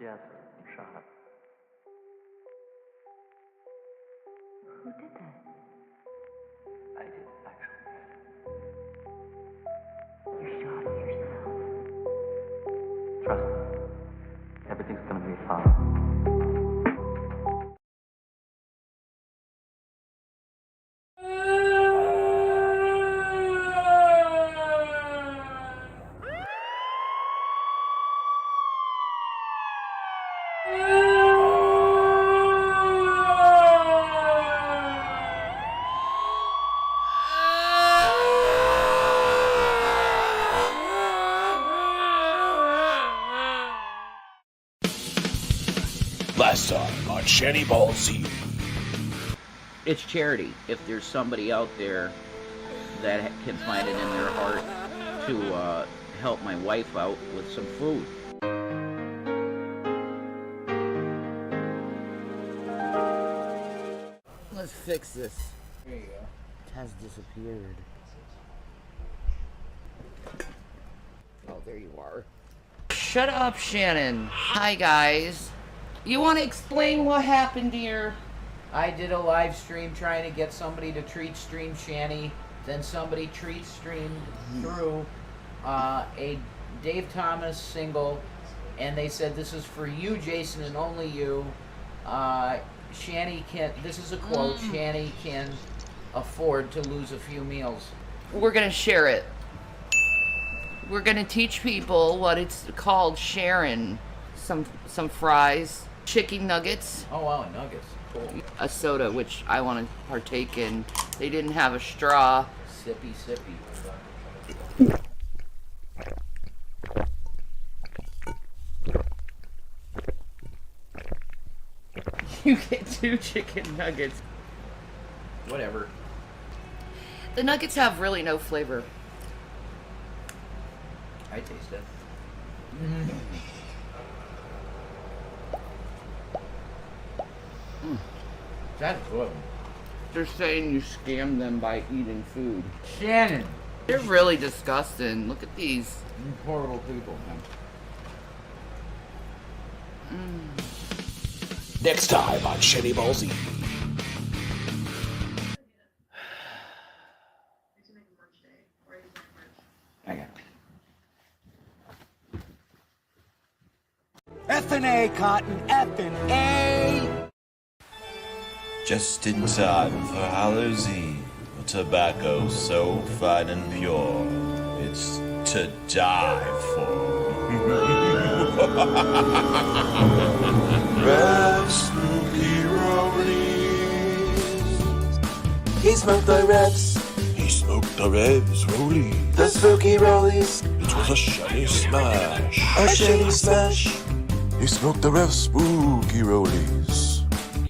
Yes, shot. Who did that? I did, actually. You shot yourself. Trust me. Everything's gonna be fine. Last time on Shanny Ball Z. It's charity. If there's somebody out there that can find it in their heart to help my wife out with some food. Let's fix this. There you go. It has disappeared. Oh, there you are. Shut up, Shannon. Hi, guys. You want to explain what happened here? I did a live stream trying to get somebody to treat stream Shanny. Then somebody treat streamed through a Dave Thomas single, and they said, "This is for you, Jason, and only you. Shanny can." This is a quote. Shanny can afford to lose a few meals. We're gonna share it. We're gonna teach people what it's called, sharing some fries, chicken nuggets. Oh wow, nuggets, cool. A soda, which I want to partake in. They didn't have a straw. Sippy, sippy. You get 2 chicken nuggets. Whatever. The nuggets have really no flavor. I taste it. That's good. They're saying you scam them by eating food. Shannon! They're really disgusting. Look at these. You horrible people, man. Next time on Shanny Ball Z. I got it. F&A, Cotton, F&A! Just in time for Hallows Eve, a tobacco so fine and pure, it's to die for. Red spooky rollies. He smoked the revs. He smoked the revs, rollies. The spooky rollies. It was a shiny smash. A shiny smash. He smoked the revs, spooky rollies.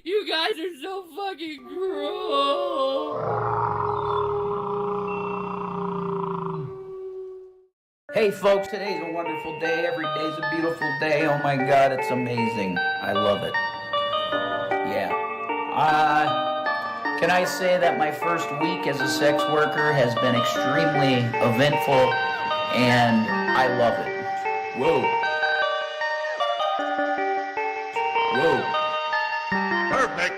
You guys are so fucking cruel. Hey folks, today's a wonderful day. Every day's a beautiful day. Oh my god, it's amazing. I love it. Yeah. Can I say that my first week as a sex worker has been extremely eventful, and I love it. Whoa. Whoa. Perfect.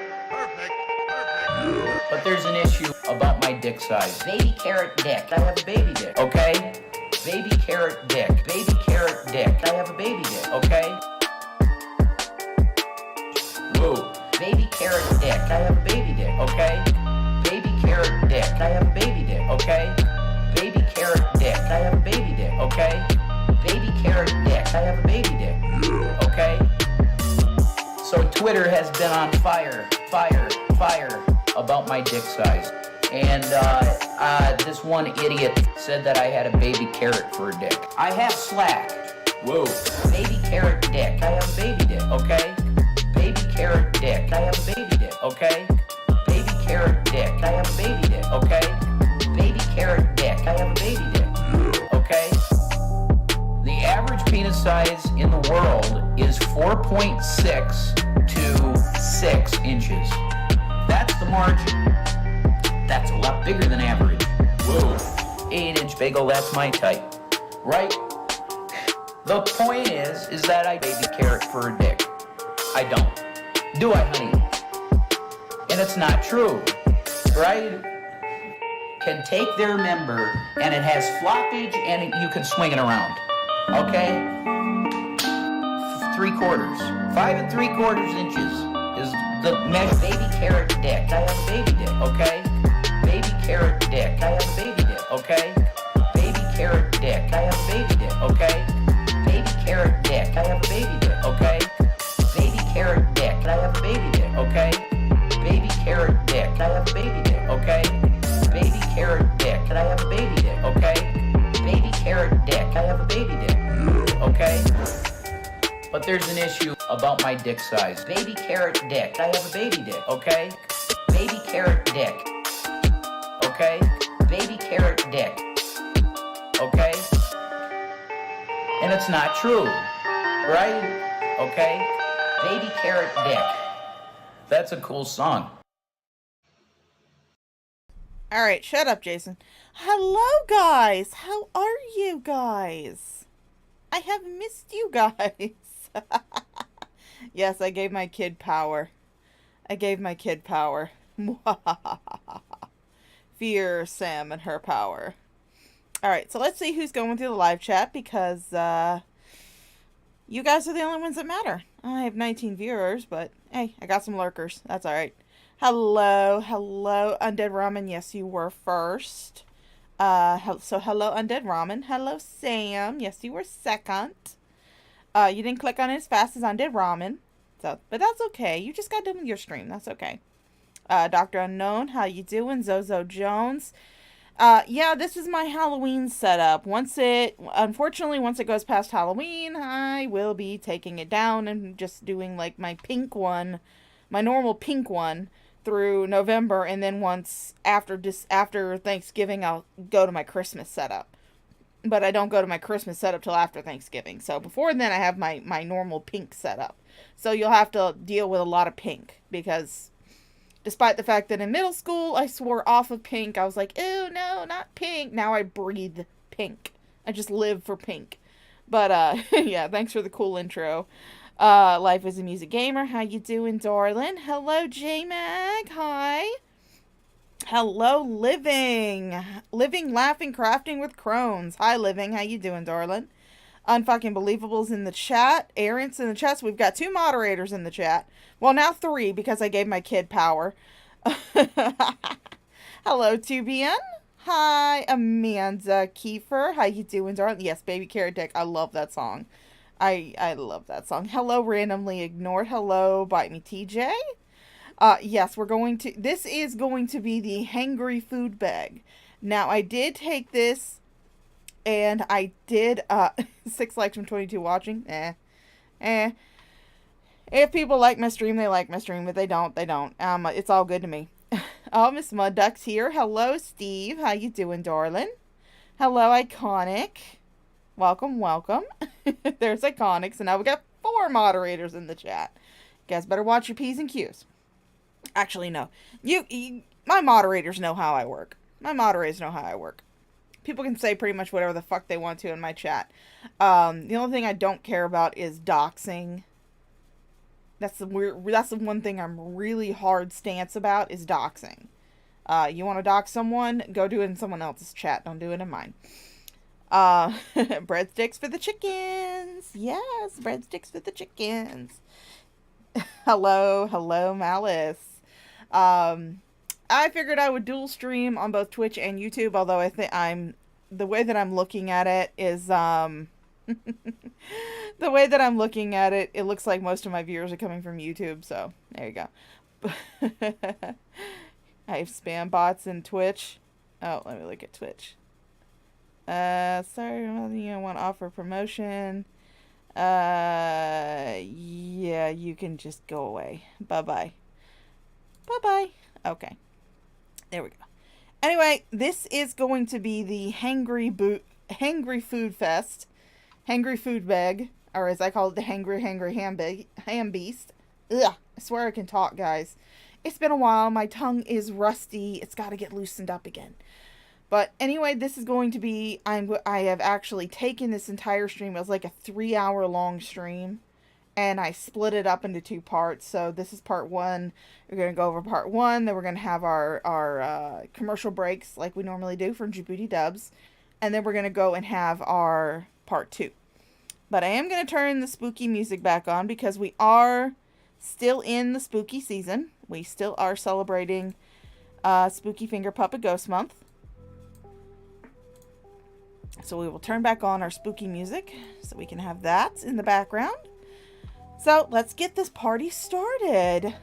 But there's an issue about my dick size. Baby carrot dick. I have a baby dick, okay? Baby carrot dick. Baby carrot dick. I have a baby dick, okay? Whoa. Baby carrot dick. I have a baby dick, okay? Baby carrot dick. I have a baby dick, okay? Baby carrot dick. I have a baby dick, okay? Baby carrot dick. I have a baby dick, okay? So Twitter has been on fire about my dick size. And this one idiot said that I had a baby carrot for a dick. I have slack. Whoa. Baby carrot dick. I have a baby dick, okay? Baby carrot dick. I have a baby dick, okay? Baby carrot dick. I have a baby dick, okay? Baby carrot dick. I have a baby dick, okay? The average penis size in the world is 4.6 to 6 inches. That's the margin. That's a lot bigger than average. Whoa. 8-inch bagel, that's my type. Right? The point is that I baby carrot for a dick. I don't. Do I, honey? And it's not true, right? Can take their member, and it has floppage, and you can swing it around. Okay? 3/4. 5 3/4 inches is the measure. Baby carrot dick. I have a baby dick, okay? Baby carrot dick. I have a baby dick, okay? Baby carrot dick. I have a baby dick, okay? Baby carrot dick. I have a baby dick, okay? Baby carrot dick. I have a baby dick, okay? Baby carrot dick. I have a baby dick, okay? Baby carrot dick. Can I have a baby dick, okay? Baby carrot dick. I have a baby dick, okay? But there's an issue about my dick size. Baby carrot dick. I have a baby dick, okay? Baby carrot dick. Okay? Baby carrot dick. Okay? And it's not true, right? Okay? Baby carrot dick. That's a cool song. All right, shut up, Jason. Hello, guys. How are you guys? I have missed you guys. Yes, I gave my kid power. I gave my kid power. Fear Sam and her power. All right, so let's see who's going through the live chat because you guys are the only ones that matter. I have 19 viewers, but hey, I got some lurkers. That's all right. Hello, Undead Ramen. Yes, you were first. So hello, Undead Ramen. Hello, Sam. Yes, you were second. You didn't click on it as fast as Undead Ramen. So, but that's okay. You just got done with your stream. That's okay. Dr. Unknown, how you doing? Zozo Jones. Yeah, this is my Halloween setup. Unfortunately, once it goes past Halloween, I will be taking it down and just doing like my pink one, my normal pink one, through November, and then once after Thanksgiving I'll go to my Christmas setup. But I don't go to my Christmas setup till after Thanksgiving. So before then I have my normal pink setup. So you'll have to deal with a lot of pink, because despite the fact that in middle school I swore off of pink, I was like, ew, no, not pink. Now I breathe pink. I just live for pink. But yeah, thanks for the cool intro. Life is a Music Gamer. How you doing, darling? Hello, J-Mag. Hi. Hello, Living, Laughing, Crafting with Crones. Hi, Living. How you doing, darling? Unfucking Believables in the chat. Aaron's in the chat. So we've got 2 moderators in the chat. Well, now 3 because I gave my kid power. Hello, 2BN. Hi, Amanda Kiefer. How you doing, darling? Yes, Baby Carrot Dick. I love that song. I love that song. Hello, Randomly Ignored. Hello, Bite Me TJ. Yes, this is going to be the Hangry food bag. Now, I did take this, and I did, 6 likes from 22 watching. If people like my stream, they like my stream. If they don't, they don't. It's all good to me. Oh, Miss Mud Duck's here. Hello, Steve. How you doing, darling? Hello, Iconic. Welcome. There's Iconic. So now we got 4 moderators in the chat. You guys better watch your P's and Q's. Actually, no. My moderators know how I work. People can say pretty much whatever the fuck they want to in my chat. The only thing I don't care about is doxing. That's the one thing I'm really hard stance about is doxing. You want to dox someone? Go do it in someone else's chat. Don't do it in mine. Breadsticks for the chickens. Yes, breadsticks for the chickens. Hello, Malice. I figured I would dual stream on both Twitch and YouTube, although I think the way that I'm looking at it is, it looks like most of my viewers are coming from YouTube, so there you go. I have spam bots in Twitch. Oh, let me look at Twitch. Sorry, you want to offer promotion. Yeah, you can just go away. Bye-bye. Okay. There we go. Anyway, this is going to be the Hangry Food Fest. Hangry Food Bag. Or as I call it, the Hangry Hambeast. Ugh, I swear I can talk, guys. It's been a while. My tongue is rusty. It's got to get loosened up again. But anyway, this is going to be, I have actually taken this entire stream. It was like a 3-hour long stream. And I split it up into 2 parts. So this is part 1. We're going to go over part 1. Then we're going to have our commercial breaks like we normally do from Djibouti Dubs. And then we're going to go and have our part 2. But I am going to turn the spooky music back on because we are still in the spooky season. We still are celebrating Spooky Finger Puppet Ghost Month. So we will turn back on our spooky music so we can have that in the background. So let's get this party started.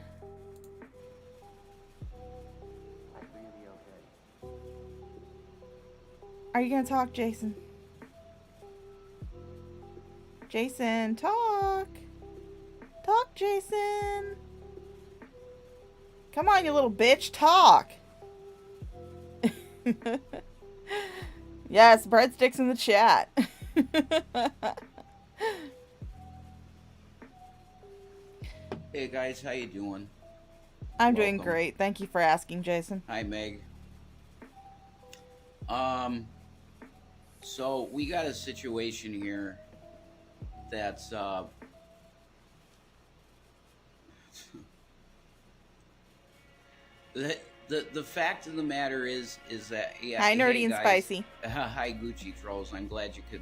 Are you going to talk, Jason? Jason, talk. Talk, Jason. Come on, you little bitch, talk. Yes, breadsticks in the chat. Hey guys, how you doing? I'm doing great. Thank you for asking, Jason. Hi, Meg. So we got a situation here that's the fact of the matter is that Hi, Nerdy and guys, Spicy. Hi, Gucci Trolls. I'm glad you could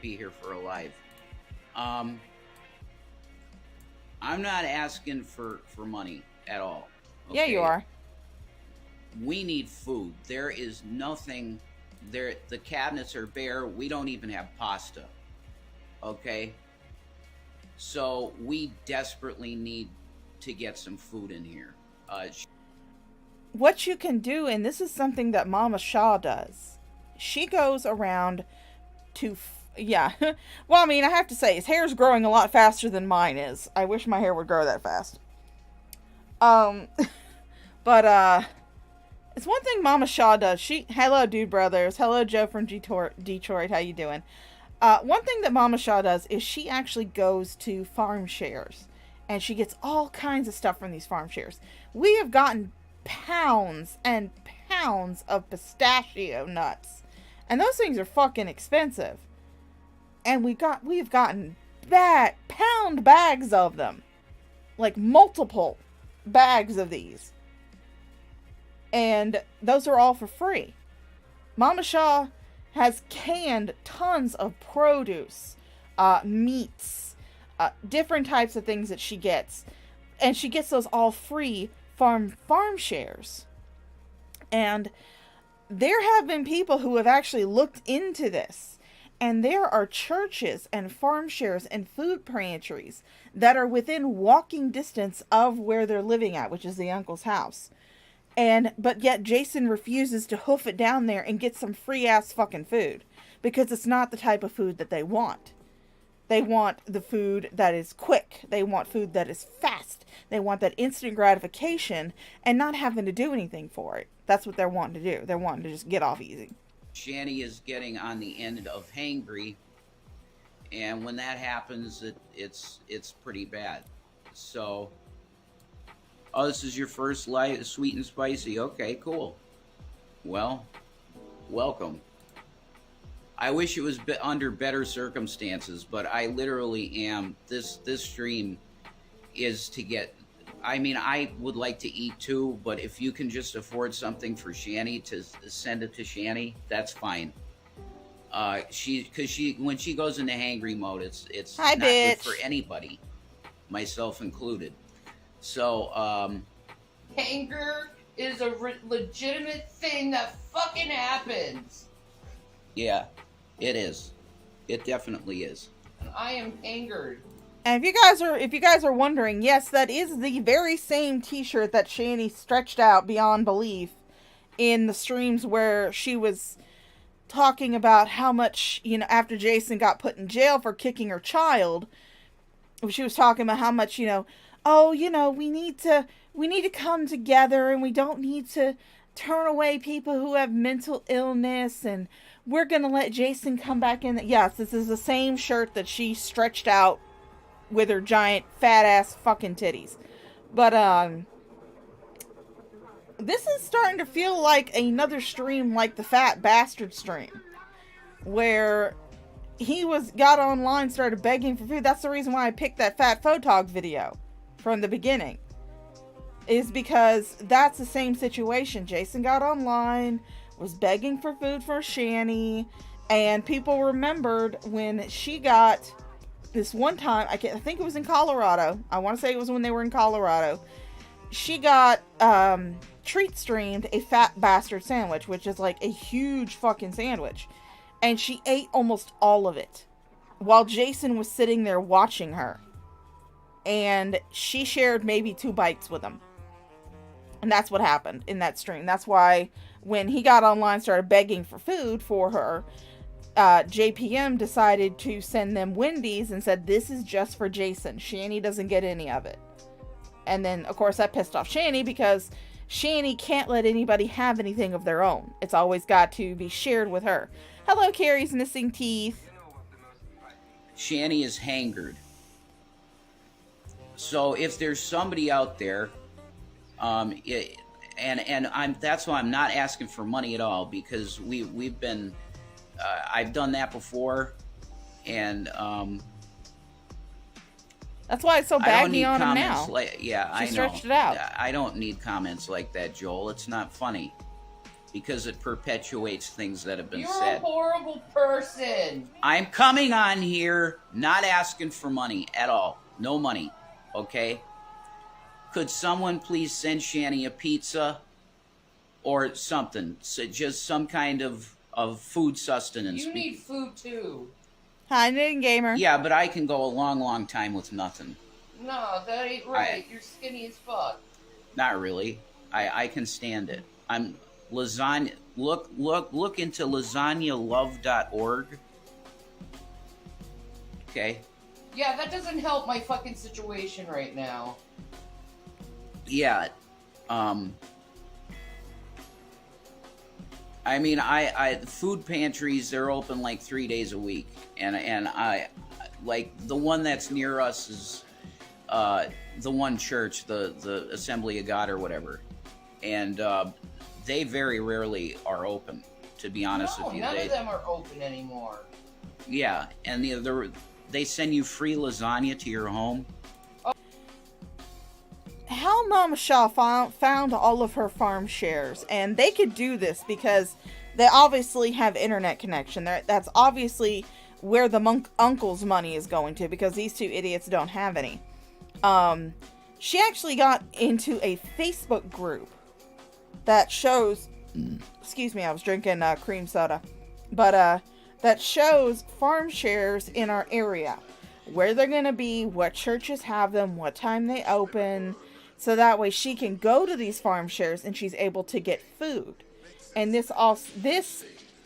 be here for a live. I'm not asking for money at all. Okay? Yeah, you are. We need food. There is nothing there. The cabinets are bare. We don't even have pasta. Okay? So we desperately need to get some food in here. What you can do, and this is something that Mama Shaw does. She goes around to... Yeah. Well, I mean, I have to say, his hair's growing a lot faster than mine is. I wish my hair would grow that fast. But, it's one thing Mama Shaw does. Hello, Dude Brothers. Hello, Joe from Detroit. How you doing? One thing that Mama Shaw does is she actually goes to farm shares. And she gets all kinds of stuff from these farm shares. We have gotten pounds and pounds of pistachio nuts. And those things are fucking expensive. And we've gotten pound bags of them. Like multiple bags of these. And those are all for free. Mama Shaw has canned tons of produce, meats, different types of things that she gets. And she gets those all free farm shares. And there have been people who have actually looked into this. And there are churches and farm shares and food pantries that are within walking distance of where they're living at, which is the uncle's house. But yet Jason refuses to hoof it down there and get some free ass fucking food. Because it's not the type of food that they want. They want the food that is quick. They want food that is fast. They want that instant gratification and not having to do anything for it. That's what they're wanting to do. They're wanting to just get off easy. Shanny is getting on the end of hangry, and when that happens, it's pretty bad. So, oh, this is your first live sweet and spicy. Okay, cool. Well, welcome. I wish it was under better circumstances, but I literally am. This stream is to get. I mean, I would like to eat too, but if you can just afford something for Shanny to send it to Shanny, that's fine. When she goes into hangry mode, it's Hi, not bitch. good for anybody, myself included. So, Anger is a legitimate thing that fucking happens. yeah, it is. It definitely is. And I am angered. And if you guys are wondering, yes, that is the very same t-shirt that Shani stretched out beyond belief in the streams where she was talking about how much, after Jason got put in jail for kicking her child, she was talking about how much, we need to come together and we don't need to turn away people who have mental illness and we're going to let Jason come back in. Yes, this is the same shirt that she stretched out with her giant fat ass fucking titties. But this is starting to feel like another stream like the Fat Bastard stream, where he got online, started begging for food. That's the reason why I picked that Fat Photog video from the beginning, is because that's the same situation. Jason got online, was begging for food for Shani, and people remembered when she got this one time, I think it was in Colorado. I want to say it was when they were in Colorado. She got treat streamed a Fat Bastard sandwich, which is like a huge fucking sandwich. And she ate almost all of it while Jason was sitting there watching her. And she shared maybe 2 bites with him. And that's what happened in that stream. That's why when he got online, started begging for food for her, JPM decided to send them Wendy's and said, this is just for Jason. Shani doesn't get any of it. And then, of course, that pissed off Shani because Shani can't let anybody have anything of their own. It's always got to be shared with her. Hello, Carrie's missing teeth. Shani is hangered. So if there's somebody out there, that's why I'm not asking for money at all, because we've been, I've done that before, and that's why it's so baggy on him now. I know. Stretched it out. I don't need comments like that, Joel. It's not funny, because it perpetuates things that have been said. You're a horrible person. I'm coming on here not asking for money at all. No money, okay? Could someone please send Shani a pizza or something? So just some kind of food sustenance. You need food too. Hi, Knitting Gamer. Yeah, but I can go a long, long time with nothing. No, that ain't right. You're skinny as fuck. Not really. I can stand it. I'm lasagna. Look into lasagnalove.org. Okay. Yeah, that doesn't help my fucking situation right now. Yeah. I mean, food pantries, they're open like 3 days a week, and I like the one that's near us is the one church, the Assembly of God or whatever, and they very rarely are open. To be honest with you, none of them are open anymore. Yeah, and they send you free lasagna to your home. How Mama Shaw found all of her farm shares, and they could do this because they obviously have internet connection. That's obviously where the uncle's money is going to, because these two idiots don't have any. She actually got into a Facebook group that shows, excuse me, I was drinking cream soda, but that shows farm shares in our area, where they're going to be, what churches have them, what time they open. So that way she can go to these farm shares and she's able to get food. And this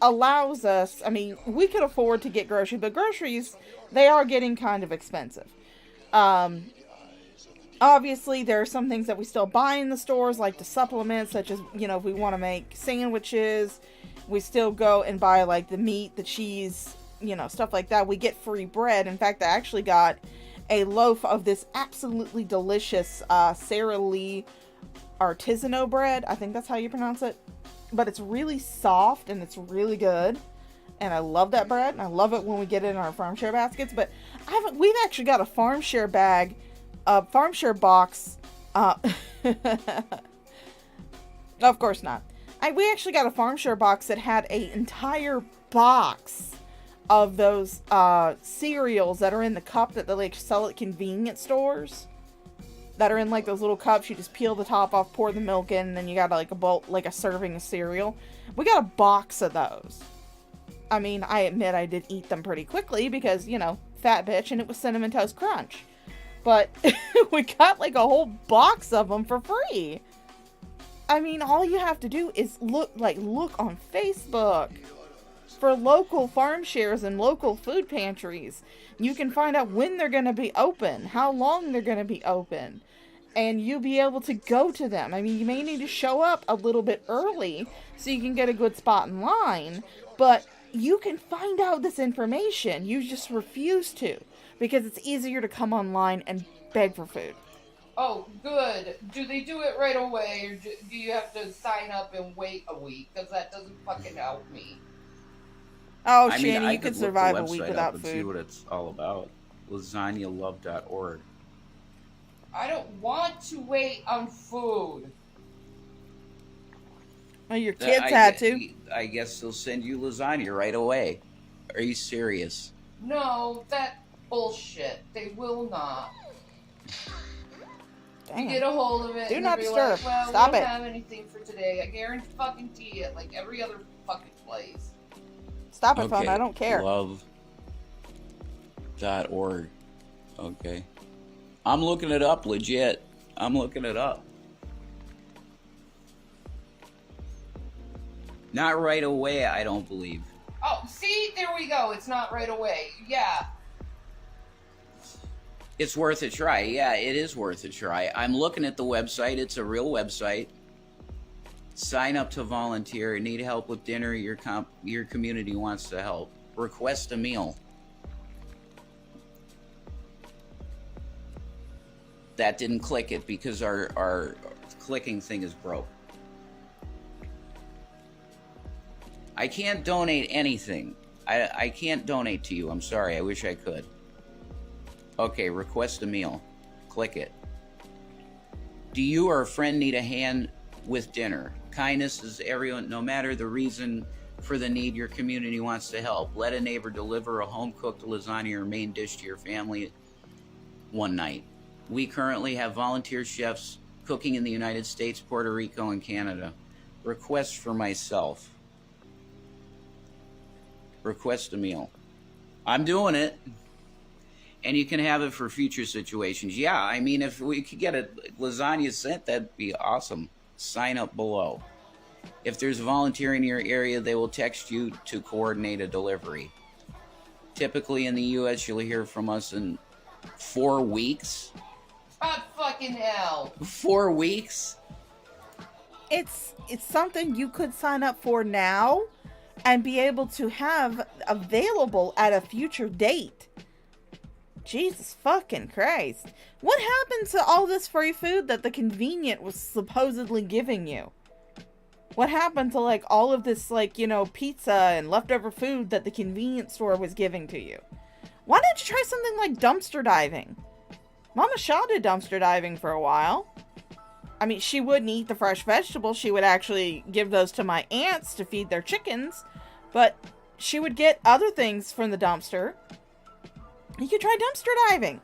allows us, I mean, we could afford to get groceries, but groceries, they are getting kind of expensive. Obviously, there are some things that we still buy in the stores, like the supplements, such as, if we want to make sandwiches, we still go and buy, like, the meat, the cheese, stuff like that. We get free bread. In fact, I actually got a loaf of this absolutely delicious Sara Lee artisanal bread. I think that's how you pronounce it. But it's really soft and it's really good. And I love that bread. And I love it when we get it in our farm share baskets. But we've actually got a farm share bag, farm share box. Of course not. We actually got a farm share box that had an entire box of those cereals that are in the cup that they like sell at convenience stores, that are in like those little cups. You just peel the top off, pour the milk in, and then you got like a bowl, like a serving of cereal. We got a box of those. I mean, I admit I did eat them pretty quickly because, fat bitch, and it was Cinnamon Toast Crunch. But we got like a whole box of them for free. I mean, all you have to do is look on Facebook for local farm shares and local food pantries. You can find out when they're going to be open, how long they're going to be open, and you'll be able to go to them. I mean, you may need to show up a little bit early so you can get a good spot in line, but you can find out this information. You just refuse to, because it's easier to come online and beg for food. Oh, good. Do they do it right away, or do you have to sign up and wait a week? Because that doesn't fucking help me. Oh, I mean, Shanny, I you could look the survive a website week up without and see food. what it's all about. LasagnaLove.org. I don't want to wait on food. Oh, your kids had to. I guess they'll send you lasagna right away. Are you serious? No, that bullshit. They will not. Damn. You get a hold of it Do and not they'll be disturb. like, well, Stop we it. don't have anything for today. I guarantee it, like every other fucking place. Stop it, phone. I don't care. Love.org. Okay. I'm looking it up, legit. I'm looking it up. Not right away, I don't believe. Oh, see? There we go. It's not right away. Yeah. It's worth a try. Yeah, it is worth a try. I'm looking at the website. It's a real website. Sign up to volunteer. Need help with dinner. Your community wants to help. Request a meal. That didn't click it because our clicking thing is broke. I can't donate anything. I can't donate to you. I'm sorry. I wish I could. Okay, request a meal. Click it. Do you or a friend need a hand with dinner? Kindness is everyone, no matter the reason for the need, your community wants to help. Let a neighbor deliver a home-cooked lasagna or main dish to your family one night. We currently have volunteer chefs cooking in the United States, Puerto Rico, and Canada. Request for myself. Request a meal. I'm doing it. And you can have it for future situations. Yeah, I mean, if we could get a lasagna sent, that'd be awesome. Sign up below. If there's volunteering in your area, they will text you to coordinate a delivery. Typically in the U.S., you'll hear from us in 4 weeks. God fucking hell. 4 weeks? It's something you could sign up for now and be able to have available at a future date. Jesus fucking Christ. What happened to all this free food that the convenient was supposedly giving you? What happened to, like, all of this, like, you know, pizza and leftover food that the convenience store was giving to you? Why don't you try something like dumpster diving? Mama Shaw did dumpster diving for a while. I mean, she wouldn't eat the fresh vegetables. She would actually give those to my aunts to feed their chickens. But she would get other things from the dumpster. You could try dumpster diving.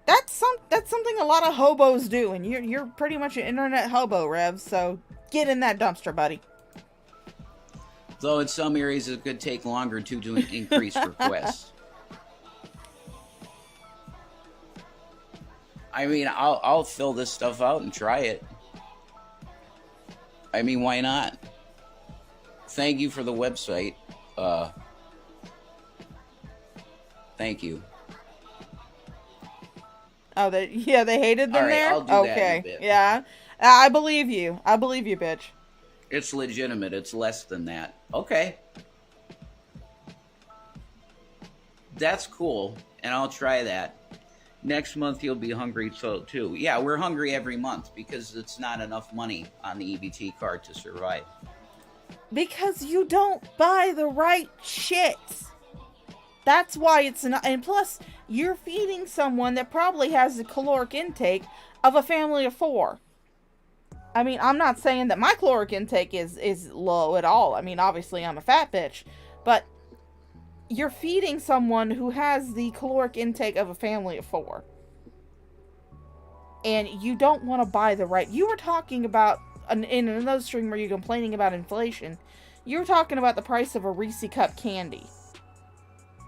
That's something a lot of hobos do, and you're pretty much an internet hobo, Rev. So get in that dumpster, buddy. Though in some areas it could take longer to increase requests. I mean, I'll fill this stuff out and try it. I mean, why not? Thank you for the website. Thank you. Oh, they hated them All right, there? I'll do that in a Okay. bit. Yeah. I believe you. I believe you, bitch. It's legitimate. It's less than that. Okay. That's cool, and I'll try that. Next month you'll be hungry too. Yeah, we're hungry every month because it's not enough money on the EBT card to survive. Because you don't buy the right shit. That's why it's not. And plus, you're feeding someone that probably has the caloric intake of a family of 4. I mean, I'm not saying that my caloric intake is low at all. I mean, obviously I'm a fat bitch. But you're feeding someone who has the caloric intake of a family of 4. And you don't want to buy the right. You were talking about, in another stream where you're complaining about inflation, you were talking about the price of a Reese cup candy.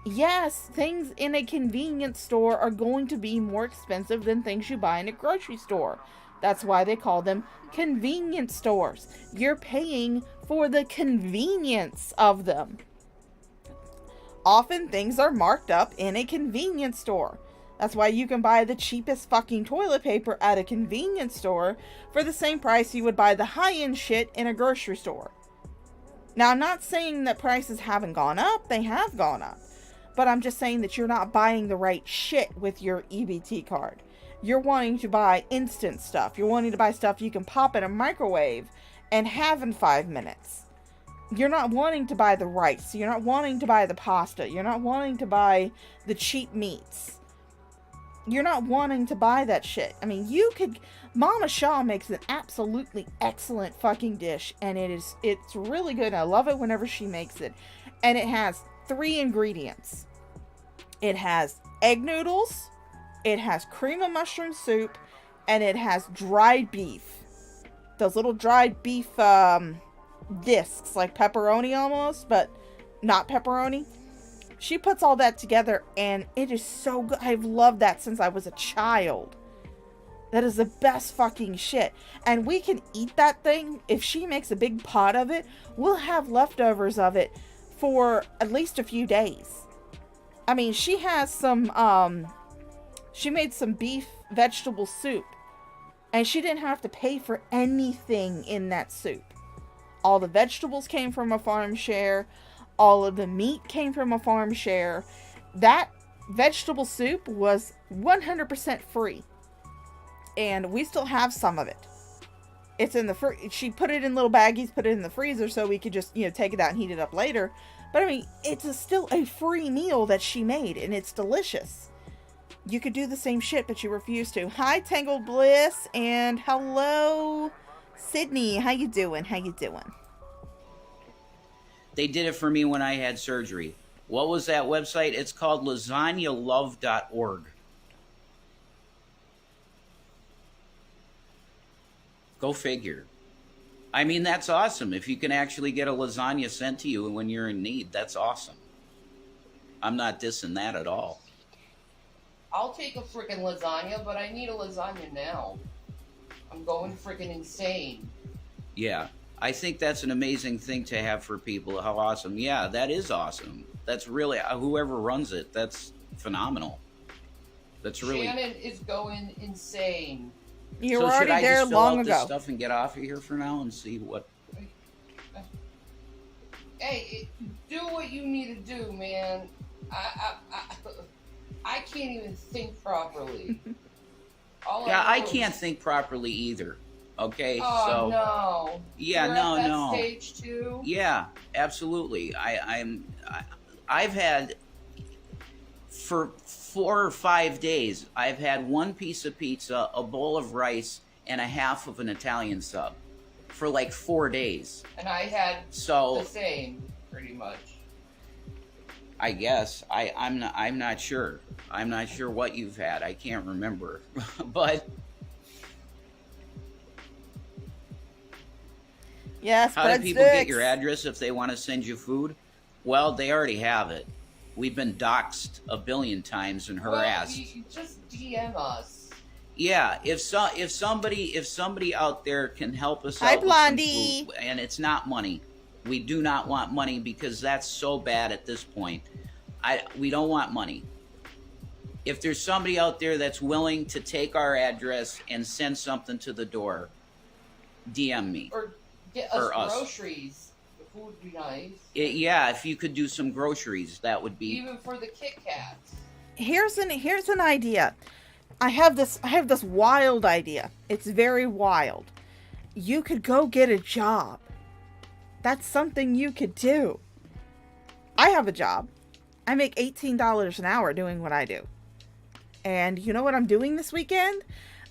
Yes, things in a convenience store are going to be more expensive than things you buy in a grocery store. That's why they call them convenience stores. You're paying for the convenience of them. Often things are marked up in a convenience store. That's why you can buy the cheapest fucking toilet paper at a convenience store for the same price you would buy the high-end shit in a grocery store. Now, I'm not saying that prices haven't gone up. They have gone up. But I'm just saying that you're not buying the right shit with your EBT card. You're wanting to buy instant stuff. You're wanting to buy stuff you can pop in a microwave and have in 5 minutes. You're not wanting to buy the rice. You're not wanting to buy the pasta. You're not wanting to buy the cheap meats. You're not wanting to buy that shit. I mean, Mama Shaw makes an absolutely excellent fucking dish, and it's really good. I love it whenever she makes it. And it has 3 ingredients. It has egg noodles, it has cream of mushroom soup, and it has dried beef. Those little dried beef discs, like pepperoni almost, but not pepperoni. She puts all that together, and it is so good. I've loved that since I was a child. That is the best fucking shit. And we can eat that thing. If she makes a big pot of it, we'll have leftovers of it for at least a few days. I mean, she has some, she made some beef vegetable soup. And she didn't have to pay for anything in that soup. All the vegetables came from a farm share. All of the meat came from a farm share. That vegetable soup was 100% free. And we still have some of it. It's in the she put it in little baggies, put it in the freezer so we could just, take it out and heat it up later. But I mean, it's still a free meal that she made, and it's delicious. You could do the same shit, but you refuse to. Hi, Tangled Bliss, and hello, Sydney. How you doing? How you doing? They did it for me when I had surgery. What was that website? It's called lasagnalove.org. Go figure. I mean, that's awesome. If you can actually get a lasagna sent to you when you're in need, that's awesome. I'm not dissing that at all. I'll take a freaking lasagna, but I need a lasagna now. I'm going freaking insane. Yeah, I think that's an amazing thing to have for people. How awesome. Yeah, that is awesome. That's really, whoever runs it, that's phenomenal. That's really... Shannon is going insane. You were already there long ago. Should I just fill out this stuff and get off of here for now and see what... Hey, do what you need to do, man. I can't even think properly. I can't think properly either. Okay, oh, so... no. Yeah, You're no, at that no. stage too? Yeah, absolutely. I've had... For 4 or 5 days, I've had 1 piece of pizza, a bowl of rice, and a half of an Italian sub for like 4 days. And I had the same, pretty much. I guess. I'm not sure. I'm not sure what you've had. I can't remember. But yes, how do people get your address if they want to send you food? Well, they already have it. We've been doxxed a billion times and harassed. Well, you just DM us. Yeah, if somebody out there can help us Hi, out Blondie. with some food, and it's not money. We do not want money because that's so bad at this point. We don't want money. If there's somebody out there that's willing to take our address and send something to the door, DM me. Or get us groceries. The food would be nice. Yeah, if you could do some groceries, that would be... Even for the Kit Kats. Here's an idea. I have this wild idea. It's very wild. You could go get a job. That's something you could do. I have a job. I make $18 an hour doing what I do. And you know what I'm doing this weekend?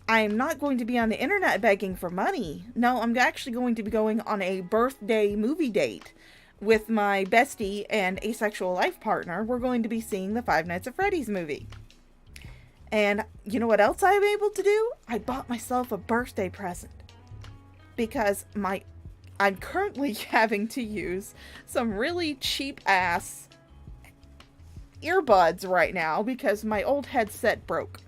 I'm not going to be on the internet begging for money. No, I'm actually going to be going on a birthday movie date with my bestie and asexual life partner. We're going to be seeing the Five Nights at Freddy's movie. And you know what else I'm able to do? I bought myself a birthday present. Because I'm currently having to use some really cheap ass earbuds right now because my old headset broke.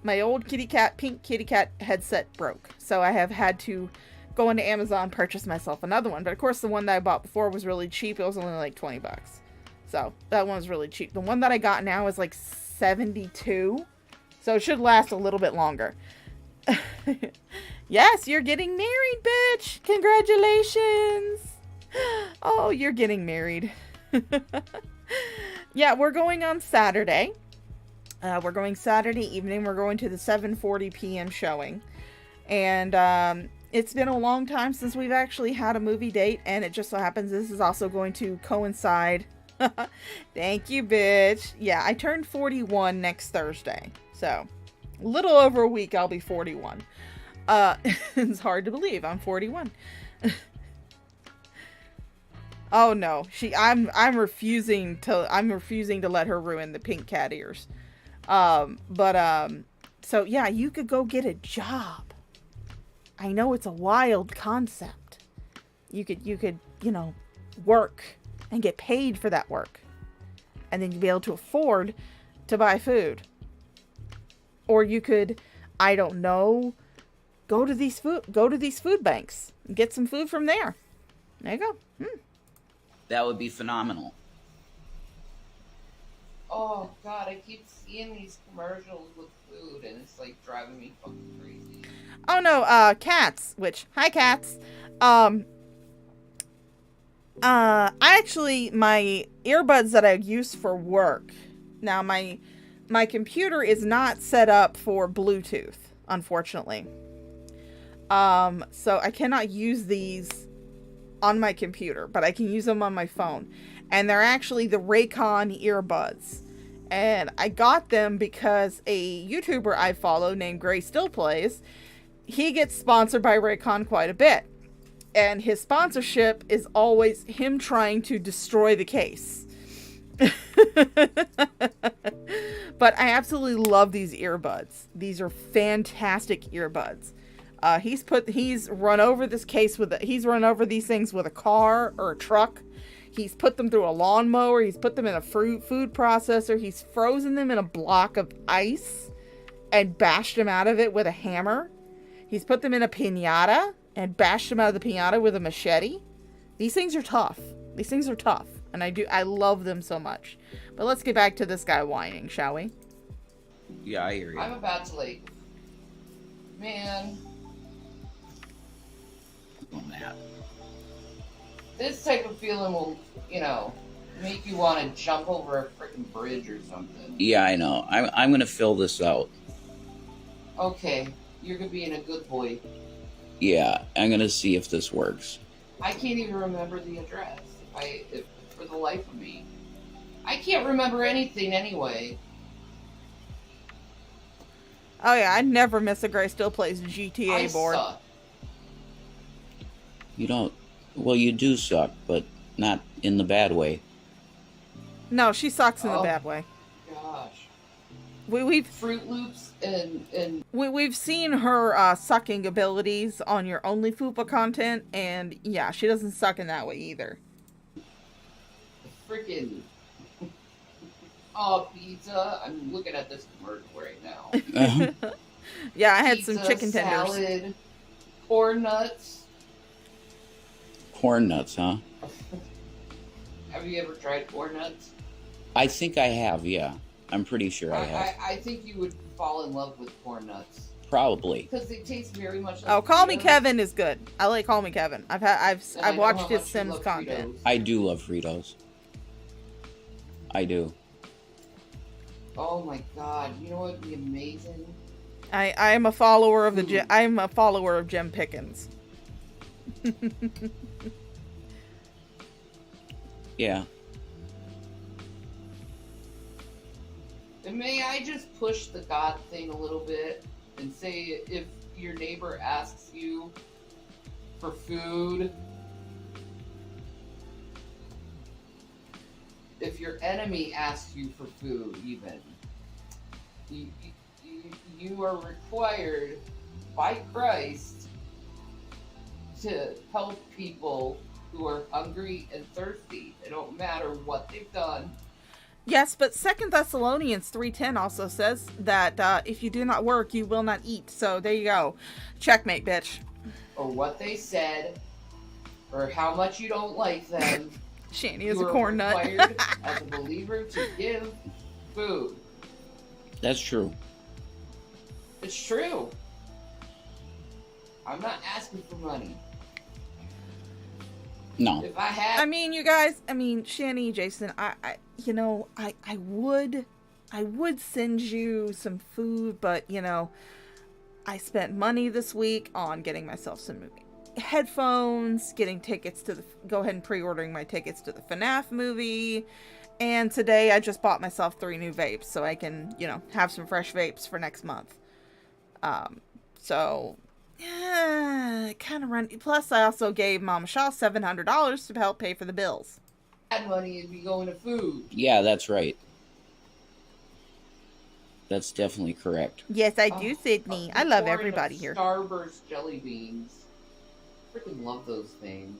My old pink kitty cat headset broke. So I have had to go into Amazon, purchase myself another one. But of course the one that I bought before was really cheap. It was only like $20. So that one was really cheap. The one that I got now is like $72. So it should last a little bit longer. Yes, you're getting married, bitch. Congratulations. Oh, you're getting married. Yeah, we're going on Saturday. We're going Saturday evening. We're going to the 7:40 p.m. showing. And it's been a long time since we've actually had a movie date. And it just so happens this is also going to coincide. Thank you, bitch. Yeah, I turned 41 next Thursday. So, a little over a week I'll be 41. It's hard to believe I'm 41. Oh no, I'm refusing to let her ruin the pink cat ears. So yeah, you could go get a job. I know it's a wild concept. You could, work and get paid for that work. And then you'd be able to afford to buy food. Or you could, I don't know, go to these food banks and get some food from there. There you go. That would be phenomenal. Oh God, I keep seeing these commercials with food, and it's like driving me fucking crazy. Oh no, cats. Hi cats. Actually, my earbuds that I use for work. Now my computer is not set up for Bluetooth, unfortunately. So I cannot use these on my computer, but I can use them on my phone. And they're actually the Raycon earbuds. And I got them because a YouTuber I follow named Gray Still Plays, he gets sponsored by Raycon quite a bit. And his sponsorship is always him trying to destroy the case. But I absolutely love these earbuds. These are fantastic earbuds. He's run over this case he's run over these things with a car or a truck. He's put them through a lawnmower. He's put them in a food processor. He's frozen them in a block of ice and bashed them out of it with a hammer. He's put them in a piñata and bashed them out of the piñata with a machete. These things are tough. And I love them so much. But let's get back to this guy whining, shall we? Yeah, I hear you. I'm about to man. On that. This type of feeling will, make you want to jump over a freaking bridge or something. Yeah, I know. I'm gonna fill this out. Okay, you're being a good boy. Yeah, I'm gonna see if this works. I can't even remember the address. If for the life of me, I can't remember anything anyway. Oh yeah, I never miss a Gray Still Plays GTA board. Suck. You don't. Well, you do suck, but not in the bad way. No, she sucks in the bad way. Gosh. We've Fruit Loops and we've seen her sucking abilities on your OnlyFupa content, and yeah, she doesn't suck in that way either. Freaking pizza! I'm looking at this commercial right now. Yeah, I had pizza, some chicken tenders. Salad, corn nuts. Corn nuts, huh? Have you ever tried corn nuts? I think I have, yeah. I'm pretty sure I have. I think you would fall in love with corn nuts. Probably. Because they taste very much like Call Me Fritos. Kevin is good. I like Call Me Kevin. I've watched his Sims content. Fritos. I do love Fritos. I do. Oh my god! You know what would be amazing? I am a follower of I'm a follower of Jem Pickens. Yeah. And may I just push the God thing a little bit and say if your neighbor asks you for food, if your enemy asks you for food even, you are required by Christ to help people who are hungry and thirsty. It don't matter what they've done. Yes, but 2 Thessalonians 3:10 also says that if you do not work, you will not eat. So there you go. Checkmate, bitch. Or what they said, or how much you don't like them. Shani is a corn nut. You are required as a believer to give food. That's true. It's true. I'm not asking for money. No. If I had... I mean, you guys, Shani, Jason, I would I would send you some food, but, you know, I spent money this week on getting myself some headphones, getting tickets to go ahead and pre-ordering my tickets to the FNAF movie. And today I just bought myself 3 new vapes so I can, you know, have some fresh vapes for next month. So, yeah, kind of run. Plus, I also gave Mama Shaw $700 to help pay for the bills. That money would be going to food. Yeah, that's right. That's definitely correct. Yes, I do, Sydney. I love everybody here. Starburst jelly beans. Freaking love those things.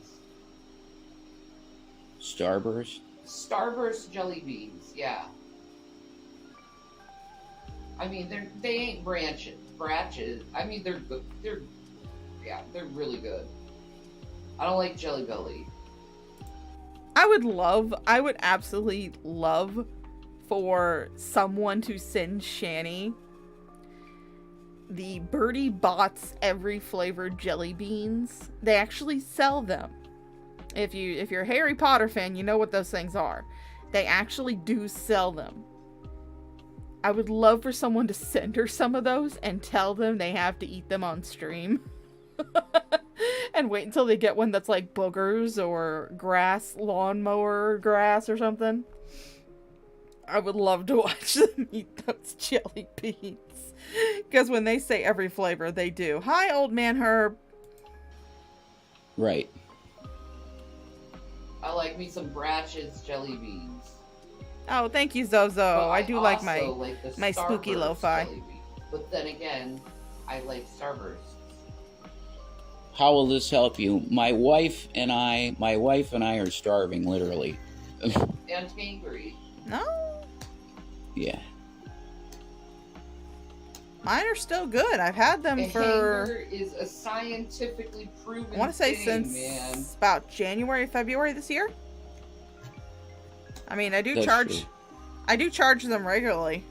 Starburst? Starburst jelly beans, yeah. I mean, they ain't branches. I mean, they're good. They're really good. I don't like Jelly Belly. I would absolutely love for someone to send Shani the Birdie Bots every flavored jelly beans. They actually sell them. If you're a Harry Potter fan, you know what those things are. They actually do sell them. I would love for someone to send her some of those and tell them they have to eat them on stream. And wait until they get one that's like boogers or grass, lawnmower grass or something. I would love to watch them eat those jelly beans. Because when they say every flavor, they do. Hi, old man Herb. Right. I like me some Bratch's jelly beans. Oh, thank you, Zozo. I do like my spooky Starburst lo-fi. jelly beans. But then again, I like Starburst. How will this help you? My wife and I are starving, literally. And hangry. No. Yeah. Mine are still good. I've had them for... Hanger is a scientifically proven I want to say thing, since about January, February this year. I mean, I do That's charge... true. I do charge them regularly.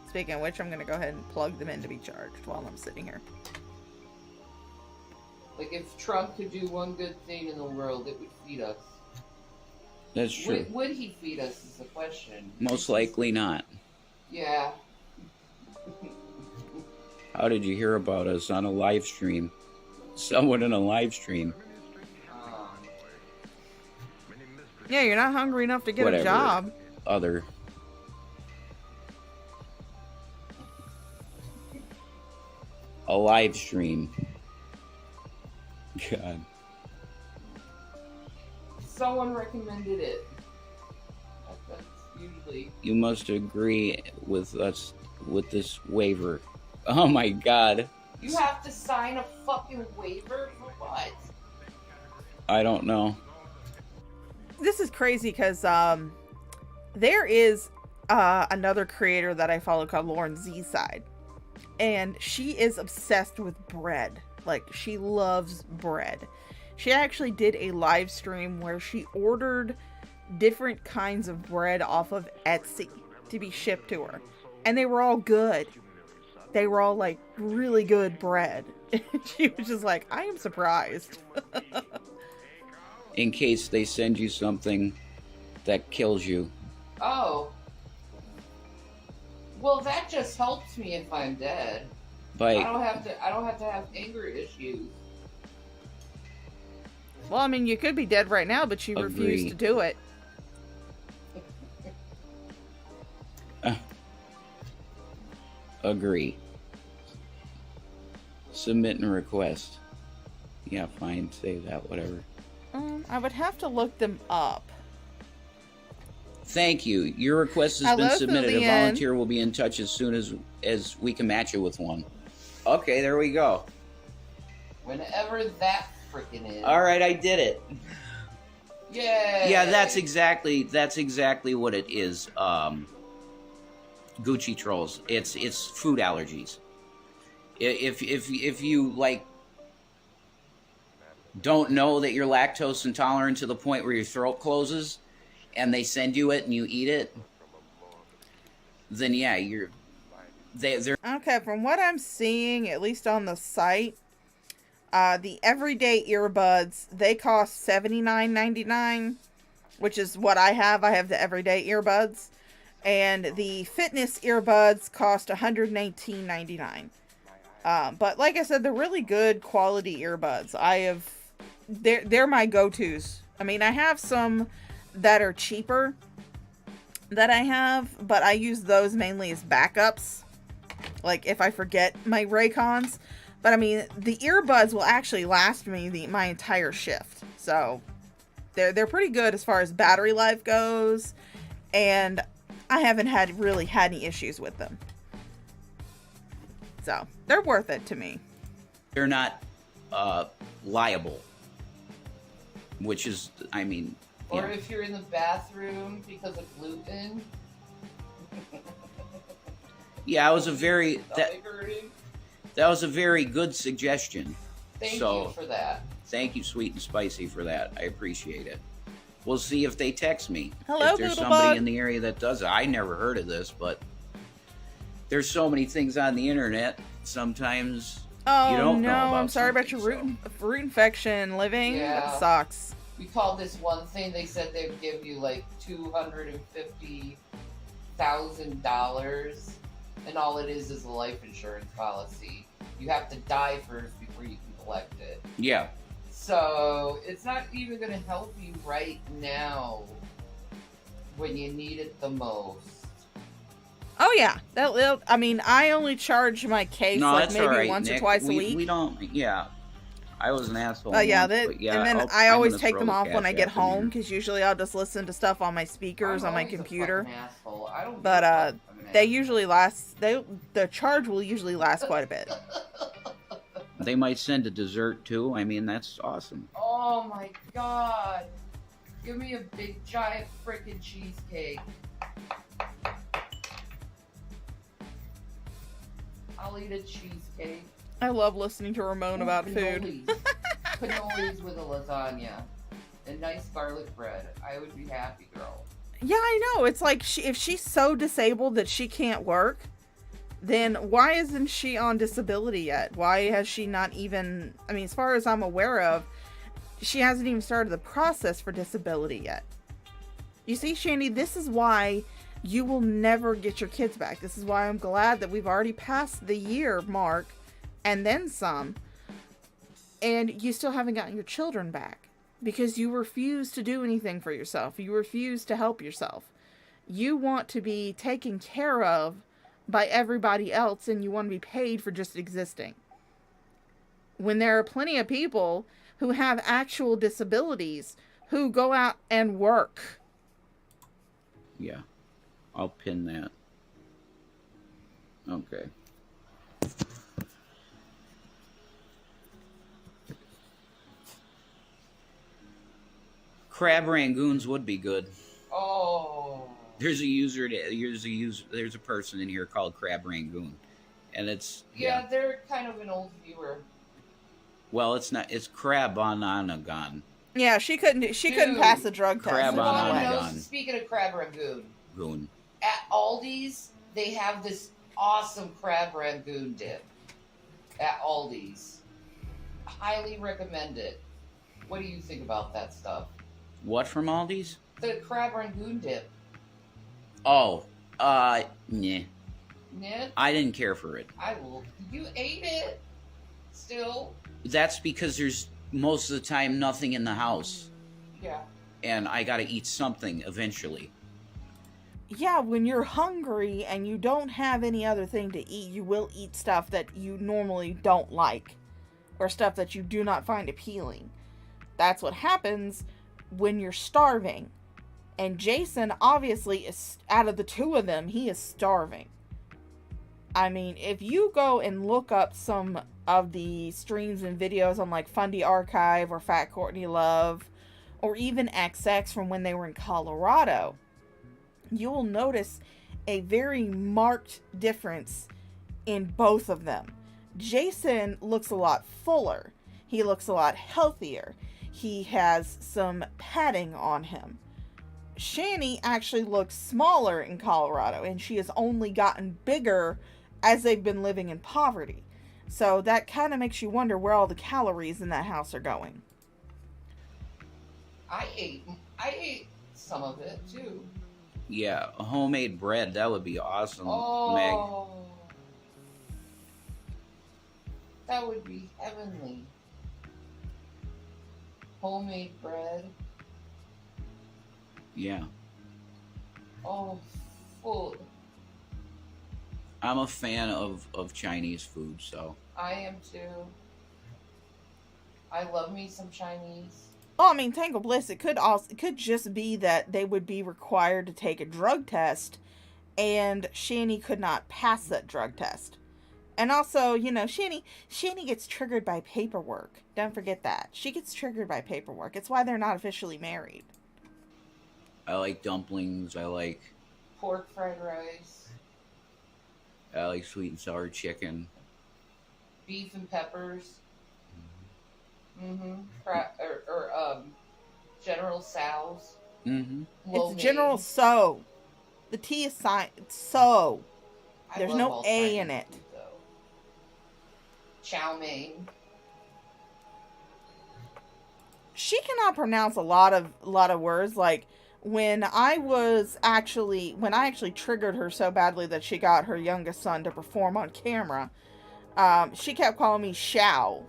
Speaking of which, I'm going to go ahead and plug them in to be charged while I'm sitting here. Like, if Trump could do one good thing in the world, it would feed us. That's true. Would he feed us is the question. Most likely not. Yeah. How did you hear about us on a live stream? Someone in a live stream. Yeah, you're not hungry enough to get Whatever. a job. Other. A live stream. God. Someone recommended it. That's usually... You must agree with us with this waiver. Oh my god. You have to sign a fucking waiver for what? I don't know. This is crazy because there is another creator that I follow called Lauren Z-Side. And she is obsessed with bread. Like, she loves bread. She actually did a live stream where she ordered different kinds of bread off of Etsy to be shipped to her. And they were all good. They were all, like, really good bread. And she was just like, I am surprised. In case they send you something that kills you. Oh. Well, that just helps me if I'm dead. By I don't have to have anger issues. Well, I mean, you could be dead right now, but you refuse to do it. Agree. Submit and request. Yeah, fine. Save that, whatever. I would have to look them up. Thank you. Your request has been submitted. A volunteer will be in touch as soon as we can match you with one. Okay, there we go. Whenever that freaking is. All right, I did it. Yay! Yeah, that's exactly what it is. Gucci trolls. It's food allergies. If you like don't know that you're lactose intolerant to the point where your throat closes, and they send you it and you eat it, then yeah, they're okay. From what I'm seeing, at least on the site, the everyday earbuds, they cost $79.99, which is what I have. I have the everyday earbuds, And the fitness earbuds cost $119.99. But like I said, they're really good quality earbuds. They're my go-tos. I mean, I have some that are cheaper that I have, but I use those mainly as backups. Like if I forget my Raycons. But I mean, the earbuds will actually last me my entire shift. So they're pretty good as far as battery life goes, and I haven't really had any issues with them. So they're worth it to me. They're not liable, which is, I mean. Or if you're in the bathroom because of gluten. Yeah, that was a very good suggestion. Thank you for that. Thank you, Sweet and Spicy, for that. I appreciate it. We'll see if they text me. Hello, if there's somebody in the area that does it. I never heard of this, but there's so many things on the internet. Sometimes you don't know about I'm sorry about your root infection living. Yeah. That sucks. We called this one thing. They said they would give you like $250,000, and all it is a life insurance policy. You have to die first before you can collect it. Yeah. So it's not even going to help you right now when you need it the most. Oh yeah, I mean, I only charge my case maybe once or twice a week. We don't. Yeah, I was an asshole. And then I always take them off when I get home because usually I'll just listen to stuff on my speakers on my computer. But they usually last. The charge will usually last quite a bit. They might send a dessert too. I mean, that's awesome. Oh my god! Give me a big giant freaking cheesecake. I'll eat a cheesecake. I love listening to Ramon about food. Cannolis with a lasagna and nice garlic bread. I would be happy, girl. Yeah, I know. It's like if she's so disabled that she can't work, then why isn't she on disability yet? Why has she not even... I mean, as far as I'm aware of, she hasn't even started the process for disability yet. You see, Shandy, this is why you will never get your kids back. This is why I'm glad that we've already passed the year mark and then some, and you still haven't gotten your children back because you refuse to do anything for yourself. You refuse to help yourself. You want to be taken care of by everybody else, and you want to be paid for just existing. When there are plenty of people who have actual disabilities who go out and work. Yeah. I'll pin that. Okay. Crab rangoons would be good. Oh. There's a person in here called Crab Rangoon, and it's yeah. They're kind of an old viewer. Well, it's not. It's Crab on a gun. Yeah, she couldn't pass the drug test. Crab on a gun. Speaking of Crab Rangoon. Goon. At Aldi's, they have this awesome Crab Rangoon dip. At Aldi's. Highly recommend it. What do you think about that stuff? What from Aldi's? The Crab Rangoon dip. Oh, nah. Nah? I didn't care for it. You ate it? Still? That's because there's most of the time nothing in the house. Yeah. And I gotta eat something eventually. Yeah, when you're hungry and you don't have any other thing to eat, you will eat stuff that you normally don't like, or stuff that you do not find appealing. That's what happens when you're starving. And Jason, obviously, is out of the two of them, he is starving. I mean, if you go and look up some of the streams and videos on like Fundy Archive or Fat Courtney Love, or even XX from when they were in Colorado, you will notice a very marked difference in both of them. Jason looks a lot fuller. He looks a lot healthier. He has some padding on him. Shani actually looks smaller in Colorado, and she has only gotten bigger as they've been living in poverty. So that kind of makes you wonder where all the calories in that house are going. I ate some of it too. Yeah, homemade bread. That would be awesome, Meg. Oh, that would be heavenly. Homemade bread. Yeah. Oh, food. I'm a fan of Chinese food, so. I am too. I love me some Chinese. Well, I mean, Tangle Bliss, it could just be that they would be required to take a drug test, and Shani could not pass that drug test. And also, you know, Shani gets triggered by paperwork. Don't forget that. She gets triggered by paperwork. It's why they're not officially married. I like dumplings. I like Pork fried rice. sweet and sour chicken. Beef and peppers. Mm-hmm. General Tso's. Mm-hmm. It's General So. The T is silent. So. I There's love no all A Chinese in it. food, though. Chow mein. She cannot pronounce a lot of words. Like when I actually triggered her so badly that she got her youngest son to perform on camera, she kept calling me Shao.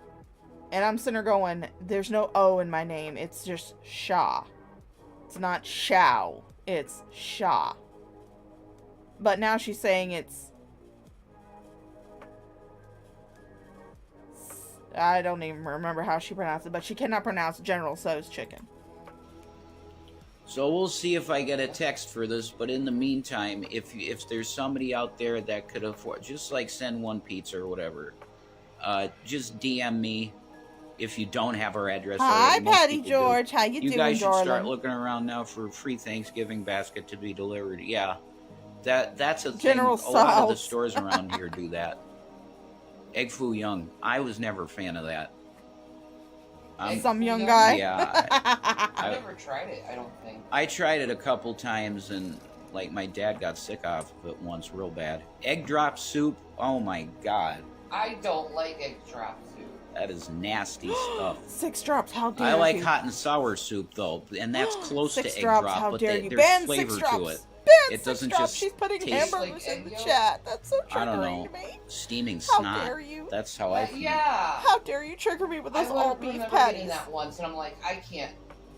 And I'm sitting there going, there's no O in my name. It's just Sha. It's not Shao. It's Sha. But now she's saying it's... I don't even remember how she pronounced it, but she cannot pronounce General Tso's chicken. So we'll see if I get a text for this, but in the meantime, if there's somebody out there that could afford, just like send one pizza or whatever, just DM me if you don't have our address. Hi, already. Most Patty people George. do. How you doing, guys should darling? start looking around now for free Thanksgiving basket to be delivered. Yeah, that's a thing. General A lot of the Tso's. stores around here do that. Egg Foo Young. I was never a fan of that. Some young guy. Yeah. I never tried it, I don't think. I tried it a couple times, and like my dad got sick of it once real bad. Egg drop soup. Oh my god. I don't like egg drop soup. That is nasty stuff. 6 drops, how dare you? I like hot and sour soup though, and that's close to 6 egg drops, drop, how but dare you? there's Ben, flavor 6 drops. to it. Ben, It doesn't 6 drops. just She's putting taste hamburgers like in the egg yolk? chat. That's so I don't triggering know. to me. Steaming How snot. dare you? That's how I feel. Yeah. How dare you trigger me with I those all beef remember patties? getting that once, and I'm like, I can't.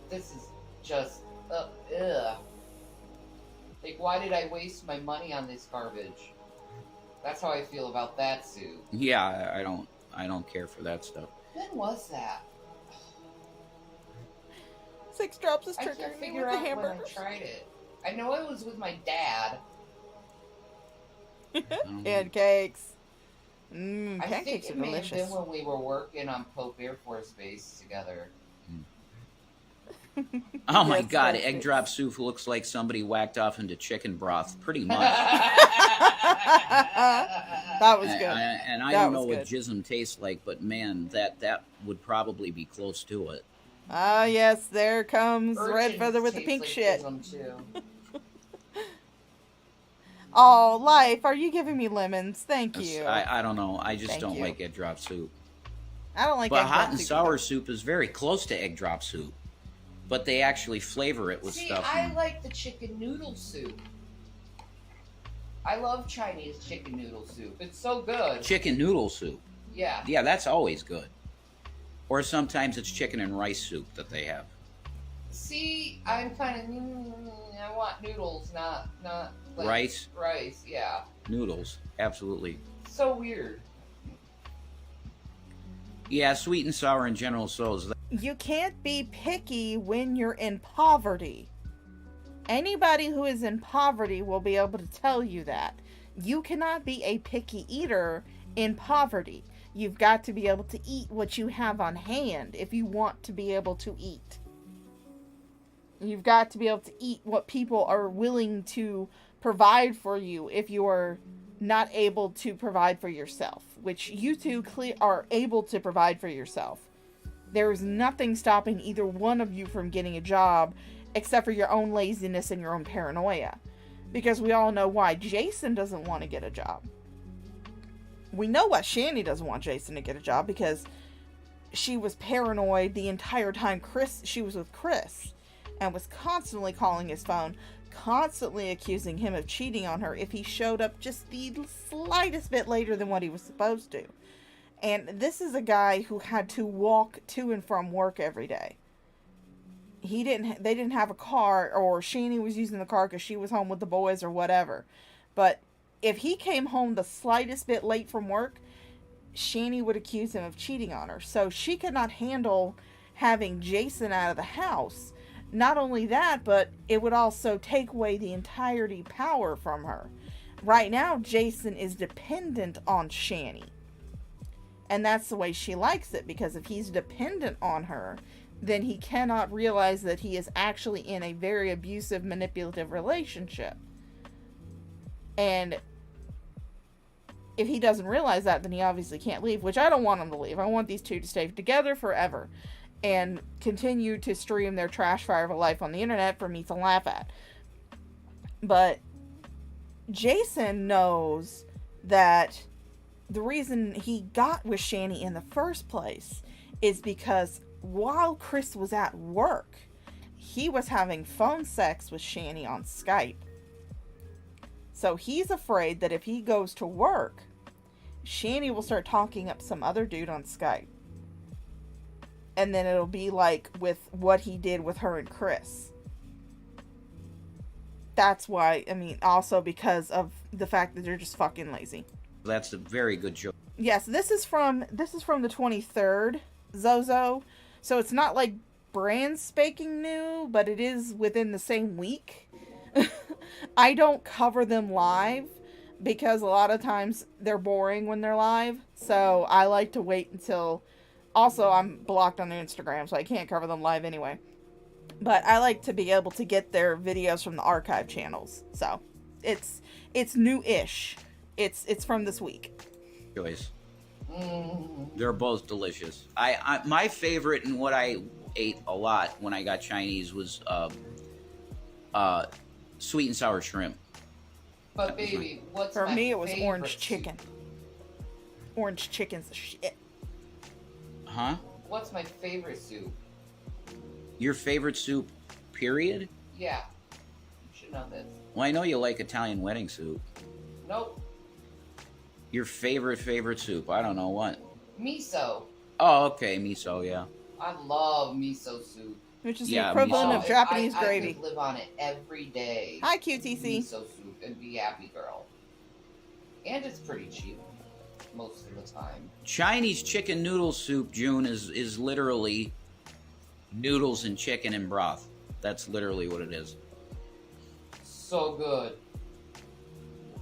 This is just ugh. Like, why did I waste my money on this garbage? That's how I feel about that soup. Yeah, I don't care for that stuff. When was that? 6 drops is I can't triggering me figure with the out when I hamburgers. tried it. I know it was with my dad. Pancakes. I think Pancakes are it may have delicious. been when we were working on Pope Air Force Base together. Oh my Yes, god, yes, egg yes. drop soup looks like somebody whacked off into chicken broth, pretty much. That was good. And I That don't know was what good. jism tastes like, but man, that would probably be close to it. Ah, yes, there comes Red Urchins Feather with the taste pink like shit. jism, too. Oh, Life, are you giving me lemons? Thank you. I don't know. I just Thank don't you. like egg drop soup. I don't like But egg hot drop and soup sour either. soup is very close to egg drop soup. But they actually flavor it with See, stuff. I like the chicken noodle soup. I love Chinese chicken noodle soup. It's so good. Chicken noodle soup. Yeah. Yeah, that's always good. Or sometimes it's chicken and rice soup that they have. See, I'm kind of. I want noodles, not like Rice? Rice, yeah. Noodles, absolutely. So weird. Yeah, sweet and sour and General Tso's. You can't be picky when you're in poverty. Anybody who is in poverty will be able to tell you that. You cannot be a picky eater in poverty. You've got to be able to eat what you have on hand if you want to be able to eat. You've got to be able to eat what people are willing to provide for you if you are not able to provide for yourself, which you two are able to provide for yourself. There is nothing stopping either one of you from getting a job except for your own laziness and your own paranoia. Because we all know why Jason doesn't want to get a job. We know why Shani doesn't want Jason to get a job, because she was paranoid the entire time she was with Chris, and was constantly calling his phone, constantly accusing him of cheating on her if he showed up just the slightest bit later than what he was supposed to. And this is a guy who had to walk to and from work every day. They didn't have a car, or Shani was using the car because she was home with the boys or whatever. But if he came home the slightest bit late from work, Shani would accuse him of cheating on her. So she could not handle having Jason out of the house. Not only that, but it would also take away the entirety power from her. Right now, Jason is dependent on Shani. And that's the way she likes it, because if he's dependent on her, then he cannot realize that he is actually in a very abusive, manipulative relationship. And if he doesn't realize that, then he obviously can't leave, which I don't want him to leave. I want these two to stay together forever and continue to stream their trash fire of a life on the internet for me to laugh at. But Jason knows that the reason he got with Shani in the first place is because while Chris was at work, he was having phone sex with Shani on Skype. So he's afraid that if he goes to work, Shani will start talking up some other dude on Skype. And then it'll be like with what he did with her and Chris. That's why, I mean, also because of the fact that they're just fucking lazy. That's a very good joke. Yes, this is from the 23rd, Zozo. So it's not like brand spanking new, but it is within the same week. I don't cover them live because a lot of times they're boring when they're live. So I like to wait until... Also, I'm blocked on their Instagram, so I can't cover them live anyway. But I like to be able to get their videos from the archive channels. So it's new-ish. It's from this week. Choice. They're both delicious. I my favorite and what I ate a lot when I got Chinese was sweet and sour shrimp. But baby, what's For my me, it was favorite orange soup? chicken. Orange chicken's the shit. Huh? What's my favorite soup? Your favorite soup, period? Yeah. You should know this. Well, I know you like Italian wedding soup. Nope. Your favorite soup? I don't know what. Miso. Oh, okay, miso, yeah. I love miso soup. Which is Yeah, the equivalent miso. of Japanese I gravy. could live on it every day. Hi, QTC. Miso soup and be happy girl. And it's pretty cheap most of the time. Chinese chicken noodle soup, June, is literally noodles and chicken and broth. That's literally what it is. So good.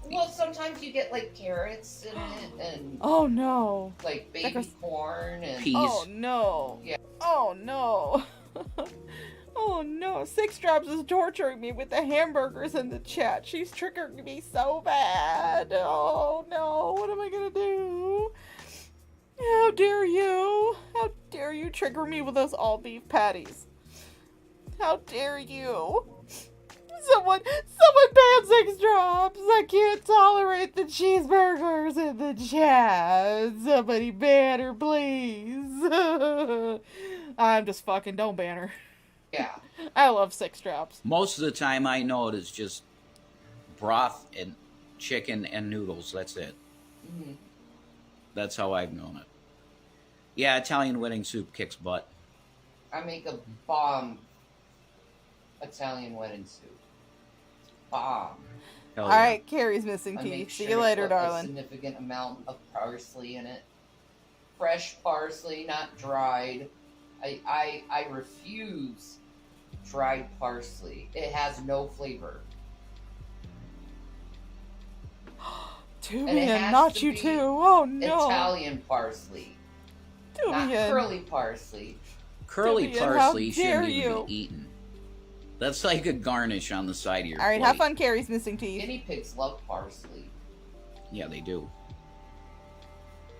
Well, sometimes you get like carrots in it and Oh no. like That baby goes- corn and Peas. Oh no. Yeah. Oh no. Oh no. Six Drops is torturing me with the hamburgers in the chat. She's triggering me so bad. Oh no. What am I gonna do? How dare you? How dare you trigger me with those all beef patties? How dare you? Someone ban Six Drops. I can't tolerate the cheeseburgers in the chat. Somebody ban her, please. I'm just fucking, don't ban her. yeah. I love Six Drops. Most of the time I know it is just broth and chicken and noodles. That's it. Mhm. That's how I've known it. Yeah, Italian wedding soup kicks butt. I make a bomb Italian wedding soup. Bomb. Hell All yeah. right, Carrie's missing I teeth. make See sure you to later, put a darling. significant amount of parsley in it. Fresh parsley, not dried. I refuse dried parsley. It has no flavor. Tubian, And it has not to you be too. Oh no. Italian parsley, not Tubian. curly parsley. Curly Vivian, how parsley dare shouldn't even you. be eaten. That's like a garnish on the side of your All right, plate. have fun, Carrie's missing teeth. Guinea pigs love parsley. Yeah, they do.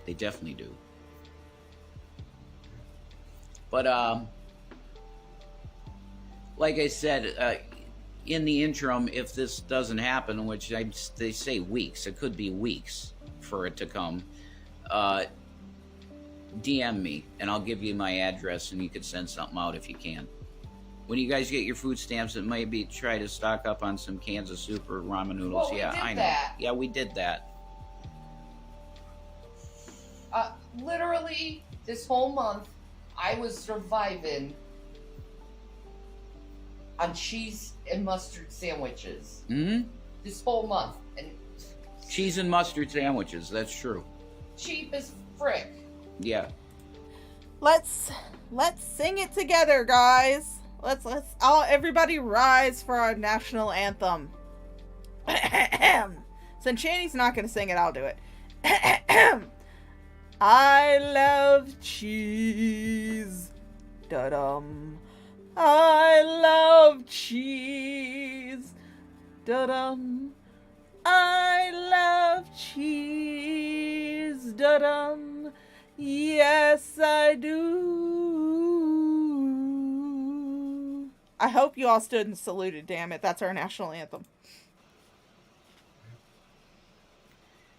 They definitely do. But, like I said, in the interim, if this doesn't happen, which they say weeks, it could be weeks for it to come, DM me, and I'll give you my address, and you could send something out if you can. When you guys get your food stamps, it might be try to stock up on some cans of soup or ramen noodles. Well, we yeah, did I know. that. Yeah, we did that. Literally, this whole month, I was surviving on cheese and mustard sandwiches. Mm-hmm. This whole month. And Cheese and mustard sandwiches. That's true. cheap as frick. Yeah. Let's sing it together, guys. Let's all everybody rise for our national anthem. Since Shanny's not gonna sing it, I'll do it. I love cheese. Da-dum. I love cheese. Da-dum. I love cheese. Da-dum. Yes, I do. I hope you all stood and saluted, damn it. That's our national anthem.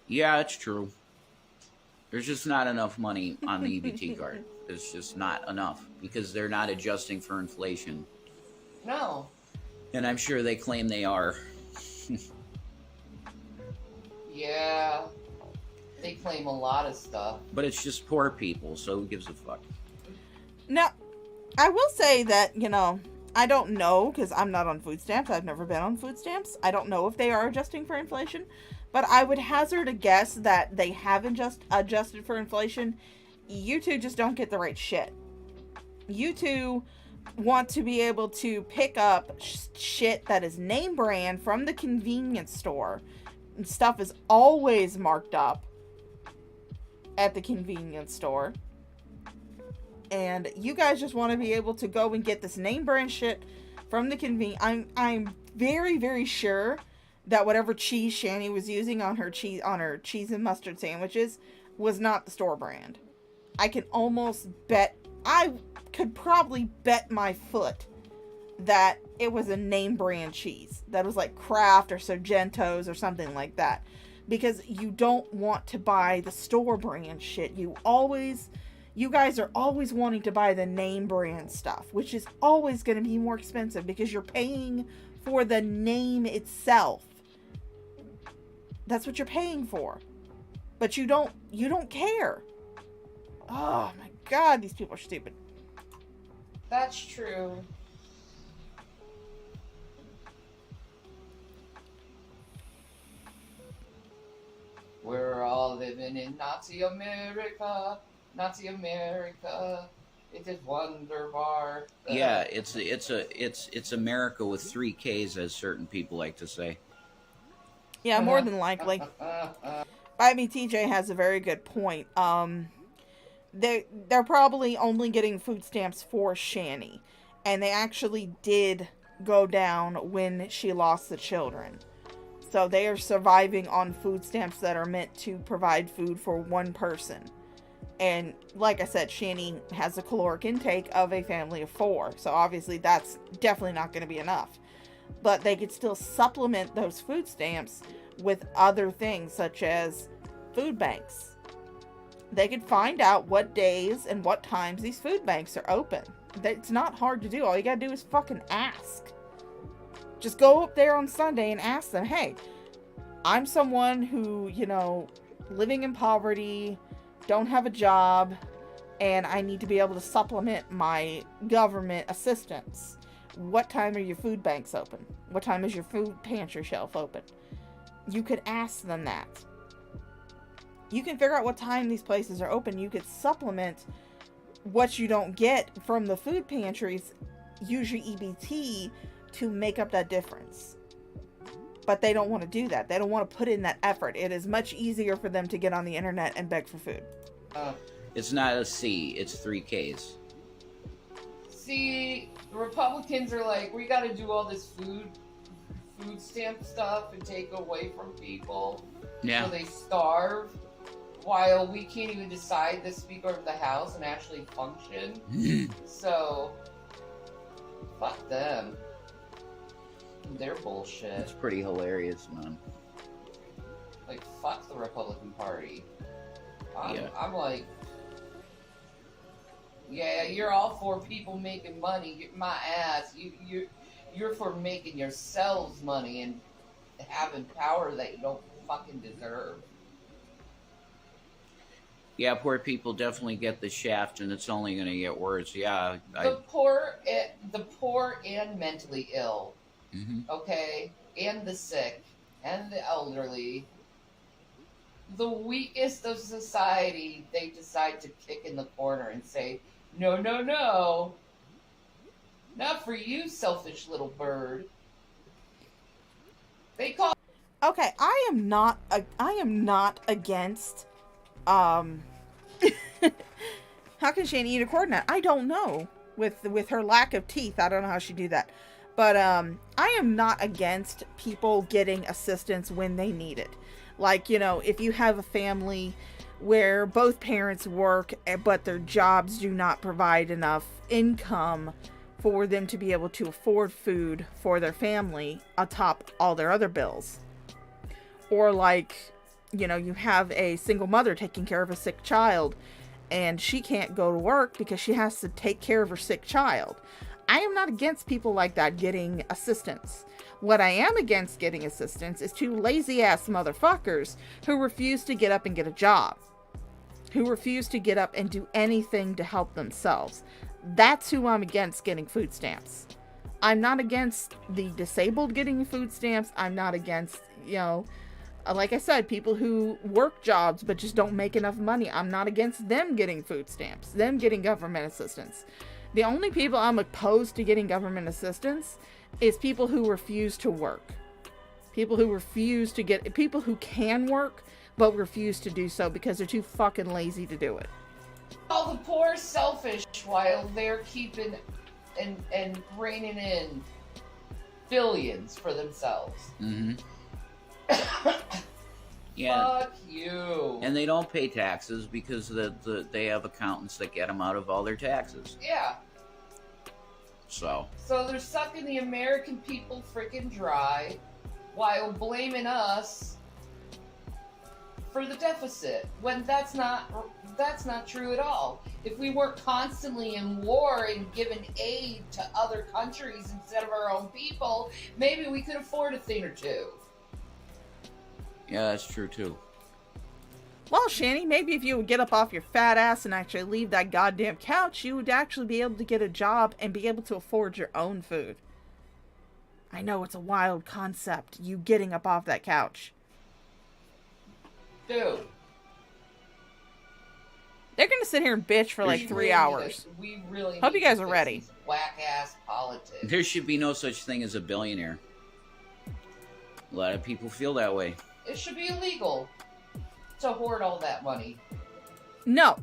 Yeah, it's true. There's just not enough money on the EBT card. It's just not enough because they're not adjusting for inflation. No. And I'm sure they claim they are. Yeah. They claim a lot of stuff. But it's just poor people, so who gives a fuck? Now, I will say that, I don't know because I'm not on food stamps. I've never been on food stamps. I don't know if they are adjusting for inflation. But I would hazard a guess that they haven't just adjusted for inflation. You two just don't get the right shit. You two want to be able to pick up shit that is name brand from the convenience store. And stuff is always marked up at the convenience store. And you guys just want to be able to go and get this name brand shit from the I'm very, very sure that whatever cheese Shanny was using on her cheese and mustard sandwiches was not the store brand. I could probably bet my foot that it was a name brand cheese. That was like Kraft or Sargento's or something like that. Because you don't want to buy the store brand shit. You guys are always wanting to buy the name brand stuff, which is always going to be more expensive because you're paying for the name itself. That's what you're paying for. But you don't care. Oh my god, these people are stupid. That's true. We're all living in Nazi America. Nazi America. It is wonderbar. Yeah, it's America with 3 Ks, as certain people like to say. Yeah, more than likely. I mean, TJ has a very good point. They're probably only getting food stamps for Shanny, and they actually did go down when she lost the children. So they are surviving on food stamps that are meant to provide food for one person. And like I said, Shanny has a caloric intake of a family of 4. So obviously that's definitely not going to be enough. But they could still supplement those food stamps with other things such as food banks. They could find out what days and what times these food banks are open. It's not hard to do. All you gotta do is fucking ask. Just go up there on Sunday and ask them, hey, I'm someone who, living in poverty, don't have a job, and I need to be able to supplement my government assistance. What time are your food banks open? What time is your food pantry shelf open? You could ask them that. You can figure out what time these places are open. You could supplement what you don't get from the food pantries, use your EBT to make up that difference. But they don't want to do that. They don't want to put in that effort. It is much easier for them to get on the internet and beg for food. It's not a C, it's 3 Ks. See, the Republicans are like, we gotta do all this food stamp stuff and take away from people. Yeah. So they starve. While we can't even decide the Speaker of the House and actually function. So, fuck them. They're bullshit. It's pretty hilarious, man. Like, fuck the Republican Party. I'm like, Yeah, you're all for people making money. My ass. You're for making yourselves money and having power that you don't fucking deserve. Yeah, poor people definitely get the shaft, and it's only going to get worse. Yeah, The poor and mentally ill, okay, and the sick, and the elderly, the weakest of society, they decide to kick in the corner and say, no, no, no, not for you, selfish little bird. They call. Okay, I am not against, how can Shani eat a coordinate? I don't know. With her lack of teeth, I don't know how she do that. But, I am not against people getting assistance when they need it. Like, you know, if you have a family where both parents work, but their jobs do not provide enough income for them to be able to afford food for their family atop all their other bills. Or like, you know, you have a single mother taking care of a sick child and she can't go to work because she has to take care of her sick child. I am not against people like that getting assistance. What I am against getting assistance is two lazy ass motherfuckers who refuse to get up and get a job. Who refuse to get up and do anything to help themselves. That's who I'm against getting food stamps. I'm not against the disabled getting food stamps. I'm not against, you know, like I said, people who work jobs but just don't make enough money. I'm not against them getting food stamps, them getting government assistance. The only people I'm opposed to getting government assistance is people who refuse to work. People who refuse to get, people who can work but refuse to do so because they're too fucking lazy to do it. All the poor selfish while they're keeping and reining in billions for themselves. Yeah. Fuck you. And they don't pay taxes because they have accountants that get them out of all their taxes. Yeah. So they're sucking the American people freaking dry while blaming us for the deficit, when that's not true at all. If we weren't constantly in war and giving aid to other countries instead of our own people, maybe we could afford a thing or two. yeah, that's true too. Well, Shani, maybe if you would get up off your fat ass and actually leave that goddamn couch, you would actually be able to get a job and be able to afford your own food. I know it's a wild concept, you getting up off that couch. Dude. They're gonna sit here and bitch for like 3 hours. We really hope you guys are ready. Whack ass politics. There should be no such thing as a billionaire. A lot of people feel that way. It should be illegal to hoard all that money. No.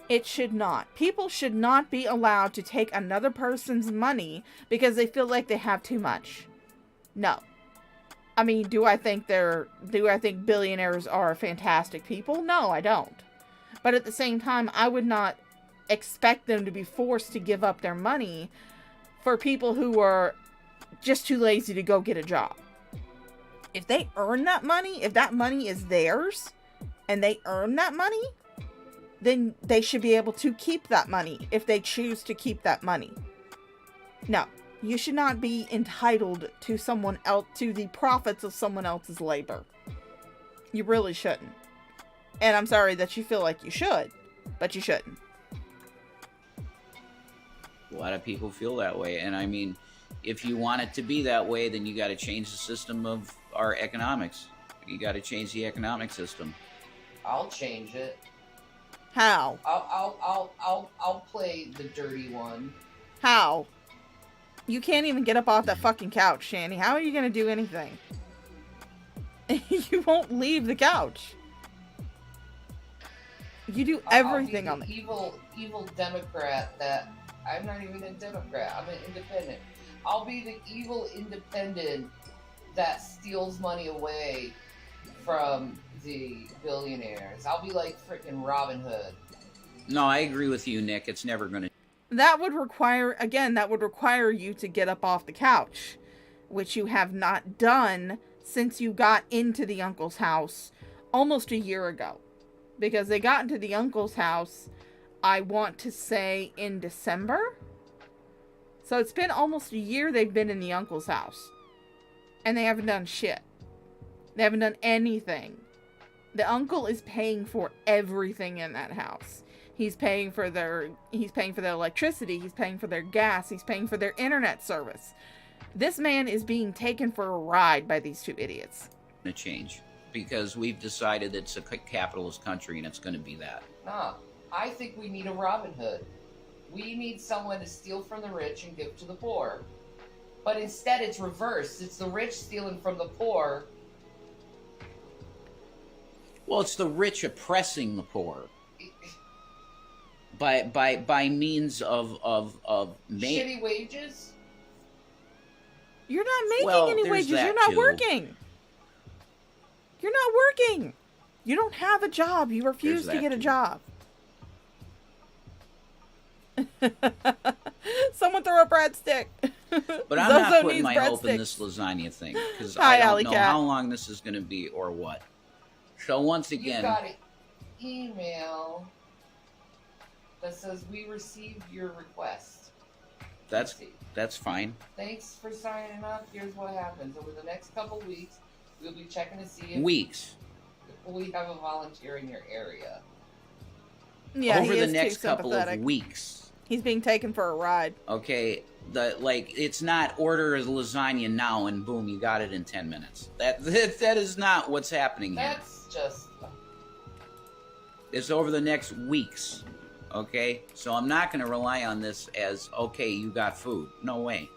It should not. People should not be allowed to take another person's money because they feel like they have too much. No. I mean, do I think billionaires are fantastic people? No, I don't. But at the same time, I would not expect them to be forced to give up their money for people who are just too lazy to go get a job. If they earn that money, if that money is theirs, and they earn that money, then they should be able to keep that money if they choose to keep that money. No. You should not be entitled to someone else, to the profits of someone else's labor. You really shouldn't. And I'm sorry that you feel like you should, but you shouldn't. A lot of people feel that way. And I mean, if you want it to be that way, then you got to change the system of our economics. You got to change the economic system. I'll change it. How? I'll play the dirty one. How? You can't even get up off that fucking couch, Shani. How are you going to do anything? You won't leave the couch. You do everything on the evil Democrat that I'm not even a Democrat. I'm an independent. I'll be the evil independent that steals money away from the billionaires. I'll be like freaking Robin Hood. No, I agree with you, Nick. It's never going to. That would require you to get up off the couch, which you have not done since you got into the uncle's house almost a year ago. because they got into the uncle's house, I want to say in December. So it's been almost a year they've been in the uncle's house. And they haven't done shit. They haven't done anything. The uncle is paying for everything in that house. He's paying for their electricity, he's paying for their gas, he's paying for their internet service. This man is being taken for a ride by these two idiots. To change, because we've decided it's a capitalist country and it's going to be that. Nah, I think we need a Robin Hood. We need someone to steal from the rich and give to the poor. But instead it's reversed. It's the rich stealing from the poor. Well, it's the rich oppressing the poor. By means of shitty wages? You're not making any wages. You're not working. You're not working. You don't have a job. You refuse to get a job. Someone throw a breadstick. But I'm not putting my hope in this lasagna thing, because I don't know how long this is going to be or what. So once again, you got an email that says we received your request. That's fine. Thanks for signing up. Here's what happens. Over the next couple weeks, we'll be checking to see if we have a volunteer in your area. Yeah, over the next couple of weeks. He's being taken for a ride. Okay, it's not order a lasagna now and boom, you got it in 10 minutes. That is not what's happening here. That's just... It's over the next weeks. Okay? So I'm not going to rely on this as, okay, you got food. No way.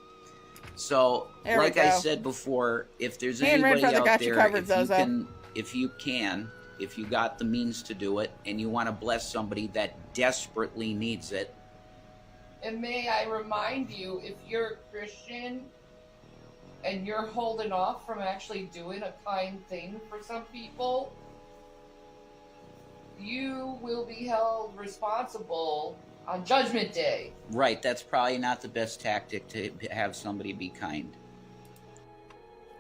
So, like I said before, if there's anybody out there, if you got the means to do it, and you want to bless somebody that desperately needs it. And may I remind you, if you're a Christian and you're holding off from actually doing a kind thing for some people, you will be held responsible on Judgment Day. Right, that's probably not the best tactic to have somebody be kind.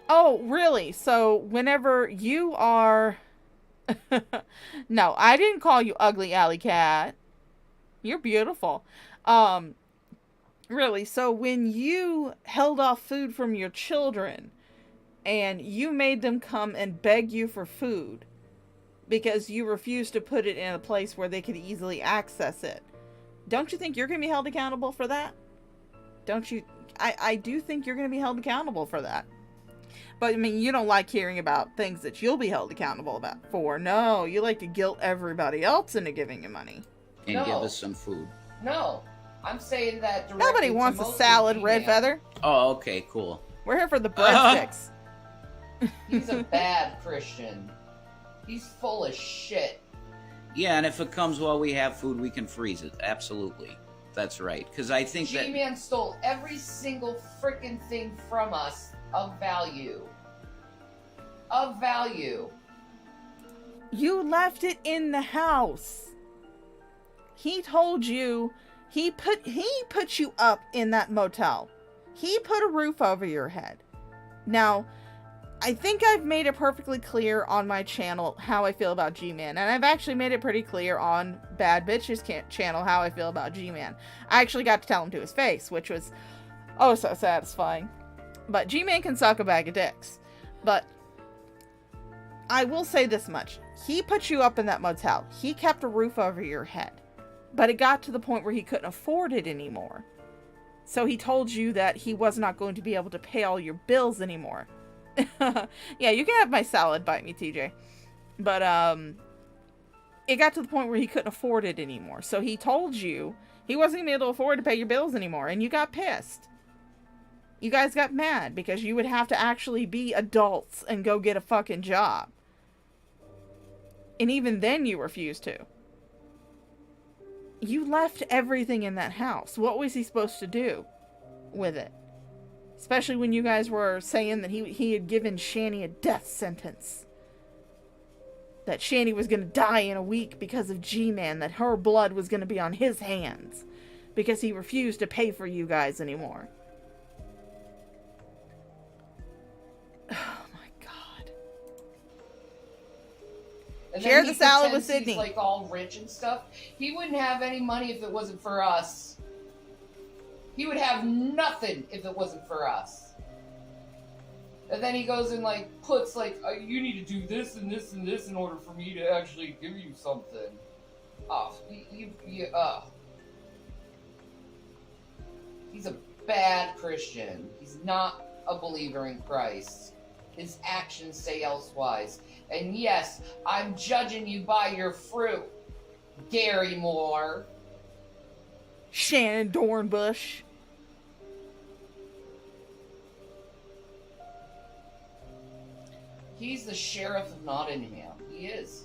Oh, really? So whenever you are... No, I didn't call you ugly alley cat. You're beautiful. Really, so when you held off food from your children and you made them come and beg you for food because you refused to put it in a place where they could easily access it, don't you think you're going to be held accountable for that? Don't you? I do think you're going to be held accountable for that. But, I mean, you don't like hearing about things that you'll be held accountable for. No, you like to guilt everybody else into giving you money. And give us some food. No, I'm saying that directly. Nobody wants a salad, Red Feather. Oh, okay, cool. We're here for the breadsticks. He's a bad Christian. He's full of shit. Yeah, and if it comes while we have food, we can freeze it. Absolutely. That's right. Because I think G-Man stole every single freaking thing from us of value. Of value. You left it in the house. He told you, he put you up in that motel. He put a roof over your head. Now, I think I've made it perfectly clear on my channel how I feel about G-Man. And I've actually made it pretty clear on Bad Bitch's channel how I feel about G-Man. I actually got to tell him to his face, which was, oh, so satisfying. But G-Man can suck a bag of dicks. But I will say this much. He put you up in that motel. He kept a roof over your head. But it got to the point where he couldn't afford it anymore. So he told you that he was not going to be able to pay all your bills anymore. Yeah, you can have my salad, bite me, TJ. But, it got to the point where he couldn't afford it anymore. So he told you he wasn't going to be able to afford to pay your bills anymore. And you got pissed. You guys got mad because you would have to actually be adults and go get a fucking job. And even then you refused to. You left everything in that house. What was he supposed to do with it? Especially when you guys were saying that he had given Shani a death sentence. That Shani was going to die in a week because of G-Man. That her blood was going to be on his hands. Because he refused to pay for you guys anymore. Oh my God. And Share then the he salad with pretends Sydney. He's like all rich and stuff. He wouldn't have any money if it wasn't for us. He would have nothing if it wasn't for us. And then he goes and like puts like, you need to do this and this and this in order for me to actually give you something. Oh, He's a bad Christian. He's not a believer in Christ. His actions say elsewise. And yes, I'm judging you by your fruit, Gary Moore. Shannon Dornbush. He's the sheriff of Nottingham. He is.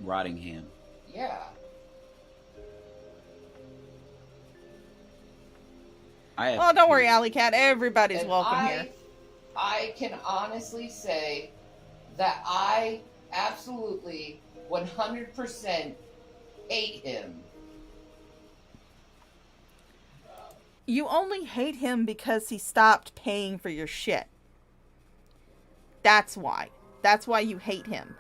Rottingham. Yeah. Oh, don't worry, Alley Cat. Everybody's welcome here. I can honestly say that I absolutely 100% hate him. You only hate him because he stopped paying for your shit. That's why. That's why you hate him.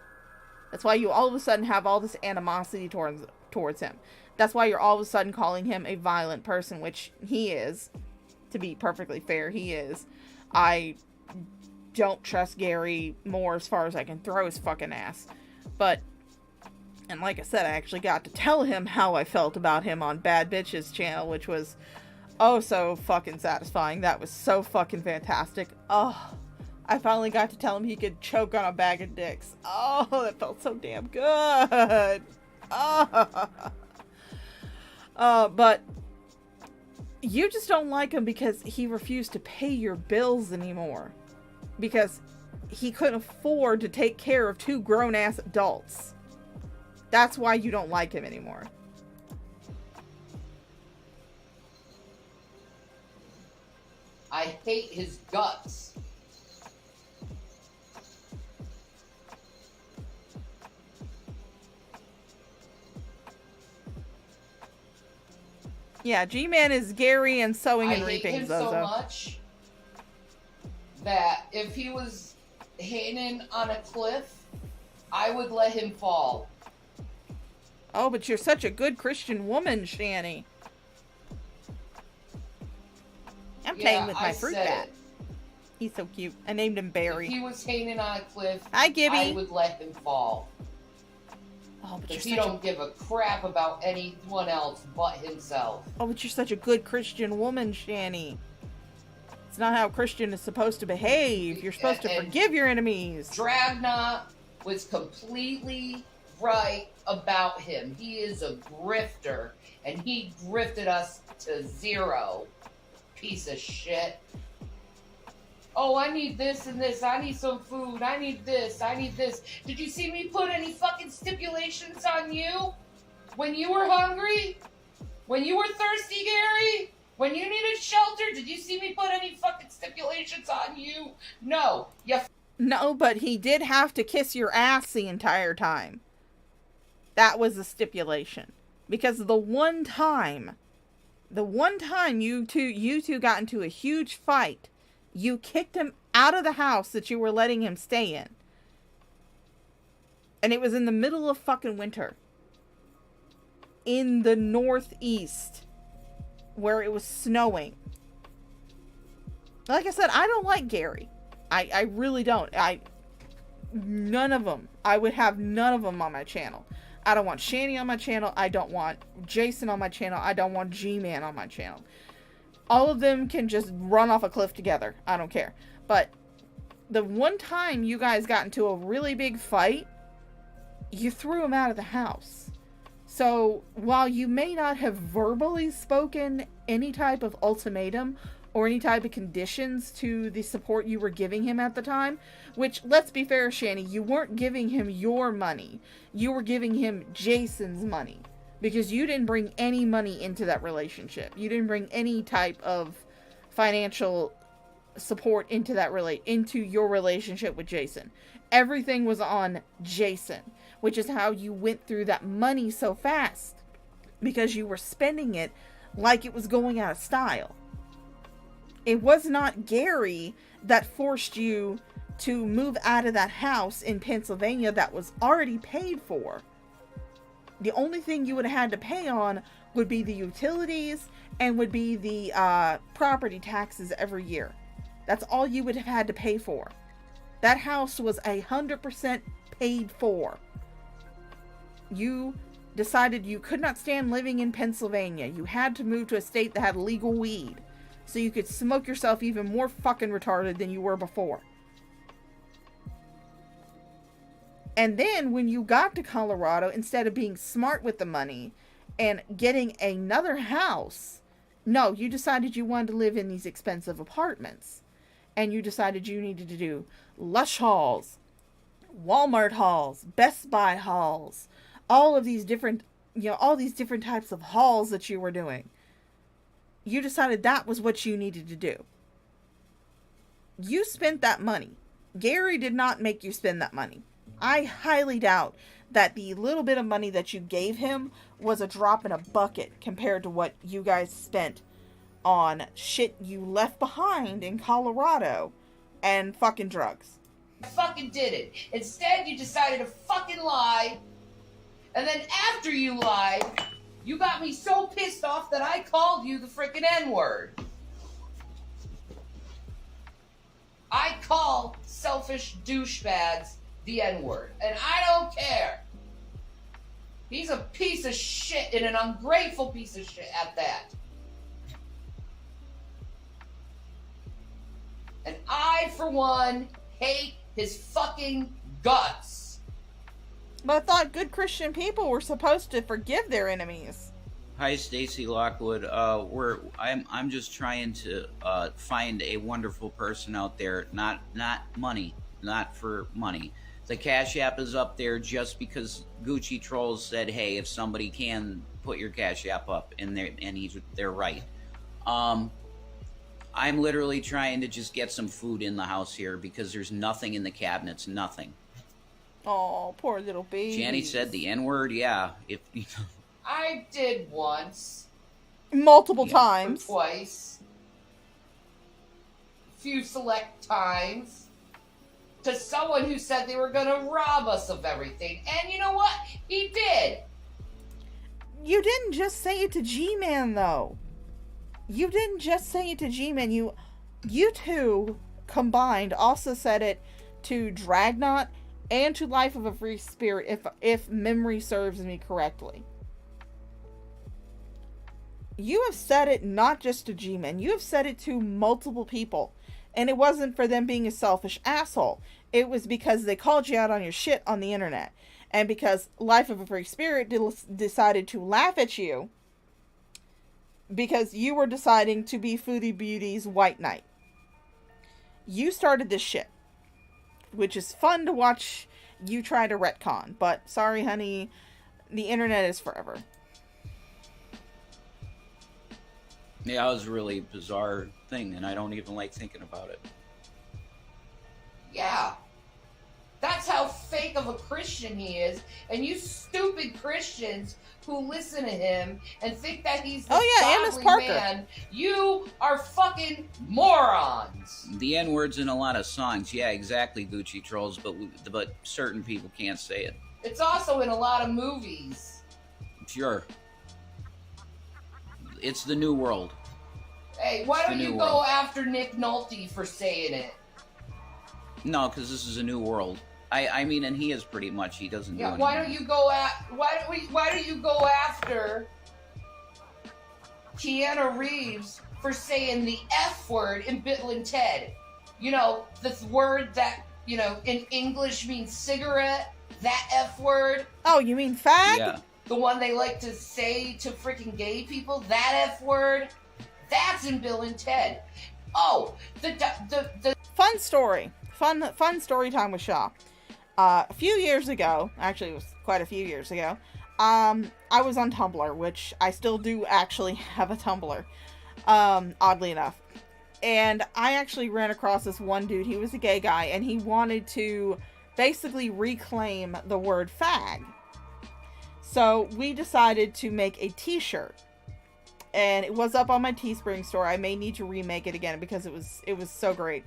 That's why you all of a sudden have all this animosity towards him. That's why you're all of a sudden calling him a violent person, which he is. To be perfectly fair, he is. I don't trust Gary Moore as far as I can throw his fucking ass. But, and like I said, I actually got to tell him how I felt about him on Bad Bitch's channel, which was oh so fucking satisfying. That was so fucking fantastic. Oh, I finally got to tell him he could choke on a bag of dicks. Oh, that felt so damn good. But you just don't like him because he refused to pay your bills anymore. Because he couldn't afford to take care of 2 grown-ass adults. That's why you don't like him anymore. I hate his guts. Yeah, G-Man is Gary and sowing and I hate reaping, him Zozo. so much that if he was hanging on a cliff, I would let him fall. Oh, but you're such a good Christian woman, Shani. I'm playing with my fruit bat. He's so cute. I named him Barry. If he was hanging on a cliff, Hi, Gibby. I would let him fall. Oh, but Because you're he such don't give a crap about anyone else but himself. Oh, but you're such a good Christian woman, Shani. It's not how a Christian is supposed to behave. You're supposed to forgive your enemies. Dragna was completely right about him. He is a grifter, and he grifted us to 0. Piece of shit. Oh, I need this and this. I need some food. I need this. I need this. Did you see me put any fucking stipulations on you? When you were hungry? When you were thirsty, Gary? When you needed shelter? Did you see me put any fucking stipulations on you? No. No, but he did have to kiss your ass the entire time. That was a stipulation. Because the one time you two got into a huge fight, you kicked him out of the house that you were letting him stay in. And it was in the middle of fucking winter. In the Northeast. Where it was snowing. Like I said, I don't like Gary. I really don't. None of them. I would have none of them on my channel. I don't want Shani on my channel. I don't want Jason on my channel. I don't want G-Man on my channel. All of them can just run off a cliff together. I don't care. But the one time you guys got into a really big fight, you threw him out of the house. So while you may not have verbally spoken any type of ultimatum or any type of conditions to the support you were giving him at the time, which, let's be fair, Shani, you weren't giving him your money. You were giving him Jason's money. Because you didn't bring any money into that relationship. You didn't bring any type of financial support into your relationship with Jason. Everything was on Jason, which is how you went through that money so fast. Because you were spending it like it was going out of style. It was not Gary that forced you to move out of that house in Pennsylvania that was already paid for. The only thing you would have had to pay on would be the utilities and would be the property taxes every year. That's all you would have had to pay for. That house was 100% paid for. You decided you could not stand living in Pennsylvania. You had to move to a state that had legal weed, so you could smoke yourself even more fucking retarded than you were before. And then when you got to Colorado, instead of being smart with the money and getting another house, no, you decided you wanted to live in these expensive apartments. And you decided you needed to do Lush hauls, Walmart hauls, Best Buy hauls, all of these different, all these different types of hauls that you were doing. You decided that was what you needed to do. You spent that money. Gary did not make you spend that money. I highly doubt that the little bit of money that you gave him was a drop in a bucket compared to what you guys spent on shit you left behind in Colorado and fucking drugs. I fucking did it. Instead, you decided to fucking lie. And then after you lied, you got me so pissed off that I called you the frickin' N-word. I call selfish douchebags the N-word, and I don't care. He's a piece of shit, and an ungrateful piece of shit at that. And I, for one, hate his fucking guts. But I thought good Christian people were supposed to forgive their enemies. Hi, Stacy Lockwood. I'm just trying to find a wonderful person out there. Not money, not for money. The Cash App is up there just because Gucci Trolls said, "Hey, if somebody can put your Cash App up," and they're right. I'm literally trying to just get some food in the house here because there's nothing in the cabinets, nothing. Oh, poor little baby. Janny said the N-word. Yeah, if I did once. Multiple times. Twice. A few select times. To someone who said they were gonna rob us of everything. And you know what? He did. You didn't just say it to G-Man, though. You didn't just say it to G-Man. You two combined also said it to Dragnot and to Life of a Free Spirit, if memory serves me correctly. You have said it not just to G-Man. You have said it to multiple people. And it wasn't for them being a selfish asshole. It was because they called you out on your shit on the internet. And because Life of a Free Spirit decided to laugh at you because you were deciding to be Foodie Beauty's White Knight. You started this shit, which is fun to watch you try to retcon. But sorry, honey, the internet is forever. Yeah, it was a really bizarre thing, and I don't even like thinking about it. Yeah. That's how fake of a Christian he is. And you stupid Christians who listen to him and think that he's this godly man, you are fucking morons. The N-word's in a lot of songs. Yeah, exactly, Gucci Trolls, but certain people can't say it. It's also in a lot of movies. Sure. It's the new world. Hey, why don't you go after Nick Nolte for saying it? No, because this is a new world. I mean, and he is pretty much. He doesn't do anything. Why don't you go after Keanu Reeves for saying the F word in Bill and Ted? You know, this word that, in English means cigarette. That F word. Oh, you mean fag? Yeah. The one they like to say to freaking gay people, that F word, that's in Bill and Ted. Oh, the fun story. Fun story time with Shaw. A few years ago, actually it was quite a few years ago, I was on Tumblr, which I still do actually have a Tumblr, oddly enough. And I actually ran across this one dude. He was a gay guy, and he wanted to basically reclaim the word fag. So we decided to make a t-shirt, and it was up on my Teespring store. I may need to remake it again because it was so great.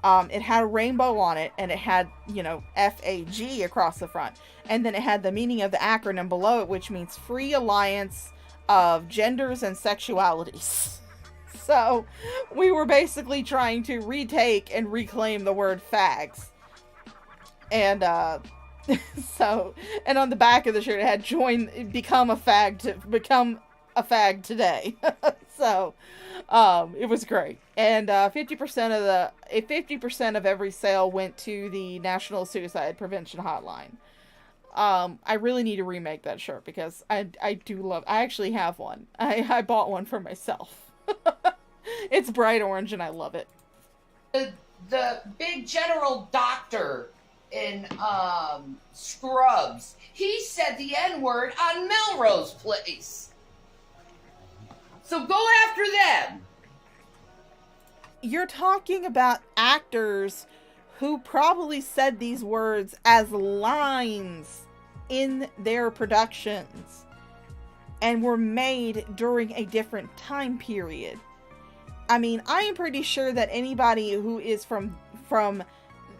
It had a rainbow on it, and it had, you know, FAG across the front. And then it had the meaning of the acronym below it, which means Free Alliance of Genders and Sexualities. So, we were basically trying to retake and reclaim the word fags. And, and on the back of the shirt it had become a fag today. So, it was great. And 50% of every sale went to the National Suicide Prevention Hotline. I really need to remake that shirt because I actually have one. I bought one for myself. It's bright orange and I love it. The big general doctor in Scrubs, he said the N-word on Melrose Place. So go after them. You're talking about actors who probably said these words as lines in their productions and were made during a different time period. I mean, I am pretty sure that anybody who is from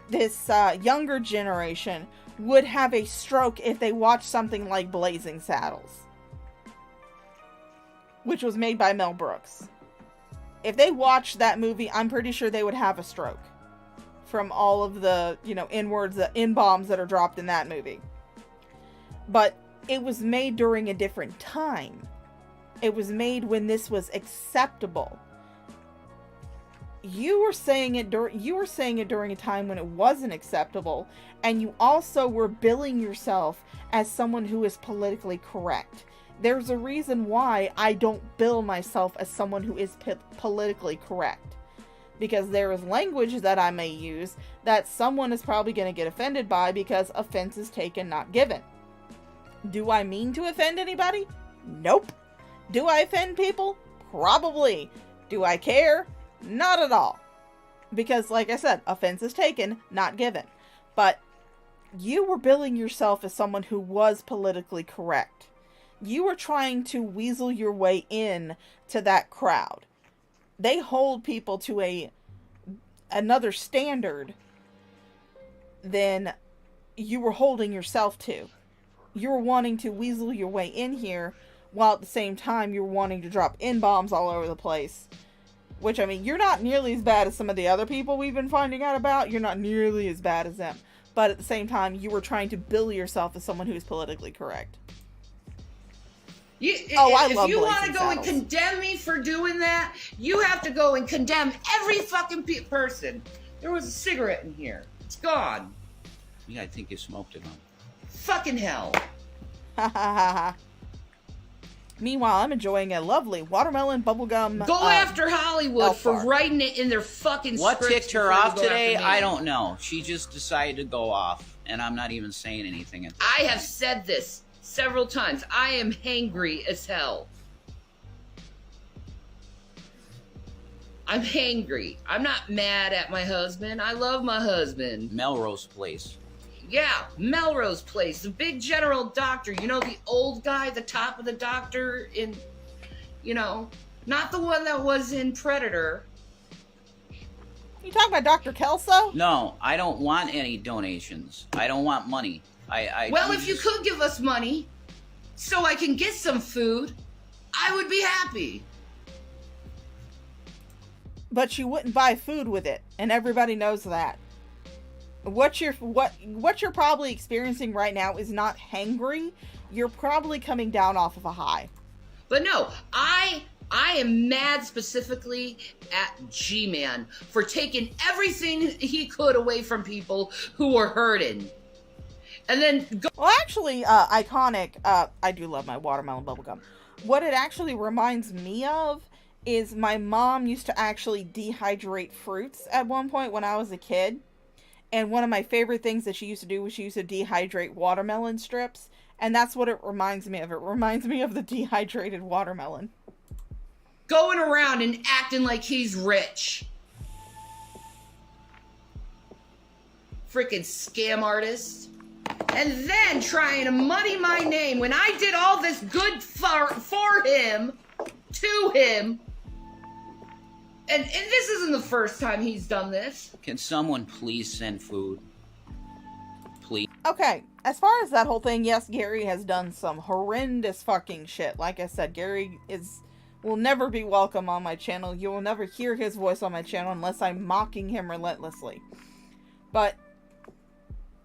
this younger generation would have a stroke if they watched something like Blazing Saddles, which was made by Mel Brooks. If they watched that movie, I'm pretty sure they would have a stroke from all of the, you know, N-words, the N-bombs that are dropped in that movie. But it was made during a different time. It was made when this was acceptable. You were saying it during a time when it wasn't acceptable, and you also were billing yourself as someone who is politically correct. There's a reason why I don't bill myself as someone who is politically correct. Because there is language that I may use that someone is probably going to get offended by because offense is taken, not given. Do I mean to offend anybody? Nope. Do I offend people? Probably. Do I care? Not at all. Because, like I said, offense is taken, not given. But you were billing yourself as someone who was politically correct. You were trying to weasel your way in to that crowd. They hold people to another standard than you were holding yourself to. You were wanting to weasel your way in here, while at the same time you were wanting to drop N-bombs all over the place. Which, I mean, you're not nearly as bad as some of the other people we've been finding out about. You're not nearly as bad as them. But at the same time, you were trying to bill yourself as someone who's politically correct. If Blazing you want to go Saddles. and condemn me for doing that, you have to go and condemn every fucking person. There was a cigarette in here. It's gone. Yeah, I think you smoked it on. Fucking hell. Ha ha ha ha. Meanwhile, I'm enjoying a lovely watermelon bubblegum. Go after Hollywood Elf for bar. writing it in their fucking What scripts ticked her before you off go today? after me. I don't know. She just decided to go off, and I'm not even saying anything. At this I have point. said this several times. I am hangry as hell. I'm hangry. I'm not mad at my husband. I love my husband. Melrose Place. Yeah, Melrose Place, the big general doctor. You know, the old guy, the top of the doctor in, you know, not the one that was in Predator. You talking about Dr. Kelso? No, I don't want any donations. I don't want money. Well, if you could give us money so I can get some food, I would be happy. But you wouldn't buy food with it, and everybody knows that. What you're probably experiencing right now is not hangry. You're probably coming down off of a high. But no, I am mad specifically at G-Man for taking everything he could away from people who were hurting. And then go. Well, actually, iconic, I do love my watermelon bubblegum. What it actually reminds me of is my mom used to actually dehydrate fruits at one point when I was a kid. And one of my favorite things that she used to do was she used to dehydrate watermelon strips. And that's what it reminds me of. It reminds me of the dehydrated watermelon. Going around and acting like he's rich. Freaking scam artist. And then trying to muddy my name when I did all this good for him, to him. And this isn't the first time he's done this. Can someone please send food? Please. Okay, as far as that whole thing, yes, Gary has done some horrendous fucking shit. Like I said, Gary will never be welcome on my channel. You will never hear his voice on my channel unless I'm mocking him relentlessly. But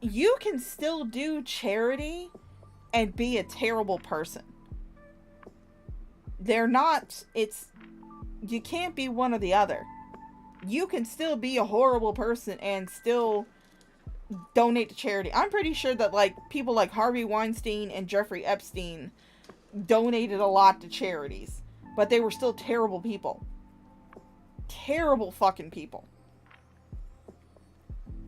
you can still do charity and be a terrible person. You can't be one or the other. You can still be a horrible person and still donate to charity. I'm pretty sure that, like, people like Harvey Weinstein and Jeffrey Epstein donated a lot to charities, but they were still terrible people. Terrible fucking people.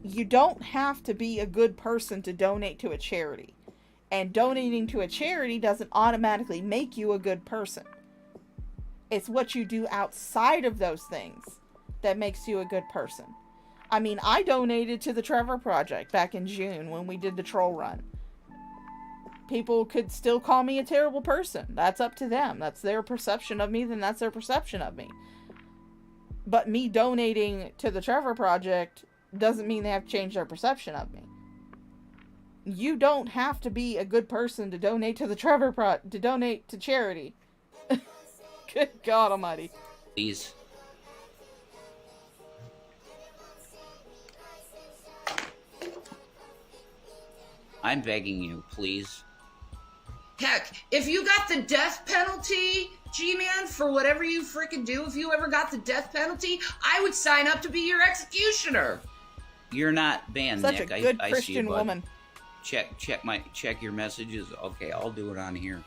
You don't have to be a good person to donate to a charity. And donating to a charity doesn't automatically make you a good person. It's what you do outside of those things that makes you a good person. I mean, I donated to the Trevor Project back in June when we did the troll run. People could still call me a terrible person. That's up to them. That's their perception of me, then that's their perception of me. But me donating to the Trevor Project doesn't mean they have to change their perception of me. You don't have to be a good person to donate to the to donate to charity. Good God Almighty. Please. I'm begging you, please. Heck, if you got the death penalty, G-Man, for whatever you freaking do, if you ever got the death penalty, I would sign up to be your executioner. You're not banned, Such Nick. a good I Christian see you, bud. woman. Check your messages. Okay, I'll do it on here.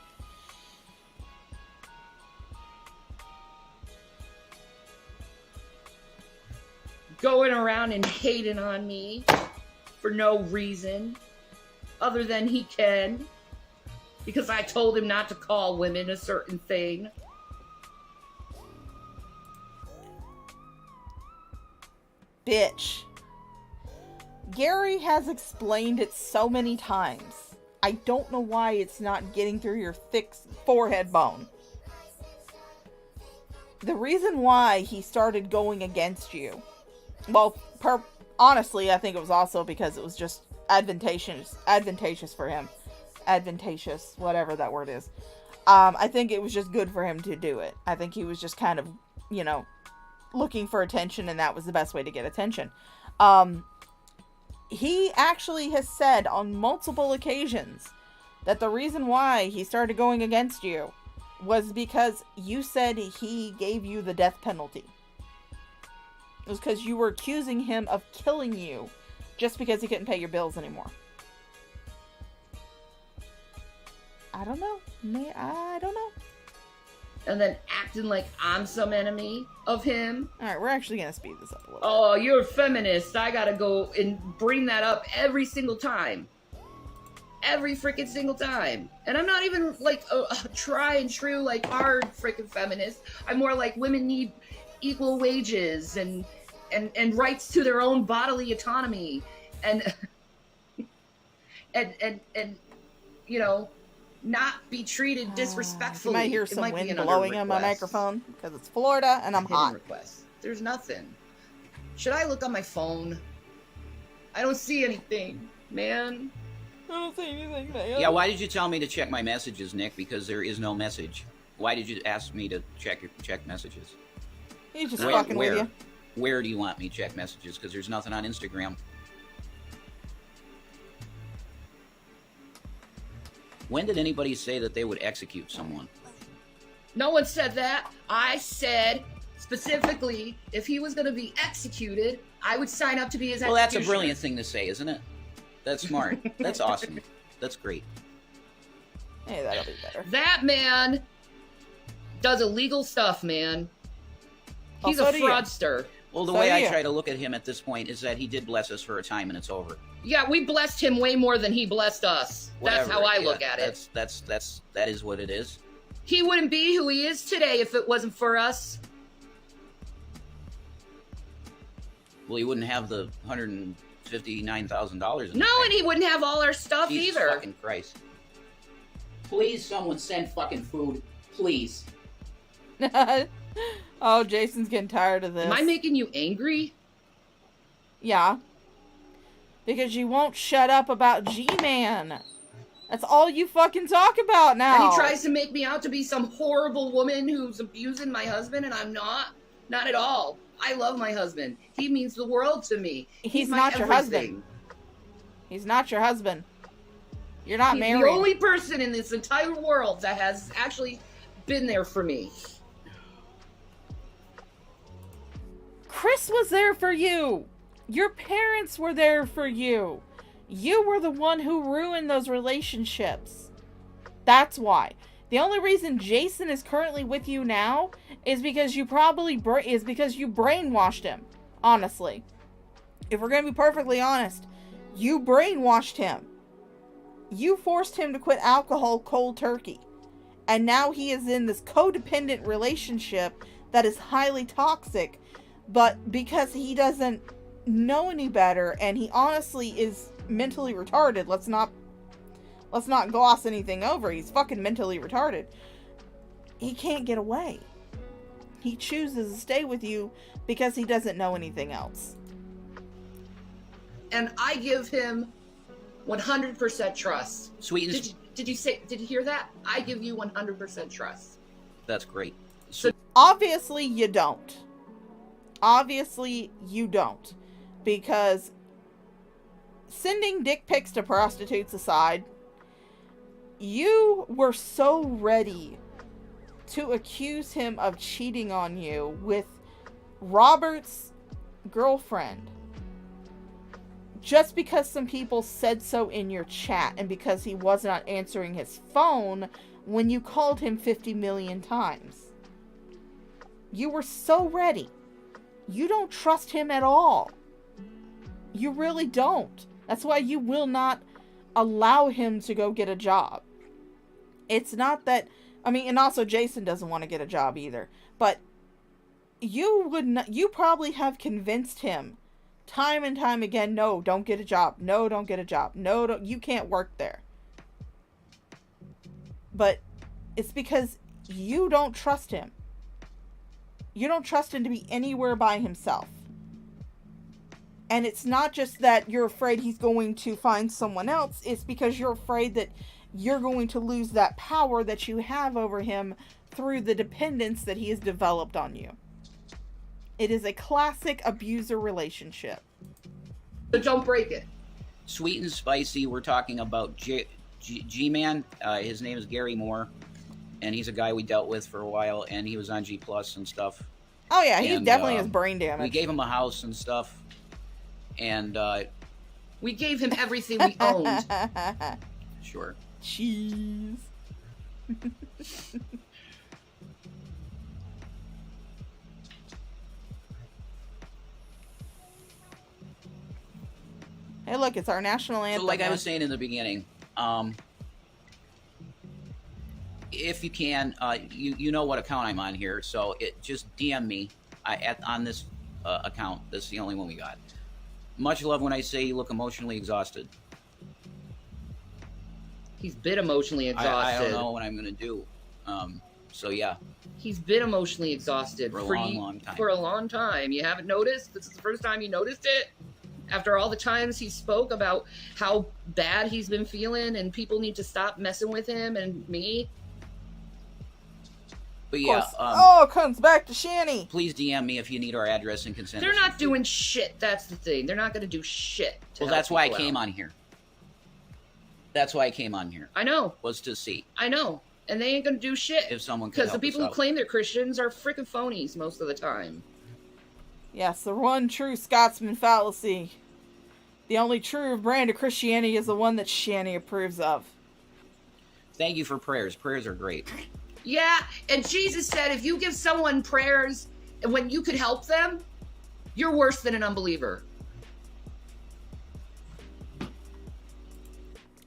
Going around and hating on me for no reason other than he can, because I told him not to call women a certain thing. Bitch. Gary has explained it so many times. I don't know why it's not getting through your thick forehead bone. The reason why he started going against you, well, honestly, I think it was also because it was just advantageous for him. Advantageous, whatever that word is. I think it was just good for him to do it. I think he was just kind of, looking for attention, and that was the best way to get attention. He actually has said on multiple occasions that the reason why he started going against you was because you said he gave you the death penalty. It was because you were accusing him of killing you just because he couldn't pay your bills anymore. I don't know. I don't know. And then acting like I'm some enemy of him. Alright, we're actually going to speed this up a little bit. Oh, you're a feminist. I gotta go and bring that up every single time. Every freaking single time. And I'm not even like a try and true, like hard freaking feminist. I'm more like women need equal wages and rights to their own bodily autonomy. And not be treated disrespectfully. You might hear some wind blowing on my microphone because it's Florida and I'm hot. Request. There's nothing. Should I look on my phone? I don't see anything, man. I don't see anything, man. Yeah, why did you tell me to check my messages, Nick? Because there is no message. Why did you ask me to check messages? He's just fucking with you. Where do you want me to check messages? Because there's nothing on Instagram. When did anybody say that they would execute someone? No one said that. I said specifically if he was going to be executed, I would sign up to be his executioner. Well, that's a brilliant thing to say, isn't it? That's smart. That's awesome. That's great. Hey, that'll be better. That man does illegal stuff, man. He's a fraudster. Well, the way I try to look at him at this point is that he did bless us for a time and it's over. Yeah, we blessed him way more than he blessed us. Whatever, that's how I look at it. That is what it is. He wouldn't be who he is today if it wasn't for us. Well, he wouldn't have the $159,000. No, and he wouldn't have all our stuff Jesus either. Fucking Christ! Please, someone send fucking food, please. Oh, Jason's getting tired of this. Am I making you angry? Yeah. Because you won't shut up about G-Man. That's all you fucking talk about now. And he tries to make me out to be some horrible woman who's abusing my husband, and I'm not. Not at all. I love my husband. He means the world to me. He's my not your everything. husband. He's not your husband. You're not He's married. the only person in this entire world that has actually been there for me. Chris was there for you. Your parents were there for you. You were the one who ruined those relationships. That's why. The only reason Jason is currently with you now is because you brainwashed him. Honestly. If we're going to be perfectly honest, you brainwashed him. You forced him to quit alcohol cold turkey. And now he is in this codependent relationship that is highly toxic. But because he doesn't know any better, and he honestly is mentally retarded, let's not gloss anything over. He's fucking mentally retarded. He can't get away. He chooses to stay with you because he doesn't know anything else. And I give him 100% trust. Sweetens. Did you hear that? I give you 100% trust. That's great. So obviously you don't. Obviously you don't. Because sending dick pics to prostitutes aside, you were so ready to accuse him of cheating on you with Robert's girlfriend. Just because some people said so in your chat and because he was not answering his phone when you called him 50 million times. You were so ready. You don't trust him at all. You really don't. That's why you will not allow him to go get a job. It's not that, and also Jason doesn't want to get a job either. But you probably have convinced him time and time again, no, don't get a job. No, don't get a job. No, you can't work there. But it's because you don't trust him. You don't trust him to be anywhere by himself. And it's not just that you're afraid he's going to find someone else. It's because you're afraid that you're going to lose that power that you have over him through the dependence that he has developed on you. It is a classic abuser relationship. But don't break it. Sweet and spicy, we're talking about G-Man. His name is Gary Moore. And he's a guy we dealt with for a while. And he was on G+ and stuff. Oh yeah, he definitely has brain damage. We gave him a house and stuff. And we gave him everything we owned. Sure. Cheese. Hey, look, it's our national anthem. So like I was saying in the beginning, if you can, you know what account I'm on here, so just DM me on this account. This is the only one we got. Much love when I say you look emotionally exhausted. He's been emotionally exhausted. I don't know what I'm going to do. So, yeah. He's been emotionally exhausted for a long time. For a long time. You haven't noticed? This is the first time you noticed it? After all the times he spoke about how bad he's been feeling and people need to stop messing with him and me? But yeah, it comes back to Shanny. Please DM me if you need our address and consent. They're not doing shit. That's the thing. They're not going to do shit. Well, that's why I came on here. That's why I came on here. I know. Was to see. I know. And they ain't going to do shit. If someone could Because the people who claim they're Christians are freaking phonies most of the time. Yes, the one true Scotsman fallacy. The only true brand of Christianity is the one that Shanny approves of. Thank you for prayers. Prayers are great. Yeah, and Jesus said if you give someone prayers when you could help them, you're worse than an unbeliever.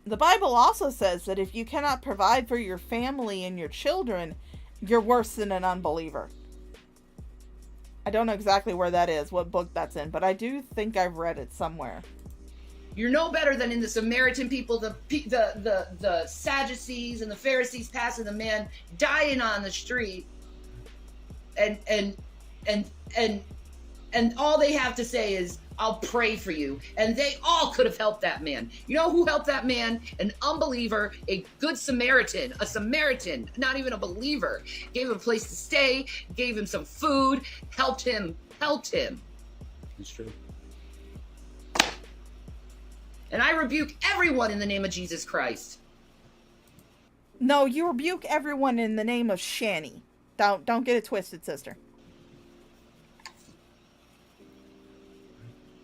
The Bible also says that if you cannot provide for your family and your children, you're worse than an unbeliever. I don't know exactly where that is, what book that's in, but I do think I've read it somewhere. You're no better than in the Samaritan people, the Sadducees and the Pharisees passing the man dying on the street. and all they have to say is, I'll pray for you. And they all could have helped that man. You know who helped that man? An unbeliever, a good Samaritan, not even a believer. Gave him a place to stay, gave him some food, helped him. It's true. And I rebuke everyone in the name of Jesus Christ. No, you rebuke everyone in the name of Shani. Don't get it twisted, sister.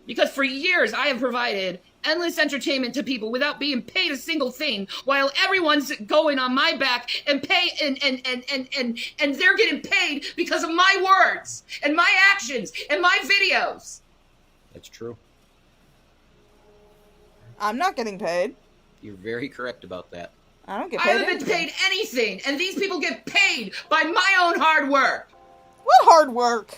Because for years I have provided endless entertainment to people without being paid a single thing, while everyone's going on my back and and they're getting paid because of my words and my actions and my videos. That's true. I'm not getting paid. You're very correct about that. I don't get paid. I haven't been paid anything, and these people get paid by my own hard work. What hard work?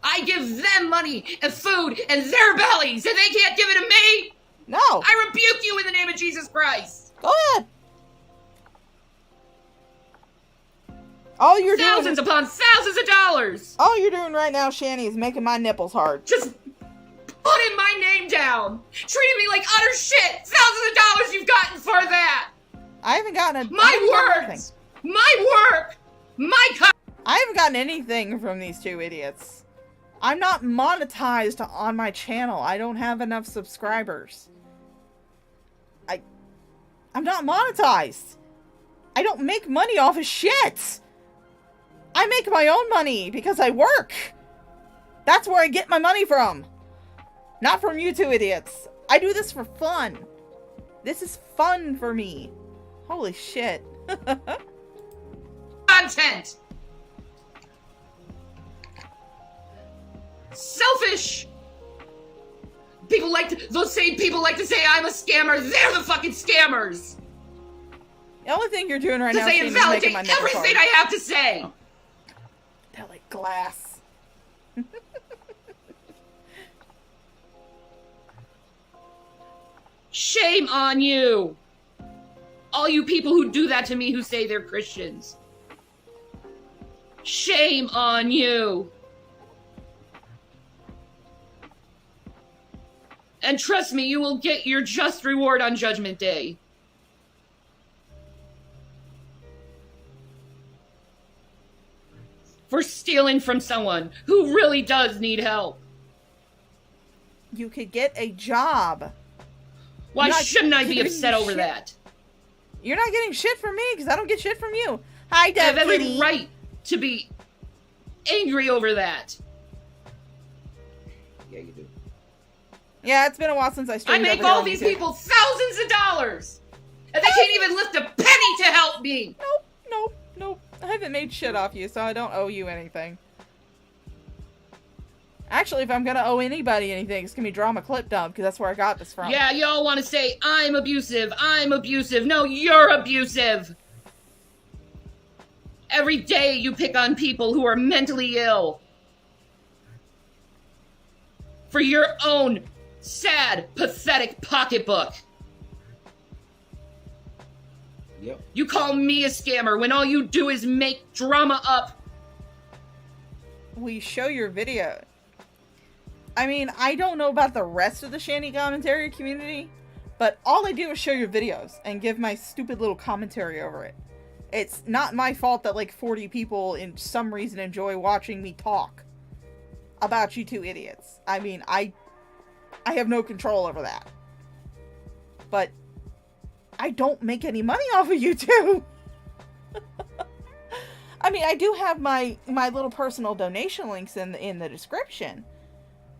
I give them money and food and their bellies, and they can't give it to me? No. I rebuke you in the name of Jesus Christ. Go ahead. All you're doing thousands upon thousands of dollars. All you're doing right now, Shani, is making my nipples hard. Just putting my name down. Treating me like utter shit. Thousands of dollars you've gotten for that. I haven't gotten my words. My work. I haven't gotten anything from these two idiots. I'm not monetized on my channel. I don't have enough subscribers. I'm not monetized. I don't make money off of shit. I make my own money because I work. That's where I get my money from. Not from you two idiots. I do this for fun. This is fun for me. Holy shit. Content. Selfish. Those same people like to say I'm a scammer. They're the fucking scammers. The only thing you're doing right now is making my nipples everything hard. I have to say. They're like glass. Shame on you. All you people who do that to me who say they're Christians. Shame on you. And trust me, you will get your just reward on Judgment Day. For stealing from someone who really does need help. You could get a job. Why shouldn't I be upset over that? You're not getting shit from me because I don't get shit from you. Hi, Deb. I have every right to be angry over that. Yeah, you do. Yeah, it's been a while since I streamed. I make all these people thousands of dollars, and they can't even lift a penny to help me. Nope. I haven't made shit off you, so I don't owe you anything. Actually, if I'm gonna owe anybody anything, it's gonna be Drama Clip Dump, because that's where I got this from. Yeah, y'all want to say, I'm abusive. No, you're abusive. Every day you pick on people who are mentally ill. For your own sad, pathetic pocketbook. Yep. You call me a scammer when all you do is make drama up. We show your video. I mean, I don't know about the rest of the Shani commentary community, but all I do is show your videos and give my stupid little commentary over it. It's not my fault that like 40 people in some reason enjoy watching me talk about you two idiots. I mean, I have no control over that. But I don't make any money off of you two. I mean, I do have my little personal donation links in the description.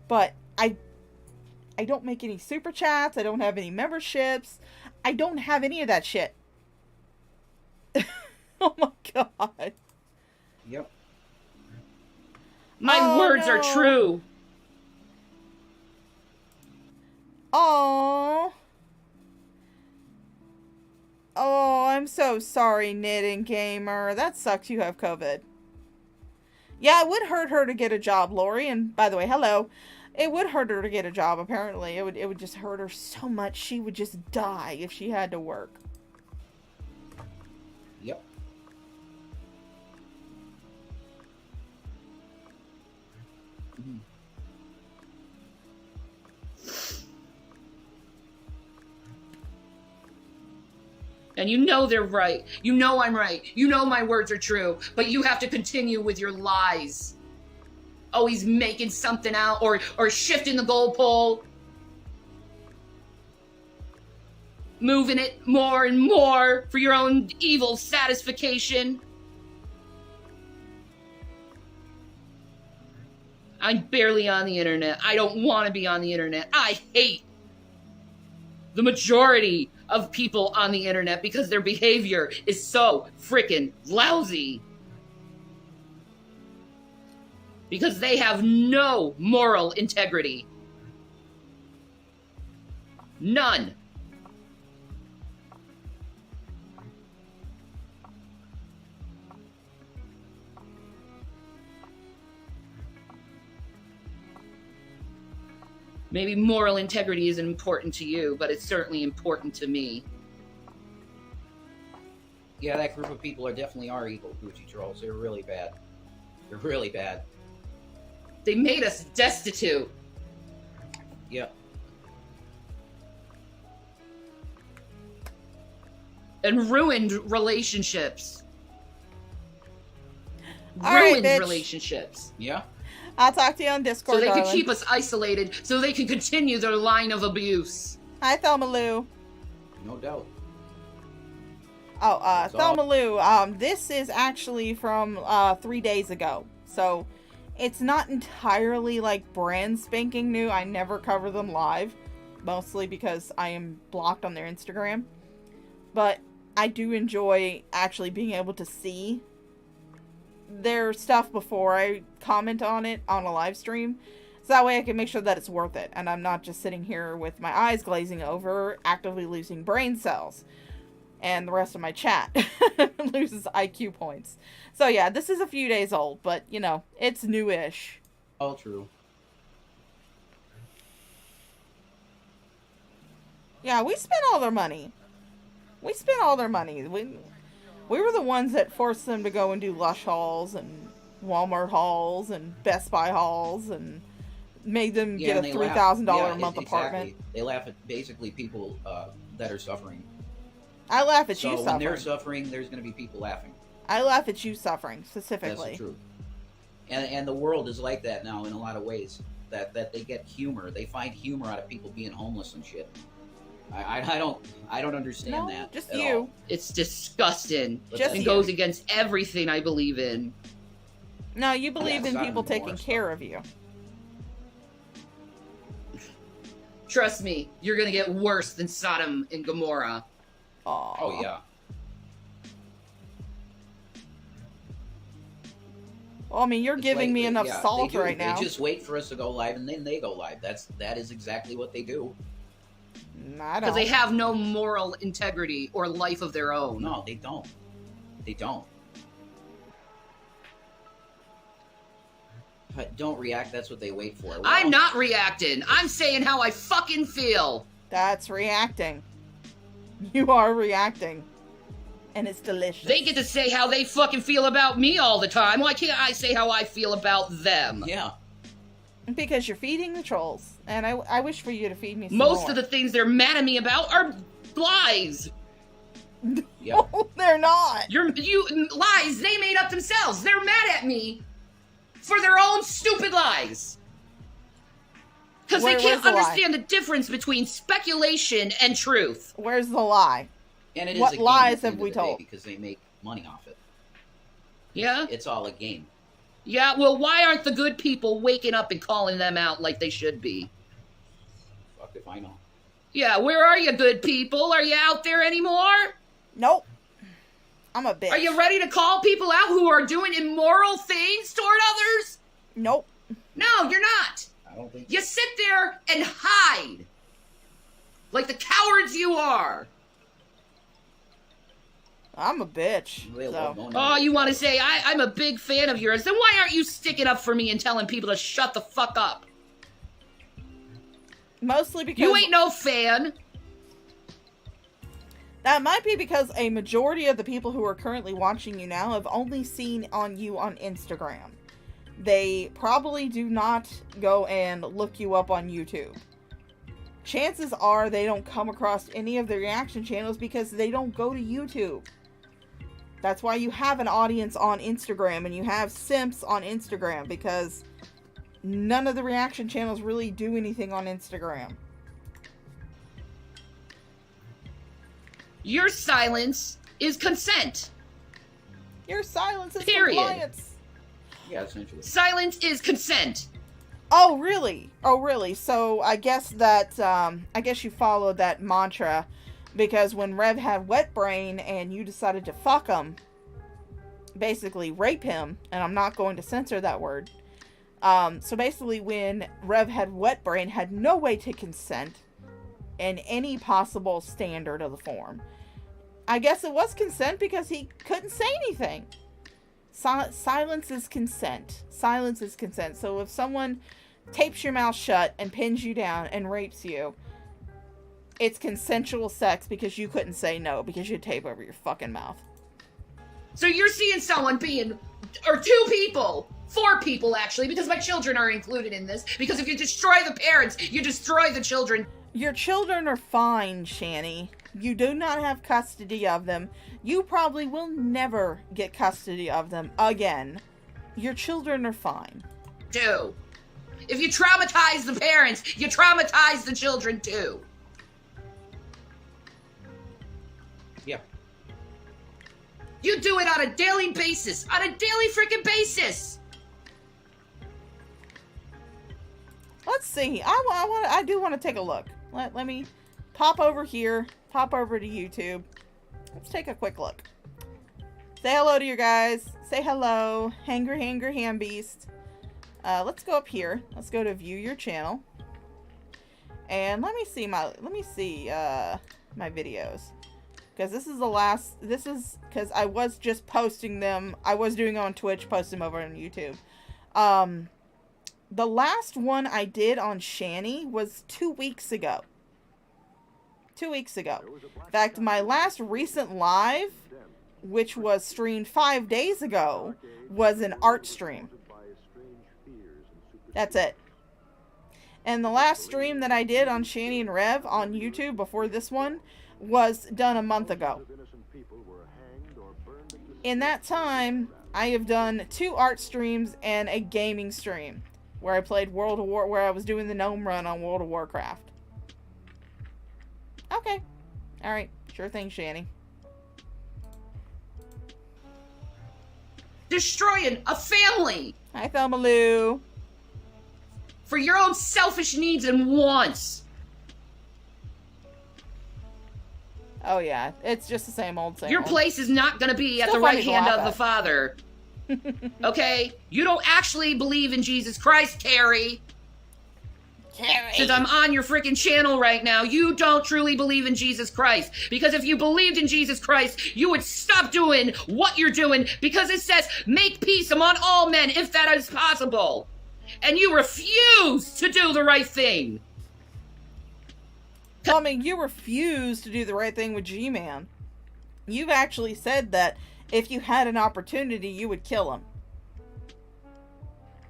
But I don't make any super chats. I don't have any memberships. I don't have any of that shit. Oh my god. Yep. My words are true. Oh, I'm so sorry, Knitting Gamer. That sucks you have COVID. Yeah, it would hurt her to get a job, Lori. And by the way, hello. It would hurt her to get a job, apparently. It would just hurt her so much. She would just die if she had to work. Yep. And you know they're right. You know I'm right. You know my words are true. But you have to continue with your lies. Always making something out or shifting the goalpole. Moving it more and more for your own evil satisfaction. I'm barely on the internet. I don't want to be on the internet. I hate the majority of people on the internet because their behavior is so freaking lousy. Because they have no moral integrity. None. Maybe moral integrity isn't important to you, but it's certainly important to me. Yeah, that group of people definitely are evil Gucci trolls. They're really bad. They're really bad. They made us destitute. Yep. And ruined relationships. All right, Ruined bitch. relationships. Yeah. I'll talk to you on Discord, So they darling. can keep us isolated, so they can continue their line of abuse. Hi, Thelma Lou. No doubt. Oh, Thelma Lou, this is actually from 3 days ago. So it's not entirely like brand spanking new. I never cover them live, mostly because I am blocked on their Instagram. But I do enjoy actually being able to see their stuff before I comment on it on a live stream. So that way I can make sure that it's worth it. And I'm not just sitting here with my eyes glazing over, actively losing brain cells. And the rest of my chat loses IQ points. So yeah, this is a few days old, but you know, it's newish. All true. Yeah, we spent all their money. We spent all their money. We were the ones that forced them to go and do Lush hauls and Walmart hauls and Best Buy hauls and made them get a $3,000 a month apartment. They laugh at basically people that are suffering. I laugh at you So suffering. when they're suffering, there's going to be people laughing. I laugh at you suffering, specifically. That's the truth. And the world is like that now in a lot of ways. That they get humor. They find humor out of people being homeless and shit. I don't understand that. Just at you. all. It's disgusting. Just and you. goes against everything I believe in. No, you believe in Sodom people and taking Gomorrah care of you. Trust me, you're gonna get worse than Sodom and Gomorrah. Aww. Oh yeah. Well, I mean, you're It's giving like me enough yeah, salt they do. right now. They just wait for us to go live and then they go live. That is exactly what they do. I don't. Because they have no moral integrity or life of their own. No, they don't. They don't. But don't react. That's what they wait for. Well, I'm not reacting. I'm saying how I fucking feel. That's reacting. You are reacting. And it's delicious. They get to say how they fucking feel about me all the time. Why can't I say how I feel about them? Yeah. Because you're feeding the trolls. And I wish for you to feed me some Most more. of the things they're mad at me about are lies. Yeah. No, they're not. You lies they made up themselves. They're mad at me for their own stupid lies. Because they can't where's the lie? understand the difference between speculation and truth. Where's the lie? And it is What a game lies at the have end we of the day told? because they make money off it. Yeah? It's all a game. Yeah, well, why aren't the good people waking up and calling them out like they should be? Fuck if I know. Yeah, where are you, good people? Are you out there anymore? Nope. I'm a bitch. Are you ready to call people out who are doing immoral things toward others? Nope. No, you're not. I don't think You sit there and hide. Like the cowards you are. I'm a bitch. they So. love going Oh, on. you want to say I'm a big fan of yours? Then why aren't you sticking up for me and telling people to shut the fuck up? Mostly because You ain't no fan. that might be because a majority of the people who are currently watching you now have only seen you on Instagram. They probably do not go and look you up on YouTube. chances are they don't come across any of the reaction channels because they don't go to YouTube. That's why you have an audience on Instagram and you have simps on Instagram, because none of the reaction channels really do anything on Instagram. Your silence is consent. Your silence is Period. compliance. Yeah, essentially. Silence is consent. Oh, really? Oh, really? So I guess that, I guess you followed that mantra, because when Rev had wet brain and you decided to fuck him, basically rape him, and I'm not going to censor that word. So basically when Rev had wet brain, had no way to consent in any possible standard of the form. I guess it was consent because he couldn't say anything. Silence is consent. Silence is consent. So if someone tapes your mouth shut and pins you down and rapes you, it's consensual sex because you couldn't say no because you had tape over your fucking mouth. So you're seeing someone being, or 2 people, 4 people actually, because my children are included in this, because if you destroy the parents, you destroy the children. Your children are fine, Shani. You do not have custody of them. You probably will never get custody of them again. Your children are fine. Too. If you traumatize the parents, you traumatize the children too. Yeah. You do it on a daily basis. On a daily freaking basis. Let's see. I do want to take a look. Let me pop over here. Pop over to YouTube. Let's take a quick look. Say hello to your guys. Say hello. Hangry Hambeast. Let's go up here. Let's go to view your channel. And let me see my videos. Because this is the last, because I was just posting them. I was doing it on Twitch, posting them over on YouTube. The last one I did on Shani was 2 weeks ago. 2 weeks ago. In fact, my last recent live, which was streamed 5 days ago, was an art stream. That's it. And the last stream that I did on Shani and Rev on YouTube before this one was done a month ago. In that time, I have done 2 art streams and a gaming stream where I played World of War, where I was doing the gnome run on World of Warcraft. Okay. Alright. Sure thing, Shani. Destroying a family. Hi, Thelma Lou. For your own selfish needs and wants. Oh, yeah. It's just the same old same Your old. place is not going to be at Still the right funny to hand laugh of the at. Father. Okay? You don't actually believe in Jesus Christ, Carrie. Since I'm on your freaking channel right now, you don't truly believe in Jesus Christ. Because if you believed in Jesus Christ, you would stop doing what you're doing, because it says, make peace among all men if that is possible. And you refuse to do the right thing. I mean, you refuse to do the right thing with G-Man. You've actually said that if you had an opportunity, you would kill him.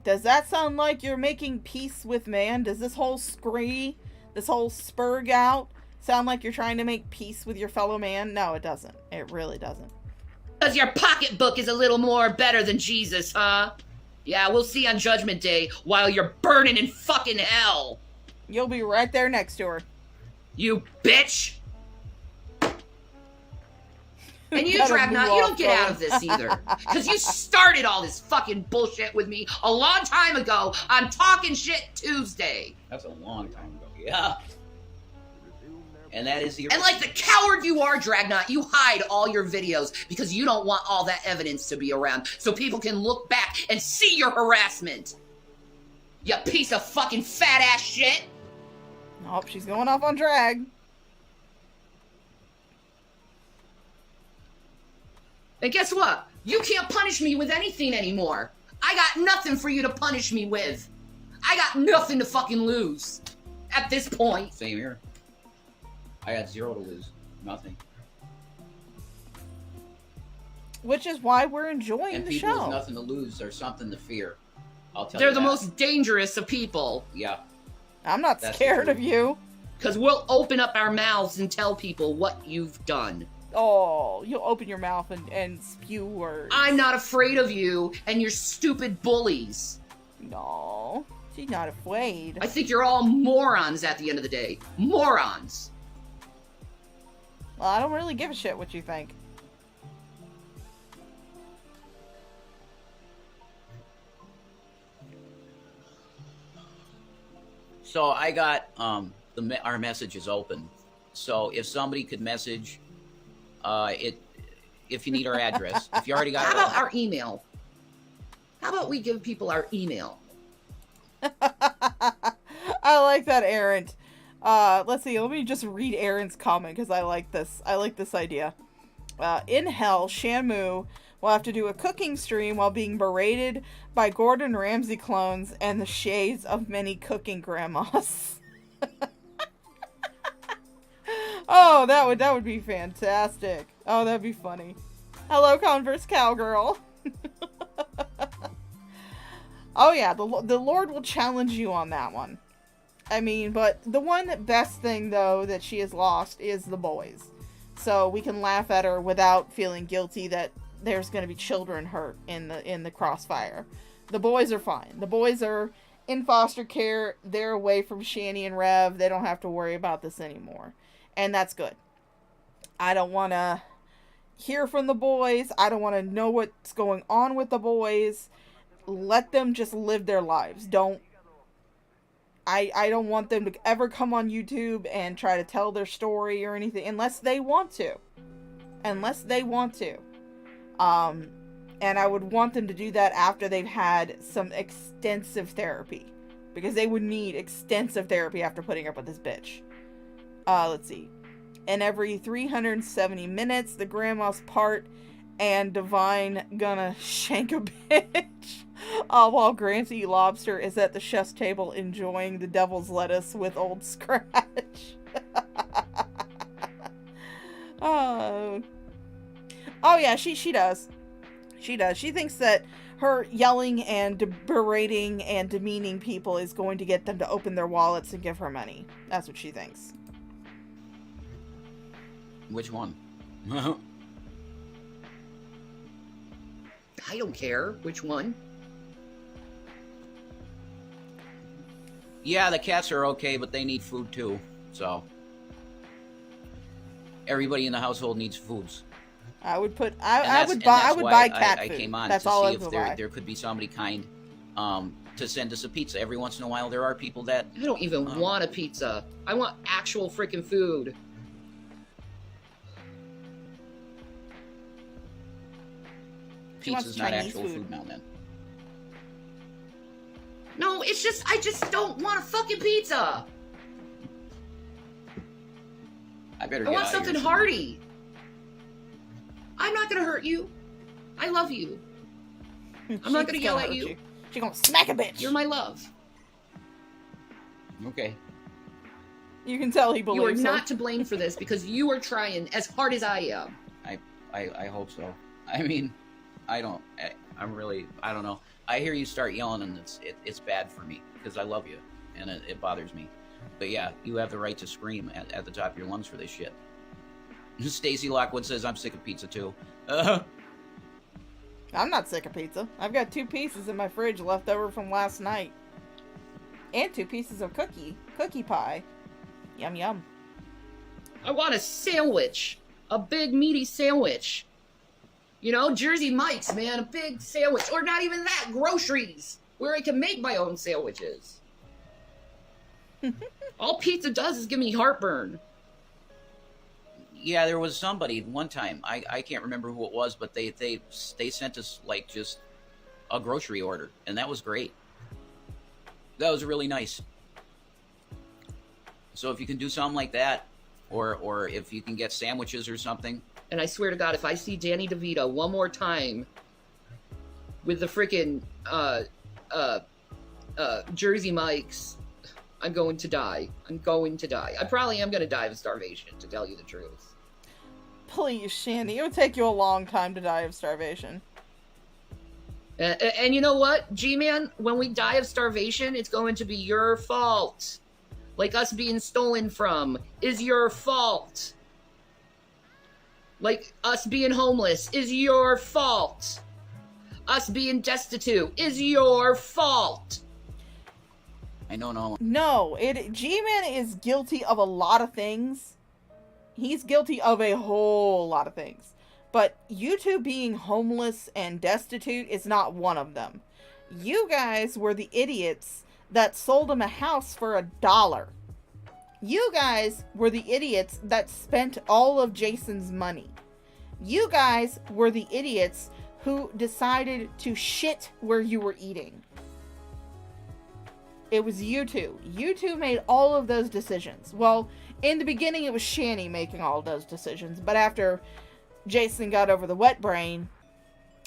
Does that sound like you're making peace with man? Does this whole scree, this whole spurg out, sound like you're trying to make peace with your fellow man? No, it doesn't. It really doesn't. Because your pocketbook is a little more better than Jesus, huh? Yeah, we'll see on Judgment Day while you're burning in fucking hell. You'll be right there next to her. You bitch! And you, Gotta Dragnot, move you off, don't get out of Chloe. this either. Because you started all this fucking bullshit with me a long time ago on Talking Shit Tuesday. That's a long time ago. Yeah. And that is the... And like the coward you are, Dragnot, you hide all your videos because you don't want all that evidence to be around so people can look back and see your harassment. You piece of fucking fat ass shit. Oh, she's going off on drag. And guess what? You can't punish me with anything anymore. I got nothing for you to punish me with. I got nothing to fucking lose. At this point. Same here. I got 0 to lose. Nothing. Which is why we're enjoying And the people show. with nothing to lose are something to fear. I'll tell They're you the that. most dangerous of people. Yeah. I'm not That's scared the of you. Because we'll open up our mouths and tell people what you've done. Oh, you'll open your mouth and spew words. I'm not afraid of you and your stupid bullies. No, she's not afraid. I think you're all morons at the end of the day. Morons. Well, I don't really give a shit what you think. So I got our message is open. So if somebody could message if you need our address, if you already got How about our email? How about we give people our email? I like that, Aaron. Let's see. Let me just read Aaron's comment because I like this. I like this idea. In hell, Shamu will have to do a cooking stream while being berated by Gordon Ramsay clones and the shades of many cooking grandmas. Oh, that would be fantastic. Oh, that'd be funny. Hello, Converse Cowgirl. Oh yeah, the Lord will challenge you on that one. I mean, but the one best thing though that she has lost is the boys. So we can laugh at her without feeling guilty that there's going to be children hurt in the crossfire. The boys are fine. The boys are in foster care. They're away from Shani and Rev. They don't have to worry about this anymore. And that's good. I don't want to hear from the boys. I don't want to know what's going on with the boys. Let them just live their lives. I don't want them to ever come on YouTube and try to tell their story or anything unless they want to. Unless they want to. And I would want them to do that after they've had some extensive therapy. Because they would need extensive therapy after putting up with this bitch. Let's see. And every 370 minutes, the grandma's part and Divine gonna shank a bitch. While Granty Lobster is at the chef's table enjoying the devil's lettuce with Old Scratch. Oh yeah, she does. She does. She thinks that her yelling and berating and demeaning people is going to get them to open their wallets and give her money. That's what she thinks. Which one? I don't care which one. Yeah, the cats are okay, but they need food too. So everybody in the household needs foods. I would buy cat food. I came on That's to all see I if would buy. there could be somebody kind to send us a pizza. Every once in a while, there are people that I don't even want a pizza. I want actual freaking food. Pizza's not actual food now, then. No, it's just I just don't want a fucking pizza. I better. I want something hearty. I'm not gonna hurt you. I love you. I'm not gonna yell at you. She's gonna smack a bitch. You're my love. Okay. You can tell he believes. You are her. not to blame for this because you are trying as hard as I am. I hope so. I mean, I don't know. I hear you start yelling and it's bad for me because I love you and it bothers me. But yeah, you have the right to scream at the top of your lungs for this shit. Stacy Lockwood says, I'm sick of pizza too. I'm not sick of pizza. I've got 2 pieces in my fridge left over from last night. And 2 pieces of cookie pie. Yum yum. I want a sandwich. A big meaty sandwich. You know, Jersey Mike's, man, a big sandwich. Or not even that, groceries. Where I can make my own sandwiches. All pizza does is give me heartburn. Yeah, there was somebody one time, I can't remember who it was, but they sent us like just a grocery order, and that was great. That was really nice. So if you can do something like that, or if you can get sandwiches or something. And I swear to God, if I see Danny DeVito one more time with the freaking Jersey Mike's, I'm going to die. I'm going to die. I probably am going to die of starvation, to tell you the truth. Please, Shandy, it would take you a long time to die of starvation. And you know what, G-Man? When we die of starvation, it's going to be your fault. like us being stolen from, is your fault. Like us being homeless is your fault. Us being destitute is your fault. I know no. No, G-Man is guilty of a lot of things. He's guilty of a whole lot of things. But you two being homeless and destitute is not one of them. You guys were the idiots that sold him a house for $1. You guys were the idiots that spent all of Jason's money. You guys were the idiots who decided to shit where you were eating. It was you two. You two made all of those decisions. Well, in the beginning it was Shani making all those decisions, but after Jason got over the wet brain,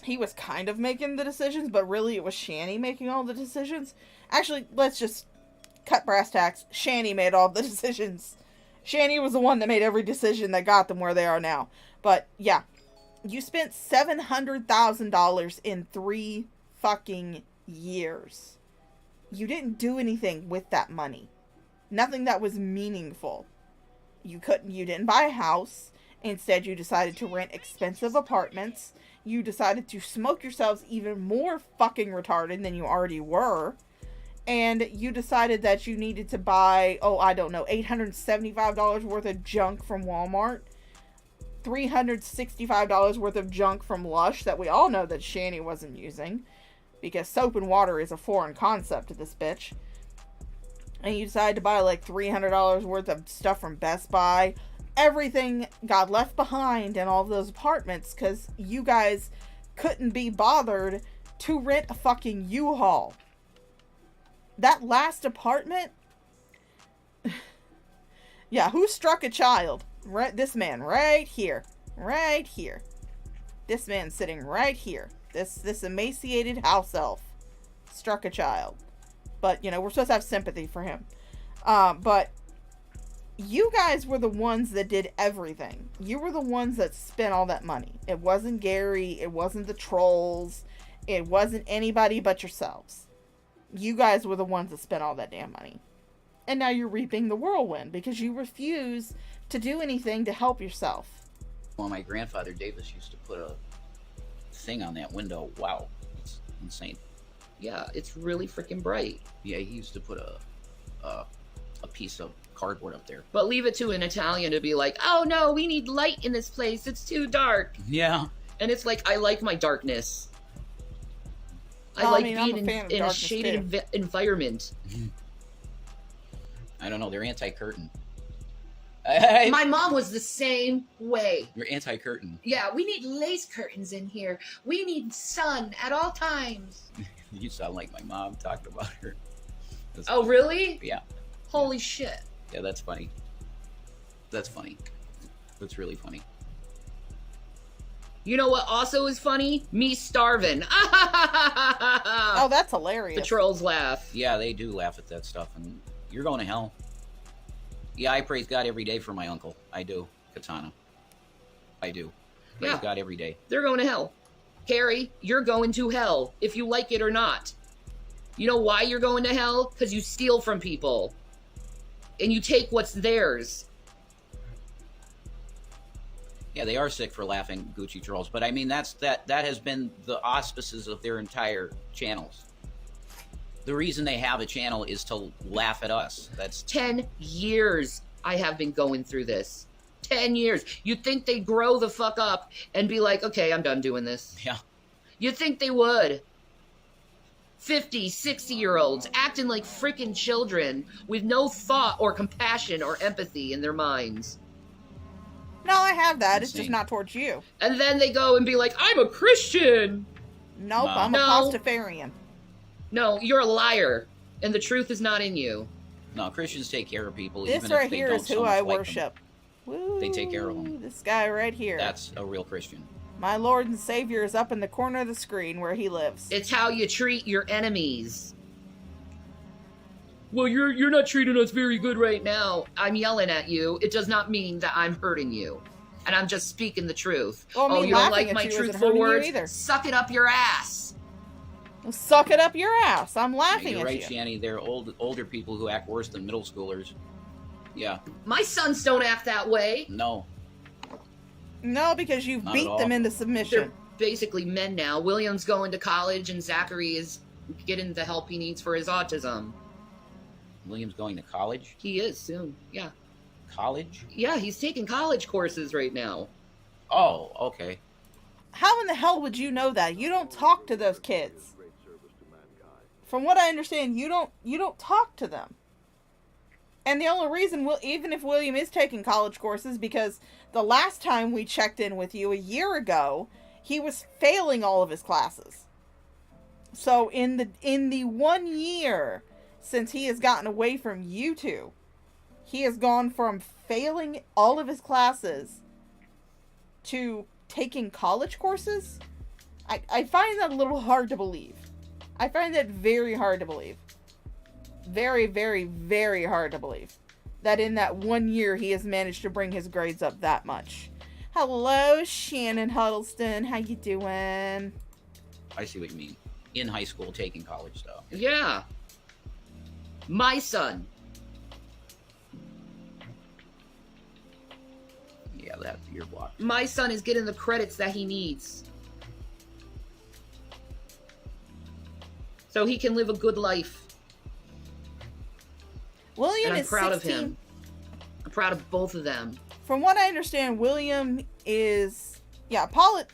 he was kind of making the decisions, but really it was Shani making all the decisions. Actually, let's just cut brass tacks. Shani made all the decisions. Shani was the one that made every decision that got them where they are now. But yeah, you spent $700,000 in 3 fucking years. You didn't do anything with that money. Nothing that was meaningful. You didn't buy a house. Instead, you decided to rent expensive apartments. You decided to smoke yourselves even more fucking retarded than you already were. And you decided that you needed to buy, $875 worth of junk from Walmart. $365 worth of junk from Lush that we all know that Shani wasn't using. Because soap and water is a foreign concept to this bitch. And you decided to buy like $300 worth of stuff from Best Buy. Everything got left behind in all of those apartments because you guys couldn't be bothered to rent a fucking U-Haul. That last apartment? Yeah, who struck a child? Right, this man right here. Right here. This man sitting right here. This emaciated house elf struck a child. But, we're supposed to have sympathy for him. But you guys were the ones that did everything. You were the ones that spent all that money. It wasn't Gary. It wasn't the trolls. It wasn't anybody but yourselves. You guys were the ones that spent all that damn money. And now you're reaping the whirlwind because you refuse to do anything to help yourself. Well, my grandfather Davis used to put a thing on that window. Wow, it's insane. Yeah, it's really freaking bright. Yeah, he used to put a piece of cardboard up there. But leave it to an Italian to be like, oh no, we need light in this place. It's too dark. Yeah. And it's like, I like my darkness. I being in a shaded environment. I don't know. They're anti-curtain. My mom was the same way. You're anti-curtain. Yeah, we need lace curtains in here. We need sun at all times. You sound like my mom talked about her. Oh, really? Yeah. Holy shit. Yeah, that's funny. That's funny. That's really funny. You know what also is funny? Me starving. Oh, that's hilarious. The trolls laugh. Yeah, they do laugh at that stuff, and you're going to hell. Yeah, I praise God every day for my uncle. I do, Katana. I do. Praise God every day. They're going to hell. Carrie, you're going to hell, if you like it or not. You know why you're going to hell? Because you steal from people. And you take what's theirs. Yeah, they are sick for laughing, Gucci trolls. But I mean, that has been the auspices of their entire channels. The reason they have a channel is to laugh at us. That's 10 years I have been going through this. 10 years. You'd think they'd grow the fuck up and be like, okay, I'm done doing this. Yeah. You'd think they would. 50, 60-year-olds acting like freaking children with no thought or compassion or empathy in their minds. No, I have that. It's just not towards you. And then they go and be like, I'm a Christian. Nope, I'm a Pastafarian. No, you're a liar. And the truth is not in you. No, Christians take care of people. This even right if they here don't is who so much I like worship. Them. They take care of them. This guy right here. That's a real Christian. My Lord and Savior is up in the corner of the screen where he lives. It's how you treat your enemies. Well, you're not treating us very good right now. I'm yelling at you. It does not mean that I'm hurting you. And I'm just speaking the truth. Well, oh, you don't like my truthful words? Suck it up your ass. Suck it up your ass. I'm laughing You're at right, you. Shanny. There are older people who act worse than middle schoolers. Yeah. My sons don't act that way. No. No, because you Not beat at them all. into submission. They're basically men now. William's going to college, and Zachary is getting the help he needs for his autism. William's going to college? He is soon. Yeah. College? Yeah, he's taking college courses right now. Oh, okay. How in the hell would you know that? You don't talk to those kids. From what I understand, you don't talk to them. And the only reason, even if William is taking college courses, because the last time we checked in with you a year ago, he was failing all of his classes. So in the 1 year since he has gotten away from you two, he has gone from failing all of his classes to taking college courses. I find that a little hard to believe. I find that very hard to believe. Very, very, very hard to believe that in that 1 year he has managed to bring his grades up that much. Hello, Shannon Huddleston. How you doing? I see what you mean. In high school, taking college stuff. Yeah. My son. Yeah, that's your block. My son is getting the credits that he needs. So he can live a good life. William And I'm is proud 16. of him. I'm proud of both of them. From what I understand, William is,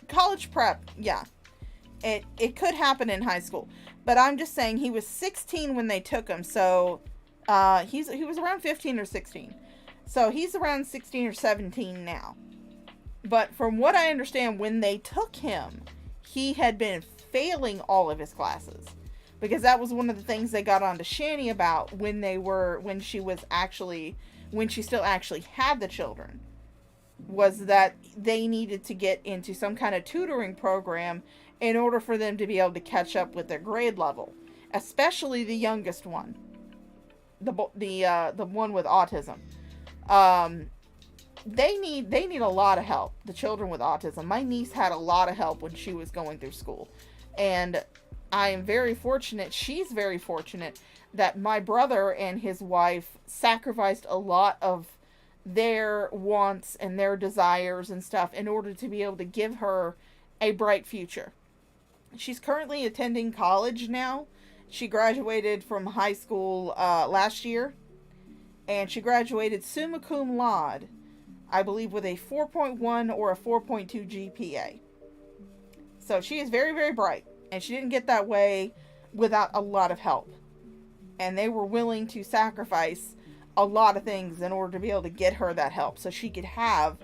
college prep, yeah. It could happen in high school. But I'm just saying he was 16 when they took him, so he was around 15 or 16. So he's around 16 or 17 now. But from what I understand, when they took him, he had been failing all of his classes. Because that was one of the things they got on to Shani about when she still actually had the children. Was that they needed to get into some kind of tutoring program in order for them to be able to catch up with their grade level. Especially the youngest one. The one with autism. They need a lot of help. The children with autism. My niece had a lot of help when she was going through school. And I am very fortunate, she's very fortunate, that my brother and his wife sacrificed a lot of their wants and their desires and stuff in order to be able to give her a bright future. She's currently attending college now. She graduated from high school last year. And she graduated summa cum laude, I believe with a 4.1 or a 4.2 GPA. So she is very, very bright. And she didn't get that way without a lot of help. And they were willing to sacrifice a lot of things in order to be able to get her that help. So she could have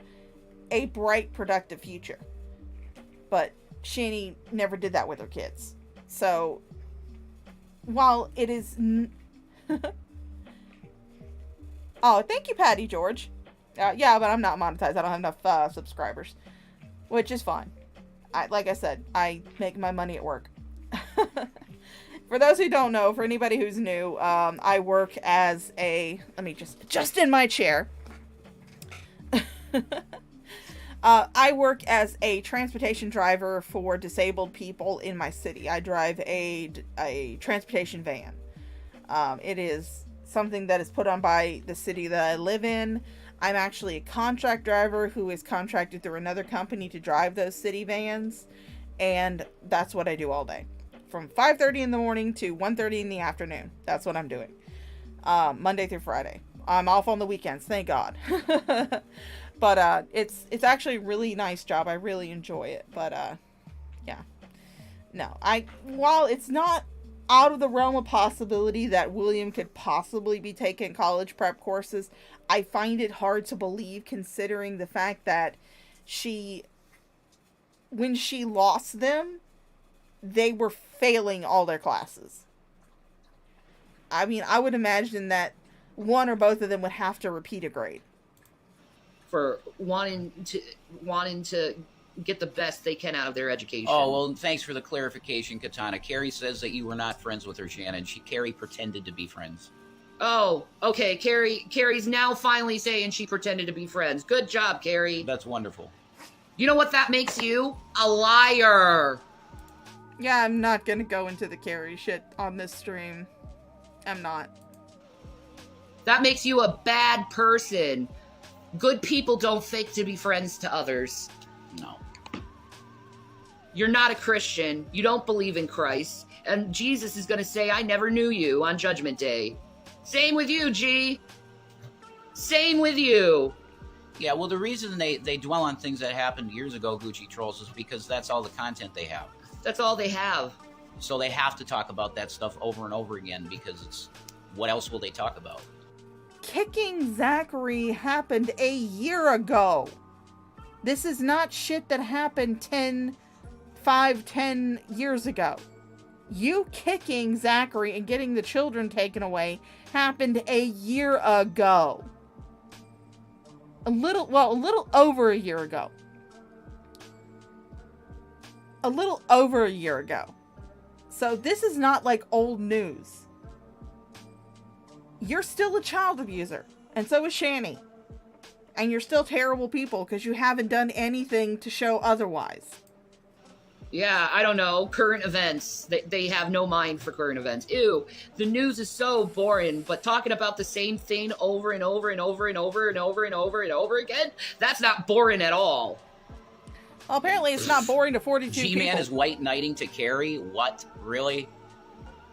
a bright, productive future. But Shani never did that with her kids. So, while it is... Oh, thank you, Patty George. Yeah, but I'm not monetized. I don't have enough subscribers. Which is fine. Like I said, I make my money at work. For those who don't know, for anybody who's new, I work as a... Let me just adjust in my chair. I work as a transportation driver for disabled people in my city. I drive a transportation van. It is something that is put on by the city that I live in. I'm actually a contract driver who is contracted through another company to drive those city vans. And that's what I do all day. From 5:30 in the morning to 1:30 in the afternoon. That's what I'm doing. Monday through Friday. I'm off on the weekends, thank God. But it's actually a really nice job. I really enjoy it. But yeah. No, while it's not out of the realm of possibility that William could possibly be taking college prep courses, I find it hard to believe, considering the fact that when she lost them, they were failing all their classes. I mean, I would imagine that one or both of them would have to repeat a grade. For wanting to get the best they can out of their education. Oh, well, thanks for the clarification, Katana. Carrie says that you were not friends with her, Shannon. Carrie pretended to be friends. Oh, okay. Carrie's now finally saying she pretended to be friends. Good job, Carrie. That's wonderful. You know what that makes you? A liar. Yeah, I'm not gonna go into the Carrie shit on this stream. I'm not. That makes you a bad person. Good people don't fake to be friends to others. No. You're not a Christian. You don't believe in Christ. And Jesus is going to say, I never knew you on Judgment Day. Same with you, G. Same with you. Yeah, well, the reason they dwell on things that happened years ago, Gucci Trolls, is because that's all the content they have. That's all they have. So they have to talk about that stuff over and over again because it's... What else will they talk about? Kicking Zachary happened a year ago. This is not shit that happened 10 years ago. You kicking Zachary and getting the children taken away happened a year ago. A little over a year ago. A little over a year ago. So this is not like old news. You're still a child abuser, and so is Shani. And you're still terrible people because you haven't done anything to show otherwise. Yeah, I don't know. Current events. They have no mind for current events. Ew, the news is so boring, but talking about the same thing over and over and over and over and over and over and over again, that's not boring at all. Well, apparently it's not boring to 42 people. G-Man is white knighting to Carrie? What? Really?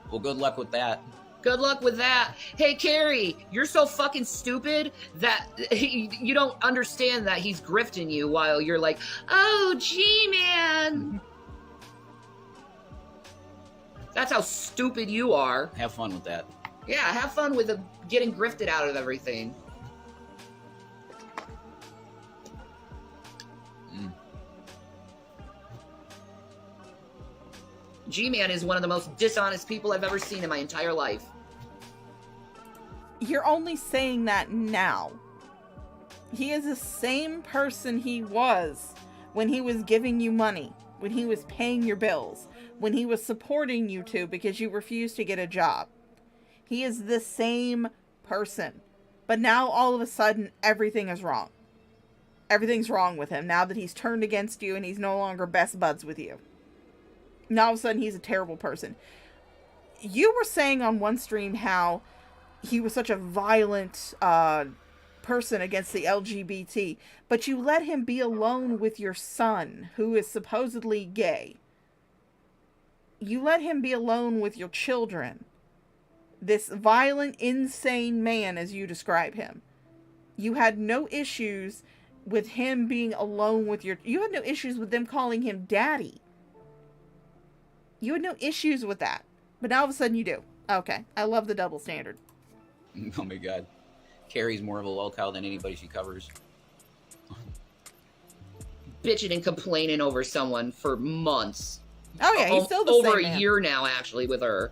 Well, good luck with that. Good luck with that. Hey, Carrie, you're so fucking stupid that you don't understand that he's grifting you while you're like, oh, G-Man. That's how stupid you are. Have fun with that. Yeah, have fun with getting grifted out of everything. G-Man is one of the most dishonest people I've ever seen in my entire life. You're only saying that now. He is the same person he was when he was giving you money, when he was paying your bills, when he was supporting you two because you refused to get a job. He is the same person. But now all of a sudden everything is wrong. Everything's wrong with him now that he's turned against you and he's no longer best buds with you. Now all of a sudden he's a terrible person. You were saying on one stream how he was such a violent person against the LGBT, but you let him be alone with your son, who is supposedly gay. You let him be alone with your children. This violent, insane man, as you describe him. You had no issues with him being alone with you had no issues with them calling him daddy. You had no issues with that. But now all of a sudden you do. Okay. I love the double standard. Oh my god. Carrie's more of a lolcow than anybody she covers. Bitching and complaining over someone for months. Oh yeah, he's still the same over man. A year now, actually, with her.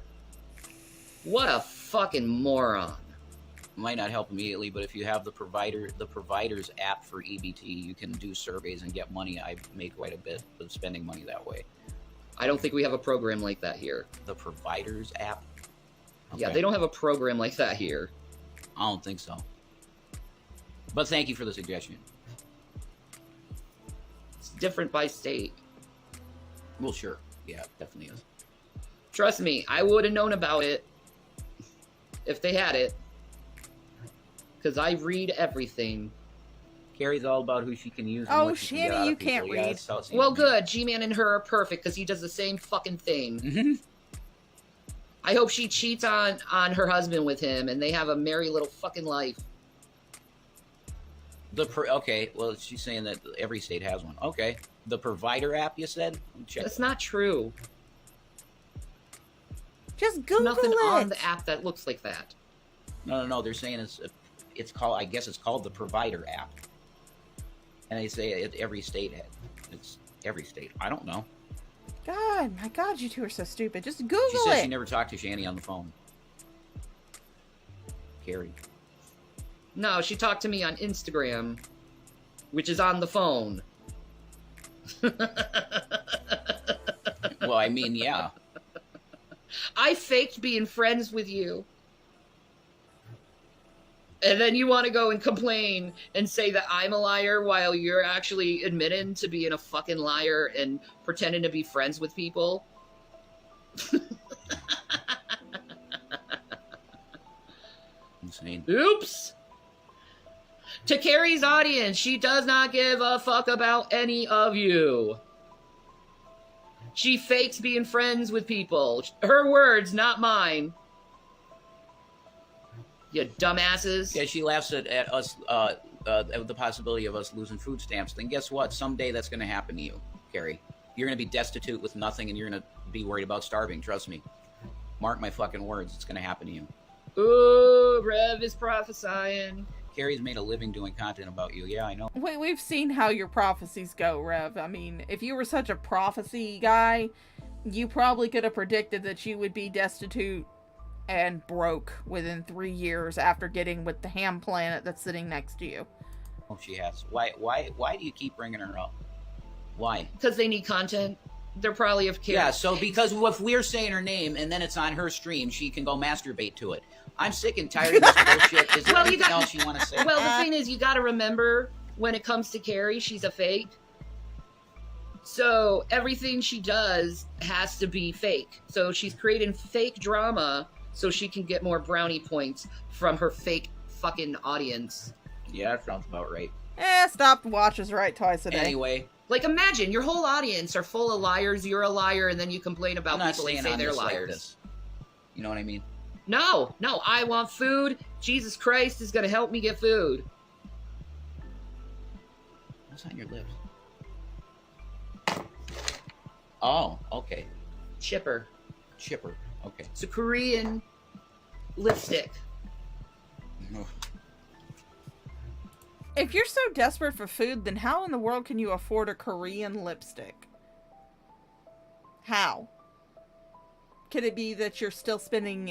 What a fucking moron. Might not help immediately, but if you have the provider's app for EBT, you can do surveys and get money. I made quite a bit of spending money that way. I don't think we have a program like that here. The provider's app? Okay. Yeah, they don't have a program like that here. I don't think so. But thank you for the suggestion. It's different by state. Well, sure. Yeah, it definitely is. Trust me, I would have known about it if they had it. Because I read everything. Carrie's all about who she can use. And Oh, what she can get Shanny, out you of people. can't Yeah, read. it's how it seems Well, to me. good. G-Man and her are perfect because he does the same fucking thing. Mm-hmm. I hope she cheats on her husband with him and they have a merry little fucking life. Okay, well, she's saying that every state has one. Okay. The provider app, you said? Check That's it. not true. Just There's Google nothing it. on the app that looks like that. No. They're saying it's called, I guess it's called the provider app. And they say every state it's every state. I don't know. God, my God, you two are so stupid. Just Google She says it. she never talked to Shanny on the phone. Carrie. No, she talked to me on Instagram, which is on the phone. Well, I mean, yeah. I faked being friends with you. And then you want to go and complain and say that I'm a liar while you're actually admitting to being a fucking liar and pretending to be friends with people? Insane. Oops. To Carrie's audience, she does not give a fuck about any of you. She fakes being friends with people. Her words, not mine. You dumbasses. Yeah, she laughs at us, the possibility of us losing food stamps. Then guess what? Someday that's going to happen to you, Carrie. You're going to be destitute with nothing, and you're going to be worried about starving. Trust me. Mark my fucking words. It's going to happen to you. Ooh, Rev is prophesying. Carrie's made a living doing content about you. Yeah, I know. We've seen how your prophecies go, Rev. I mean, if you were such a prophecy guy, you probably could have predicted that you would be destitute and broke within 3 years after getting with the ham planet that's sitting next to you. Oh, she has. Why do you keep bringing her up? Why? Because they need content. They're probably of care. Yeah, so because if we're saying her name and then it's on her stream, she can go masturbate to it. I'm sick and tired of this bullshit. Is there anything else you want to say? Well, the thing is, you got to remember, when it comes to Carrie, she's a fake. So everything she does has to be fake. So she's creating fake drama so she can get more brownie points from her fake fucking audience. Yeah, that sounds about right. Stop watches right twice a day. Anyway. Like, imagine, your whole audience are full of liars, you're a liar, and then you complain about people and say they're liars. Like you know what I mean? No, I want food. Jesus Christ is going to help me get food. What's on your lips? Oh, okay. Chipper. Okay. It's a Korean lipstick. If you're so desperate for food, then how in the world can you afford a Korean lipstick? How? Could it be that you're still spending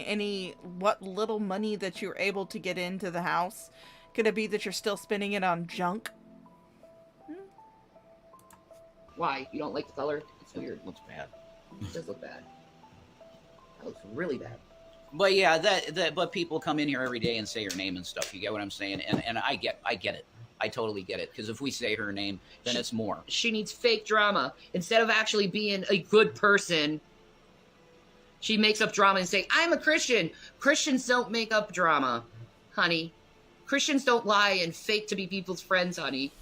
what little money that you're able to get into the house? Could it be that you're still spending it on junk? Why? You don't like the color? It's weird. It looks bad. It does look bad. That looks really bad. But yeah, but people come in here every day and say her name and stuff. You get what I'm saying? And I get it. I totally get it. Because if we say her name, then it's more. She needs fake drama. Instead of actually being a good person, she makes up drama and say, I'm a Christian. Christians don't make up drama, honey. Christians don't lie and fake to be people's friends, honey.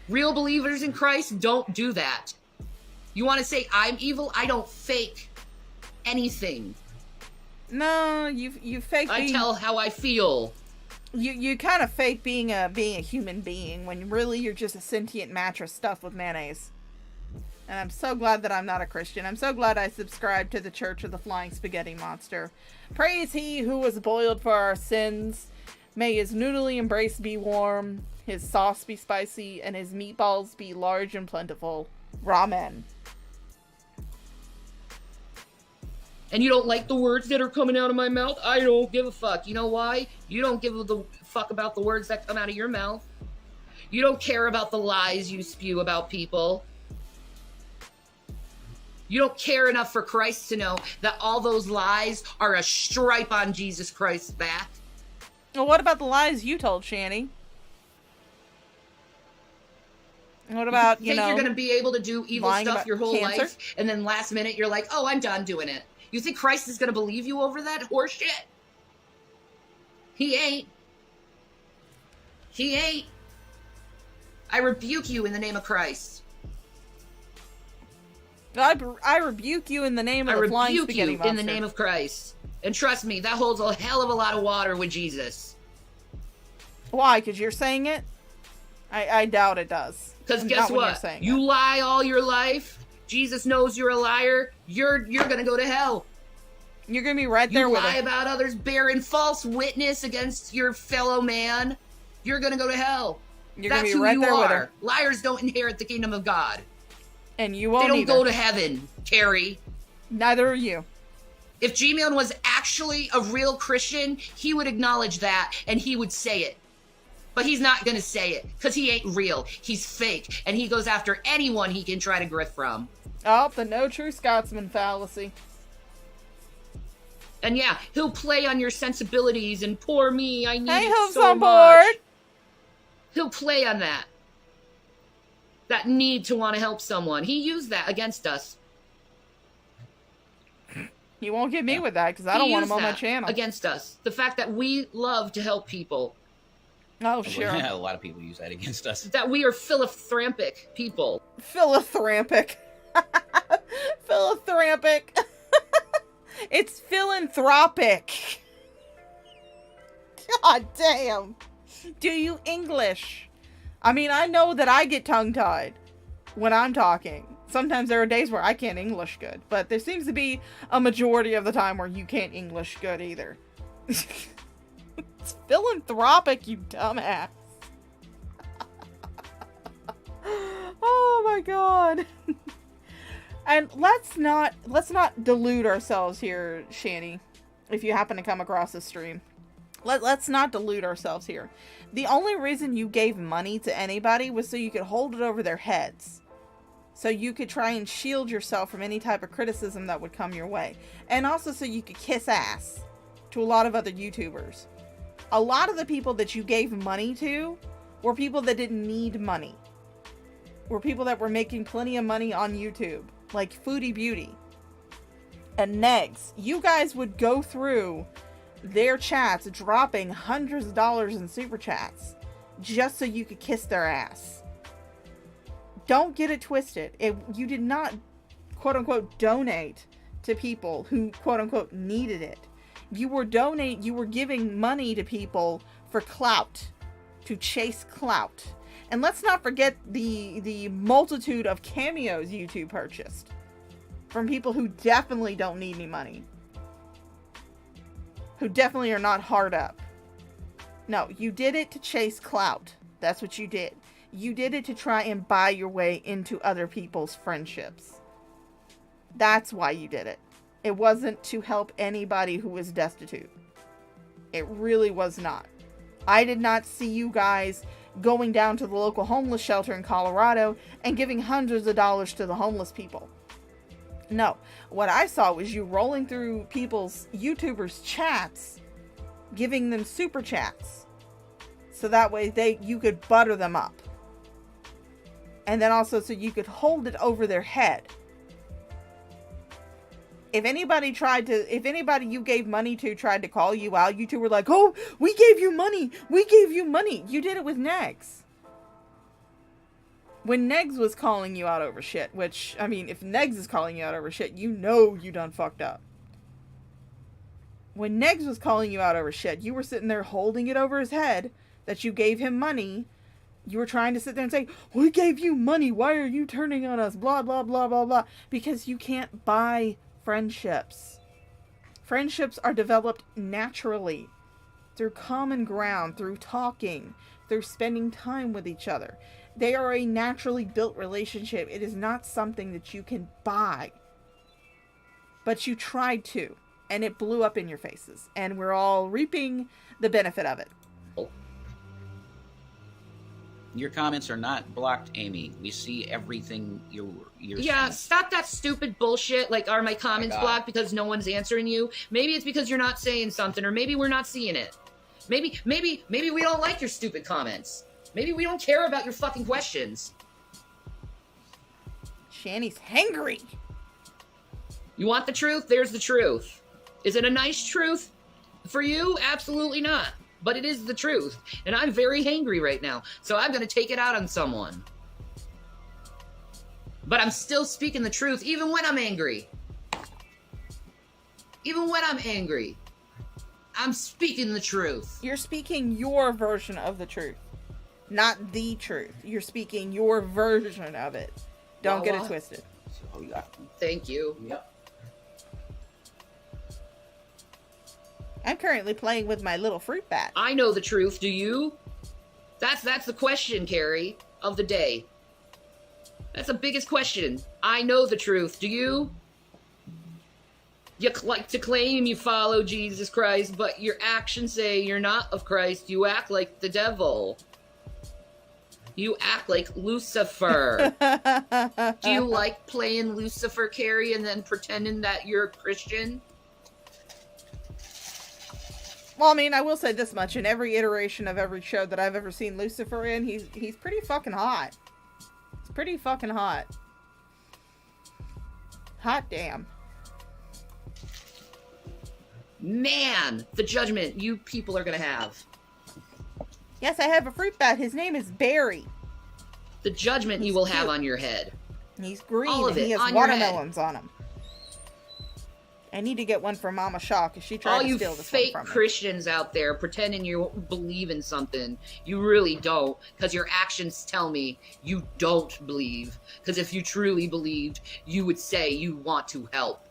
Real believers in Christ don't do that. You want to say I'm evil? I don't fake anything. No, you fake. I tell how I feel. You kind of fake being a human being when really you're just a sentient mattress stuffed with mayonnaise. And I'm so glad that I'm not a Christian. I'm so glad I subscribe to the Church of the Flying Spaghetti Monster. Praise he who was boiled for our sins. May his noodly embrace be warm, his sauce be spicy, and his meatballs be large and plentiful. Ramen. And you don't like the words that are coming out of my mouth? I don't give a fuck. You know why? You don't give a fuck about the words that come out of your mouth. You don't care about the lies you spew about people. You don't care enough for Christ to know that all those lies are a stripe on Jesus Christ's back. Well, what about the lies you told, Shanny? What about, you think you're going to be able to do evil stuff your whole cancer? life, and then last minute you're like, oh, I'm done doing it. You think Christ is going to believe you over that horseshit? He ain't. He ain't. I rebuke you in the name of Christ. I rebuke you in the name of the Flying Spaghetti Monster. In the name of Christ. And trust me, that holds a hell of a lot of water with Jesus. Why? Because you're saying it? I doubt it does. Because guess what? You lie all your life. Jesus knows you're a liar. You're gonna go to hell. You're gonna be right there with You lie about others, bearing false witness against your fellow man. You're gonna go to hell. You're That's gonna be who right you there are. with her. Liars don't inherit the kingdom of God. And you won't They don't either. go to heaven, Carrie. Neither are you. If G-Man was actually a real Christian, he would acknowledge that and he would say it. But he's not going to say it because he ain't real. He's fake. And he goes after anyone he can try to grift from. Oh, the no true Scotsman fallacy. And yeah, he'll play on your sensibilities and poor me, I need it so on much. board. He'll play on that. That need to want to help someone. He used that against us. You won't get me with that because I don't want him on my Use that channel. against us. The fact that we love to help people. Oh, sure. Yeah, a lot of people use that against us. That we are philanthropic people. Philanthropic. Philanthropic. It's philanthropic. God damn. Do you English? I mean, I know that I get tongue-tied when I'm talking. Sometimes there are days where I can't English good, but there seems to be a majority of the time where you can't English good either. It's philanthropic, you dumbass. Oh my god. And let's not delude ourselves here, Shani, if you happen to come across this stream. Let's not delude ourselves here. The only reason you gave money to anybody was so you could hold it over their heads. So you could try and shield yourself from any type of criticism that would come your way. And also so you could kiss ass to a lot of other YouTubers. A lot of the people that you gave money to were people that didn't need money. Were people that were making plenty of money on YouTube. Like Foodie Beauty. And Negs. You guys would go through their chats dropping hundreds of dollars in super chats. Just so you could kiss their ass. Don't get it twisted. You did not, quote unquote, donate to people who, quote unquote, needed it. You were giving money to people for clout. To chase clout. And let's not forget the multitude of cameos YouTube purchased. From people who definitely don't need any money. Who definitely are not hard up. No, you did it to chase clout. That's what you did. You did it to try and buy your way into other people's friendships. That's why you did it. It wasn't to help anybody who was destitute. It really was not. I did not see you guys going down to the local homeless shelter in Colorado and giving hundreds of dollars to the homeless people. No. What I saw was you rolling through YouTubers' chats, giving them super chats. So that way you could butter them up. And then also so you could hold it over their head. If anybody you gave money to tried to call you out, you two were like, oh, we gave you money. We gave you money. You did it with Negs. When Negs was calling you out over shit, which, I mean, if Negs is calling you out over shit, you know you done fucked up. When Negs was calling you out over shit, you were sitting there holding it over his head that you gave him money. You were trying to sit there and say, we gave you money. Why are you turning on us? Blah, blah, blah, blah, blah. Because you can't buy friendships. Friendships are developed naturally. Through common ground, through talking, through spending time with each other. They are a naturally built relationship. It is not something that you can buy. But you tried to. And it blew up in your faces. And we're all reaping the benefit of it. Your comments are not blocked, Amy. We see everything you're Yeah, saying. stop that stupid bullshit. Like, are my comments God. blocked because no one's answering you? Maybe it's because you're not saying something, or maybe we're not seeing it. Maybe we don't like your stupid comments. Maybe we don't care about your fucking questions. Shani's hangry. You want the truth? There's the truth. Is it a nice truth for you? Absolutely not. But it is the truth. And I'm very hangry right now. So I'm going to take it out on someone. But I'm still speaking the truth even when I'm angry. Even when I'm angry. I'm speaking the truth. You're speaking your version of the truth. Not the truth. You're speaking your version of it. Don't get it twisted. Oh, yeah. Thank you. Yep. I'm currently playing with my little fruit bat. I know the truth, do you? That's the question, Carrie, of the day. That's the biggest question. I know the truth, do you? You like to claim you follow Jesus Christ, but your actions say you're not of Christ. You act like the devil. You act like Lucifer. Do you like playing Lucifer, Carrie, and then pretending that you're a Christian? Well, I mean, I will say this much. In every iteration of every show that I've ever seen Lucifer in, he's pretty fucking hot. It's pretty fucking hot. Hot damn. Man, the judgment you people are gonna have. Yes, I have a fruit bat. His name is Barry. The judgment you will have on your head. He's green All of and he it has on your head. watermelons on him. I need to get one for Mama Shaw because she tried All to you steal this fake one from me. Christians out there pretending you believe in something, you really don't, because your actions tell me you don't believe. Because if you truly believed, you would say you want to help.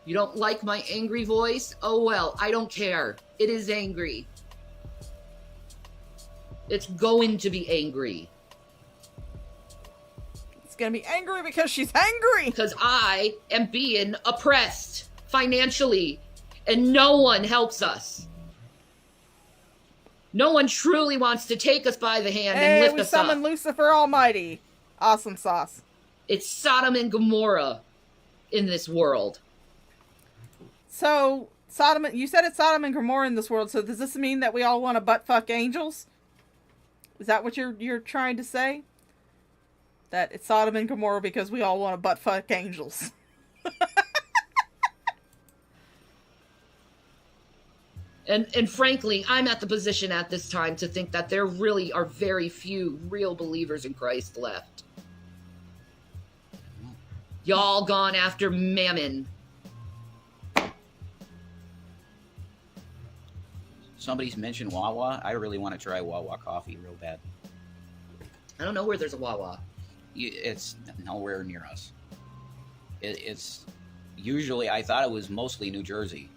You don't like my angry voice? Oh well, I don't care. It is angry. It's going to be angry. It's gonna be angry because she's angry! Because I am being oppressed financially, and no one helps us. No one truly wants to take us by the hand and lift us up. We summon Lucifer Almighty. Awesome sauce. It's Sodom and Gomorrah in this world. So, you said it's Sodom and Gomorrah in this world, so does this mean that we all want to butt-fuck angels? Is that what you're trying to say? That it's Sodom and Gomorrah because we all want to butt-fuck angels. And frankly, I'm at the position at this time to think that there really are very few real believers in Christ left. Y'all gone after mammon. Somebody's mentioned Wawa. I really want to try Wawa coffee real bad. I don't know where there's a Wawa. It's nowhere near us. It's usually, I thought it was mostly New Jersey.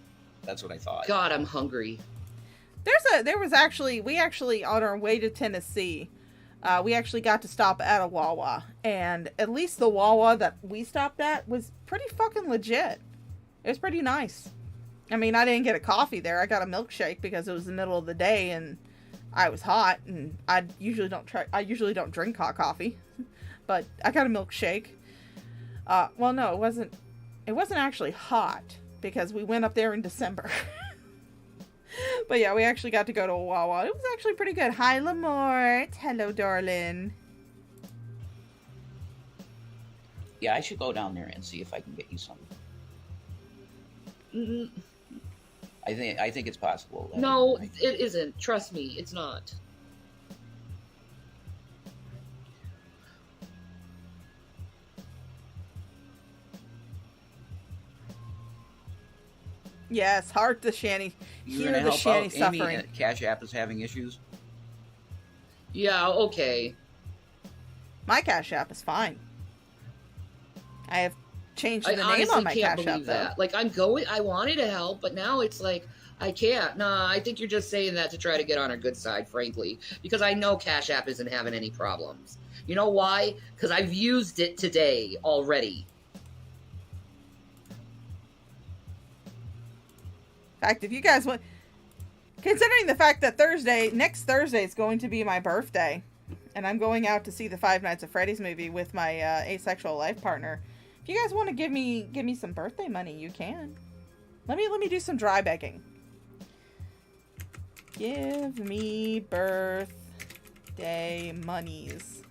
That's what I thought. God, I'm hungry. We actually, on our way to Tennessee, we actually got to stop at a Wawa. And at least the Wawa that we stopped at was pretty fucking legit. It was pretty nice. I mean, I didn't get a coffee there. I got a milkshake because it was the middle of the day and I was hot, and I usually don't drink hot coffee. But I got a milkshake. Well, no, it wasn't actually hot because we went up there in December. But yeah, we actually got to go to a Wawa. It was actually pretty good. Hi, Lamort. Hello, darling. Yeah, I should go down there and see if I can get you some. Mm-hmm. I think it's possible. No, it isn't. Trust me, it's not. Yes, heart the shanty. You Hear gonna the help shanty out suffering. Amy? CashApp is having issues. Yeah, okay. My Cash App is fine. I have changed the I name honestly on my can't Cash believe App, though. that. Like, I wanted to help, but now it's like, I can't. Nah, I think you're just saying that to try to get on our good side, frankly. Because I know Cash App isn't having any problems. You know why? Because I've used it today already. In fact, if you guys want... Considering the fact that next Thursday is going to be my birthday, and I'm going out to see the Five Nights at Freddy's movie with my asexual life partner, if you guys want to give me some birthday money, you can. Let me do some dry begging. Give me birthday monies.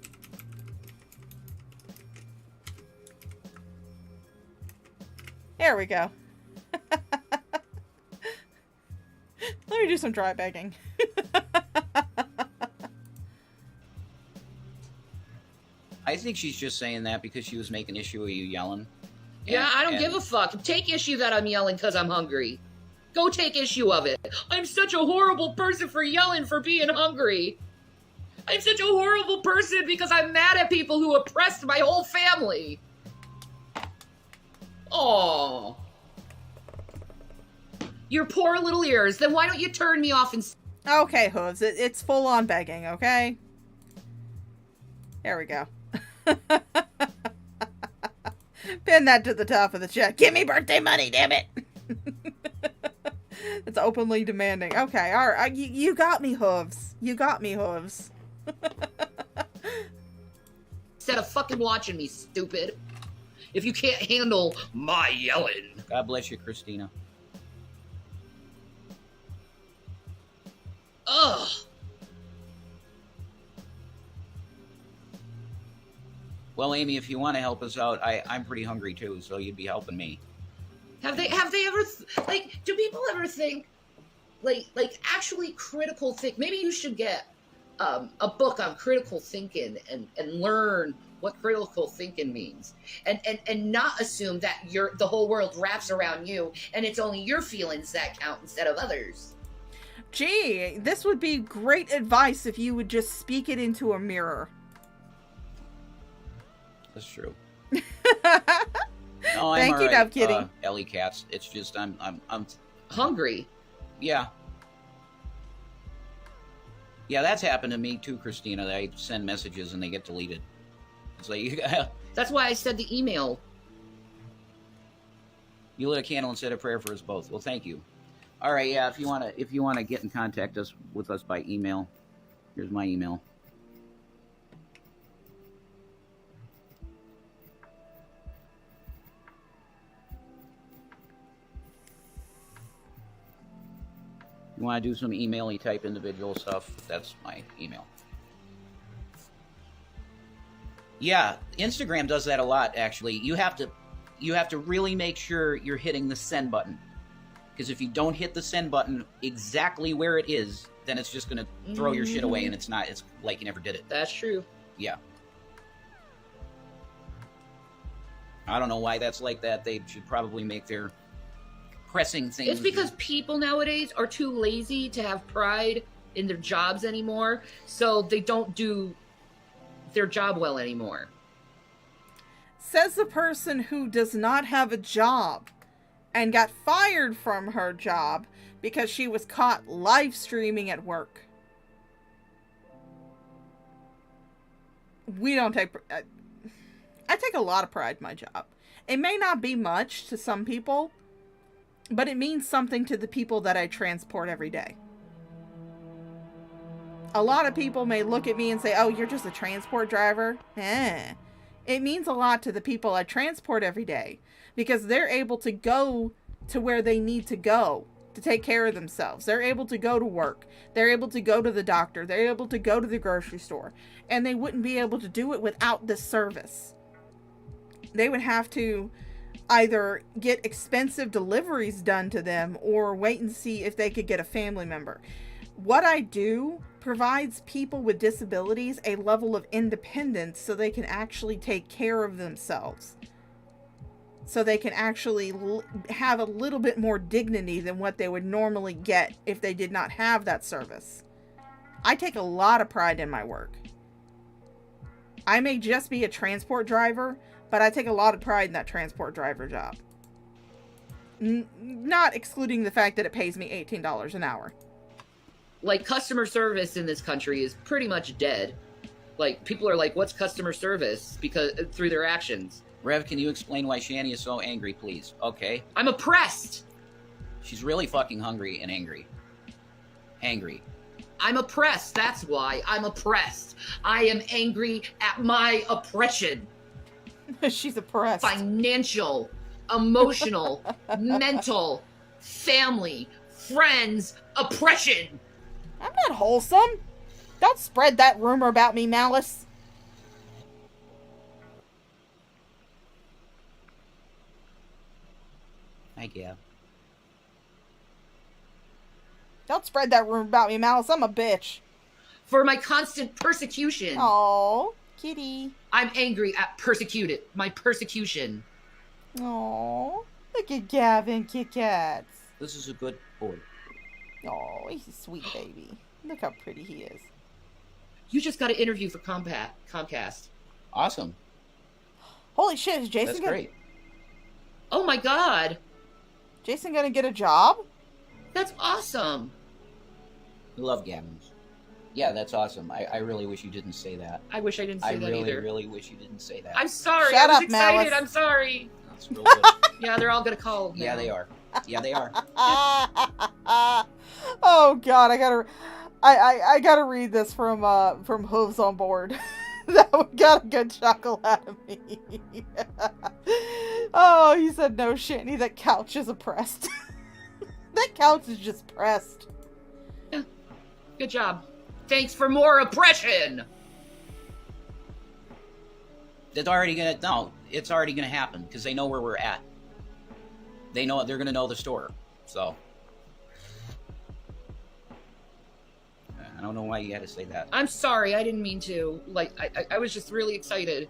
There we go. Let me do some dry begging. I think she's just saying that because she was making issue of you yelling. Yeah, I don't give a fuck. Take issue that I'm yelling because I'm hungry. Go take issue of it. I'm such a horrible person for yelling for being hungry. I'm such a horrible person because I'm mad at people who oppressed my whole family. Aww. Your poor little ears. Then why don't you turn me off and... Okay, Hooves. It's full on begging, okay? There we go. Pin that to the top of the check. Give me birthday money, damn it! It's openly demanding. Okay, alright. You got me, Hooves. You got me, Hooves. Instead of fucking watching me, stupid. If you can't handle my yelling. God bless you, Christina. Ugh. Well, Amy, if you want to help us out, I'm pretty hungry too, so you'd be helping me. Have they ever do people ever think like actually critical think? Maybe you should get a book on critical thinking and learn what critical thinking means, and not assume that the whole world wraps around you and it's only your feelings that count instead of others. Gee, this would be great advice if you would just speak it into a mirror. That's true. No, I'm Thank you, all right, Dove Kitty. Ellie Cats. It's just I'm Hungry. Yeah. Yeah, that's happened to me too, Christina. I send messages and they get deleted. It's like That's why I said the email. You lit a candle and said a prayer for us both. Well, thank you. All right, yeah. If you wanna get in contact with us by email, here's my email. You want to do some email-y type individual stuff, that's my email. Yeah, Instagram does that a lot, actually. You have to really make sure you're hitting the send button. Because if you don't hit the send button exactly where it is, then it's just going to throw your shit away, and it's like you never did it. That's true. Yeah. I don't know why that's like that. They should probably make their pressing things. It's because people nowadays are too lazy to have pride in their jobs anymore, so they don't do their job well anymore. Says the person who does not have a job and got fired from her job because she was caught live streaming at work. We don't take... I take a lot of pride in my job. It may not be much to some people, but it means something to the people that I transport every day. A lot of people may look at me and say, oh, you're just a transport driver. It means a lot to the people I transport every day because they're able to go to where they need to go to take care of themselves. They're able to go to work. They're able to go to the doctor. They're able to go to the grocery store. And they wouldn't be able to do it without this service. They would have to either get expensive deliveries done to them or wait and see if they could get a family member. What I do provides people with disabilities a level of independence so they can actually take care of themselves. So they can actually have a little bit more dignity than what they would normally get if they did not have that service. I take a lot of pride in my work. I may just be a transport driver, but I take a lot of pride in that transport driver job. Not excluding the fact that it pays me $18 an hour. Like, customer service in this country is pretty much dead. Like, people are like, what's customer service? Because through their actions. Rev, can you explain why Shani is so angry, please? Okay. I'm oppressed. She's really fucking hungry and angry. Hangry. I'm oppressed. That's why I'm oppressed. I am angry at my oppression. She's oppressed. Financial, emotional, mental, family, friends, oppression. I'm not wholesome. Don't spread that rumor about me, Malice. Hi, Gab. Don't spread that rumor about me, Malice. I'm a bitch. For my constant persecution. Aww, kitty. I'm angry at my persecution. Aww, look at Gavin, Kit Kats. This is a good boy. Oh, he's a sweet baby. Look how pretty he is. You just got an interview for Comcast. Awesome. Holy shit, is Jason That's great. Oh my god. Jason gonna get a job? That's awesome. We love Gavins. Yeah, that's awesome. I really wish you didn't say that. I wish I didn't say that either. I really wish you didn't say that. I'm sorry. Shut I was up, excited. Malice. I'm sorry. That's real good. Yeah, they're all gonna call. Yeah, they are. Yeah, they are. Oh god, I gotta read this from Hooves on Board. That one got a good chuckle out of me. Oh, he said, no, Shani, that couch is oppressed. That couch is just pressed. Yeah. Good job. Thanks for more oppression. It's already gonna happen because they know where we're at. They're gonna know the store. So I don't know why you had to say that. I'm sorry, I didn't mean to. Like, I was just really excited.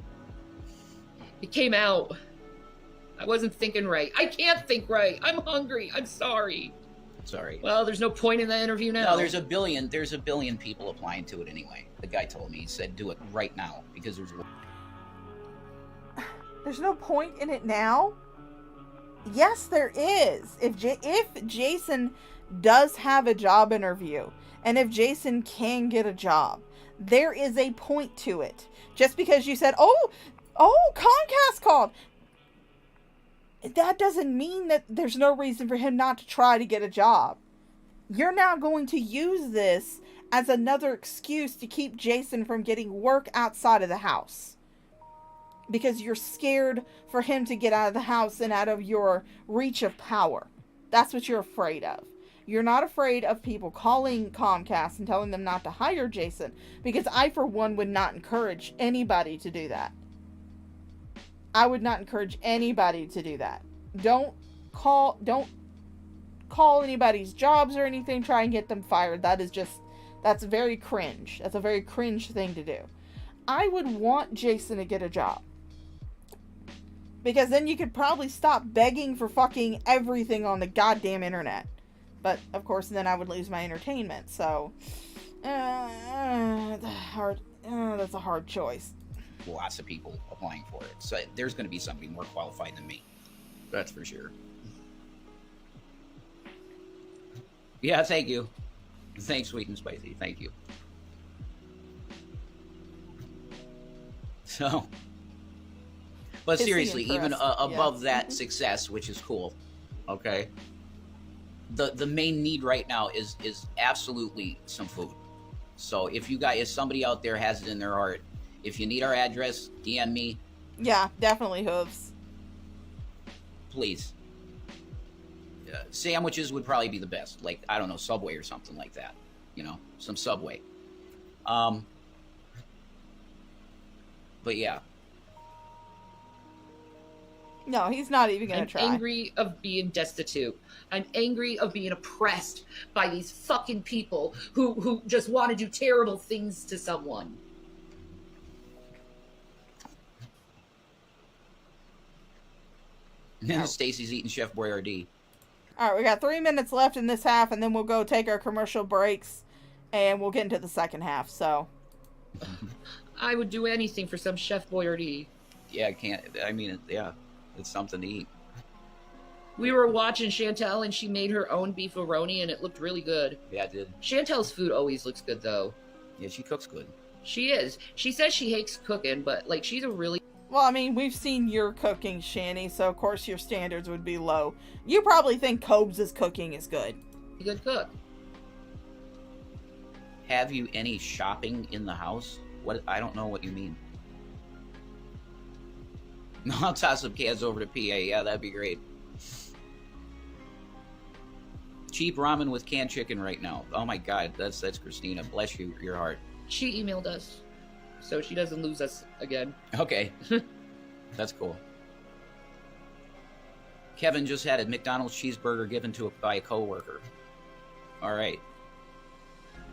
It came out. I wasn't thinking right. I can't think right. I'm hungry. I'm sorry. Sorry. Well, there's no point in the interview now. No, there's a billion people applying to it anyway. The guy told me, he said, do it right now because There's no point in it now? Yes, there is. If Jason does have a job interview, and if Jason can get a job, there is a point to it. Just because you said, oh, Comcast called, that doesn't mean that there's no reason for him not to try to get a job. You're now going to use this as another excuse to keep Jason from getting work outside of the house. Because you're scared for him to get out of the house and out of your reach of power. That's what you're afraid of. You're not afraid of people calling Comcast and telling them not to hire Jason. Because I, for one, would not encourage anybody to do that. I would not encourage anybody to do that. Don't call anybody's jobs or anything. Try and get them fired. That's very cringe. That's a very cringe thing to do. I would want Jason to get a job. Because then you could probably stop begging for fucking everything on the goddamn internet. But, of course, then I would lose my entertainment. So, that's a hard choice. lots of people applying for it. So there's going to be somebody more qualified than me. That's for sure. Yeah, thank you. Thanks, Sweet and Spicy. Thank you. So, but seriously, even above that success, which is cool, okay, the main need right now is absolutely some food. So if somebody out there has it in their heart, if you need our address, DM me. Yeah, definitely hooves. Please. Sandwiches would probably be the best. Like, I don't know, Subway or something like that. You know, some Subway. But yeah. No, he's not even going to try. I'm angry of being destitute. I'm angry of being oppressed by these fucking people who just want to do terrible things to someone. And Stacy's eating Chef Boyardee. All right, we got 3 minutes left in this half, and then we'll go take our commercial breaks, and we'll get into the second half, so. I would do anything for some Chef Boyardee. Yeah, it's something to eat. We were watching Chantel, and she made her own beefaroni, and it looked really good. Yeah, it did. Chantel's food always looks good, though. Yeah, she cooks good. She is. She says she hates cooking, but, like, she's a really... Well, I mean, we've seen your cooking, Shanny, so of course your standards would be low. You probably think Cobes' cooking is good. Good cook. Have you any shopping in the house? What? I don't know what you mean. No, I'll toss some cans over to PA. Yeah, that'd be great. Cheap ramen with canned chicken right now. Oh my God, that's Christina. Bless you, your heart. She emailed us, so she doesn't lose us again. Okay, that's cool. Kevin just had a McDonald's cheeseburger given by a coworker. All right.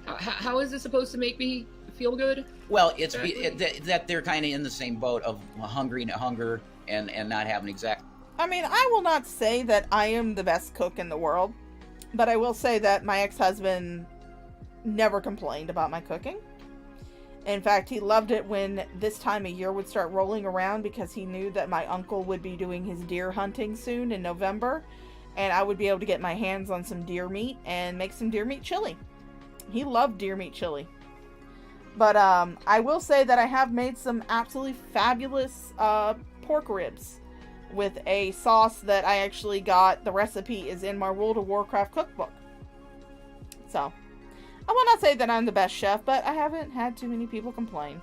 How is this supposed to make me feel good? Well, it's that they're kind of in the same boat of hunger and not having exact. I mean, I will not say that I am the best cook in the world, but I will say that my ex-husband never complained about my cooking. In fact, he loved it when this time of year would start rolling around because he knew that my uncle would be doing his deer hunting soon in November, and I would be able to get my hands on some deer meat and make some deer meat chili. He loved deer meat chili. But I will say that I have made some absolutely fabulous pork ribs with a sauce that I actually got. The recipe is in my World of Warcraft cookbook. So, I will not say that I'm the best chef, but I haven't had too many people complain.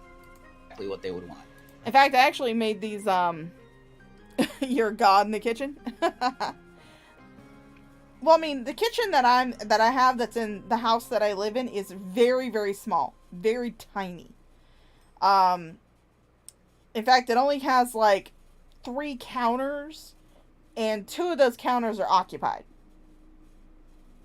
Exactly what they would want. In fact, I actually made these, you're God in the kitchen. Well, I mean, the kitchen that I have that's in the house that I live in is very, very small. Very tiny. In fact, it only has like 3 counters, and 2 of those counters are occupied.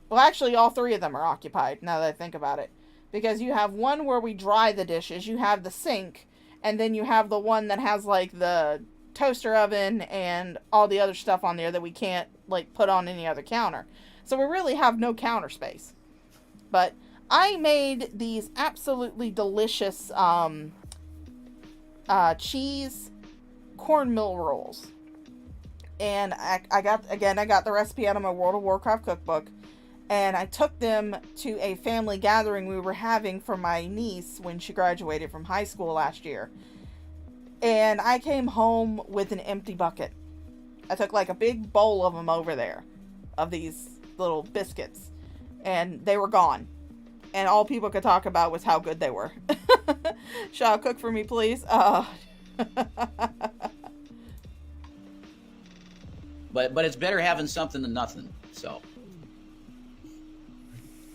Well, actually, all 3 of them are occupied, now that I think about it. Because you have one where we dry the dishes, you have the sink, and then you have the one that has, like, the toaster oven and all the other stuff on there that we can't, like, put on any other counter. So we really have no counter space. But I made these absolutely delicious cheese cornmeal rolls. And I got the recipe out of my World of Warcraft cookbook. And I took them to a family gathering we were having for my niece when she graduated from high school last year. And I came home with an empty bucket. I took like a big bowl of them over there, of these little biscuits. And they were gone. And all people could talk about was how good they were. Shaw, cook for me, please. But it's better having something than nothing, so...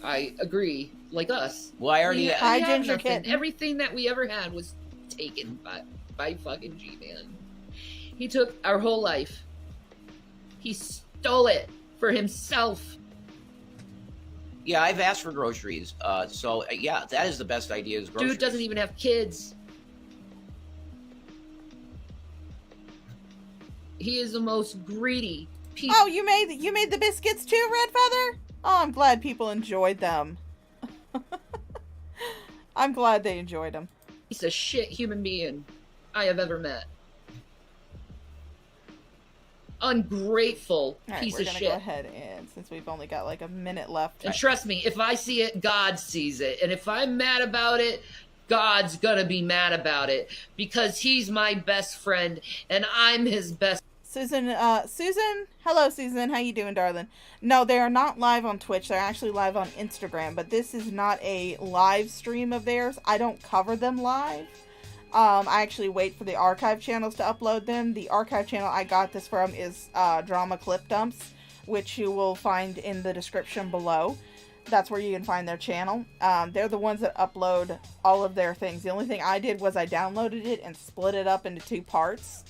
I agree. Like us. Well, I already... Hi, we have Ginger nothing. Kitten. Everything that we ever had was taken by fucking G-Man. He took our whole life. He stole it for himself. Yeah, I've asked for groceries. So, yeah, that is the best idea is groceries. Dude doesn't even have kids. He is the most greedy piece. Oh, you made the biscuits too, Red Feather? Oh, I'm glad people enjoyed them. I'm glad they enjoyed them. He's a shit human being I have ever met. Ungrateful piece of shit. We're gonna go ahead and, since we've only got like a minute left. And trust me, if I see it, God sees it. And if I'm mad about it, God's gonna be mad about it. Because he's my best friend, and I'm his best. Susan, hello Susan, how you doing, darling? No, they are not live on Twitch, they're actually live on Instagram, but this is not a live stream of theirs. I don't cover them live. I actually wait for the archive channels to upload them. The archive channel I got this from is Drama Clip Dumps, which you will find in the description below. That's where you can find their channel. They're the ones that upload all of their things. The only thing I did was I downloaded it and split it up into 2 parts.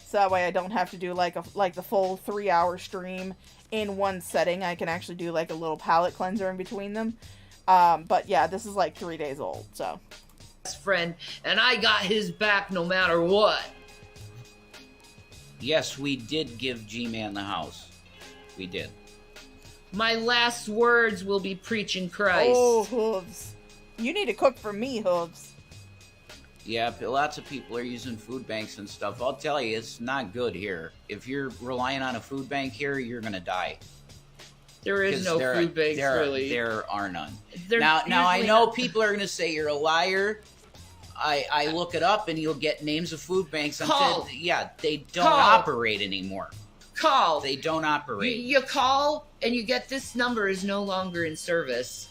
So that way I don't have to do like the full 3-hour stream in one setting. I can actually do like a little palate cleanser in between them. But yeah, this is like 3 days old, so. Best friend, and I got his back no matter what. Yes, we did give G-Man the house. We did. My last words will be preaching Christ. Oh, Hooves. You need to cook for me, Hooves. Yeah, lots of people are using food banks and stuff. I'll tell you, it's not good here. If you're relying on a food bank here, you're gonna die. There is no food banks, really. There are none. Now I know people are gonna say you're a liar. I look it up and you'll get names of food banks. Yeah, they don't operate anymore. Call. They don't operate. You call and you get this number is no longer in service.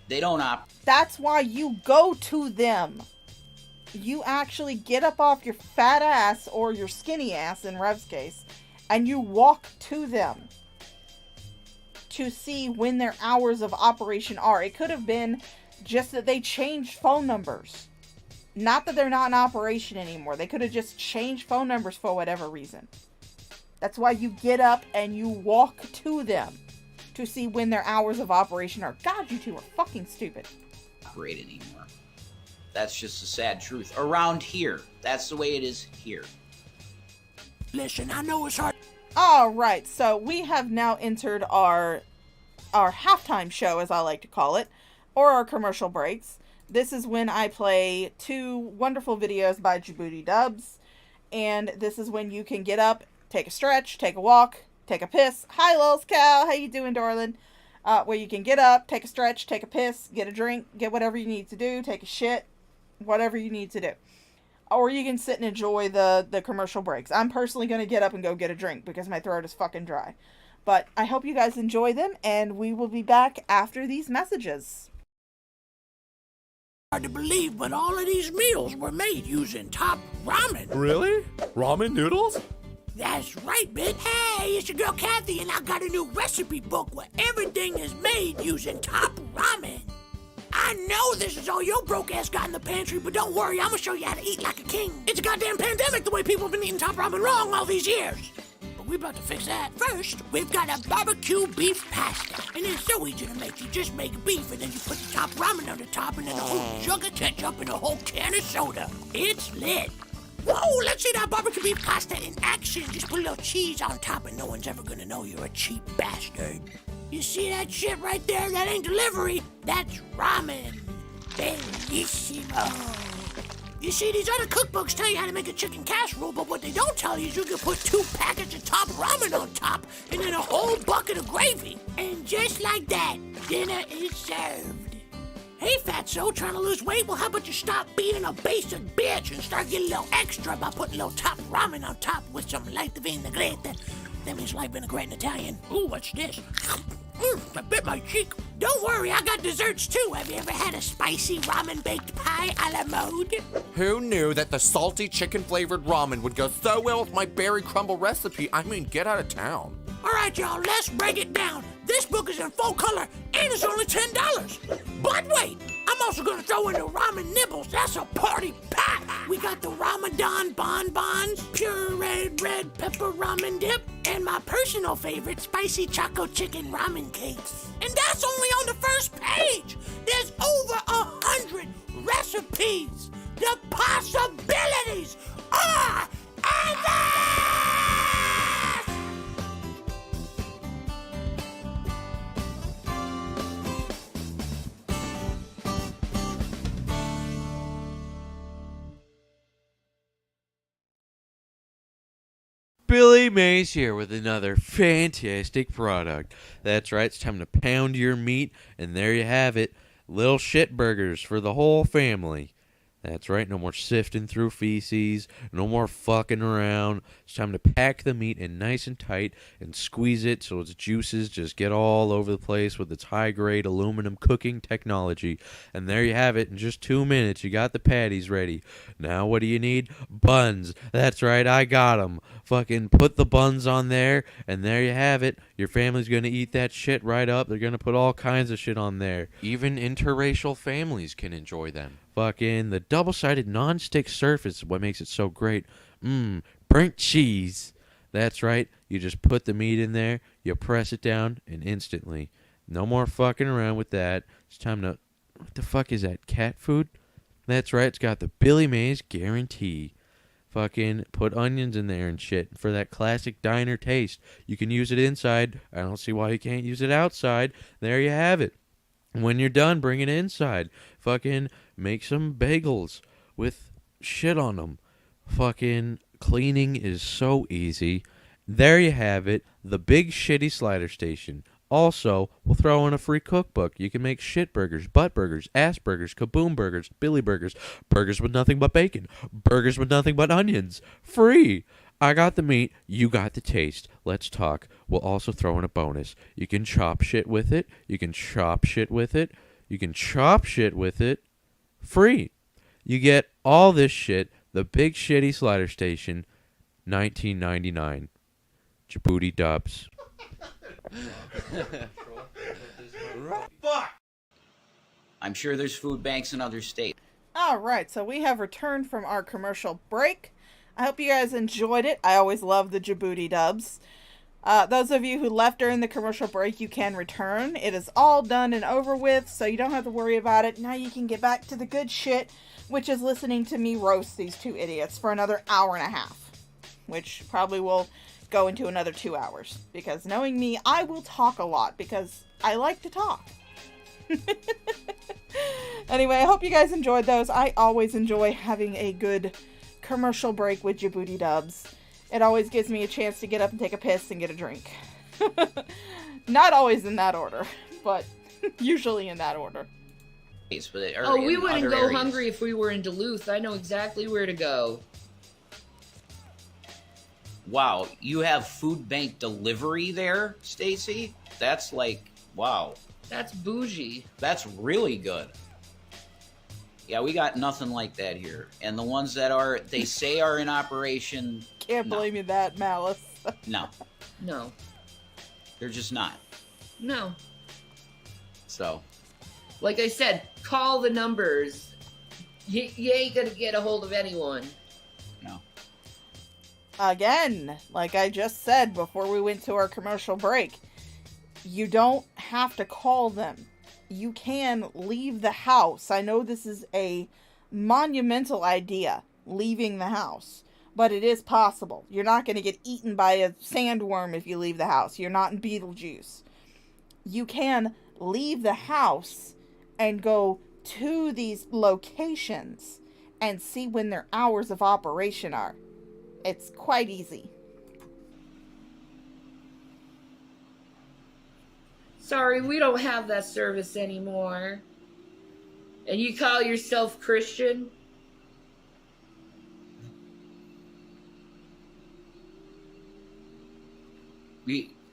They don't operate. That's why you go to them. You actually get up off your fat ass, or your skinny ass in Rev's case, and you walk to them to see when their hours of operation are. It could have been just that they changed phone numbers. Not that they're not in operation anymore. They could have just changed phone numbers for whatever reason. That's why you get up and you walk to them to see when their hours of operation are. God, you two are fucking stupid. Operate anymore. That's just the sad truth. Around here. That's the way it is here. Listen, I know it's hard. Alright, so we have now entered our halftime show, as I like to call it, or our commercial breaks. This is when I play 2 wonderful videos by Djibouti Dubs, and this is when you can get up, take a stretch, take a walk, take a piss. Hi, Lil's Cow, how you doing, darling? Where you can get up, take a stretch, take a piss, get a drink, get whatever you need to do, take a shit, whatever you need to do. Or you can sit and enjoy the commercial breaks. I'm personally going to get up and go get a drink because my throat is fucking dry. But I hope you guys enjoy them, and we will be back after these messages. Hard to believe, but all of these meals were made using Top Ramen. Really? Ramen noodles? That's right, bitch. Hey, it's your girl Kathy, and I got a new recipe book where everything is made using Top Ramen. I know this is all your broke ass got in the pantry, but don't worry, I'm gonna show you how to eat like a king. It's a goddamn pandemic the way people have been eating top ramen wrong all these years. But we're about to fix that. First, we've got a barbecue beef pasta. And it's so easy to make. You just make beef and then you put the top ramen on the top and then a whole jug of ketchup and a whole can of soda. It's lit. Whoa, let's see that barbecue beef pasta in action. Just put a little cheese on top and no one's ever gonna know you're a cheap bastard. You see that shit right there? That ain't delivery. That's ramen. Bellissimo. You see, these other cookbooks tell you how to make a chicken casserole, but what they don't tell you is you can put 2 packets of top ramen on top and then a whole bucket of gravy. And just like that, dinner is served. Hey, fatso, trying to lose weight? Well, how about you stop being a basic bitch and start getting a little extra by putting a little top ramen on top with some light vinaigrette. That means light vinaigrette in Italian. Ooh, what's this? I bit my cheek. Don't worry, I got desserts too. Have you ever had a spicy ramen baked pie a la mode? Who knew that the salty chicken-flavored ramen would go so well with my berry crumble recipe? I mean, get out of town. All right, y'all, let's break it down. This book is in full color, and it's only $10. But wait, I'm also gonna throw in the ramen nibbles. That's a party pack. We got the Ramadan bonbons, pure red pepper ramen dip, and my personal favorite, spicy choco chicken ramen cakes. And that's only on the first page. There's over 100 recipes. The possibilities are endless! Billy Mays here with another fantastic product. That's right, it's time to pound your meat, and there you have it. Little shit burgers for the whole family. That's right, no more sifting through feces, no more fucking around. It's time to pack the meat in nice and tight and squeeze it so its juices just get all over the place with its high-grade aluminum cooking technology. And there you have it, in just 2 minutes, you got the patties ready. Now what do you need? Buns. That's right, I got them. Fucking put the buns on there, and there you have it. Your family's gonna eat that shit right up. They're gonna put all kinds of shit on there. Even interracial families can enjoy them. Fucking the double-sided non-stick surface is what makes it so great. Burnt cheese. That's right. You just put the meat in there, you press it down, and instantly. No more fucking around with that. It's time to... What the fuck is that? Cat food? That's right. It's got the Billy Mays guarantee. Fucking put onions in there and shit for that classic diner taste. You can use it inside. I don't see why you can't use it outside. There you have it. When you're done, bring it inside. Fucking make some bagels with shit on them. Fucking cleaning is so easy. There you have it. The Big Shitty Slider Station. Also, we'll throw in a free cookbook. You can make shit burgers, butt burgers, ass burgers, kaboom burgers, Billy burgers, burgers with nothing but bacon, burgers with nothing but onions. Free! I got the meat, you got the taste. Let's talk. We'll also throw in a bonus. You can chop shit with it. You can chop shit with it. You can chop shit with it. Free. You get all this shit. The Big Shitty Slider Station, $19.99. Djibouti dubs. Fuck! I'm sure there's food banks in other states. All right, so we have returned from our commercial break. I hope you guys enjoyed it. I always love the Djibouti dubs. Those of you who left during the commercial break, you can return. It is all done and over with, so you don't have to worry about it. Now you can get back to the good shit, which is listening to me roast these two idiots for another hour and a half, which probably will go into another 2 hours, because knowing me, I will talk a lot because I like to talk. Anyway, I hope you guys enjoyed those. I always enjoy having a good commercial break with Djibouti dubs. It always gives me a chance to get up and take a piss and get a drink. Not always in that order, but usually in that order. Oh, we wouldn't go hungry if we were in Duluth. I know exactly where to go. Wow, you have food bank delivery there, Stacy? That's like, wow. That's bougie. That's really good. Yeah, we got nothing like that here. And the ones that are, they say are in operation... Can't blame you that, Malice. No. No. They're just not. No. So, Like I said, call the numbers. You ain't gonna get a hold of anyone. No. Again, like I just said before we went to our commercial break, you don't have to call them. You can leave the house. I know this is a monumental idea, leaving the house, but it is possible. You're not going to get eaten by a sandworm if you leave the house. You're not in Beetlejuice. You can leave the house and go to these locations and see when their hours of operation are. It's quite easy. Sorry, we don't have that service anymore. And you call yourself Christian?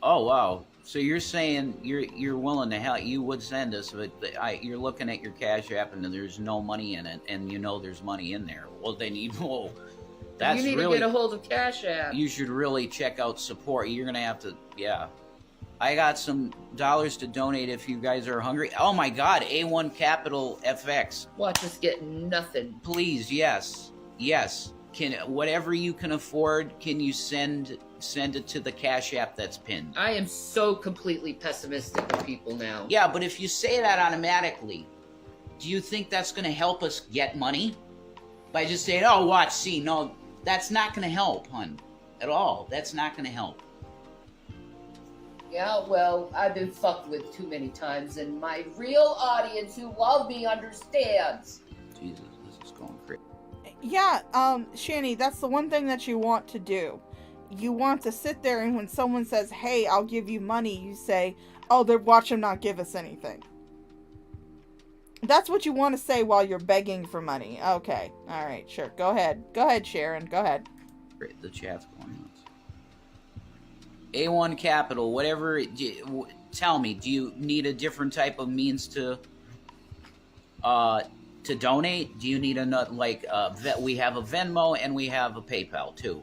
Oh wow! So you're saying you're willing to help? You would send us, but you're looking at your Cash App and there's no money in it, and you know there's money in there. Well, then that's you need really, to get a hold of Cash App. You should really check out support. You're gonna have to, yeah. I got some dollars to donate if you guys are hungry. Oh my God, A1 Capital FX. Watch us get nothing. Please, yes. Can whatever you can afford, can you send it to the Cash App that's pinned? I am so completely pessimistic with people now. Yeah, but if you say that automatically, do you think that's going to help us get money? By just saying, oh, watch, see, no, that's not going to help, hun, at all. That's not going to help. Yeah, well, I've been fucked with too many times, and my real audience who love me understands. Jesus, this is going crazy. Yeah, Shani, that's the one thing that you want to do. You want to sit there and when someone says, hey, I'll give you money, you say, oh, watch them not give us anything. That's what you want to say while you're begging for money. Okay, alright, sure, go ahead. Go ahead, Sharon, go ahead. Great, the chat's going nuts. A1 Capital, whatever, tell me, do you need a different type of means to donate? Do you need we have a Venmo and we have a PayPal too.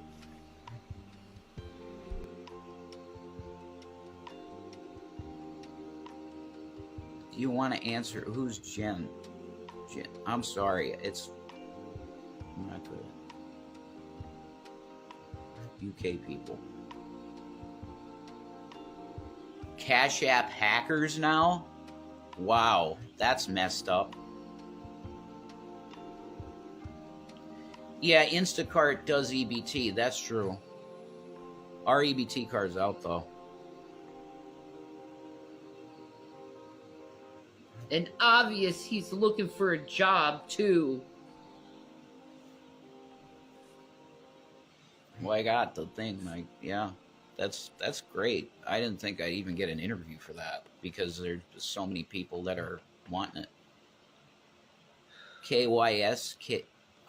Do you want to answer? Who's Jen? I'm sorry, I'm not good at UK people. Cash App hackers now? Wow, that's messed up. Yeah, Instacart does EBT. That's true. Our EBT card's out, though. And obvious he's looking for a job, too. Well, I got the thing. Yeah, that's great. I didn't think I'd even get an interview for that because there's just so many people that are wanting it. KYS,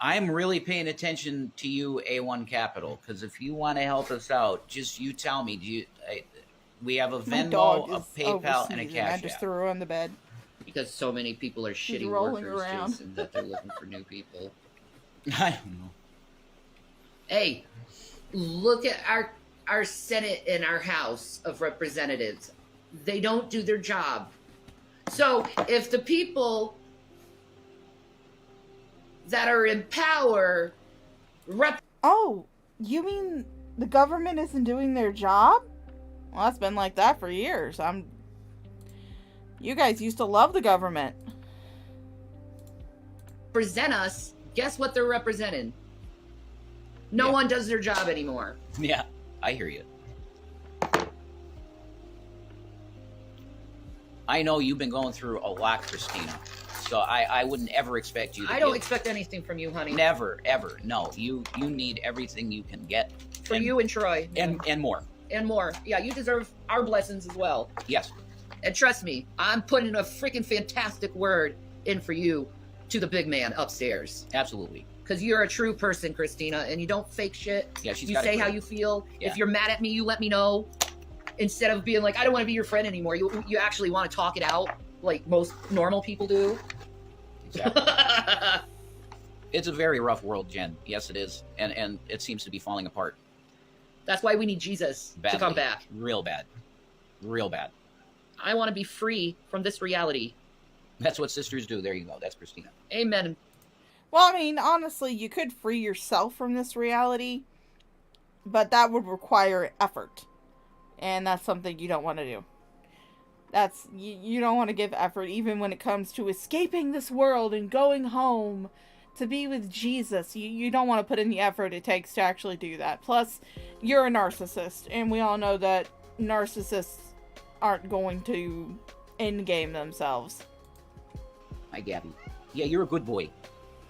I'm really paying attention to you, A1 Capital, because if you want to help us out, just you tell me. We have a Venmo, a PayPal, and a Cash App. I just threw her on the bed. Because so many people are shitty rolling workers, around. Jason, that they're looking for new people. I don't know. Hey, look at our Senate and our House of Representatives. They don't do their job. So if the people that are in power Oh, you mean the government isn't doing their job? Well, that's been like that for years. You guys used to love the government. represent us, guess what they're representing? No one does their job anymore. Yeah, I hear you. I know you've been going through a lot, Christina. So I wouldn't ever expect you to I don't expect anything from you, honey. Never, ever. No, you need everything you can get. For you and Troy. And more. And more. Yeah, you deserve our blessings as well. Yes. And trust me, I'm putting a freaking fantastic word in for you to the big man upstairs. Absolutely. Because you're a true person, Christina, and you don't fake shit. Yeah, she's You got say it how great. you feel. Yeah. If you're mad at me, you let me know. Instead of being like, I don't want to be your friend anymore. You actually want to talk it out like most normal people do. Exactly. It's a very rough world, Jen. Yes, it is. And it seems to be falling apart. That's why we need Jesus Badly. to come back. Real bad. Real bad. I want to be free from this reality. That's what sisters do. There you go. That's Christina. Amen. Well, I mean, honestly, you could free yourself from this reality, but that would require effort. And that's something you don't want to do. You don't want to give effort even when it comes to escaping this world and going home to be with Jesus. You don't want to put in the effort it takes to actually do that. Plus, you're a narcissist, and we all know that narcissists aren't going to endgame themselves. Hi, Gabby. Yeah, you're a good boy.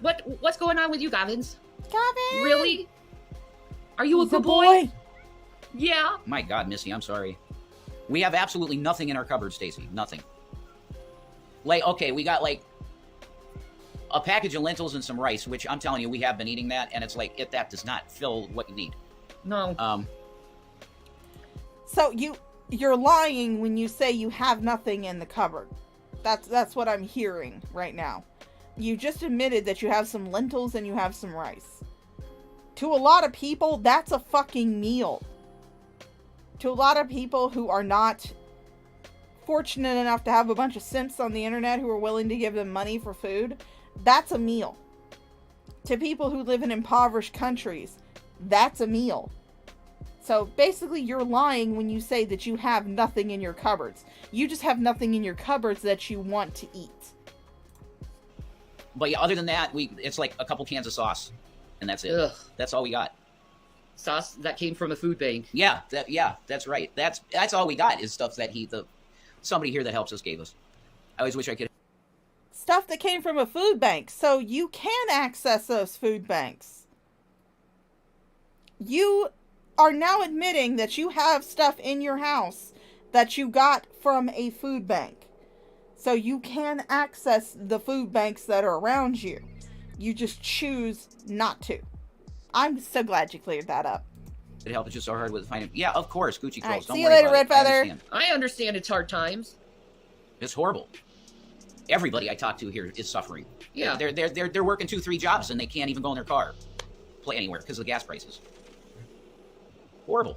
What's going on with you, Gavins? Gavin! Really? Are you a He's good boy? Yeah. My God, Missy, I'm sorry. We have absolutely nothing in our cupboard, Stacy. Nothing. Like, okay, we got like a package of lentils and some rice, which I'm telling you, we have been eating that, and it's like, that does not fill what you need. No. So you're lying when you say you have nothing in the cupboard. That's what I'm hearing right now. You just admitted that you have some lentils and you have some rice. To a lot of people, that's a fucking meal. To a lot of people who are not fortunate enough to have a bunch of simps on the internet who are willing to give them money for food, that's a meal. To people who live in impoverished countries, that's a meal. So basically you're lying when you say that you have nothing in your cupboards. You just have nothing in your cupboards that you want to eat. But yeah, other than that, it's like a couple cans of sauce, and that's it. Ugh. That's all we got. Sauce that came from a food bank. Yeah, that's right. That's all we got is stuff that somebody here that helps us gave us. I always wish I could. Stuff that came from a food bank, so you can access those food banks. You are now admitting that you have stuff in your house that you got from a food bank. So you can access the food banks that are around you. You just choose not to. I'm so glad you cleared that up. It helped. It's just so hard with finding. Yeah, of course, Gucci clothes. Right, Don't see you worry later, about Red it. Feather. I understand it's hard times. It's horrible. Everybody I talk to here is suffering. Yeah. They're working 2-3 jobs and they can't even go in their car, play anywhere because of the gas prices. Horrible.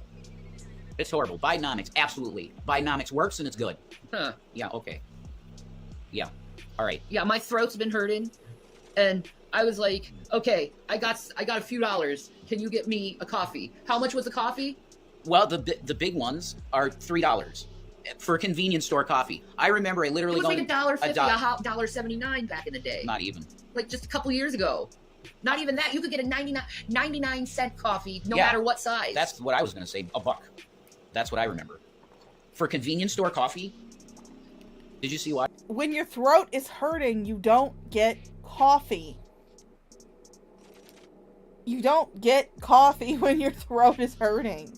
It's horrible. Bidenomics, absolutely. Bidenomics works and it's good. Huh. Yeah. Okay. Yeah. All right. Yeah, my throat's been hurting, and I was like, okay, I got a few dollars. Can you get me a coffee? How much was a coffee? Well, the big ones are $3 for a convenience store coffee. I remember I literally It was going like $1.50, $1.79 back in the day. Not even. Like just a couple years ago. Not even that. You could get a 99-cent coffee, no matter what size. That's what I was going to say. $1. That's what I remember. For convenience store coffee. Did you see why? When your throat is hurting, you don't get coffee. You don't get coffee when your throat is hurting.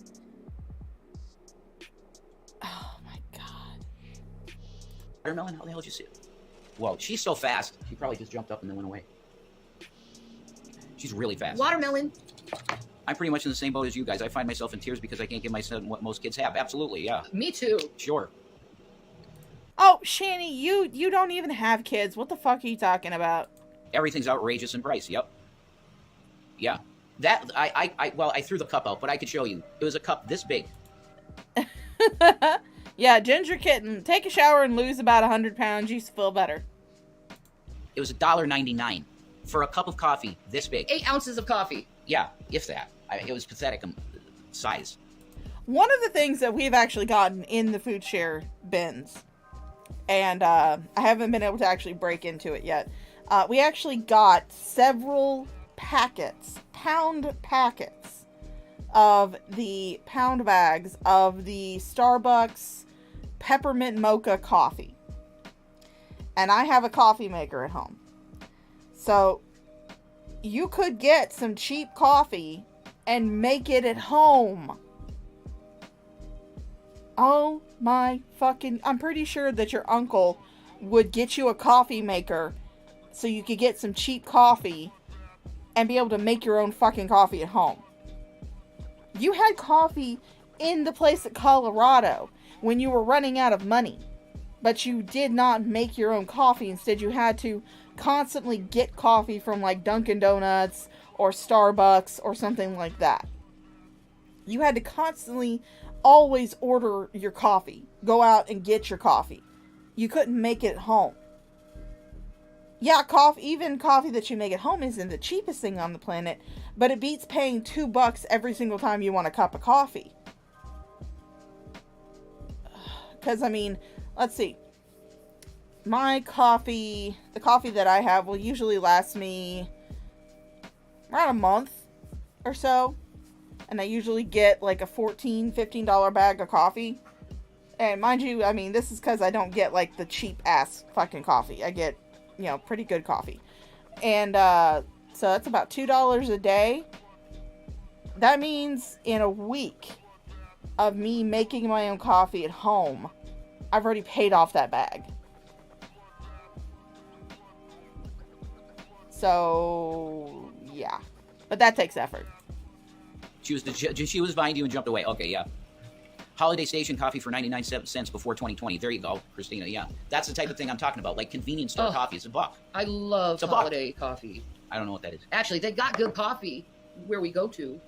Oh my god. Watermelon? How the hell did you see it? Whoa, she's so fast. She probably just jumped up and then went away. She's really fast. Watermelon. I'm pretty much in the same boat as you guys. I find myself in tears because I can't give my son what most kids have. Absolutely, yeah. Me too. Sure. Oh, Shani, you don't even have kids. What the fuck are you talking about? Everything's outrageous in price. Yep. Yeah. That I threw the cup out, but I could show you. It was a cup this big. Yeah, Ginger Kitten, take a shower and lose about 100 pounds. You feel better. It was $1.99 for a cup of coffee this big. 8 ounces of coffee. Yeah, if that. It was pathetic size. One of the things that we've actually gotten in the food share bins, and I haven't been able to actually break into it yet, we actually got several pound packets of the pound bags of the Starbucks peppermint mocha coffee. And I have a coffee maker at home. So you could get some cheap coffee and make it at home. Oh my fucking... I'm pretty sure that your uncle would get you a coffee maker so you could get some cheap coffee and be able to make your own fucking coffee at home. You had coffee in the place at Colorado when you were running out of money. But you did not make your own coffee. Instead, you had to constantly get coffee from like Dunkin' Donuts or Starbucks or something like that. You had to constantly always order your coffee. Go out and get your coffee. You couldn't make it at home. Yeah, even coffee that you make at home isn't the cheapest thing on the planet, but it beats paying $2 every single time you want a cup of coffee. Because, I mean, let's see. My coffee, the coffee that I have will usually last me around a month or so. And I usually get like a $14, $15 bag of coffee. And mind you, I mean, this is because I don't get like the cheap ass fucking coffee. I get, you know, pretty good coffee. And so that's about $2 a day. That means in a week of me making my own coffee at home, I've already paid off that bag. So, yeah. But that takes effort. She was vying you and jumped away. Okay, yeah. Holiday Station coffee for 99 cents before 2020. There you go, Christina. Yeah, that's the type of thing I'm talking about. Like convenience store coffee. It's $1. I love holiday coffee. I don't know what that is. Actually, they got good coffee where we go to.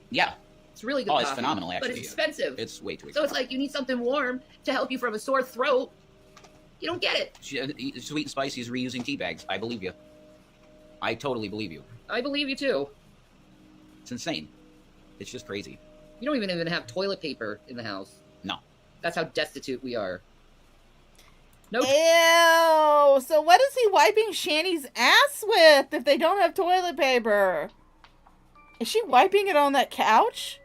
Yeah. It's really good coffee. It's phenomenal, actually. But it's expensive. It's way too expensive. So it's like you need something warm to help you from a sore throat. You don't get it. Sweet and Spicy is reusing tea bags. I believe you. I totally believe you. I believe you, too. It's insane. It's just crazy. You don't even have toilet paper in the house. No. That's how destitute we are. Nope. Ew. So what is he wiping Shanny's ass with if they don't have toilet paper? Is she wiping it on that couch?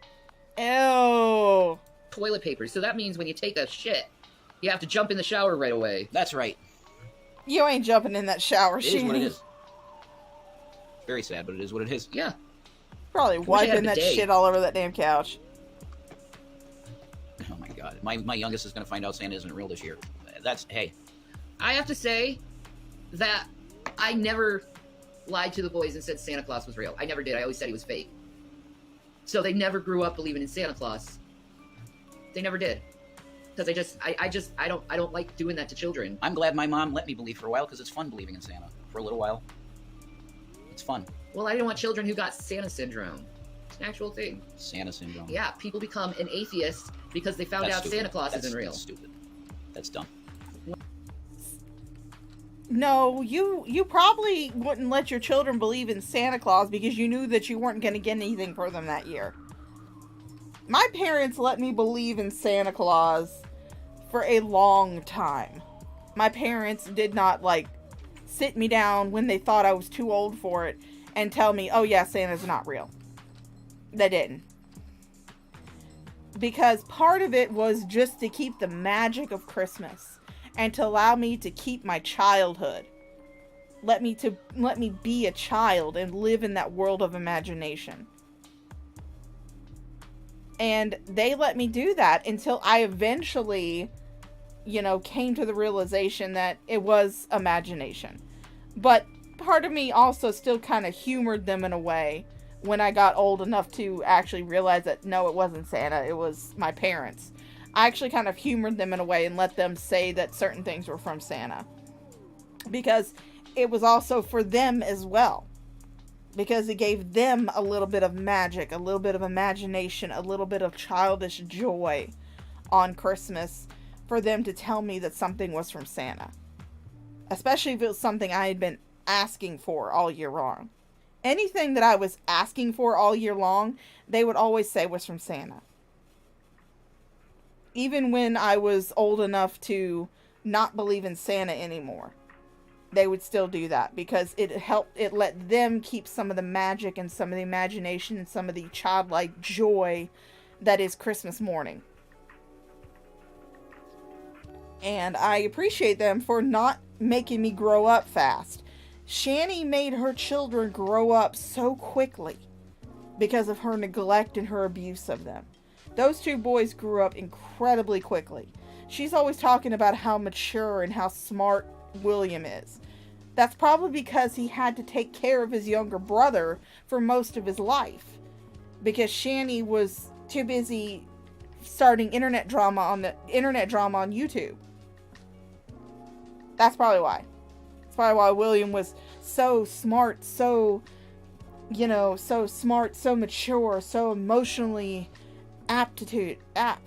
Ew. Toilet paper. So that means when you take a shit, you have to jump in the shower right away. That's right. You ain't jumping in that shower, It is what it is. Very sad, but it is what it is. Yeah. Probably wiping that shit all over that damn couch. Oh my god. My youngest is going to find out Santa isn't real this year. Hey. I have to say that I never lied to the boys and said Santa Claus was real. I never did. I always said he was fake. So they never grew up believing in Santa Claus. They never did. Because I don't like doing that to children. I'm glad my mom let me believe for a while because it's fun believing in Santa. For a little while. It's fun. Well, I didn't want children who got Santa syndrome. It's an actual thing. Santa syndrome. Yeah, people become an atheist because they found out Santa Claus isn't real. That's stupid. That's dumb. No, you probably wouldn't let your children believe in Santa Claus because you knew that you weren't going to get anything for them that year. My parents let me believe in Santa Claus for a long time. My parents did not, like, sit me down when they thought I was too old for it and tell me, oh yeah, Santa's not real. They didn't. Because part of it was just to keep the magic of Christmas and to allow me to keep my childhood. Let me be a child and live in that world of imagination. And they let me do that until I eventually, came to the realization that it was imagination. But part of me also still kind of humored them in a way when I got old enough to actually realize that no, it wasn't Santa, it was my parents. I actually kind of humored them in a way and let them say that certain things were from Santa. Because it was also for them as well. Because it gave them a little bit of magic, a little bit of imagination, a little bit of childish joy on Christmas for them to tell me that something was from Santa. Especially if it was something I had been asking for all year long. Anything that I was asking for all year long, they would always say was from Santa. Even when I was old enough to not believe in Santa anymore, they would still do that because it let them keep some of the magic and some of the imagination and some of the childlike joy that is Christmas morning. And I appreciate them for not making me grow up fast. Shanny made her children grow up so quickly because of her neglect and her abuse of them. Those two boys grew up incredibly quickly. She's always talking about how mature and how smart William is. That's probably because he had to take care of his younger brother for most of his life. Because Shanny was too busy starting internet drama on YouTube. That's probably why. That's probably why William was so smart, so smart, so mature, so emotionally apt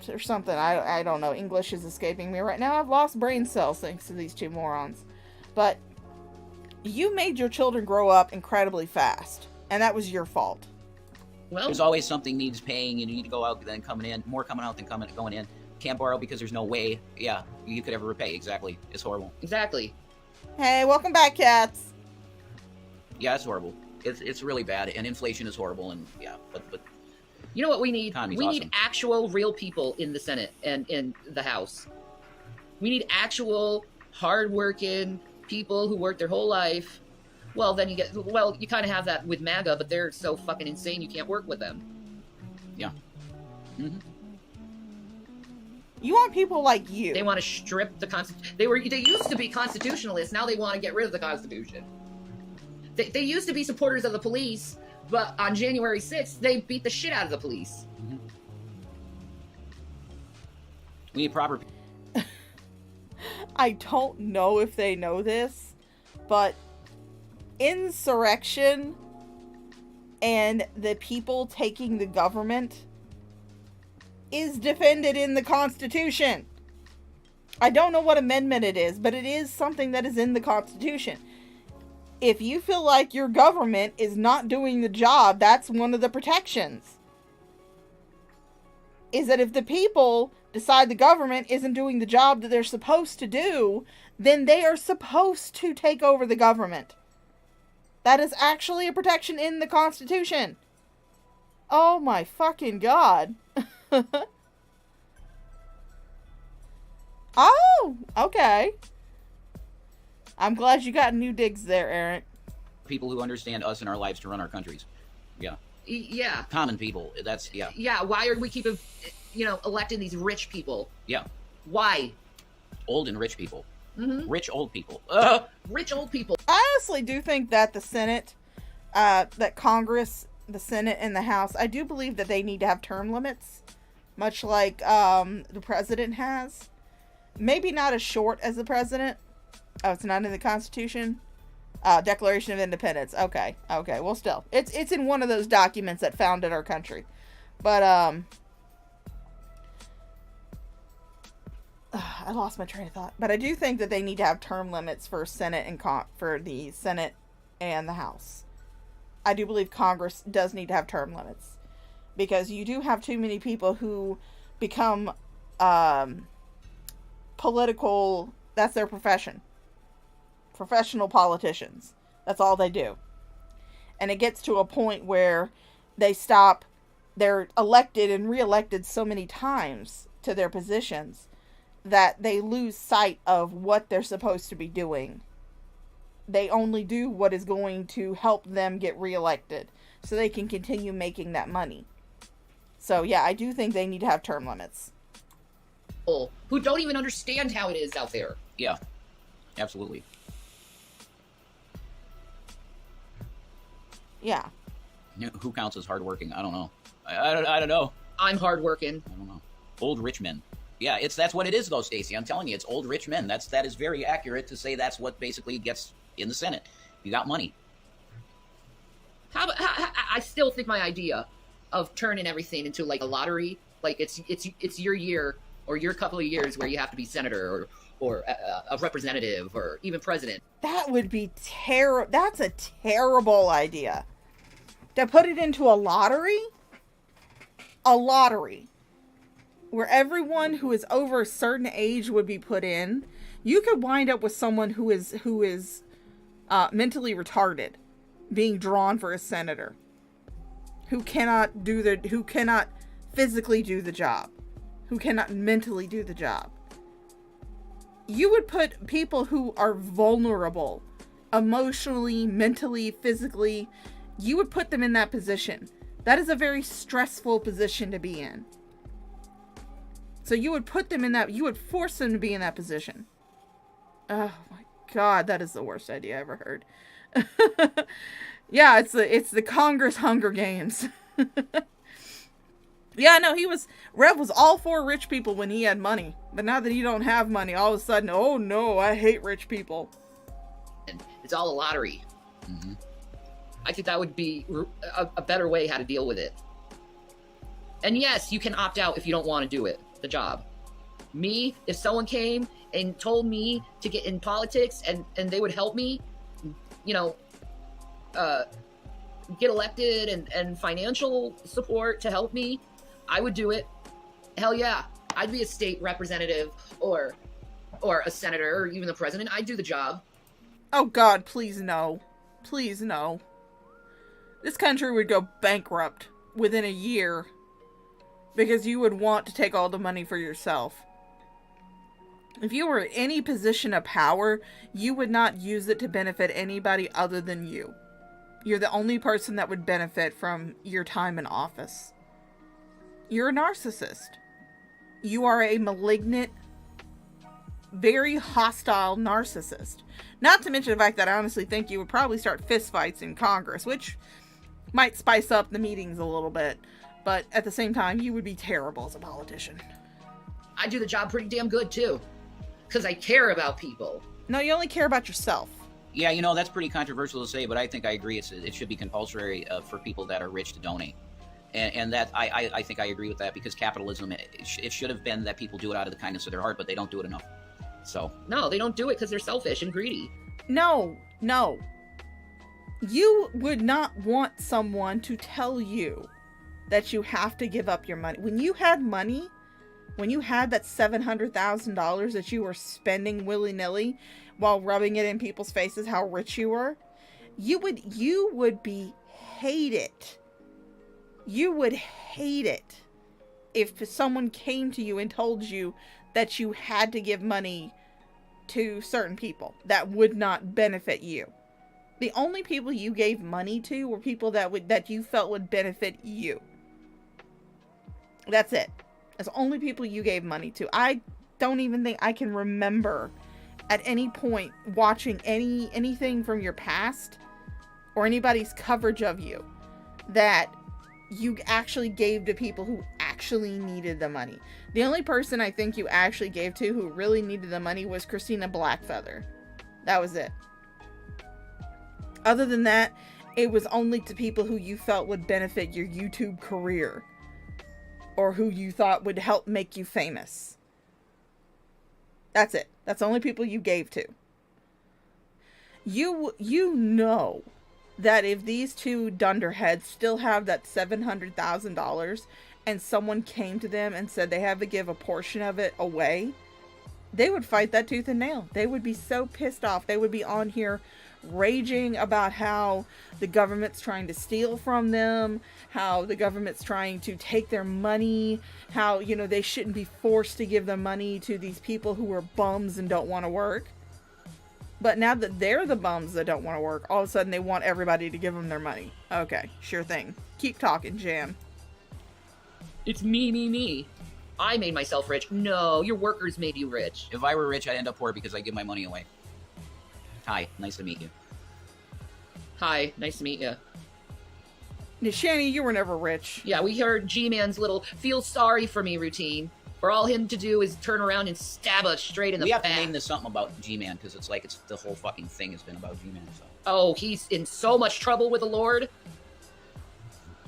or something. I don't know. English is escaping me right now. I've lost brain cells thanks to these two morons. But You made your children grow up incredibly fast, and that was your fault. Well, there's always something needs paying. You need to go out than coming in. More coming out than going in. Can't borrow because there's no way. Yeah, you could ever repay. Exactly. It's horrible. Exactly. Hey, welcome back, cats. Yeah, it's horrible. It's really bad, and inflation is horrible. And yeah, but you know what we need? Economy's We awesome. need actual real people in the Senate and in the House. We need actual hardworking people who work their whole life. Well, then you kind of have that with MAGA, but they're so fucking insane you can't work with them. Yeah. Mm-hmm. You want people like you. They want to strip the Constitution. They used to be constitutionalists. Now they want to get rid of the Constitution. They used to be supporters of the police, but on January 6th, they beat the shit out of the police. Mm-hmm. We need proper... I don't know if they know this, but insurrection and the people taking the government is defended in the Constitution. I don't know what amendment it is, but it is something that is in the Constitution. If you feel like your government is not doing the job, that's one of the protections. Is that if the people decide the government isn't doing the job that they're supposed to do, then they are supposed to take over the government. That is actually a protection in the Constitution. Oh my fucking god. Oh, okay. I'm glad you got new digs there, Eric. People who understand us and our lives to run our countries. Yeah. Yeah. Common people. That's, yeah. Yeah, why are we keeping, electing these rich people? Yeah. Why? Old and rich people. Mm-hmm. Rich old people. Rich old people. I honestly do think that the Senate, that Congress, the Senate, and the House, I do believe that they need to have term limits, much like the president has. Maybe not as short as the president. Oh, it's not in the Constitution? Declaration of Independence. Okay. Well, still, it's in one of those documents that founded our country. But I lost my train of thought. But I do think that they need to have term limits for Senate and for the Senate and the House. I do believe Congress does need to have term limits, because you do have too many people who become political. That's their profession. Professional politicians. That's all they do. And it gets to a point where they're elected and re-elected so many times to their positions that they lose sight of what they're supposed to be doing. They only do what is going to help them get re-elected so they can continue making that money. So yeah, I do think they need to have term limits. Who don't even understand how it is out there. Yeah, absolutely. Yeah. Who counts as hardworking? I don't know. I don't know. I'm hardworking. I don't know. Old rich men. Yeah, that's what it is though, Stacey. I'm telling you, it's old rich men. That is very accurate to say that's what basically gets in the Senate. You got money. I still think my idea of turning everything into like a lottery, like it's your year or your couple of years where you have to be senator or a representative or even president. That would be terrible. That's a terrible idea. To put it into a lottery? A lottery. Where everyone who is over a certain age would be put in. You could wind up with someone who is mentally retarded being drawn for a senator. Who cannot physically do the job. Who cannot mentally do the job. You would put people who are vulnerable, emotionally, mentally, physically, you would put them in that position. That is a very stressful position to be in. So you would put them in that, you would force them to be in that position. Oh my god, that is the worst idea I ever heard. Yeah, it's the Congress Hunger Games. Yeah, no, Rev was all for rich people when he had money. But now that he don't have money, all of a sudden, oh no, I hate rich people. And it's all a lottery. Mm-hmm. I think that would be a better way how to deal with it. And yes, you can opt out if you don't want to do it, the job. Me, if someone came and told me to get in politics and they would help me, you know, get elected and financial support to help me, I would do it. Hell yeah. I'd be a state representative or a senator or even the president. I'd do the job. Oh God, please no. Please no. This country would go bankrupt within a year because you would want to take all the money for yourself. If you were in any position of power, you would not use it to benefit anybody other than you. You're the only person that would benefit from your time in office. You're a narcissist. You are a malignant, very hostile narcissist. Not to mention the fact that I honestly think you would probably start fistfights in Congress, which might spice up the meetings a little bit. But at the same time, you would be terrible as a politician. I do the job pretty damn good, too. Because I care about people. No, you only care about yourself. Yeah, you know, that's pretty controversial to say, but I think I agree. It should be compulsory for people that are rich to donate. And that I think I agree with that, because capitalism, it should have been that people do it out of the kindness of their heart, but they don't do it enough. So. No, they don't do it because they're selfish and greedy. No. You would not want someone to tell you that you have to give up your money. When you had money, when you had that $700,000 that you were spending willy-nilly while rubbing it in people's faces how rich you were, you would be hated. You would hate it if someone came to you and told you that you had to give money to certain people that would not benefit you. The only people you gave money to were people that you felt would benefit you. That's it. That's the only people you gave money to. I don't even think I can remember at any point watching anything from your past or anybody's coverage of you that you actually gave to people who actually needed the money. The only person I think you actually gave to who really needed the money was Christina Blackfeather. That was it. Other than that, it was only to people who you felt would benefit your YouTube career or who you thought would help make you famous. That's it. That's the only people you gave to. You know that if these two dunderheads still have that $700,000 and someone came to them and said they have to give a portion of it away, they would fight that tooth and nail. They would be so pissed off. They would be on here raging about how the government's trying to steal from them, how the government's trying to take their money, how, you know, they shouldn't be forced to give the money to these people who are bums and don't want to work. But now that they're the bums that don't want to work, all of a sudden they want everybody to give them their money. Okay, sure thing. Keep talking, Jam. It's me. I made myself rich. No, your workers made you rich. If I were rich, I'd end up poor because I give my money away. Hi, nice to meet you. Hi, nice to meet you. Nishani, you were never rich. Yeah, we heard G-Man's little feel sorry for me routine, where all him to do is turn around and stab us straight in the back. We have to name this something about G-Man, because it's the whole fucking thing has been about G-Man. So. Oh, he's in so much trouble with the Lord.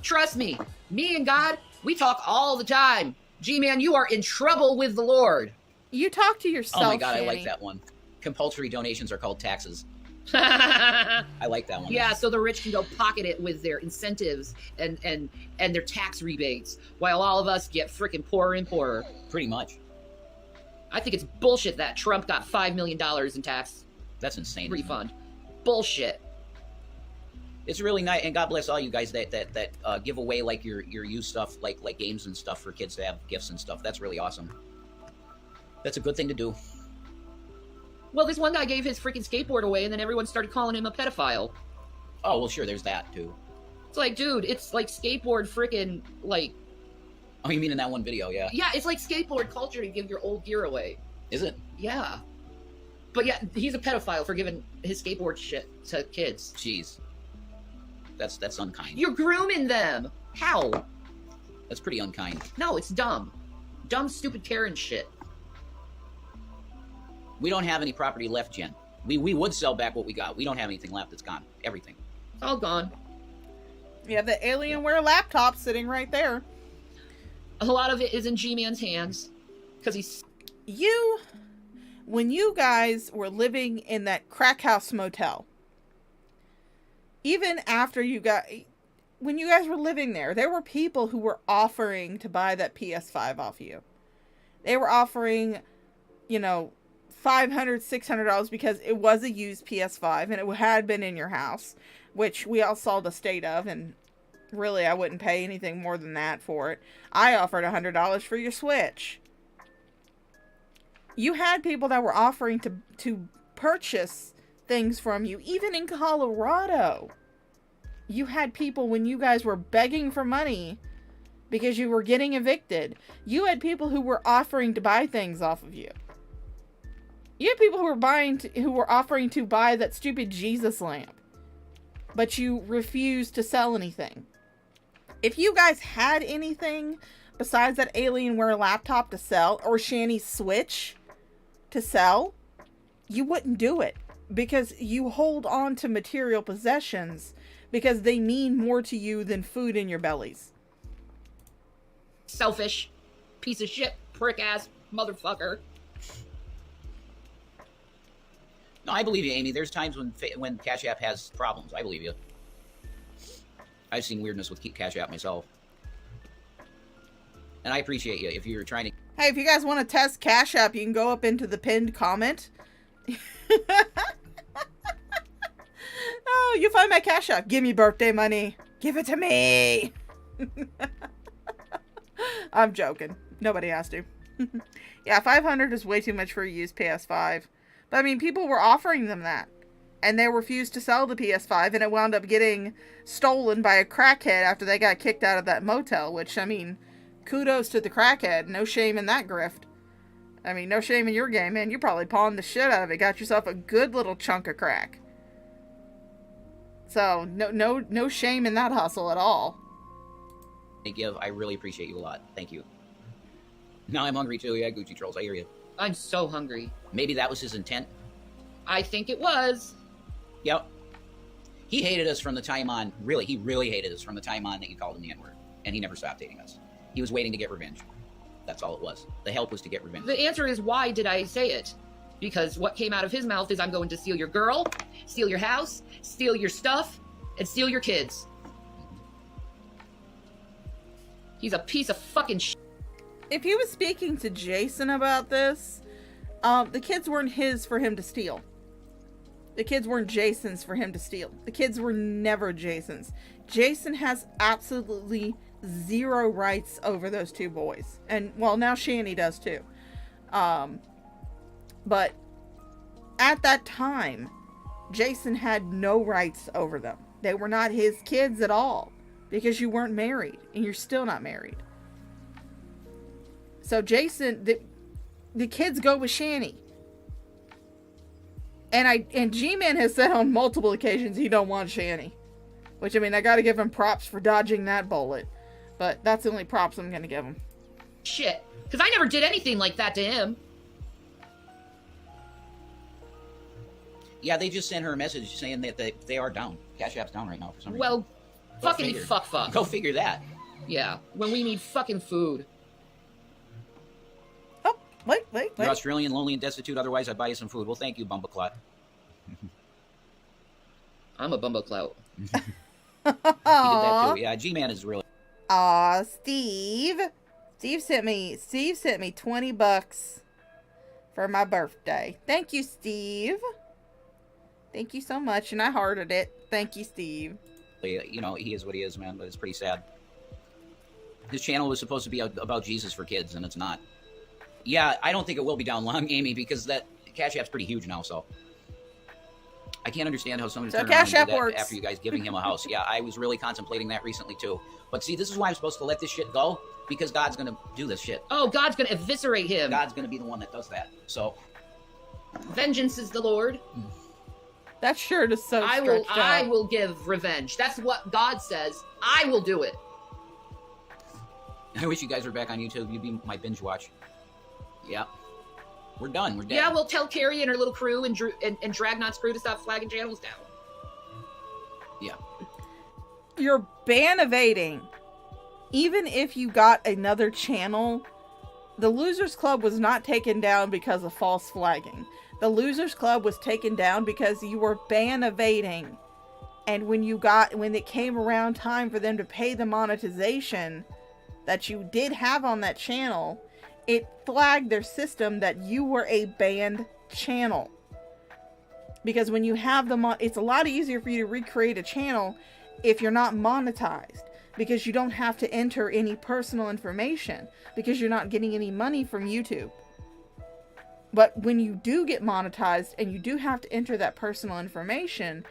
Trust me and God, we talk all the time. G-Man, you are in trouble with the Lord. You talk to yourself, Oh my God, Shanny. I like that one. Compulsory donations are called taxes. I like that one. Yeah, so the rich can go pocket it with their incentives and their tax rebates, while all of us get freaking poorer and poorer. Pretty much. I think it's bullshit that Trump got $5 million in tax. That's insane. Refund. Bullshit. It's really nice, and God bless all you guys that give away like your used stuff, like games and stuff for kids to have gifts and stuff. That's really awesome. That's a good thing to do. Well, this one guy gave his freaking skateboard away, and then everyone started calling him a pedophile. Oh, well, sure, there's that, too. It's like, dude, it's like skateboard freaking, like... Oh, you mean in that one video, yeah. Yeah, it's like skateboard culture to give your old gear away. Is it? Yeah. But yeah, he's a pedophile for giving his skateboard shit to kids. Jeez. That's unkind. You're grooming them! How? That's pretty unkind. No, it's dumb. Dumb, stupid Karen shit. We don't have any property left, Jen. We would sell back what we got. We don't have anything left. It's gone. Everything. It's all gone. You have the Alienware laptop sitting right there. A lot of it is in G-Man's hands. Because he's... When you guys were living in that crack house motel, even after when you guys were living there were people who were offering to buy that PS5 off you. They were offering, $500, $600 because it was a used PS5 and it had been in your house, which we all saw the state of, and really I wouldn't pay anything more than that for it. I offered $100 for your Switch. You had people that were offering to purchase things from you, even in Colorado. You had people, when you guys were begging for money because you were getting evicted, you had people who were offering to buy things off of you. You had people who were offering to buy that stupid Jesus lamp, but you refused to sell anything. If you guys had anything besides that Alienware laptop to sell, or Shanny's Switch to sell, you wouldn't do it, because you hold on to material possessions because they mean more to you than food in your bellies. Selfish piece of shit, prick ass motherfucker. No, I believe you, Amy. There's times when Cash App has problems. I believe you. I've seen weirdness with Cash App myself. And I appreciate you if you're trying to... Hey, if you guys want to test Cash App, you can go up into the pinned comment. Oh, you find my Cash App. Give me birthday money. Give it to me. I'm joking. Nobody has to. Yeah, $500 is way too much for a used PS5. But I mean, people were offering them that. And they refused to sell the PS5, and it wound up getting stolen by a crackhead after they got kicked out of that motel, which, I mean, kudos to the crackhead. No shame in that grift. I mean, no shame in your game, man. You probably pawned the shit out of it. Got yourself a good little chunk of crack. So, no shame in that hustle at all. I really appreciate you a lot. Thank you. Now I'm hungry too. Yeah, Gucci Trolls, I hear you. I'm so hungry. Maybe that was his intent. I think it was. Yep. He hated us from the time on. Really, he really hated us from the time on that you called him the N-word. And he never stopped hating us. He was waiting to get revenge. That's all it was. The help was to get revenge. The answer is, why did I say it? Because what came out of his mouth is, I'm going to steal your girl, steal your house, steal your stuff, and steal your kids. He's a piece of fucking shit. If he was speaking to Jason about this, the kids weren't his for him to steal. The kids weren't Jason's for him to steal. The kids were never Jason's. Jason has absolutely zero rights over those two boys. And, well, now Shanny does too. But at that time, Jason had no rights over them. They were not his kids at all. Because you weren't married. And you're still not married. So Jason, the kids go with Shanny. And G-Man has said on multiple occasions he don't want Shanny. Which, I mean, I gotta give him props for dodging that bullet. But that's the only props I'm gonna give him. Shit. Because I never did anything like that to him. Yeah, they just sent her a message saying that they are down. Cash App's down right now for some reason. Well, fucking fuck. Go figure that. Yeah, when we need fucking food. Oh, wait. You're Australian, lonely, and destitute. Otherwise, I'd buy you some food. Well, thank you, Bumbleclot. I'm a Bumbleclout. He did that too. Yeah, G-Man is really... Aw, Steve. Steve sent me $20 for my birthday. Thank you, Steve. Thank you so much, and I hearted it. Thank you, Steve. You know, he is what he is, man, but it's pretty sad. This channel was supposed to be about Jesus for kids, and it's not. Yeah, I don't think it will be down long, Amy, because that Cash App's pretty huge now, so... I can't understand how somebody turned around and did that after you guys giving him a house. Yeah, I was really contemplating that recently, too. But see, this is why I'm supposed to let this shit go, because God's going to do this shit. Oh, God's going to eviscerate him. God's going to be the one that does that, so... Vengeance is the Lord. That shirt is so I will give revenge. That's what God says. I will do it. I wish you guys were back on YouTube. You'd be my binge watch. Yeah. We're done. We're dead. Yeah, we'll tell Carrie and her little crew and Dragnot's crew to stop flagging channels down. Yeah. You're ban evading. Even if you got another channel, the Losers Club was not taken down because of false flagging. The Losers Club was taken down because you were ban evading. And when it came around time for them to pay the monetization that you did have on that channel, it flagged their system that you were a banned channel. Because when you have it's a lot easier for you to recreate a channel if you're not monetized. Because you don't have to enter any personal information. Because you're not getting any money from YouTube. But when you do get monetized and you do have to enter that personal information,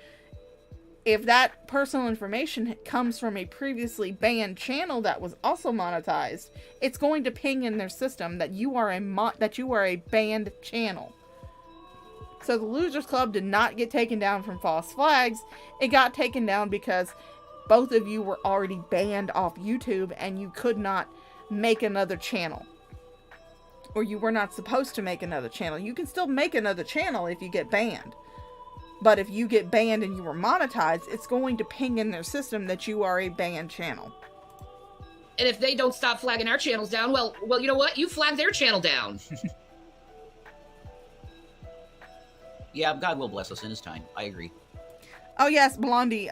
if that personal information comes from a previously banned channel that was also monetized, it's going to ping in their system that you are a banned channel. So the Losers Club did not get taken down from false flags. It got taken down because both of you were already banned off YouTube and you could not make another channel. Or you were not supposed to make another channel. You can still make another channel if you get banned. But if you get banned and you were monetized, it's going to ping in their system that you are a banned channel. And if they don't stop flagging our channels down, well, you know what? You flag their channel down. Yeah, God will bless us in his time. I agree. Oh yes, Blondie,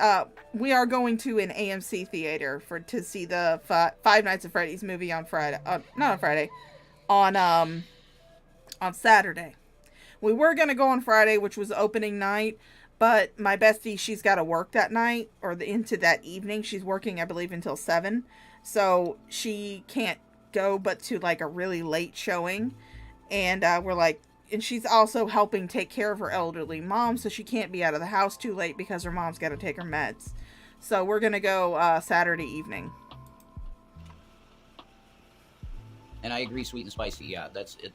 we are going to an AMC theater to see the Five Nights at Freddy's movie on Friday. Not on Friday. On Saturday. We were going to go on Friday, which was opening night, but my bestie, she's got to work that night, or into that evening. She's working, I believe, until 7, so she can't go but to, like, a really late showing, and we're like, and she's also helping take care of her elderly mom, so she can't be out of the house too late because her mom's got to take her meds. So we're going to go Saturday evening. And I agree, sweet and spicy. Yeah, that's it.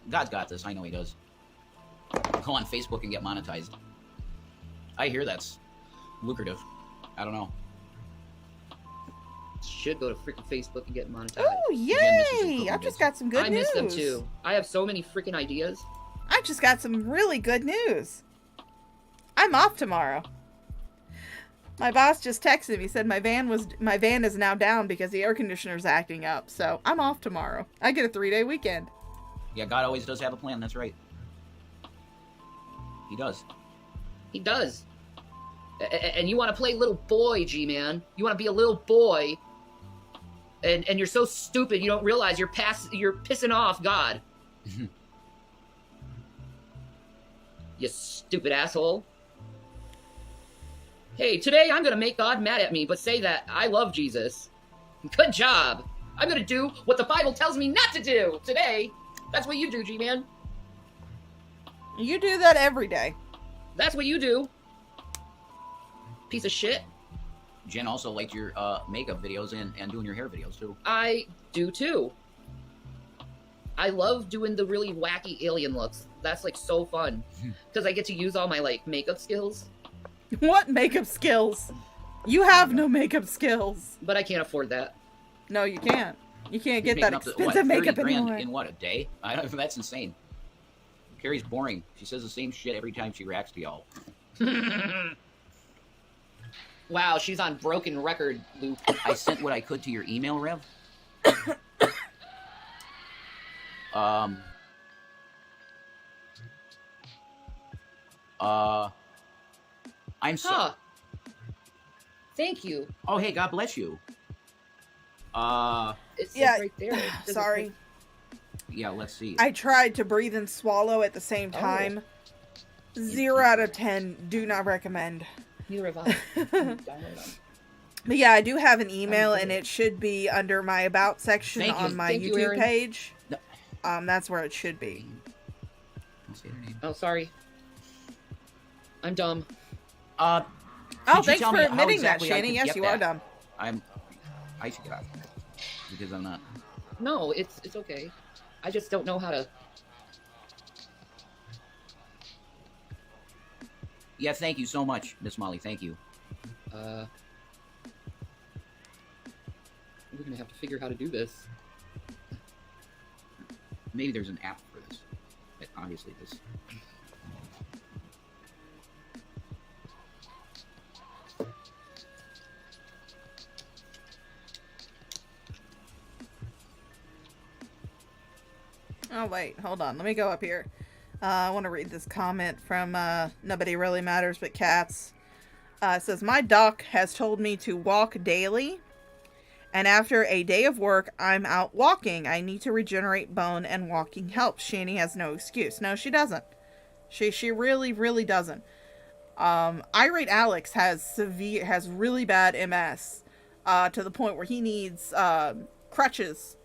God's got this. I know he does. Go on Facebook and get monetized. I hear that's lucrative. I don't know. Should go to freaking Facebook and get monetized. Oh, yay! I've just got some good news. I miss them too. I have so many freaking ideas. I just got some really good news. I'm off tomorrow. My boss just texted me, said my van is now down because the air conditioner's acting up. So I'm off tomorrow. I get a 3-day weekend. Yeah, God always does have a plan. That's right. He does. He does. And you want to play little boy, G-Man. You want to be a little boy. And you're so stupid you don't realize you're pissing off God. You stupid asshole. Hey, today I'm going to make God mad at me, but say that I love Jesus. Good job. I'm going to do what the Bible tells me not to do today. That's what you do, G-Man. You do that every day. That's what you do. Piece of shit. Jen also liked your makeup videos and doing your hair videos, too. I do, too. I love doing the really wacky alien looks. That's, like, so fun. Because I get to use all my, like, makeup skills. What makeup skills? You have no makeup skills. But I can't afford that. No, you can't. You can't get that expensive makeup anymore. In what, a day? I don't. That's insane. Carrie's boring. She says the same shit every time she reacts to y'all. Wow, she's on broken record, Luke. I sent what I could to your email, Rev. I'm so... Huh. Thank you. Oh, hey, God bless you. It's yeah, right there. Sorry. Yeah, let's see. I tried to breathe and swallow at the same time. 0 out of 10. Do not recommend. Neither have I. But yeah, I do have an email, and it should be under my About section on my YouTube page. No. That's where it should be. Oh, sorry. I'm dumb. Oh, thanks for admitting that, Shani. Yes, you are dumb. I should get out because I'm not. No, it's okay. I just don't know how to. Yeah, thank you so much, Miss Molly. Thank you. We're gonna have to figure out how to do this. Maybe there's an app for this. Obviously, this. Oh, wait. Hold on. Let me go up here. I want to read this comment from Nobody Really Matters But Cats. It says, my doc has told me to walk daily, and after a day of work, I'm out walking. I need to regenerate bone, and walking helps. Shani has no excuse. No, she doesn't. She really, really doesn't. Irate Alex has really bad MS, to the point where he needs crutches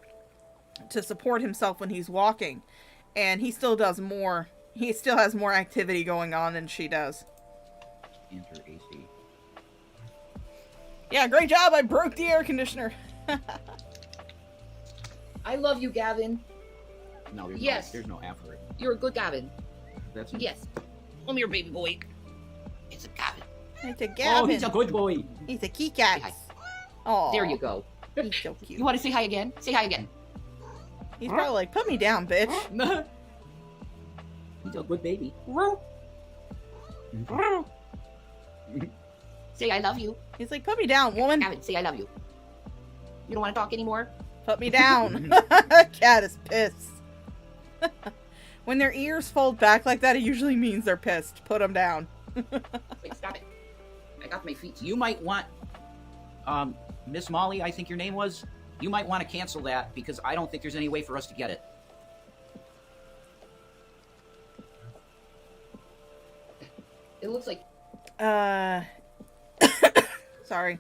to support himself when he's walking, and he still does more. He still has more activity going on than she does. Enter AC. Yeah, great job. I broke the air conditioner. I love you, Gavin. No, there's no F for it. You're a good Gavin. That's it. Yes. Come here, baby boy. It's a Gavin. It's a Gavin. Oh, he's a good boy. He's a key cat. Oh, There you go. he's so cute. You want to say hi again? Say hi again. He's probably like, put me down, bitch. He's a good baby. Say I love you. He's like, put me down, woman. Gavin, say I love you. You don't want to talk anymore? Put me down. Cat is pissed. When their ears fold back like that, it usually means they're pissed. Put them down. Wait, stop it. I got my feet. You might want, Miss Molly, I think your name was. You might want to cancel that because I don't think there's any way for us to get it. It looks like... Sorry.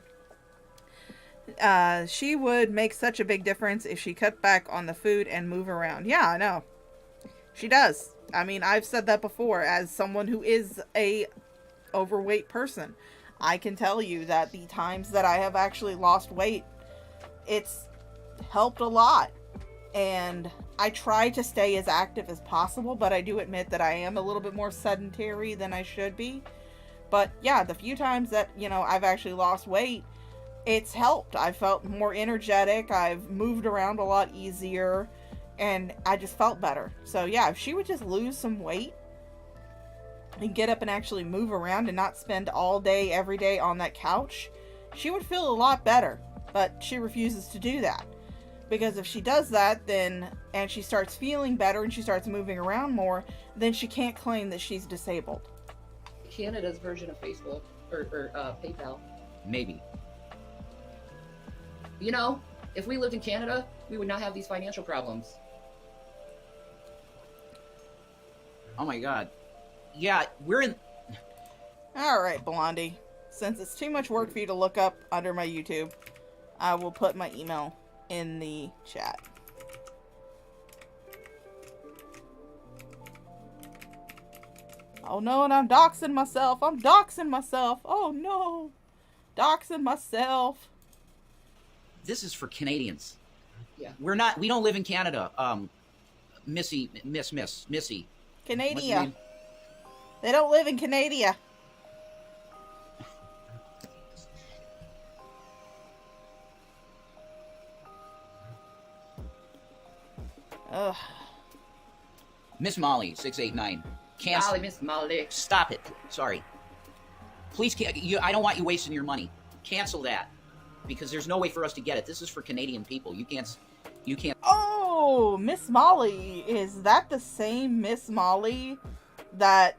She would make such a big difference if she cut back on the food and move around. Yeah, I know. She does. I mean, I've said that before as someone who is a overweight person. I can tell you that the times that I have actually lost weight, it's helped a lot. And I try to stay as active as possible, but I do admit that I am a little bit more sedentary than I should be. But yeah, the few times that, I've actually lost weight, it's helped. I felt more energetic. I've moved around a lot easier, and I just felt better. So yeah, if she would just lose some weight and get up and actually move around and not spend all day, every day on that couch, she would feel a lot better. But she refuses to do that. Because if she does that, and she starts feeling better and she starts moving around more, then she can't claim that she's disabled. Canada's version of Facebook, or PayPal. Maybe. If we lived in Canada, we would not have these financial problems. Oh my god. Yeah, we're in... Alright, Blondie. Since it's too much work for you to look up under my YouTube, I will put my email in the chat. Oh no, and I'm doxing myself. Oh no. Doxing myself. This is for Canadians. Yeah. We don't live in Canada. Missy. Canada. They don't live in Canada. Ugh. Miss Molly, 689. Molly, Miss Molly. Stop it. Sorry. Please, I don't want you wasting your money. Cancel that. Because there's no way for us to get it. This is for Canadian people. You can't... Oh, Miss Molly. Is that the same Miss Molly that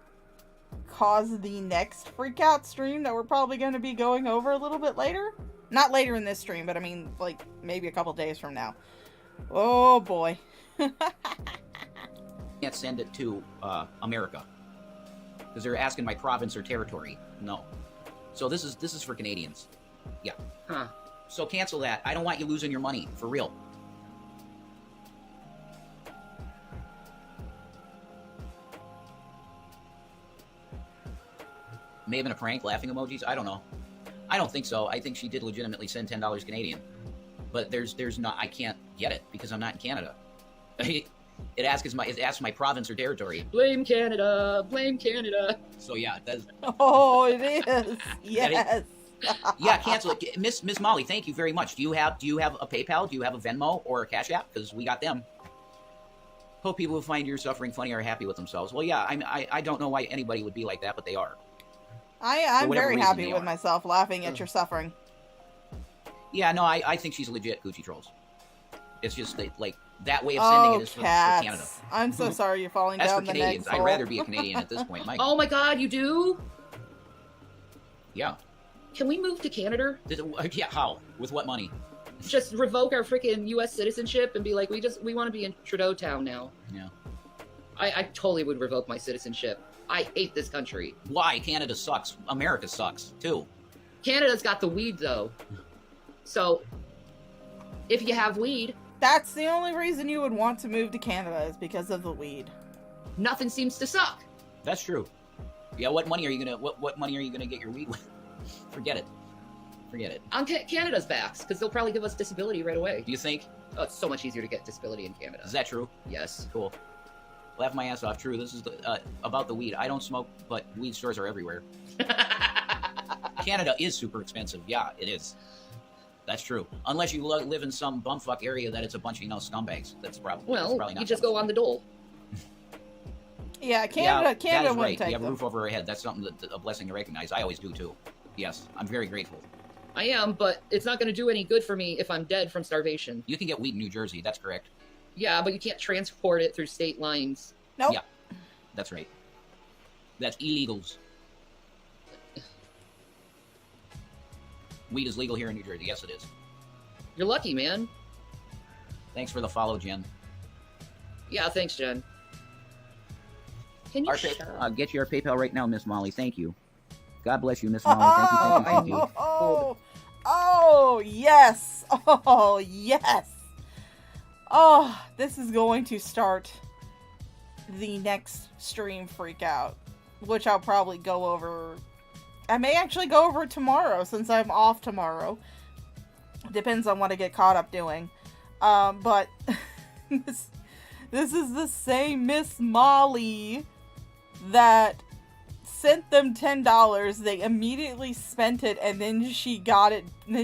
caused the next freakout stream that we're probably going to be going over a little bit later? Not later in this stream, but I mean, like, maybe a couple days from now. Oh, boy. Can't send it to America because they're asking my province or territory. No, so this is for Canadians. Yeah. Huh. So cancel that. I don't want you losing your money for real. May have been a prank. Laughing emojis. I don't know. I don't think so. I think she did legitimately send $10 Canadian, but there's not. I can't get it because I'm not in Canada. It asks my province or territory. Blame Canada. Blame Canada. So yeah, that's... Oh, it is. Yes. Yeah, cancel it. Miss Molly, thank you very much. Do you have a PayPal? Do you have a Venmo or a CashApp? Because we got them. Hope people who find your suffering funny are happy with themselves. Well, yeah, I don't know why anybody would be like that, but they are. I'm very happy with myself laughing at your suffering. Yeah, no, I think she's legit Gucci Trolls. It's just like that way of sending it is for Canada. I'm so sorry you're falling That's down for the Canadians. next I'd rather be a Canadian at this point, Mike. Oh my god, you do? Yeah. Can we move to Canada? Yeah, how? With what money? Just revoke our freaking U.S. citizenship and be like, we want to be in Trudeau Town now. Yeah. I totally would revoke my citizenship. I hate this country. Why? Canada sucks. America sucks, too. Canada's got the weed, though. So, if you have weed... That's the only reason you would want to move to Canada is because of the weed. Nothing seems to suck. That's true. Yeah, what money are you gonna what money are you gonna get your weed with? Forget it. Forget it. On Canada's backs, because they'll probably give us disability right away. Do you think? Oh, it's so much easier to get disability in Canada. Is that true? Yes. Cool. Laugh my ass off. True. This is about the weed. I don't smoke, but weed stores are everywhere. Canada is super expensive. Yeah, it is. That's true. Unless you live in some bumfuck area that it's a bunch of, scumbags. That's probably not you just go on the dole. Yeah, Canada that is wouldn't right. take You have a them. roof over our head. That's something a blessing to recognize. I always do too. Yes, I'm very grateful. I am, but it's not going to do any good for me if I'm dead from starvation. You can get weed in New Jersey. That's correct. Yeah, but you can't transport it through state lines. Nope. Yeah, that's right. That's illegals. Weed is legal here in New Jersey. Yes, it is. You're lucky, man. Thanks for the follow, Jen. Yeah, thanks, Jen. Can you shut up? I'll get you our PayPal right now, Miss Molly. Thank you. God bless you, Miss Molly. Thank you. Oh, yes. Oh, yes. Oh, this is going to start the next stream freak out, which I'll probably go over. I may actually go over tomorrow since I'm off tomorrow. Depends on what I get caught up doing. But this is the same Miss Molly that sent them $10. They immediately spent it, and then she got it. And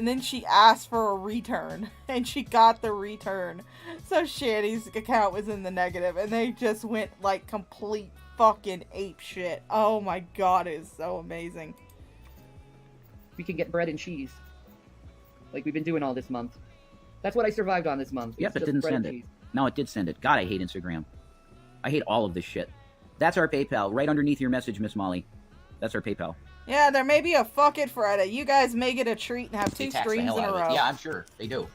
then she asked for a return, and she got the return. So Shanny's account was in the negative, and they just went like complete fucking ape shit. Oh my god, it is so amazing. We can get bread and cheese, like we've been doing all this month. That's what I survived on this month. Yep, it didn't send it. No, it did send it. God, I hate Instagram. I hate all of this shit. That's our PayPal, right underneath your message, Miss Molly. That's our PayPal. Yeah, there may be a fuck it Friday. You guys may get a treat and have They two tax the streams hell in a out of it. row. Yeah, I'm sure. They do.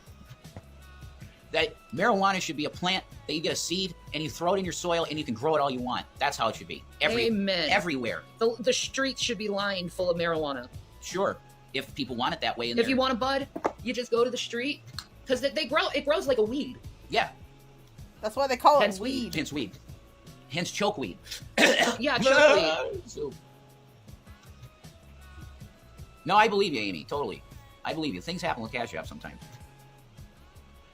That marijuana should be a plant that you get a seed and you throw it in your soil and you can grow it all you want. That's how it should be. Amen. Everywhere. The streets should be lined full of marijuana. Sure. If people want it that way. If you want a bud, you just go to the street. Because it grows like a weed. Yeah. That's why they call Hence it weed. Hence weed. Hence chokeweed. Yeah, chokeweed. So, no, I believe you, Amy. Totally. I believe you. Things happen with CashApp sometimes.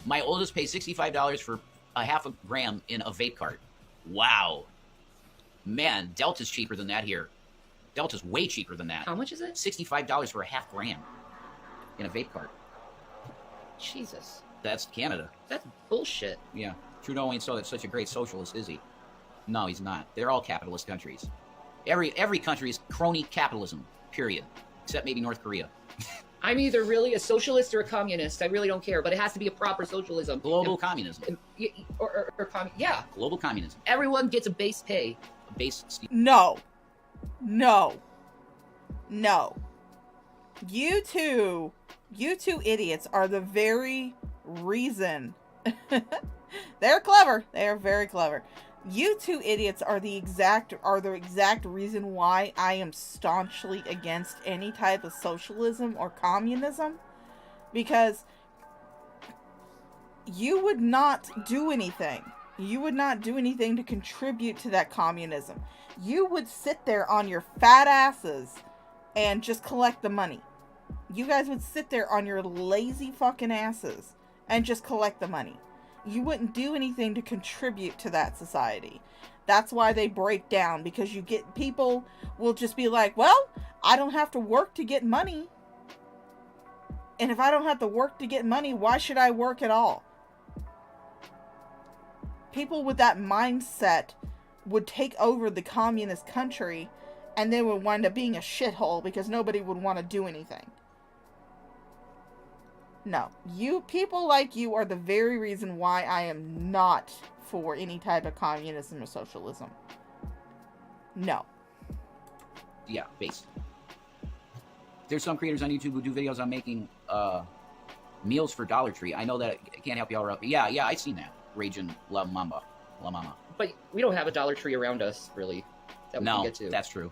My oldest pays $65 for a half a gram in a vape cart. Wow. Man, Delta's cheaper than that here. Delta's way cheaper than that. How much is it? $65 for a half gram in a vape cart. Jesus. That's Canada. That's bullshit. Yeah. Trudeau ain't such a great socialist, is he? No, he's not. They're all capitalist countries. Every country is crony capitalism, period. Except maybe North Korea. I'm either really a socialist or a communist. I really don't care, but it has to be a proper socialism. Global communism. Yeah. Global communism. Everyone gets a base pay. A base. No. No. No. You two idiots are the very reason. They're clever. They are very clever. You two idiots are the exact reason why I am staunchly against any type of socialism or communism, because you would not do anything. You would not do anything to contribute to that communism. You would sit there on your fat asses and just collect the money. You guys would sit there on your lazy fucking asses and just collect the money. You wouldn't do anything to contribute to that society. That's why they break down, because people will just be like, well, I don't have to work to get money. And if I don't have to work to get money, why should I work at all? People with that mindset would take over the communist country, and they would wind up being a shithole because nobody would want to do anything. No, people like you are the very reason why I am not for any type of communism or socialism. No. Yeah, based. There's some creators on YouTube who do videos on making meals for Dollar Tree. I know that I can't help you all out. Yeah, I've seen that. Raging La Mama. But we don't have a Dollar Tree around us, really. That we can get to. That's true.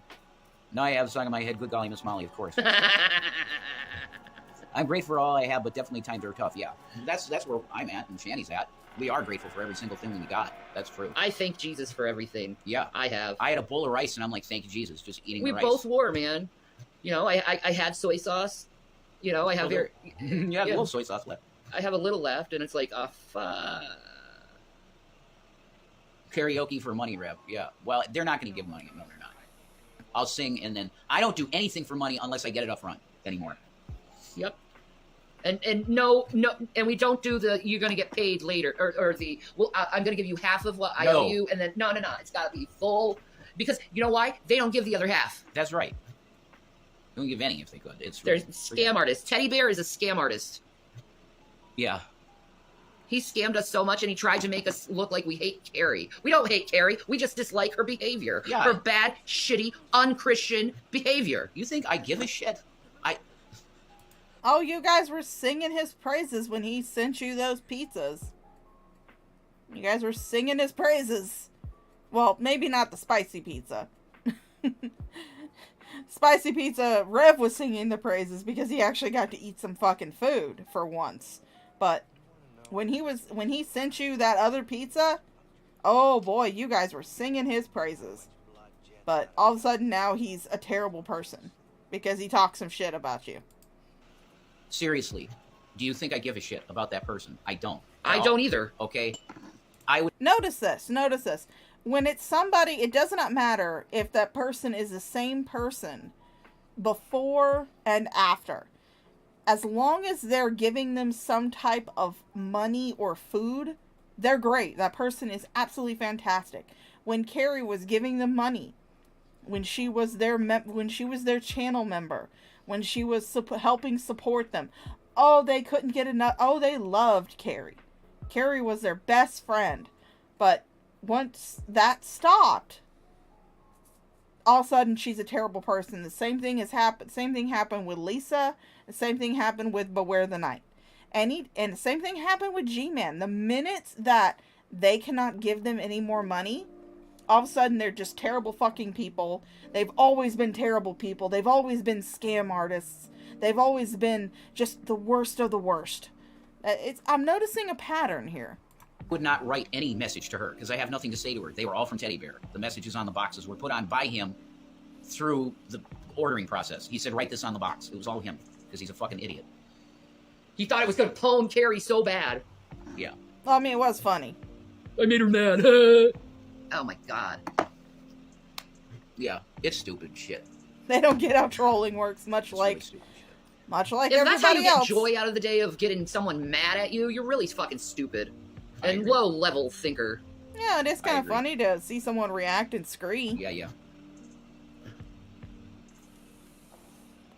Now I have the song in my head, Good Golly Miss Molly, of course. I'm grateful for all I have, but definitely times are tough. Yeah, that's where I'm at and Shanny's at. We are grateful for every single thing we got. That's true. I thank Jesus for everything. Yeah. I have. I had a bowl of rice, and I'm like, thank you, Jesus, just eating the rice. We both were, man. You know, I had soy sauce. You know, I have a little soy sauce left. I have a little left, and it's like, fuck. Karaoke for money, Rev. Yeah. Well, they're not going to give money. No, they're not. I'll sing, and then I don't do anything for money unless I get it up front anymore. Yep. And no, and we don't do the you're going to get paid later or the well I'm going to give you half of what I owe you, and then no, it's got to be full, because you know why? They don't give the other half. That's right. They don't give any if they could. They're scam artists. Teddy Bear is a scam artist. Yeah. He scammed us so much, and he tried to make us look like we hate Carrie. We don't hate Carrie. We just dislike her behavior. Yeah. Her bad, shitty, unchristian behavior. You think I give a shit? Oh, you guys were singing his praises when he sent you those pizzas. You guys were singing his praises. Well, maybe not the spicy pizza. Spicy pizza, Rev was singing the praises because he actually got to eat some fucking food for once. But when he sent you that other pizza, oh boy, you guys were singing his praises. But all of a sudden now he's a terrible person because he talks some shit about you. Seriously, do you think I give a shit about that person? I don't. I don't either. Okay? I would... Notice this. When it's somebody, it does not matter if that person is the same person before and after. As long as they're giving them some type of money or food, they're great. That person is absolutely fantastic. When Carrie was giving them money, when she was their channel member, when she was helping support them, oh, they couldn't get enough. Oh, they loved Carrie. Carrie was their best friend. But once that stopped, all of a sudden she's a terrible person. The same thing happened with Lisa. The same thing happened with Beware the Night. And the same thing happened with G-Man. The minute that they cannot give them any more money, all of a sudden they're just terrible fucking people. They've always been terrible people. They've always been scam artists. They've always been just the worst of the worst. I'm noticing a pattern here. Would not write any message to her because I have nothing to say to her. They were all from Teddy Bear. The messages on the boxes were put on by him through the ordering process. He said, write this on the box. It was all him because he's a fucking idiot. He thought it was going to pwn Carrie so bad. Yeah. Well, I mean, it was funny. I made her mad. Oh my god. Yeah, it's stupid shit. They don't get how trolling works, much like if everybody that's how you else. get joy out of the day of getting someone mad at you, you're really fucking stupid. And low-level thinker. Yeah, it is kind of funny to see someone react and scream. Yeah.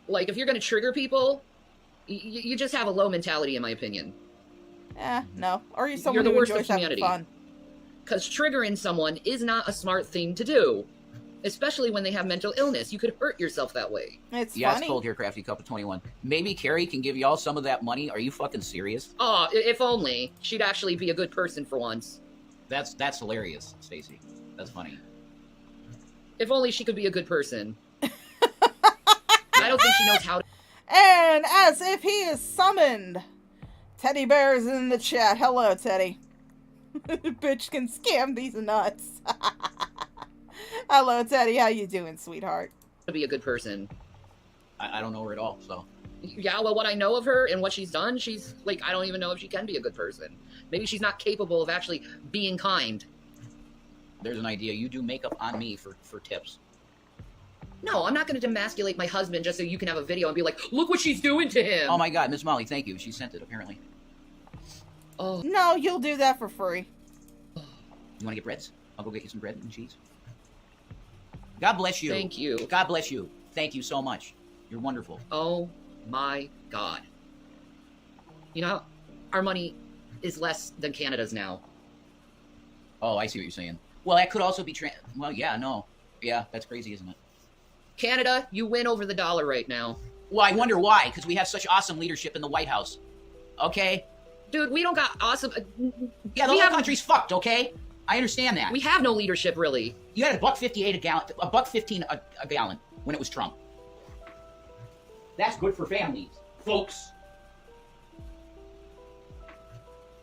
Like, if you're going to trigger people, you just have a low mentality, in my opinion. No. Or you're someone You're the who worst of enjoys having humanity. fun. Because triggering someone is not a smart thing to do. Especially when they have mental illness. You could hurt yourself that way. It's funny. funny. It's cold here, Crafty Cup of 21. Maybe Carrie can give y'all some of that money. Are you fucking serious? Oh, if only. She'd actually be a good person for once. That's hilarious, Stacy. That's funny. If only she could be a good person. I don't think she knows how to... And as if he is summoned, Teddy Bear is in the chat. Hello, Teddy. Bitch can scam these nuts. Hello, Teddy. How you doing, sweetheart? To be a good person. I don't know her at all, so... Yeah, well, what I know of her and what she's done, she's, like, I don't even know if she can be a good person. Maybe she's not capable of actually being kind. There's an idea. You do makeup on me for tips. No, I'm not going to demasculate my husband just so you can have a video and be like, look what she's doing to him! Oh my god, Miss Molly, thank you. She sent it, apparently. Oh. No, you'll do that for free. You want to get breads? I'll go get you some bread and cheese. God bless you. Thank you. God bless you. Thank you so much. You're wonderful. Oh my god. You know, our money is less than Canada's now. Oh, I see what you're saying. Well, that could also be well, yeah, no. Yeah, that's crazy, isn't it? Canada, you win over the dollar right now. Well, I wonder why, because we have such awesome leadership in the White House. Okay? Dude, we don't got awesome... Yeah, the whole country's fucked, okay? I understand that. We have no leadership, really. You had $1.58 a gallon, $1.15 a gallon when it was Trump. That's good for families, folks.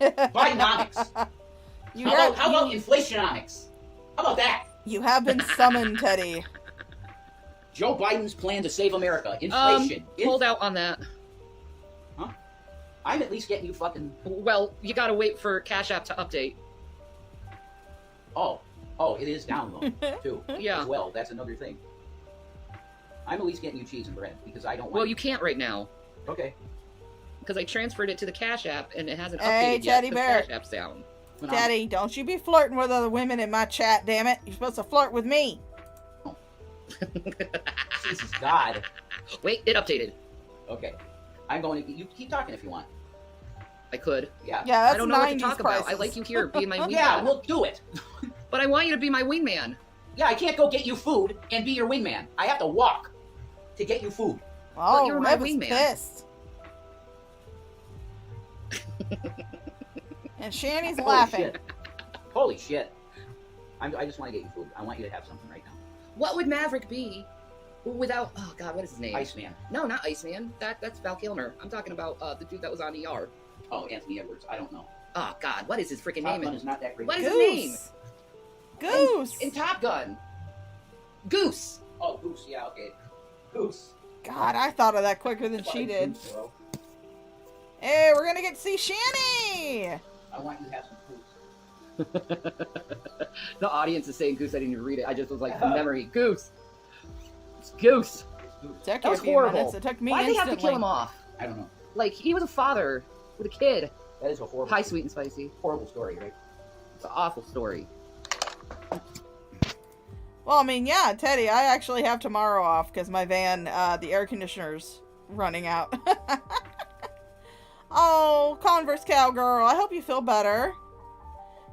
Bidenomics. How about inflationomics? How about that? You have been summoned, Teddy. Joe Biden's plan to save America. Inflation. Hold out on that. Huh? I'm at least getting you fucking... Well, you gotta wait for CashApp to update. Oh, it is down though, too. Yeah. As well, that's another thing. I'm at least getting you cheese and bread because I don't want... Well, you can't right now. Okay. Because I transferred it to the Cash App and it hasn't Hey, updated yet. Teddy Bear. Cash App's down. Teddy, don't you be flirting with other women in my chat, damn it. You're supposed to flirt with me. Jesus God. Wait, it updated. Okay. I'm going to... You keep talking if you want. I could. Yeah. Yeah, that's I don't know what to 90s talk prices. about. I like you here being my wingman. Yeah, we'll do it. But I want you to be my wingman. Yeah, I can't go get you food and be your wingman. I have to walk to get you food. Oh, you're my Red was wingman. pissed. And Shanny's Holy laughing. shit. Holy shit. I just want to get you food. I want you to have something right now. What would Maverick be without... Oh, God, what is his name? Iceman. No, not Iceman. That's Val Kilmer. I'm talking about the dude that was on ER. Oh, Anthony Edwards. I don't know. Oh, God, what is his freaking Top name? Gun is not that great. What is his name? Goose. In Top Gun. Goose. Oh, Goose. Yeah, okay. Goose. God, I thought of that quicker than she did. Goose, bro. Hey, we're gonna get to see Shanny! I want you to have some goose. The audience is saying Goose. I didn't even read it. I just was like, from memory. Goose. It's Goose. Took That you was a few horrible. minutes. It took me Why'd they instantly. have to kill him off? I don't know. Like, he was a father with a kid. That is a horrible... Hi, sweet and spicy. Horrible story, right? It's an awful story. Well, I mean, yeah, Teddy, I actually have tomorrow off because my van, the air conditioner's running out. Oh, Converse Cowgirl, I hope you feel better.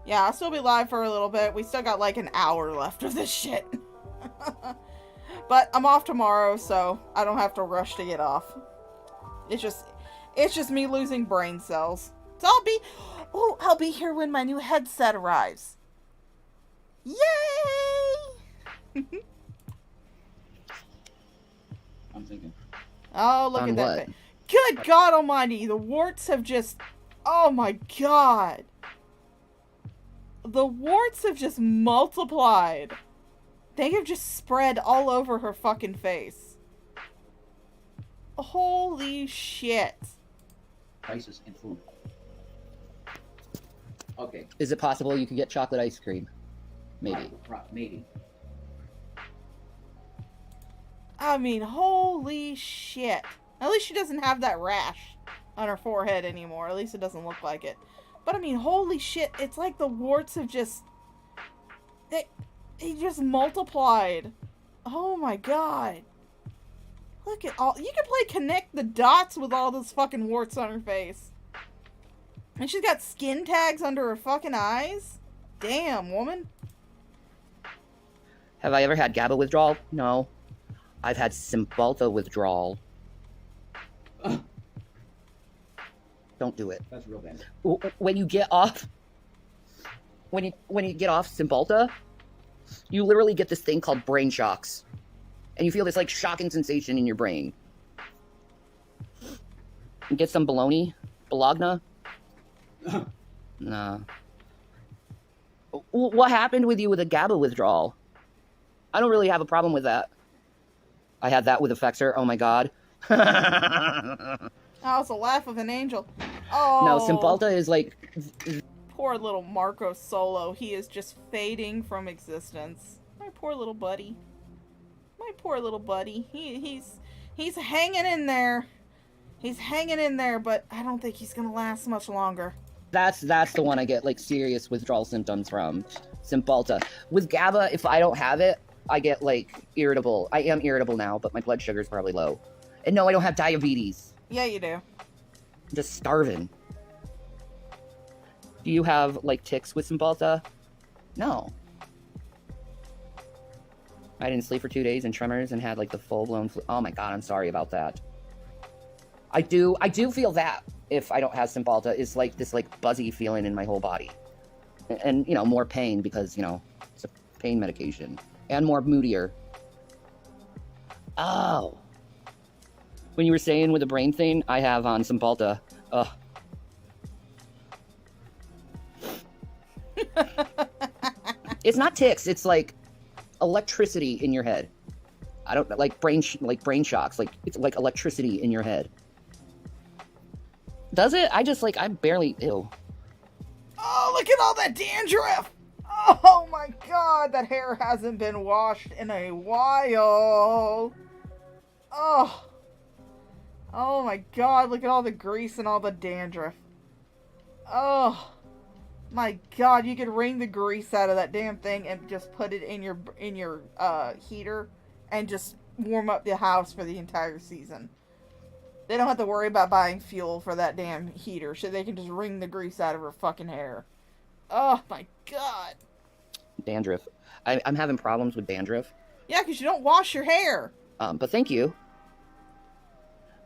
Yeah, I'll still be live for a little bit. We still got like an hour left of this shit. But I'm off tomorrow, so I don't have to rush to get off. It's just me losing brain cells. So I'll be here when my new headset arrives. Yay! I'm thinking. Oh, look On at that what? thing. Good God almighty, the warts have just... Oh my God. The warts have just multiplied. They have just spread all over her fucking face. Holy shit. Prices and food. Okay. Is it possible you could get chocolate ice cream? Maybe. Maybe. I mean, holy shit. At least she doesn't have that rash on her forehead anymore. At least it doesn't look like it. But I mean, holy shit. It's like the warts have just... They just multiplied. Oh my God. Look at all... You can play connect the dots with all those fucking warts on her face. And she's got skin tags under her fucking eyes. Damn, woman. Have I ever had GABA withdrawal? No. I've had Cymbalta withdrawal. Don't do it. That's real bad. When you get off... When you get off Cymbalta, you literally get this thing called brain shocks. And you feel this, like, shocking sensation in your brain. You get some bologna? Bologna? Nah. What happened with you with a GABA withdrawal? I don't really have a problem with that. I had that with Effexor. Oh my God. Oh, it's a laugh of an angel. Oh. No, Cymbalta is like... Poor little Marco Solo. He is just fading from existence. My poor little buddy. My poor little buddy. He's hanging in there. He's hanging in there, but I don't think he's gonna last much longer. That's the one I get, like, serious withdrawal symptoms from. Cymbalta. With GABA, if I don't have it, I get, like, irritable. I am irritable now, but my blood sugar's probably low. And no, I don't have diabetes. Yeah, you do. I'm just starving. Do you have, like, tics with Cymbalta? No. I didn't sleep for 2 days and tremors and had like the full-blown flu. Oh my god, I'm sorry about that. I do feel that if I don't have Cymbalta, is like this like buzzy feeling in my whole body. And, you know, more pain because, you know, it's a pain medication. And more moodier. Oh. When you were saying with the brain thing, I have on Cymbalta. Ugh. It's not tics, it's like electricity in your head. I don't like brain shocks. Like it's like electricity in your head. Does it? I just like I'm barely ew. Oh, look at all that dandruff! Oh my god, that hair hasn't been washed in a while. Oh. Oh my god, look at all the grease and all the dandruff. Oh. My god, you could wring the grease out of that damn thing and just put it in your heater and just warm up the house for the entire season. They don't have to worry about buying fuel for that damn heater. So they can just wring the grease out of her fucking hair. Oh my god. Dandruff. I'm having problems with dandruff. Yeah, because you don't wash your hair. But thank you.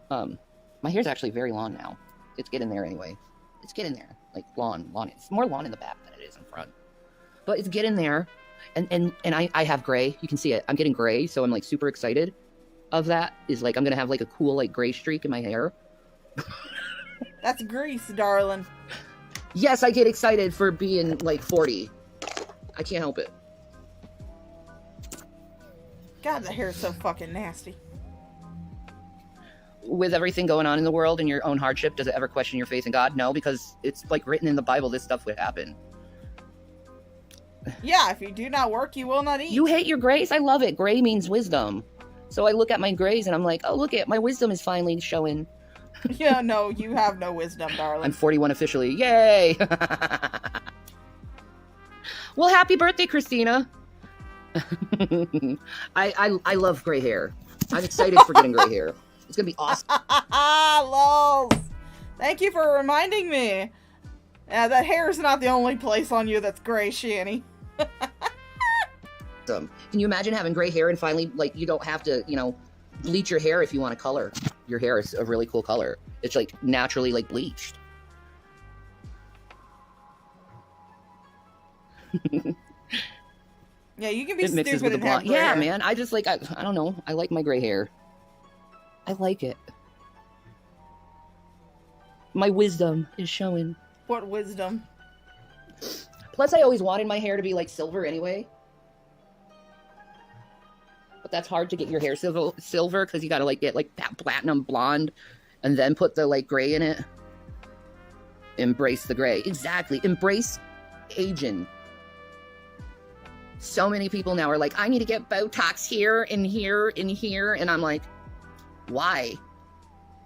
My hair's actually very long now. It's getting there anyway. It's getting there. Like lawn. It's more lawn in the back than it is in front. But it's getting there. And I have gray. You can see it. I'm getting gray, so I'm like super excited of that. Is like I'm gonna have like a cool like gray streak in my hair. That's grease, darling. Yes, I get excited for being like 40. I can't help it. God, the hair is so fucking nasty. With everything going on in the world and your own hardship, does it ever question your faith in God? No, because it's like written in the Bible this stuff would happen. Yeah, if you do not work, you will not eat. You hate your grays? I love it. Gray means wisdom. So I look at my grays and I'm like, oh, look at my wisdom is finally showing. Yeah, no, you have no wisdom, darling. I'm 41 officially. Yay! Well, happy birthday, Christina. I love gray hair. I'm excited for getting gray hair. It's gonna be awesome. Lols. Thank you for reminding me. Yeah, that hair is not the only place on you that's gray, Shanny. Can you imagine having gray hair and finally, like, you don't have to, you know, bleach your hair if you want to color. Your hair is a really cool color. It's, like, naturally, like, bleached. Yeah, you can be It mixes stupid with the and have blonde. gray Yeah, hair. man. I just, like, I don't know. I like my gray hair. I like it. My wisdom is showing. What wisdom? Plus, I always wanted my hair to be, like, silver anyway. But that's hard to get your hair silver because you gotta, like, get, like, that platinum blonde and then put the, like, gray in it. Embrace the gray. Exactly. Embrace aging. So many people now are like, I need to get Botox here and here and here. And I'm like, why?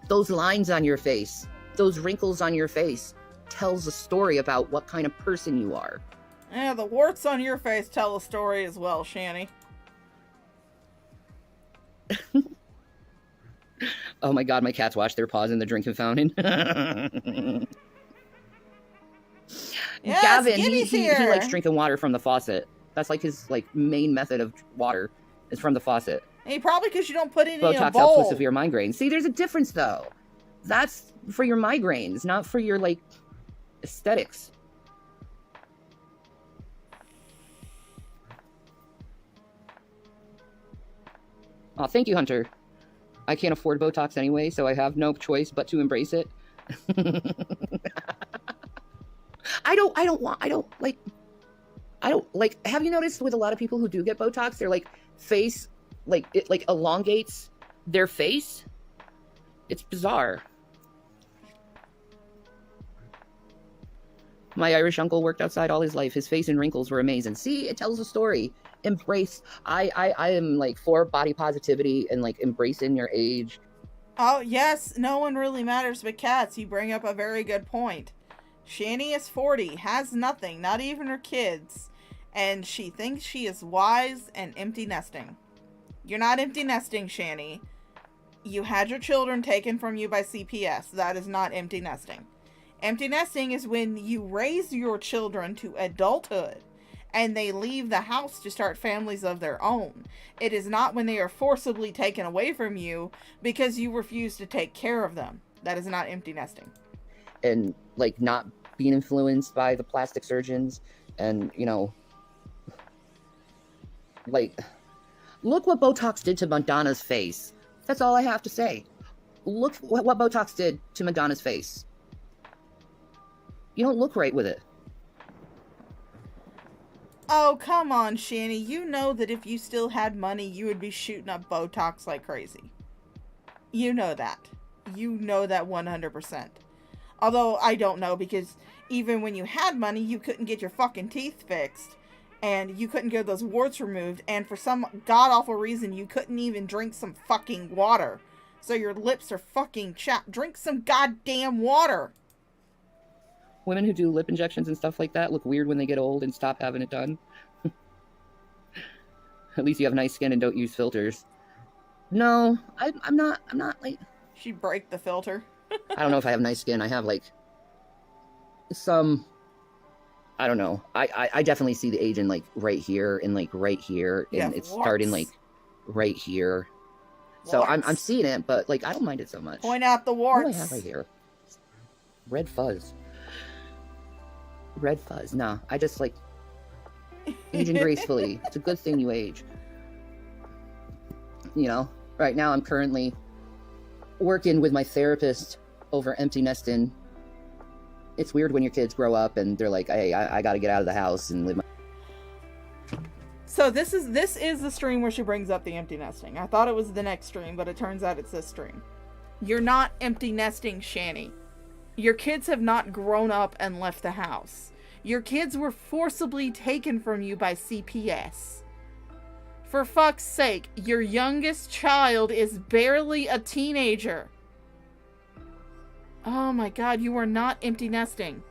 Those lines on your face, those wrinkles on your face tells a story about what kind of person you are. Yeah, the warts on your face tell a story as well, Shanny. Oh my god, my cats wash their paws in the drinking fountain. Yes, Gavin, he here. likes drinking water from the faucet. That's like his like main method of water is from the faucet. Hey, probably because you don't put it in a Botox helps bowl. with severe migraines. See, there's a difference though. That's for your migraines, not for your like aesthetics. Oh, thank you, Hunter. I can't afford Botox anyway, so I have no choice but to embrace it. I don't like, have you noticed with a lot of people who do get Botox, their like face, like it like elongates their face? It's bizarre. My Irish uncle worked outside all his life. His face and wrinkles were amazing. See, it tells a story. Embrace. I am like for body positivity and like embracing your age. Oh, yes, no one really matters but cats. You bring up a very good point. Shanny is 40, has nothing, not even her kids, and she thinks she is wise and empty nesting. You're not empty nesting, Shanny. You had your children taken from you by CPS. That is not empty nesting. Empty nesting is when you raise your children to adulthood, and they leave the house to start families of their own. It is not when they are forcibly taken away from you because you refuse to take care of them. That is not empty nesting. And, like, not being influenced by the plastic surgeons and, you know, like, look what Botox did to Madonna's face. That's all I have to say. Look what Botox did to Madonna's face. You don't look right with it. Oh, come on, Shanny. You know that if you still had money, you would be shooting up Botox like crazy. You know that. You know that 100%. Although, I don't know, because even when you had money, you couldn't get your fucking teeth fixed. And you couldn't get those warts removed. And for some god-awful reason, you couldn't even drink some fucking water. So your lips are fucking chapped. Drink some goddamn water. Women who do lip injections and stuff like that look weird when they get old and stop having it done. At least you have nice skin and don't use filters. No, I'm not like... She break the filter. I don't know if I have nice skin. I have, like, some... I don't know. I definitely see the age in, like, right here and, like, right here. And it's starting, like, right here. So I'm seeing it, but, like, I don't mind it so much. Point out the warts. What do I have right here? Red fuzz. Red fuzz. Nah, I just, like, aging gracefully. It's a good thing you age. You know, right now I'm currently working with my therapist over empty nesting. It's weird when your kids grow up and they're like, hey, I gotta get out of the house and live my... So this is the stream where she brings up the empty nesting. I thought it was the next stream, but it turns out it's this stream. You're not empty nesting, Shanny. Your kids have not grown up and left the house. Your kids were forcibly taken from you by CPS. For fuck's sake, your youngest child is barely a teenager. Oh my god, you are not empty nesting.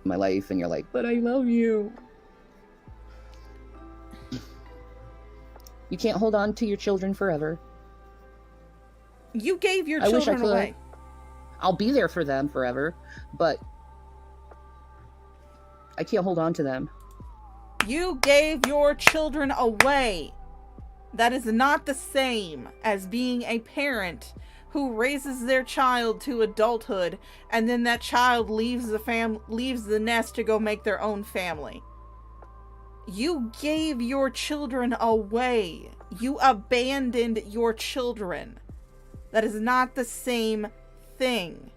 My life, and you're like, but I love you. You can't hold on to your children forever. You gave your children away. I'll be there for them forever, but I can't hold on to them. You gave your children away. That is not the same as being a parent who raises their child to adulthood and then that child leaves the nest to go make their own family. You gave your children away. You abandoned your children. That is not the same thing.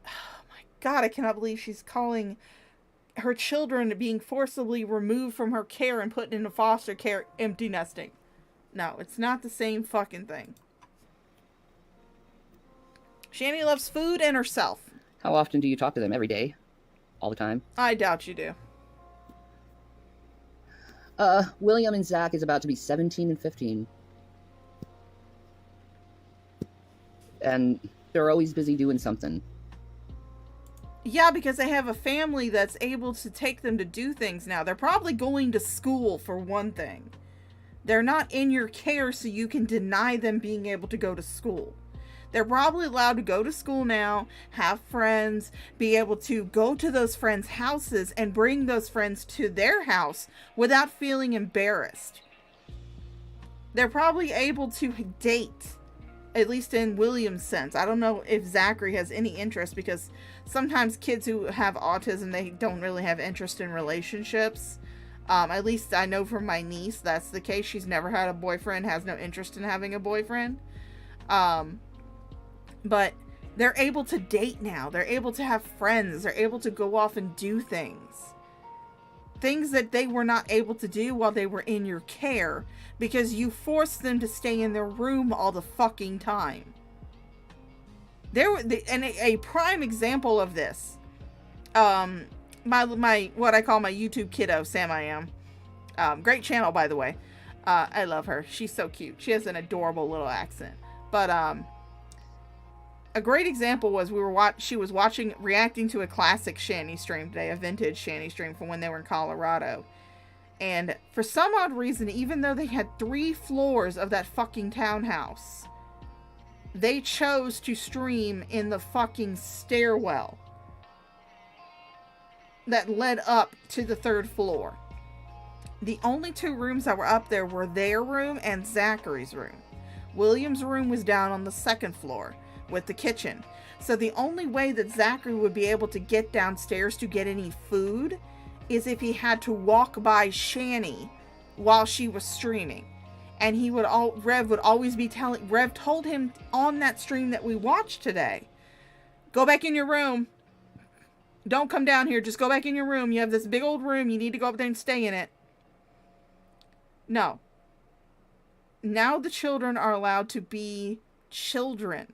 Oh my god, I cannot believe she's calling her children being forcibly removed from her care and put into foster care empty nesting. No, it's not the same fucking thing. Shanny loves food and herself. How often do you talk to them? Every day? All the time? I doubt you do. William and Zach is about to be 17 and 15. And they're always busy doing something. Yeah, because they have a family that's able to take them to do things now. They're probably going to school, for one thing. They're not in your care, so you can deny them being able to go to school. They're probably allowed to go to school now, have friends, be able to go to those friends' houses and bring those friends to their house without feeling embarrassed. They're probably able to date, at least in William's sense. I don't know if Zachary has any interest, because sometimes kids who have autism, they don't really have interest in relationships. At least I know from my niece that's the case. She's never had a boyfriend, has no interest in having a boyfriend. But they're able to date now. They're able to have friends. They're able to go off and do things. Things that they were not able to do while they were in your care, because you forced them to stay in their room all the fucking time. And a prime example of this, my what I call my YouTube kiddo, Sam I Am. Great channel, by the way. I love her. She's so cute. She has an adorable little accent. But a great example was she was reacting to a classic Shanny stream today, a vintage Shanny stream from when they were in Colorado. And for some odd reason, even though they had 3 floors of that fucking townhouse, they chose to stream in the fucking stairwell. that led up to the 3rd floor. The only 2 rooms that were up there were their room and Zachary's room. William's room was down on the 2nd floor with the kitchen. So the only way that Zachary would be able to get downstairs to get any food is if he had to walk by Shani while she was streaming. And Rev would always be telling, Rev told him on that stream that we watched today, go back in your room. Don't come down here. Just go back in your room. You have this big old room. You need to go up there and stay in it. No. Now the children are allowed to be children.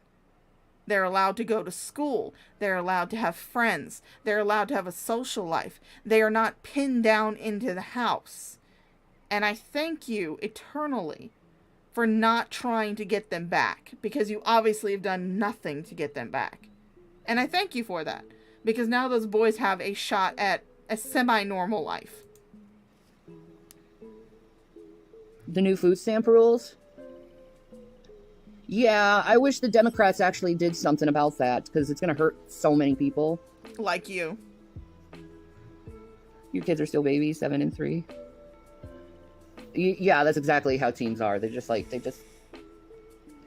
They're allowed to go to school. They're allowed to have friends. They're allowed to have a social life. They are not pinned down into the house. And I thank you eternally for not trying to get them back, because you obviously have done nothing to get them back. And I thank you for that, because now those boys have a shot at a semi-normal life. The new food stamp rules? Yeah, I wish the Democrats actually did something about that, because it's going to hurt so many people. Like you. Your kids are still babies, 7 and 3. Yeah, that's exactly how teens are. They're just like, they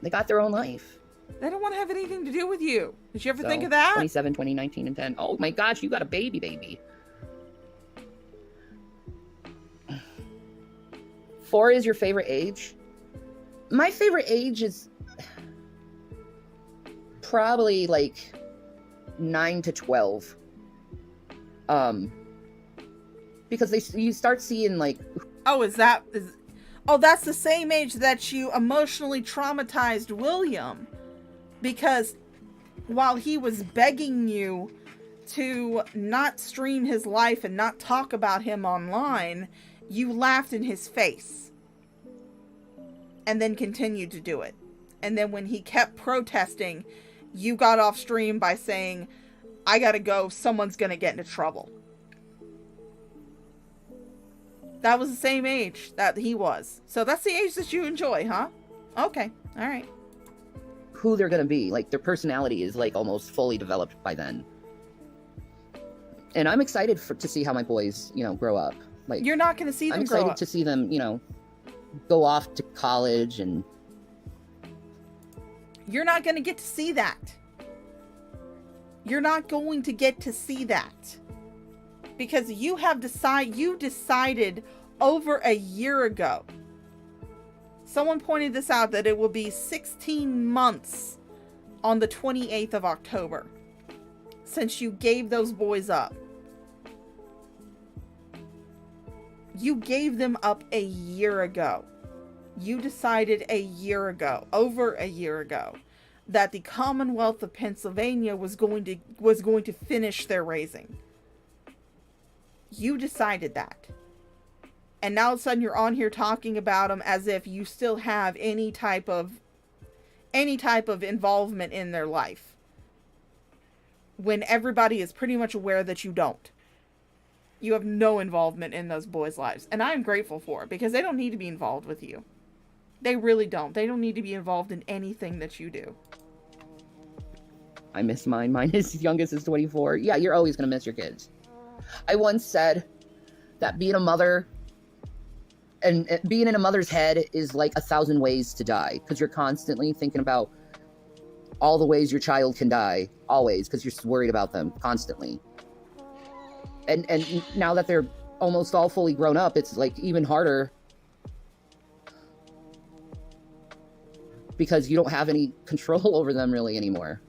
got their own life. They don't want to have anything to do with you. Did you ever think of that? 27, 20, 19, and 10. Oh my gosh, you got a baby. 4 is your favorite age? My favorite age is probably like 9 to 12. Because you start seeing like... Oh, that's the same age that you emotionally traumatized William. Because while he was begging you to not stream his life and not talk about him online, you laughed in his face. And then continued to do it. And then when he kept protesting, you got off stream by saying, I gotta go, someone's gonna get into trouble. That was the same age that he was. So that's the age that you enjoy, huh? Okay. All right. Who they're gonna be. Like, their personality is like almost fully developed by then. And I'm excited to see how my boys, grow up. Like, you're not gonna see them grow up. I'm excited to see them, go off to college and... You're not gonna get to see that. You're not going to get to see that. Because you decided over a year ago. Someone pointed this out, that it will be 16 months on the 28th of October since you gave those boys up. You gave them up a year ago. You decided a year ago, over a year ago, that the Commonwealth of Pennsylvania was going to finish their raising. You decided that. And now all of a sudden you're on here talking about them as if you still have any type of involvement in their life. When everybody is pretty much aware that you don't. You have no involvement in those boys' lives. And I'm grateful for it, because they don't need to be involved with you. They really don't. They don't need to be involved in anything that you do. I miss mine. Mine is youngest is 24. Yeah, you're always going to miss your kids. I once said that being a mother and being in a mother's head is like 1,000 ways to die, because you're constantly thinking about all the ways your child can die, always, because you're worried about them constantly. And now that they're almost all fully grown up, it's like even harder, because you don't have any control over them really anymore.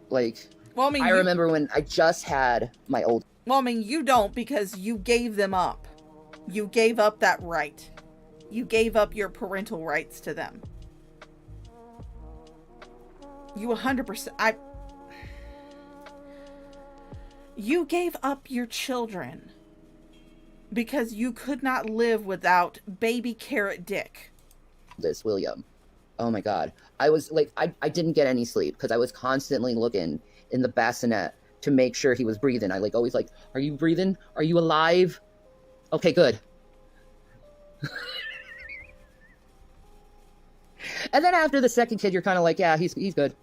Like, well, I remember when I just had my old... Well, I mean, you don't, because you gave them up. You gave up that right. You gave up your parental rights to them. You 100%... You gave up your children because you could not live without baby carrot dick. This William. Oh my God. I was like, I didn't get any sleep because I was constantly looking in the bassinet to make sure he was breathing. I always are you breathing? Are you alive? Okay, good. And then after the second kid, you're kind of like, yeah, he's good.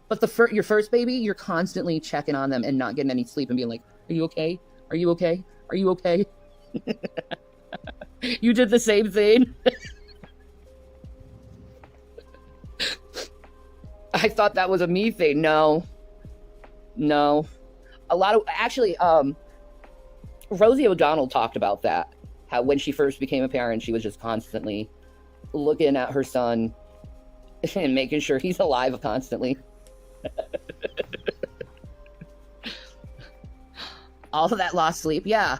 But your first baby, you're constantly checking on them and not getting any sleep and being like, Are you okay? Are you okay? Are you okay? You did the same thing. I thought that was a me thing. No. A lot of, actually, Rosie O'Donnell talked about that. How when she first became a parent, she was just constantly looking at her son and making sure he's alive constantly. All of that lost sleep. Yeah,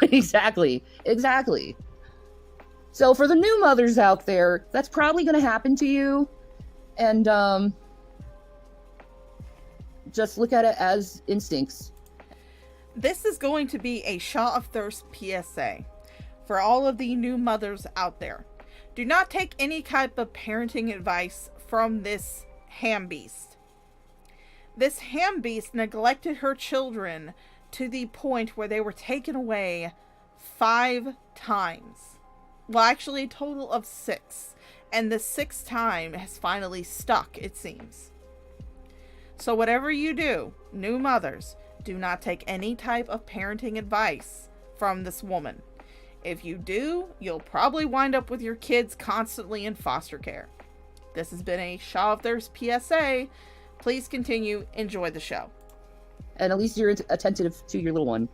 exactly. So for the new mothers out there, that's probably going to happen to you. And just look at it as instincts. This is going to be a Shaw of Thirst PSA for all of the new mothers out there. Do not take any type of parenting advice from this Hambeast. This Hambeast neglected her children to the point where they were taken away 5 times. Well, actually a total of 6. And the 6th time has finally stuck, it seems. So whatever you do, new mothers, do not take any type of parenting advice from this woman. If you do, you'll probably wind up with your kids constantly in foster care. This has been a Shaw of Thirst PSA. Please continue. Enjoy the show. And at least you're attentive to your little one.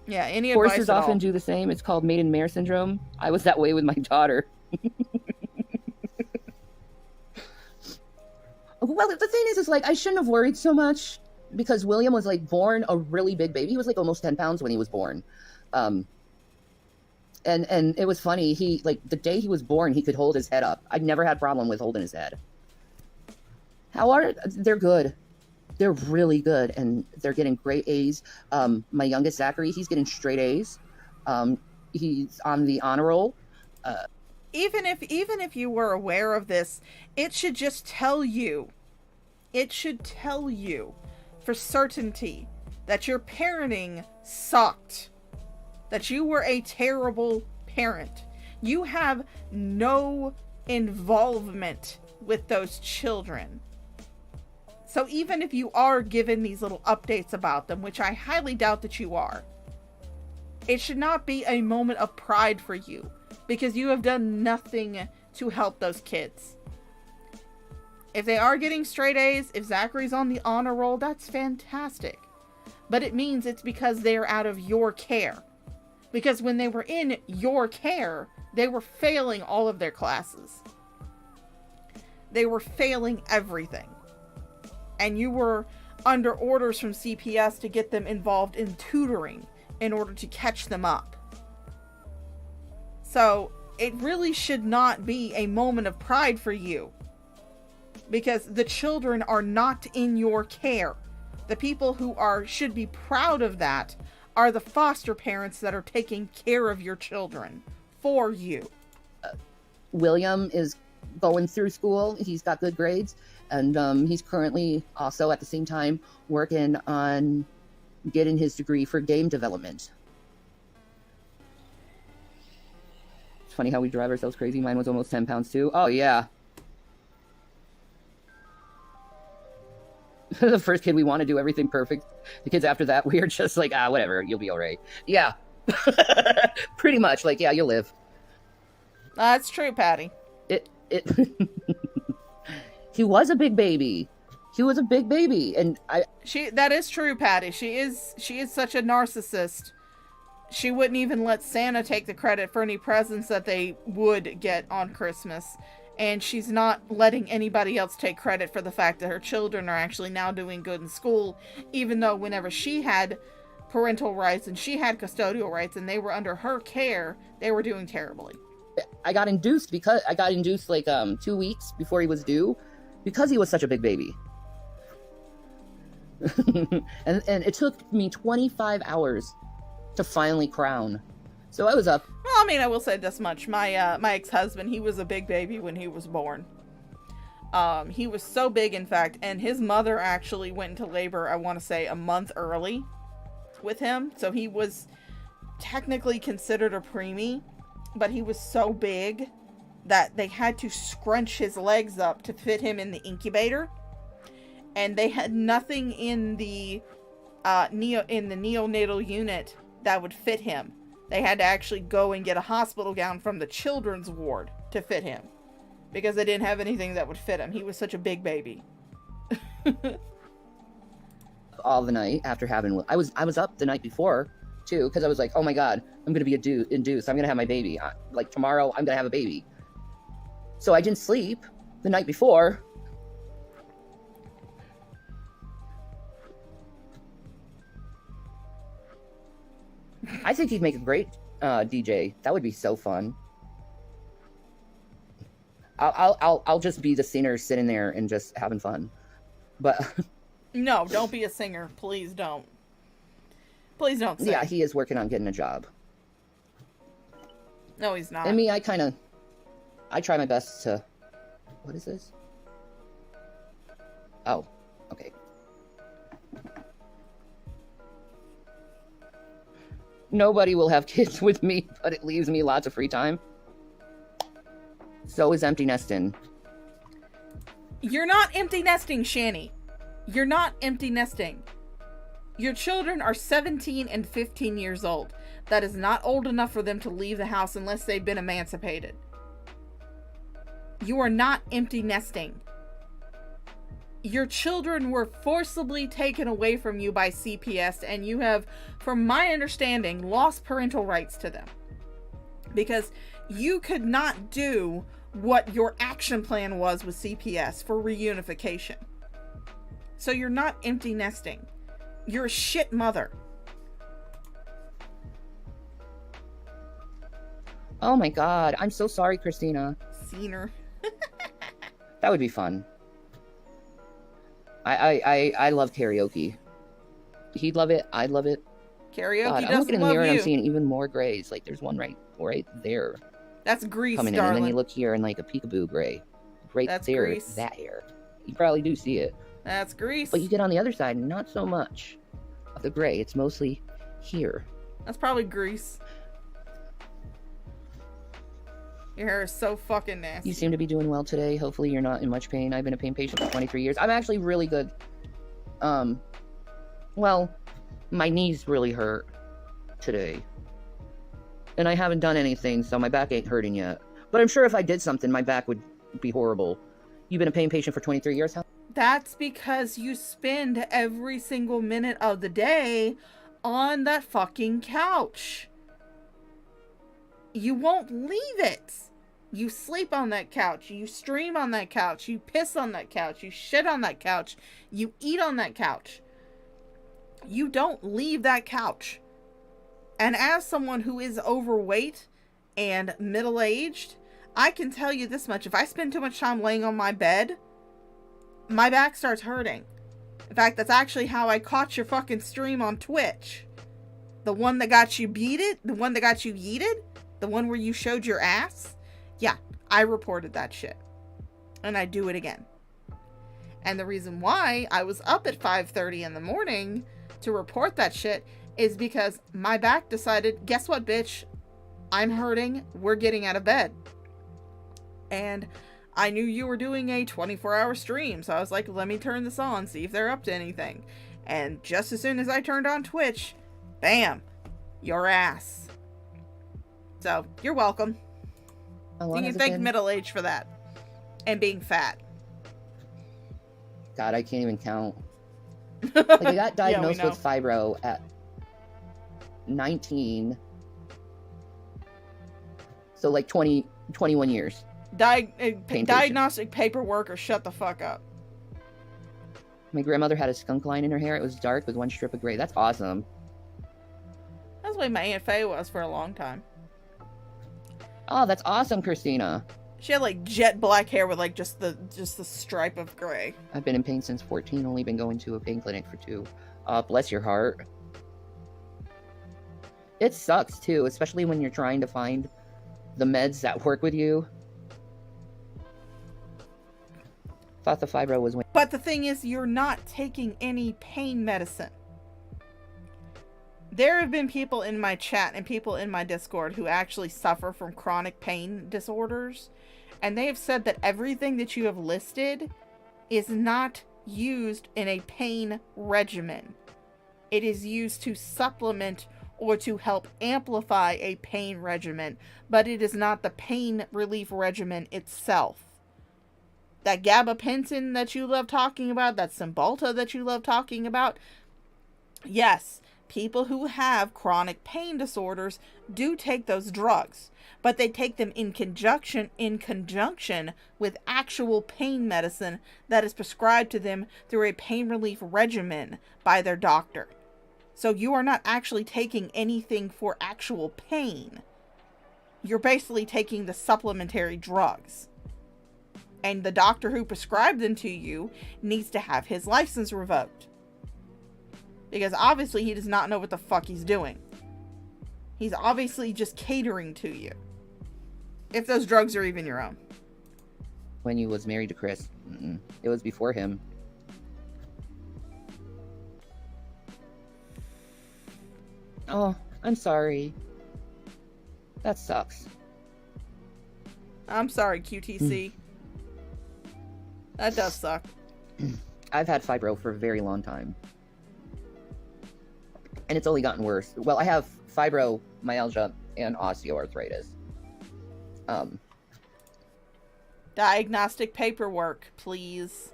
Yeah, any advice Horses at often all. do the same. It's called maiden mare syndrome. I was that way with my daughter. Well, the thing is like, I shouldn't have worried so much because William was like born a really big baby. He was like almost 10 pounds when he was born. And it was funny. He, like, the day he was born, he could hold his head up. I never had a problem with holding his head. They're good. They're really good, and they're getting great A's. My youngest, Zachary, he's getting straight A's. He's on the honor roll. Even if you were aware of this, it should just tell you. It should tell you for certainty that your parenting sucked. That you were a terrible parent. You have no involvement with those children. So even if you are given these little updates about them, which I highly doubt that you are, it should not be a moment of pride for you because you have done nothing to help those kids. If they are getting straight A's, if Zachary's on the honor roll, that's fantastic. But it means it's because they're out of your care. Because when they were in your care, they were failing all of their classes. They were failing everything. And you were under orders from CPS to get them involved in tutoring in order to catch them up. So it really should not be a moment of pride for you. Because the children are not in your care. The people who should be proud of that are the foster parents that are taking care of your children for you. William is going through school. He's got good grades. And he's currently also at the same time working on getting his degree for game development. It's funny how we drive ourselves crazy. Mine was almost 10 pounds too. Oh, yeah. The first kid, we want to do everything perfect. The kids after that, we are just like, whatever, you'll be all right. Yeah. Pretty much. Like, yeah, you'll live. That's true, Patty. He was a big baby. And that is true, Patty. She is such a narcissist. She wouldn't even let Santa take the credit for any presents that they would get on Christmas. And she's not letting anybody else take credit for the fact that her children are actually now doing good in school, even though whenever she had parental rights and she had custodial rights and they were under her care, they were doing terribly. I got induced like 2 weeks before he was due because he was such a big baby. and it took me 25 hours to finally crown. So I was up. Well, I mean, I will say this much. My ex-husband, he was a big baby when he was born. He was so big, in fact, and his mother actually went into labor, I want to say, a month early with him. So he was technically considered a preemie, but he was so big that they had to scrunch his legs up to fit him in the incubator. And they had nothing in the in the neonatal unit that would fit him. They had to actually go and get a hospital gown from the children's ward to fit him, because they didn't have anything that would fit him. He was such a big baby. All the night after having, I was up the night before too, because I was like, oh my god, I'm gonna be induced. I'm gonna have my baby. Like tomorrow, I'm gonna have a baby. So I didn't sleep the night before. I think he'd make a great DJ. That would be so fun. I'll just be the singer sitting there and just having fun. But no, don't be a singer. Please don't. Please don't sing. Yeah, he is working on getting a job. No, he's not. And me, I try my best to... What is this? Oh, okay. Nobody will have kids with me, but it leaves me lots of free time. So is empty nesting. You're not empty nesting, Shani. You're not empty nesting. Your children are 17 and 15 years old. That is not old enough for them to leave the house unless they've been emancipated. You are not empty nesting. Your children were forcibly taken away from you by CPS, and you have, from my understanding, lost parental rights to them. Because you could not do what your action plan was with CPS for reunification. So you're not empty nesting. You're a shit mother. Oh my god, I'm so sorry, Christina. Seen her. That would be fun. I love karaoke. He'd love it. I'd love it. Karaoke God, doesn't I'm looking in the love mirror and you. I'm seeing even more grays. Like there's one right there. That's Grease, coming darling. in, and then you look here and like a peekaboo gray. Right That's there, Grease. that hair. You probably do see it. That's Grease. But you get on the other side, not so much of the gray. It's mostly here. That's probably Grease. Your hair is so fucking nasty. You seem to be doing well today. Hopefully you're not in much pain. I've been a pain patient for 23 years. I'm actually really good. Well, my knees really hurt today. And I haven't done anything, so my back ain't hurting yet. But I'm sure if I did something, my back would be horrible. You've been a pain patient for 23 years, huh? That's because you spend every single minute of the day on that fucking couch. You won't leave it. You sleep on that couch. You stream on that couch. You piss on that couch. You shit on that couch. You eat on that couch. You don't leave that couch. And as someone who is overweight and middle-aged, I can tell you this much. If I spend too much time laying on my bed, my back starts hurting. In fact, that's actually how I caught your fucking stream on Twitch. The one that got you beated? The one that got you yeeted? The one where you showed your ass? Yeah, I reported that shit. And I do it again. And the reason why I was up at 5:30 in the morning to report that shit is because my back decided, guess what, bitch? I'm hurting. We're getting out of bed. And I knew you were doing a 24-hour stream, so I was like, let me turn this on, see if they're up to anything. And just as soon as I turned on Twitch, bam, your ass. So, you're welcome. You can thank middle age for that. And being fat. God, I can't even count. Like, I got diagnosed with fibro at 19. So, like, 21 years. Diagnostic paperwork or shut the fuck up. My grandmother had a skunk line in her hair. It was dark with one strip of gray. That's awesome. That's the way my Aunt Faye was for a long time. Oh, that's awesome, Christina. She had like jet black hair with like just the stripe of gray. I've been in pain since 14, only been going to a pain clinic for 2. Bless your heart. It sucks too, especially when you're trying to find the meds that work with you. Thought the fibro was... But the thing is, you're not taking any pain medicine. There have been people in my chat and people in my Discord who actually suffer from chronic pain disorders. And they have said that everything that you have listed is not used in a pain regimen. It is used to supplement or to help amplify a pain regimen, but it is not the pain relief regimen itself. That gabapentin that you love talking about, that Cymbalta that you love talking about, yes, people who have chronic pain disorders do take those drugs, but they take them in conjunction with actual pain medicine that is prescribed to them through a pain relief regimen by their doctor. So you are not actually taking anything for actual pain. You're basically taking the supplementary drugs. And the doctor who prescribed them to you needs to have his license revoked. Because obviously he does not know what the fuck he's doing. He's obviously just catering to you. If those drugs are even your own. When you was married to Chris. It was before him. Oh, I'm sorry. That sucks. I'm sorry, QTC. That does suck. I've had fibro for a very long time. And it's only gotten worse. Well, I have fibromyalgia and osteoarthritis. Diagnostic paperwork, please.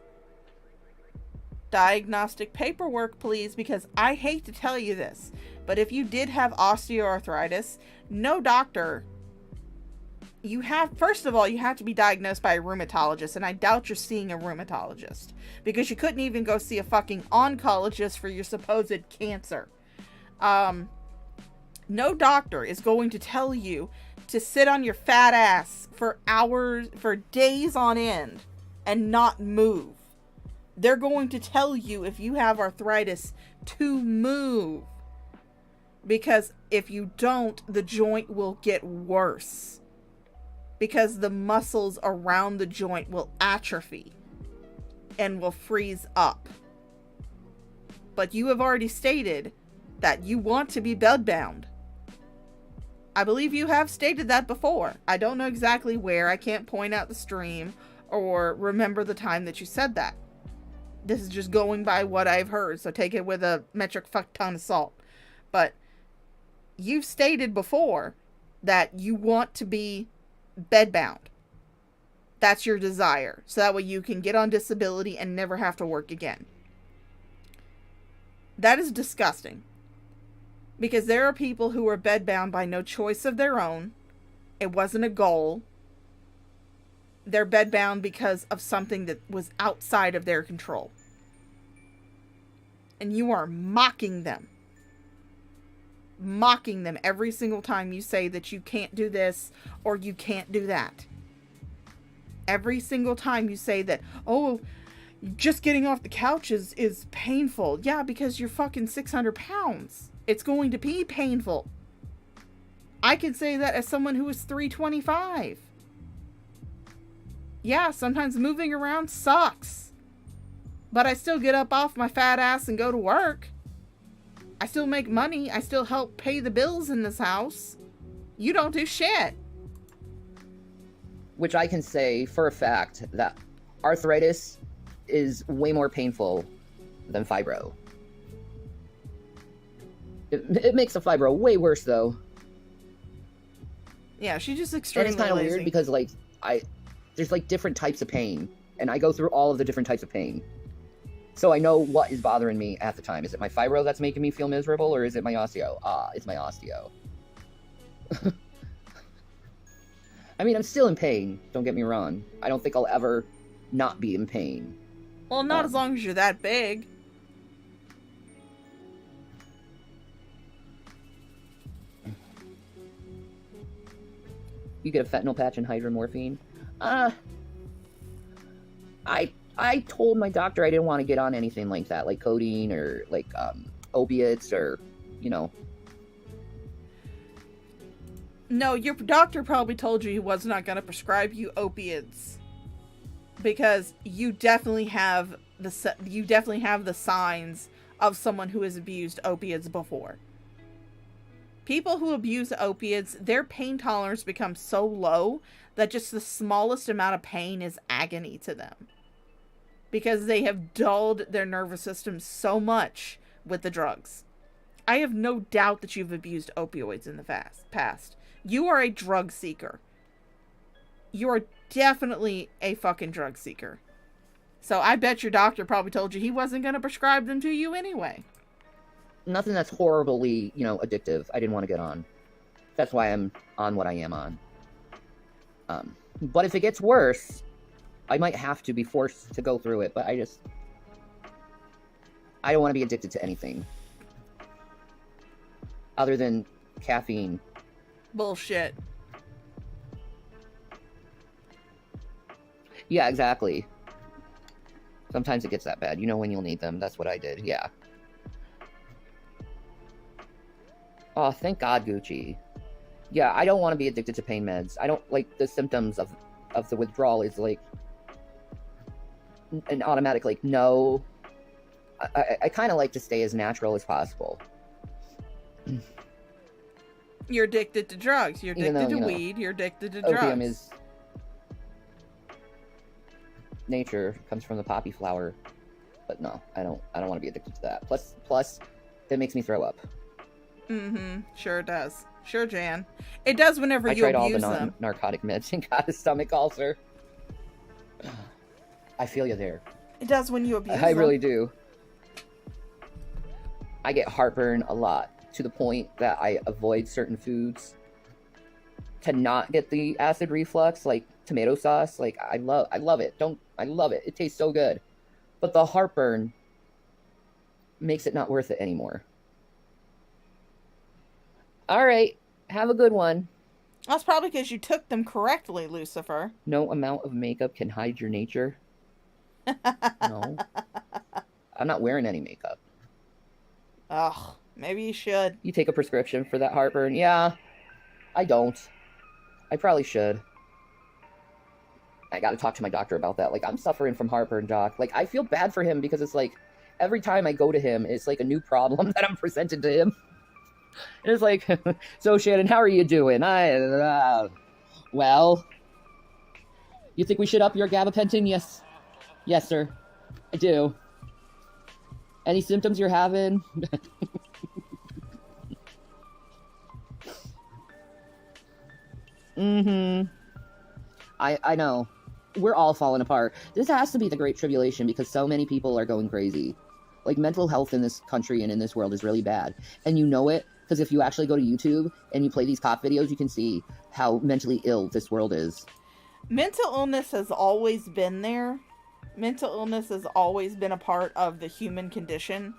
Diagnostic paperwork, please, because I hate to tell you this, but if you did have osteoarthritis, no doctor... First of all, you have to be diagnosed by a rheumatologist, and I doubt you're seeing a rheumatologist, because you couldn't even go see a fucking oncologist for your supposed cancer. No doctor is going to tell you to sit on your fat ass for hours, for days on end, and not move. They're going to tell you if you have arthritis to move, because if you don't, the joint will get worse. Because the muscles around the joint will atrophy and will freeze up. But you have already stated that you want to be bedbound. I believe you have stated that before. I don't know exactly where. I can't point out the stream or remember the time that you said that. This is just going by what I've heard, so take it with a metric fuck ton of salt. But you've stated before that you want to be bedbound. That's your desire. So that way you can get on disability and never have to work again. That is disgusting. Because there are people who are bedbound by no choice of their own. It wasn't a goal. They're bedbound because of something that was outside of their control. And you are mocking them. Mocking them every single time you say that you can't do this or you can't do that. Every single time you say that, oh, just getting off the couch is painful. Yeah, because you're fucking 600 pounds. It's going to be painful. I can say that as someone who is 325. Yeah, sometimes moving around sucks. But I still get up off my fat ass and go to work. I still make money. I still help pay the bills in this house. You don't do shit. Which I can say for a fact that arthritis is way more painful than fibro. It makes the fibro way worse though. Yeah, she's just extremely And it's kind of lazy. weird because there's like different types of pain, and I go through all of the different types of pain. So I know what is bothering me at the time. Is it my fibro that's making me feel miserable, or is it my osteo? It's my osteo. I mean, I'm still in pain, don't get me wrong. I don't think I'll ever not be in pain. Well, not as long as you're that big. You get a fentanyl patch and hydromorphine? I told my doctor I didn't want to get on anything like that, like codeine or like opiates or, you know. No, your doctor probably told you he was not going to prescribe you opiates because you definitely have the signs of someone who has abused opiates before. People who abuse opiates, their pain tolerance becomes so low that just the smallest amount of pain is agony to them. Because they have dulled their nervous system so much with the drugs. I have no doubt that you've abused opioids in the past. You are a drug seeker. You are definitely a fucking drug seeker. So I bet your doctor probably told you he wasn't going to prescribe them to you anyway. Nothing that's horribly, addictive. I didn't want to get on. That's why I'm on what I am on. But if it gets worse, I might have to be forced to go through it. But I don't want to be addicted to anything. Other than caffeine. Bullshit. Yeah, exactly. Sometimes it gets that bad. You know when you'll need them. That's what I did. Yeah. Oh, thank God, Gucci. Yeah, I don't want to be addicted to pain meds. I don't like the symptoms of the withdrawal is like an automatic like no. I kind of like to stay as natural as possible. You're addicted to drugs. You're addicted to weed. You're addicted to drugs. Opium is nature, comes from the poppy flower. But no, I don't want to be addicted to that. Plus, that makes me throw up. Mm-hmm. Sure it does. Sure, Jan. It does whenever you abuse them. I tried all the narcotic meds and got a stomach ulcer. I feel you there. It does when you abuse them. I really do. I get heartburn a lot, to the point that I avoid certain foods to not get the acid reflux, like tomato sauce. Like, I love it. I love it. It tastes so good. But the heartburn makes it not worth it anymore. All right. Have a good one. That's probably because you took them correctly, Lucifer. No amount of makeup can hide your nature. No. I'm not wearing any makeup. Ugh, maybe you should. You take a prescription for that heartburn? Yeah. I don't. I probably should. I gotta talk to my doctor about that. Like, I'm suffering from heartburn, doc. Like, I feel bad for him because it's like, every time I go to him, it's like a new problem that I'm presented to him. And it's like, so Shannon, how are you doing? Well, you think we should up your gabapentin? Yes. Yes, sir. I do. Any symptoms you're having? Mm-hmm. I know. We're all falling apart. This has to be the Great Tribulation because so many people are going crazy. Like, mental health in this country and in this world is really bad. And you know it because if you actually go to YouTube and you play these cop videos, you can see how mentally ill this world is. Mental illness has always been there. Mental illness has always been a part of the human condition.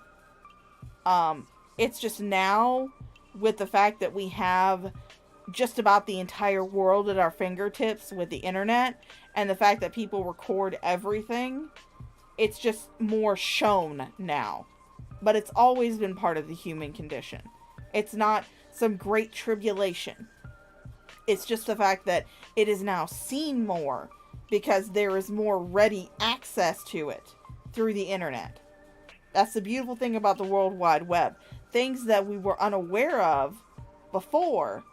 It's just now, with the fact that we have just about the entire world at our fingertips with the internet, and the fact that people record everything, it's just more shown now. But it's always been part of the human condition. It's not some great tribulation. It's just the fact that it is now seen more because there is more ready access to it through the internet. That's the beautiful thing about the World Wide Web. Things that we were unaware of before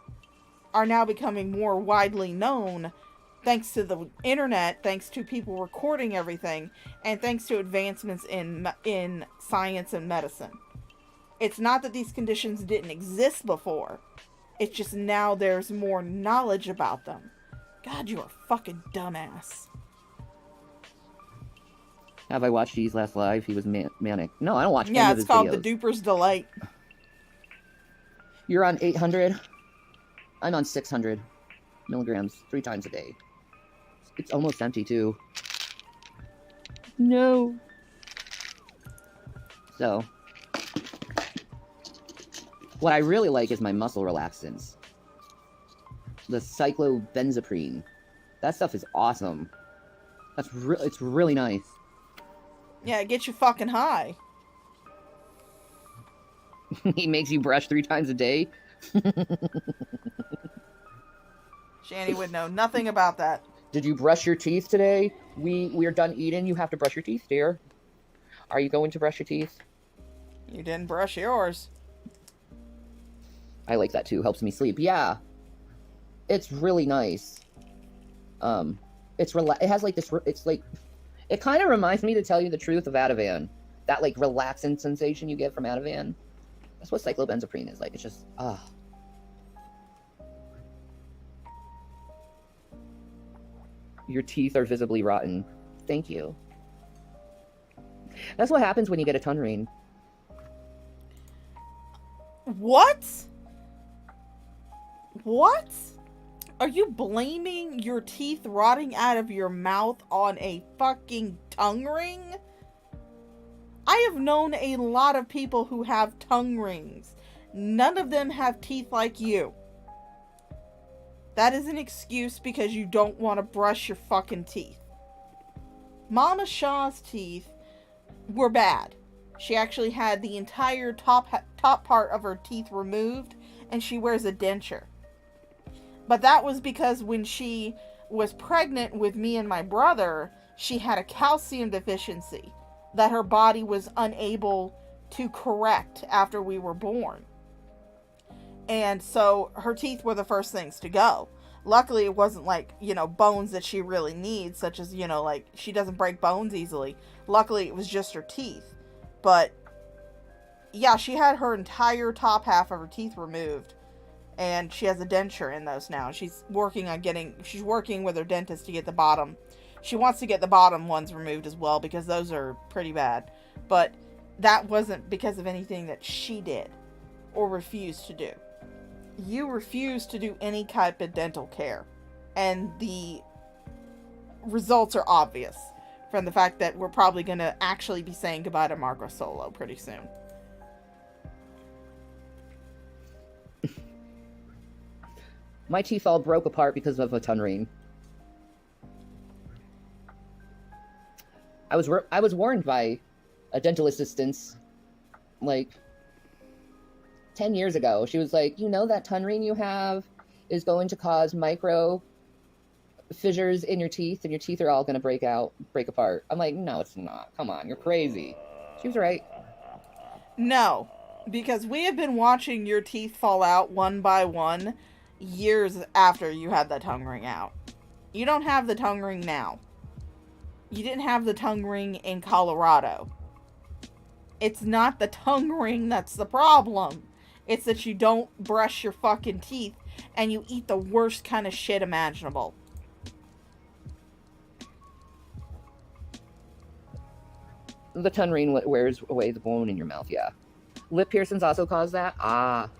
are now becoming more widely known thanks to the internet, thanks to people recording everything, and thanks to advancements in science and medicine. It's not that these conditions didn't exist before. It's just now there's more knowledge about them. God, you are a fucking dumbass. Have I watched G's last live? He was manic. No, I don't watch any of his videos. Yeah, it's called The Duper's Delight. You're on 800? I'm on 600 milligrams 3 times a day. It's almost empty, too. No. So, what I really like is my muscle relaxants. The cyclobenzaprine. That stuff is awesome. It's really nice. Yeah, it gets you fucking high. He makes you brush 3 times a day? Shanny would know nothing about that. Did you brush your teeth today? We're done eating. You have to brush your teeth, dear. Are you going to brush your teeth? You didn't brush yours. I like that too. Helps me sleep. Yeah. It's really nice. It has like this, it's like, it kind of reminds me, to tell you the truth, of Ativan. That like relaxing sensation you get from Ativan. That's what cyclobenzaprine is like. It's just, Your teeth are visibly rotten. Thank you. That's what happens when you get a tongue ring. What? What? Are you blaming your teeth rotting out of your mouth on a fucking tongue ring? I have known a lot of people who have tongue rings. None of them have teeth like you. That is an excuse because you don't want to brush your fucking teeth. Mama Shaw's teeth were bad. She actually had the entire top part of her teeth removed, and she wears a denture. But that was because when she was pregnant with me and my brother, she had a calcium deficiency that her body was unable to correct after we were born. And so her teeth were the first things to go. Luckily, it wasn't like, bones that she really needs, such as, like she doesn't break bones easily. Luckily, it was just her teeth. But yeah, she had her entire top half of her teeth removed, and she has a denture in those now. She's working with her dentist to get the bottom. She wants to get the bottom ones removed as well because those are pretty bad. But that wasn't because of anything that she did or refused to do. You refuse to do any type of dental care, and the results are obvious from the fact that we're probably going to actually be saying goodbye to Marco Solo pretty soon. My teeth all broke apart because of a tongue ring. I was warned by a dental assistant, like 10 years ago. She was like, that tongue ring you have is going to cause micro fissures in your teeth, and your teeth are all going to break apart. I'm like, no, it's not. Come on, you're crazy. She was right. No, because we have been watching your teeth fall out one by one years after you had that tongue ring out. You don't have the tongue ring now. You didn't have the tongue ring in Colorado. It's not the tongue ring that's the problem. It's that you don't brush your fucking teeth and you eat the worst kind of shit imaginable. The tongue ring wears away the bone in your mouth, yeah. Lip piercings also cause that? Ah.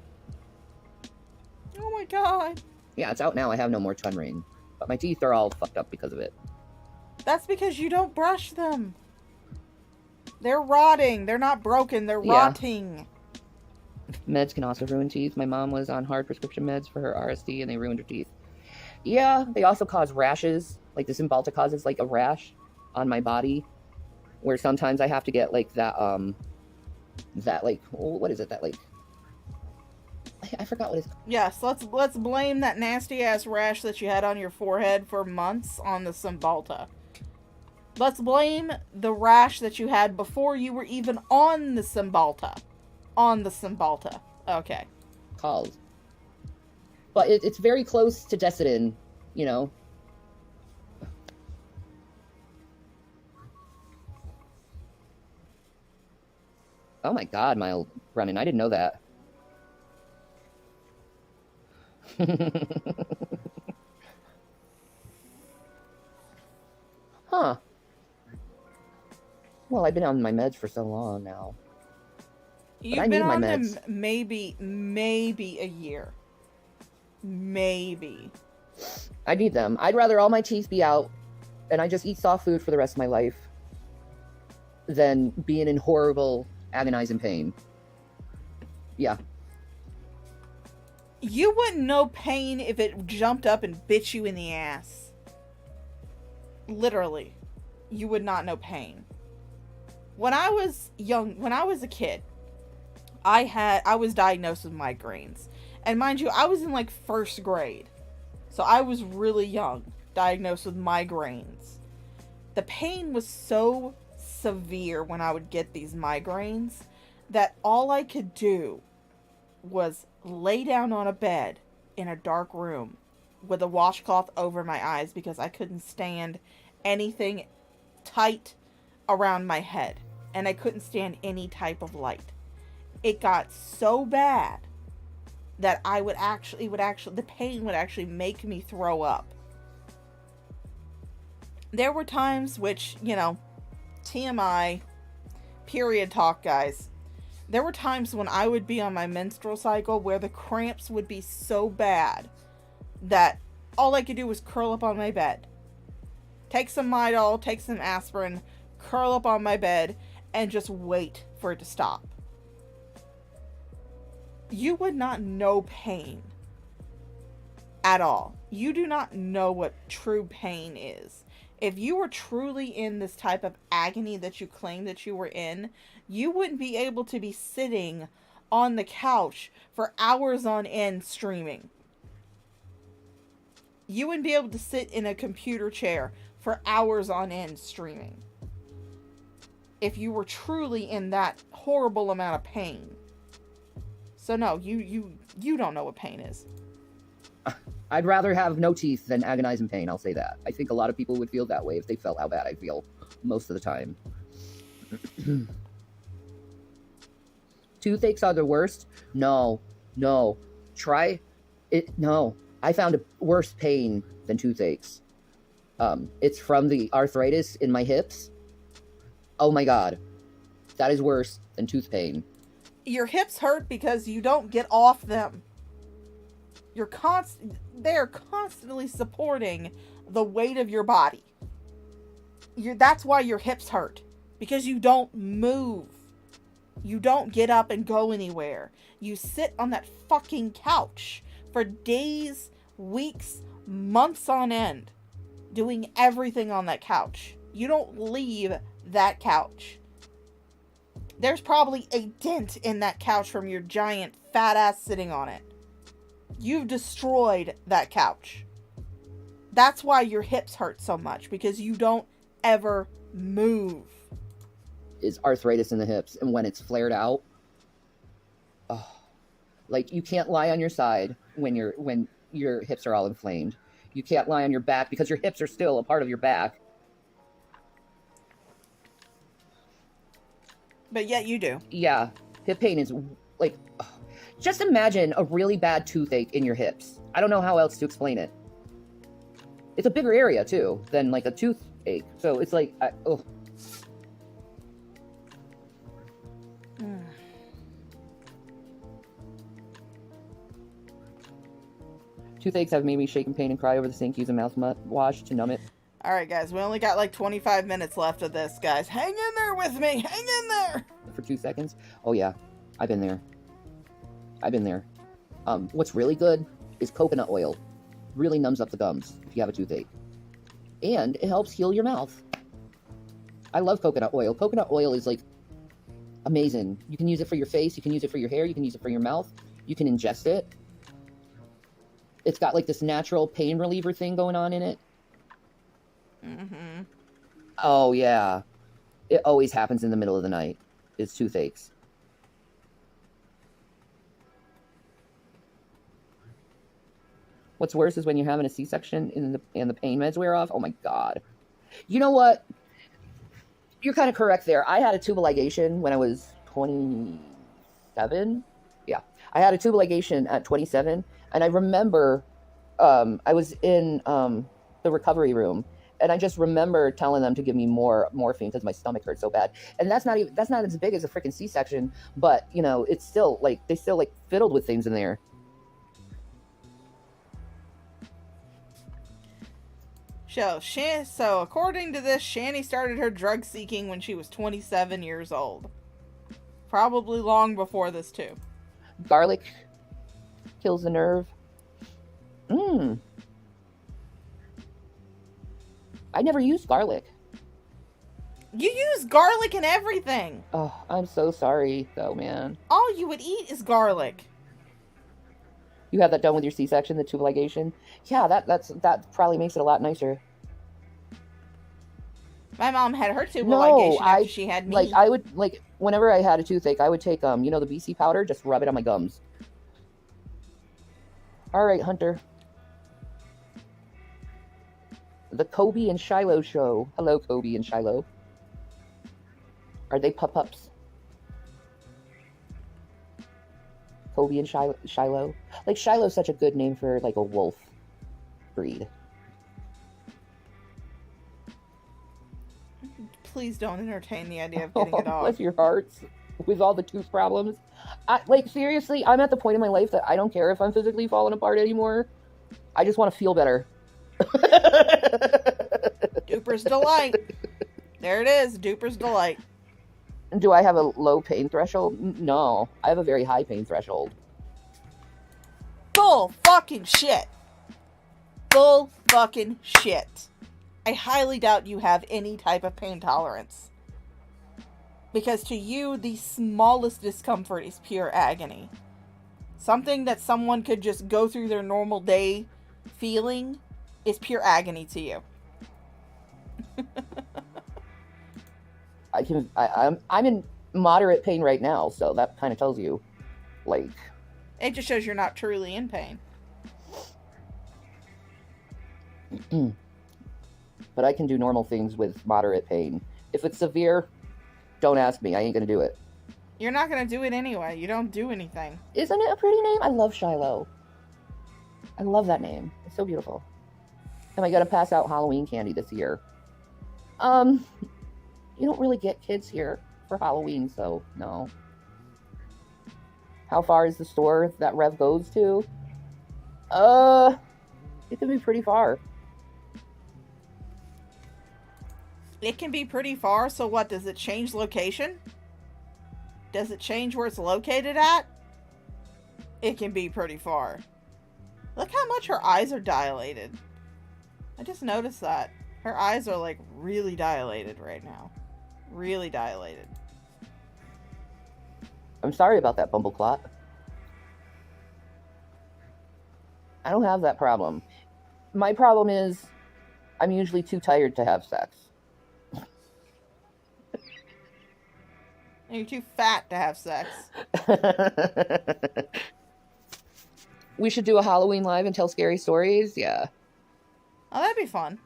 Oh my god. Yeah, it's out now. I have no more tongue ring. But my teeth are all fucked up because of it. That's because you don't brush them. They're rotting. They're not broken. They're rotting. Meds can also ruin teeth. My mom was on hard prescription meds for her RSD, and they ruined her teeth. Yeah, they also cause rashes. Like, the Cymbalta causes, like, a rash on my body, where sometimes I have to get, like, what is it? I forgot what it's called. Yes, let's blame that nasty-ass rash that you had on your forehead for months on the Cymbalta. Let's blame the rash that you had before you were even on the Cymbalta. Okay. Called. But it's very close to Decidin, Oh my god, Miles Brennan, I didn't know that. Huh. Well, I've been on my meds for so long now. You've been on them maybe a year. Maybe. I need them. I'd rather all my teeth be out and I just eat soft food for the rest of my life than being in horrible, agonizing pain. Yeah. You wouldn't know pain if it jumped up and bit you in the ass. Literally. You would not know pain. When I was a kid, I was diagnosed with migraines. And mind you, I was in like first grade. So I was really young, diagnosed with migraines. The pain was so severe when I would get these migraines that all I could do was lay down on a bed in a dark room with a washcloth over my eyes because I couldn't stand anything tight around my head. And I couldn't stand any type of light. it got so bad that the pain would actually make me throw up. There were times which, TMI, period talk, guys. There were times when I would be on my menstrual cycle where the cramps would be so bad that all I could do was curl up on my bed. Take some Midol, take some aspirin, curl up on my bed, and just wait for it to stop. You would not know pain at all. You do not know what true pain is. If you were truly in this type of agony that you claim that you were in, you wouldn't be able to be sitting on the couch for hours on end streaming. You wouldn't be able to sit in a computer chair for hours on end streaming. If you were truly in that horrible amount of pain. So no, you don't know what pain is. I'd rather have no teeth than agonize in pain, I'll say that. I think a lot of people would feel that way if they felt how bad I feel most of the time. Toothaches are the worst? No. Try it. No. I found a worse pain than toothaches. It's from the arthritis in my hips. Oh my god. That is worse than tooth pain. Your hips hurt because you don't get off them. They're constantly supporting the weight of your body. That's why your hips hurt. Because you don't move. You don't get up and go anywhere. You sit on that fucking couch for days, weeks, months on end, doing everything on that couch. You don't leave that couch. There's probably a dent in that couch from your giant fat ass sitting on it. You've destroyed that couch. That's why your hips hurt so much, because you don't ever move. Is arthritis in the hips, and when it's flared out, like you can't lie on your side when your hips are all inflamed. You can't lie on your back because your hips are still a part of your back. But yet you do. Yeah, hip pain is like, just imagine a really bad toothache in your hips. I don't know how else to explain it. It's a bigger area too than like a toothache, so it's like, Toothaches have made me shake in pain and cry over the sink, use a mouthwash to numb it. Alright guys, we only got like 25 minutes left of this, guys. Hang in there with me! Hang in there! For 2 seconds? Oh yeah, I've been there. What's really good is coconut oil. Really numbs up the gums if you have a toothache. And it helps heal your mouth. I love coconut oil. Coconut oil is like amazing. You can use it for your face, you can use it for your hair, you can use it for your mouth. You can ingest it. It's got like this natural pain reliever thing going on in it. Mm-hmm. Oh yeah. It always happens in the middle of the night. It's toothaches. What's worse is when you're having a C-section and the pain meds wear off. Oh my god. You know what? You're kind of correct there. I had a tubal ligation when I was 27. Yeah. I had a tubal ligation at 27. And I remember I was in the recovery room. And I just remember telling them to give me more morphine because my stomach hurt so bad. And that's not as big as a freaking C-section. But, you know, it's still like, they still like fiddled with things in there. So, according to this, Shani started her drug seeking when she was 27 years old. Probably long before this, too. Garlic kills the nerve. I never used garlic. You use garlic in everything. Oh, I'm so sorry, though, man. All you would eat is garlic. You had that done with your C-section, the tubal ligation? Yeah, that probably makes it a lot nicer. My mom had her tubal ligation after she had me. Like, I would, like, whenever I had a toothache, I would take, the BC powder, just rub it on my gums. All right, Hunter. The Kobe and Shiloh show. Hello, Kobe and Shiloh. Are they pup-ups? Kobe and Shiloh. Like, Shiloh's such a good name for, like, a wolf breed. Please don't entertain the idea of getting a dog. Bless your hearts. With all the tooth problems. Like, seriously, I'm at the point in my life that I don't care if I'm physically falling apart anymore. I just want to feel better. Duper's Delight. There it is, Duper's Delight. Do I have a low pain threshold? No. I have a very high pain threshold. Bull fucking shit. Bull fucking shit. I highly doubt you have any type of pain tolerance. Because to you, the smallest discomfort is pure agony. Something that someone could just go through their normal day feeling is pure agony to you. I'm in moderate pain right now, so that kind of tells you, like... It just shows you're not truly in pain. But I can do normal things with moderate pain. If it's severe, don't ask me. I ain't gonna do it. You're not gonna do it anyway. You don't do anything. Isn't it a pretty name? I love Shiloh. I love that name. It's so beautiful. Am I gonna pass out Halloween candy this year? You don't really get kids here for Halloween, so no. How far is the store that Rev goes to? It can be pretty far. It can be pretty far, so what? Does it change location? Does it change where it's located at? It can be pretty far. Look how much her eyes are dilated. I just noticed that. Her eyes are like really dilated right now. Really dilated. I'm sorry about that, Bumbleclot. I don't have that problem. My problem is I'm usually too tired to have sex. You're too fat to have sex. We should do a Halloween live and tell scary stories? Yeah. Oh, that'd be fun.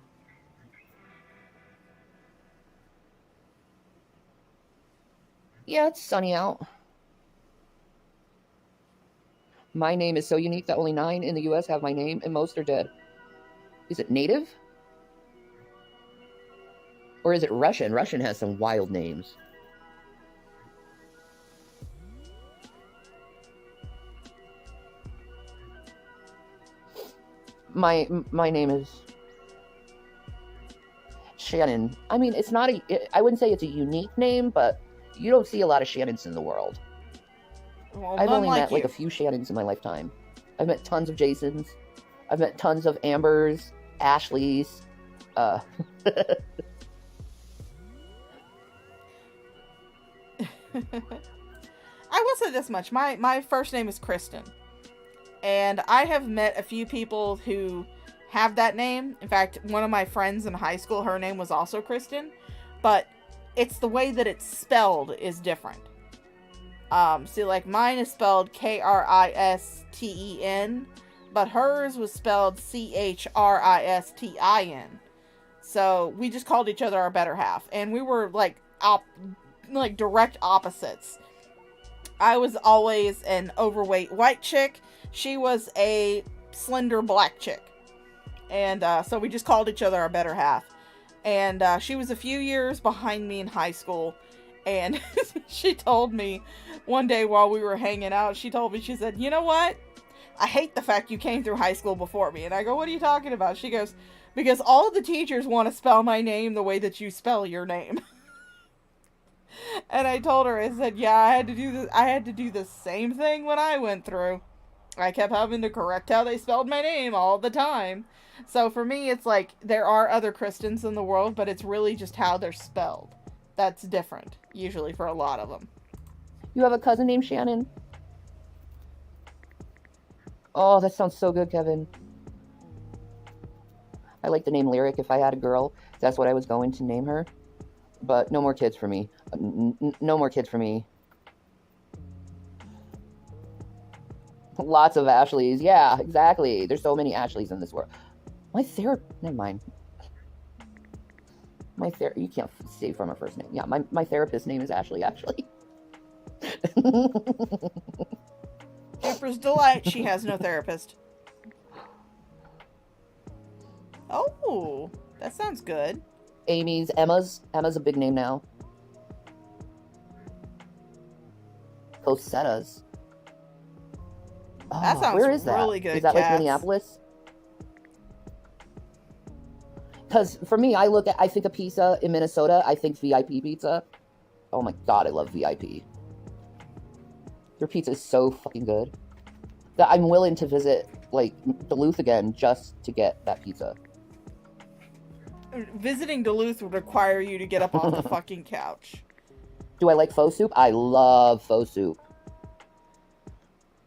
Yeah, it's sunny out. My name is so unique that only 9 in the US have my name, and most are dead. Is it native? Or is it Russian? Russian has some wild names. My name is Shannon. I mean, it's not I wouldn't say it's a unique name, but you don't see a lot of Shannons in the world. Well, I've only met you. like a few Shannons in my lifetime. I've met tons of Jasons. I've met tons of Ambers, Ashleys. I will say this much. My first name is Kristen. And I have met a few people who have that name. In fact, one of my friends in high school, her name was also Kristen. But it's the way that it's spelled is different. See, like, mine is spelled Kristen, but hers was spelled Christin. So we just called each other our better half. And we were, like, direct opposites. I was always an overweight white chick. She was a slender black chick. And so we just called each other our better half. And she was a few years behind me in high school. And she told me one day while we were hanging out, she said, you know what? I hate the fact you came through high school before me. And I go, what are you talking about? She goes, because all of the teachers want to spell my name the way that you spell your name. And I told her, I said, yeah, I had to do the same thing when I went through. I kept having to correct how they spelled my name all the time. So for me, it's like, there are other Kristens in the world, but it's really just how they're spelled. That's different, usually for a lot of them. You have a cousin named Shannon? Oh, that sounds so good, Kevin. I like the name Lyric. If I had a girl, that's what I was going to name her. But no more kids for me. No more kids for me. Lots of Ashleys. Yeah, exactly. There's so many Ashleys in this world. Never mind. You can't say from her first name. Yeah, my therapist's name is Ashley, actually. Harper's Delight. She has no therapist. Oh, that sounds good. Amy's, Emma's. Emma's a big name now. Posetas. Oh, That sounds where is that? really good, Is that like Cats. Minneapolis? Because for me, I think of pizza in Minnesota. I think VIP pizza. Oh my god, I love VIP. Your pizza is so fucking good that I'm willing to visit like Duluth again just to get that pizza. Visiting Duluth would require you to get up off the fucking couch. Do I like faux soup? I love faux soup.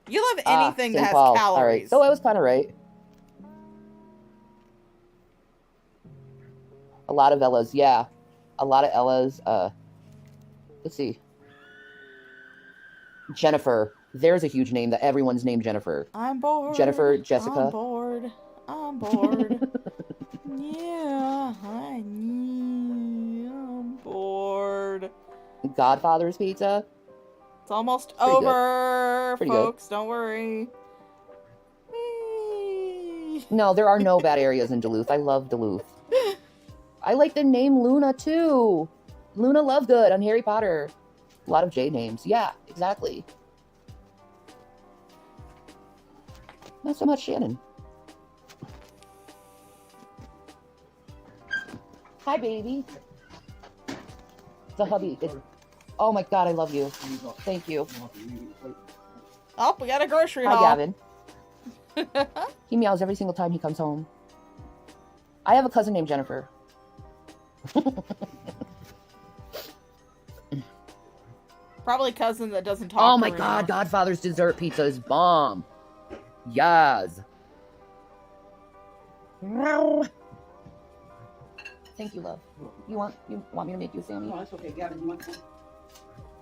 You love anything that St. has Paul. calories. All right, so I was kind of right. A lot of Ellas, yeah. A lot of Ellas. Let's see. Jennifer. There's a huge name that everyone's named Jennifer. I'm bored. Jennifer, Jessica. I'm bored. I'm bored. Yeah, I'm bored. Godfather's Pizza. It's almost Pretty over, Pretty good. folks. Don't worry. No, there are no bad areas in Duluth. I love Duluth. I like the name Luna, too. Luna Lovegood on Harry Potter. A lot of J names. Yeah, exactly. Not so much Shannon. Hi, baby. The hubby. Oh my god, I love you. Thank you. Oh, we got a grocery Hi, haul. Gavin. He meows every single time he comes home. I have a cousin named Jennifer. Probably cousin that doesn't talk. Oh my very god, much. Godfather's dessert pizza is bomb. Yes. Thank you, love. You want me to make you a sandwich? No, that's okay. Gavin, you want food?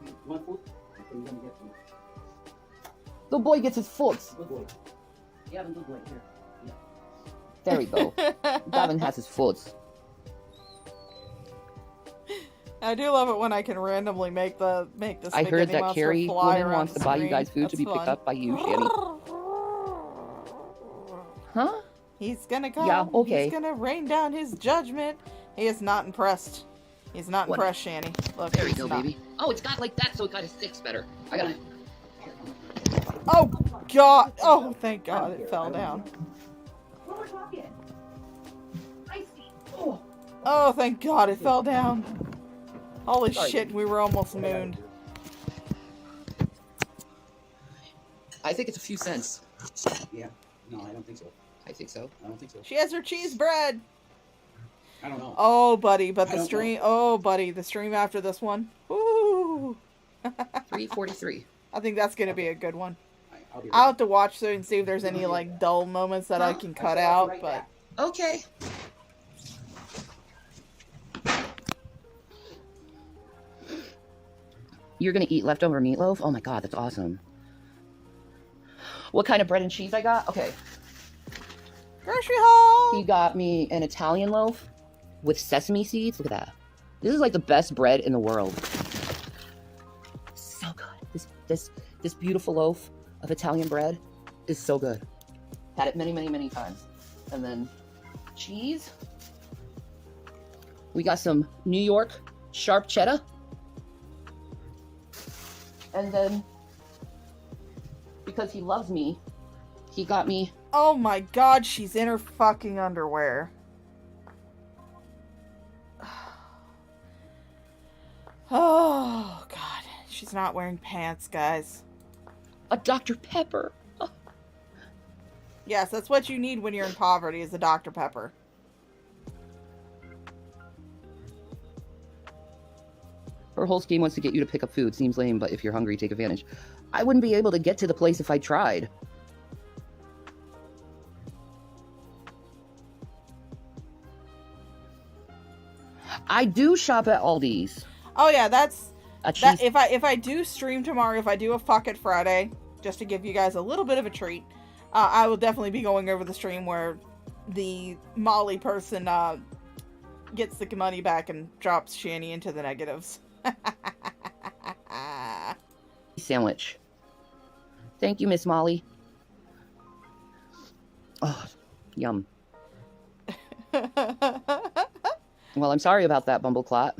You want food? Okay, you're gonna get food. The boy gets his foot. Good boy. Gavin, good boy. Here. Yeah. There we go. Gavin has his foot. I do love it when I can randomly make the I heard spaghetti that monster Carrie fly woman around wants the to buy you screen. guys food to That's be picked fun. up by you, Shanny. Huh? He's gonna come. Yeah, okay. He's gonna rain down his judgment. He is not impressed. He's not What? impressed, Shanny. Look, There we he's go, not. baby. Oh, it's got like that, so it kind of sticks better. I got it. Oh god! Oh, thank God it fell down. Oh, thank God it fell down. Holy Sorry. shit! We were almost mooned. I think it's a few cents. Yeah. No, I don't think so. I think so. I don't think so. She has her cheese bread. I don't know. Oh, buddy, but I the don't stream. Oh, buddy, the stream after this one. Ooh. 3:43. I think that's gonna be a good one. I'll be right I'll have to watch through and see if there's any like dull moments that I can cut out. But Okay. You're gonna eat leftover meatloaf? Oh my god, that's awesome. What kind of bread and cheese I got? Okay. grocery haul. He got me an Italian loaf with sesame seeds. Look at that. This is like the best bread in the world. So good. This beautiful loaf of Italian bread is so good. Had it many, many, many times. And then cheese. We got some New York sharp cheddar. And then, because he loves me, he got me... Oh my God, she's in her fucking underwear. Oh God, she's not wearing pants, guys. a Dr. Pepper. Oh. Yes, that's what you need when you're in poverty, is a Dr. Pepper. Her whole scheme was to get you to pick up food. Seems lame, but if you're hungry, take advantage. I wouldn't be able to get to the place if I tried. I do shop at Aldi's. Oh yeah, that's A that. cheese- If I do stream tomorrow, if I do a Fuck It Friday, just to give you guys a little bit of a treat, I will definitely be going over the stream where the Molly person gets the money back and drops Shanny into the negatives. Sandwich. Thank you, Miss Molly. Yum. Well, I'm sorry about that, Bumbleclot.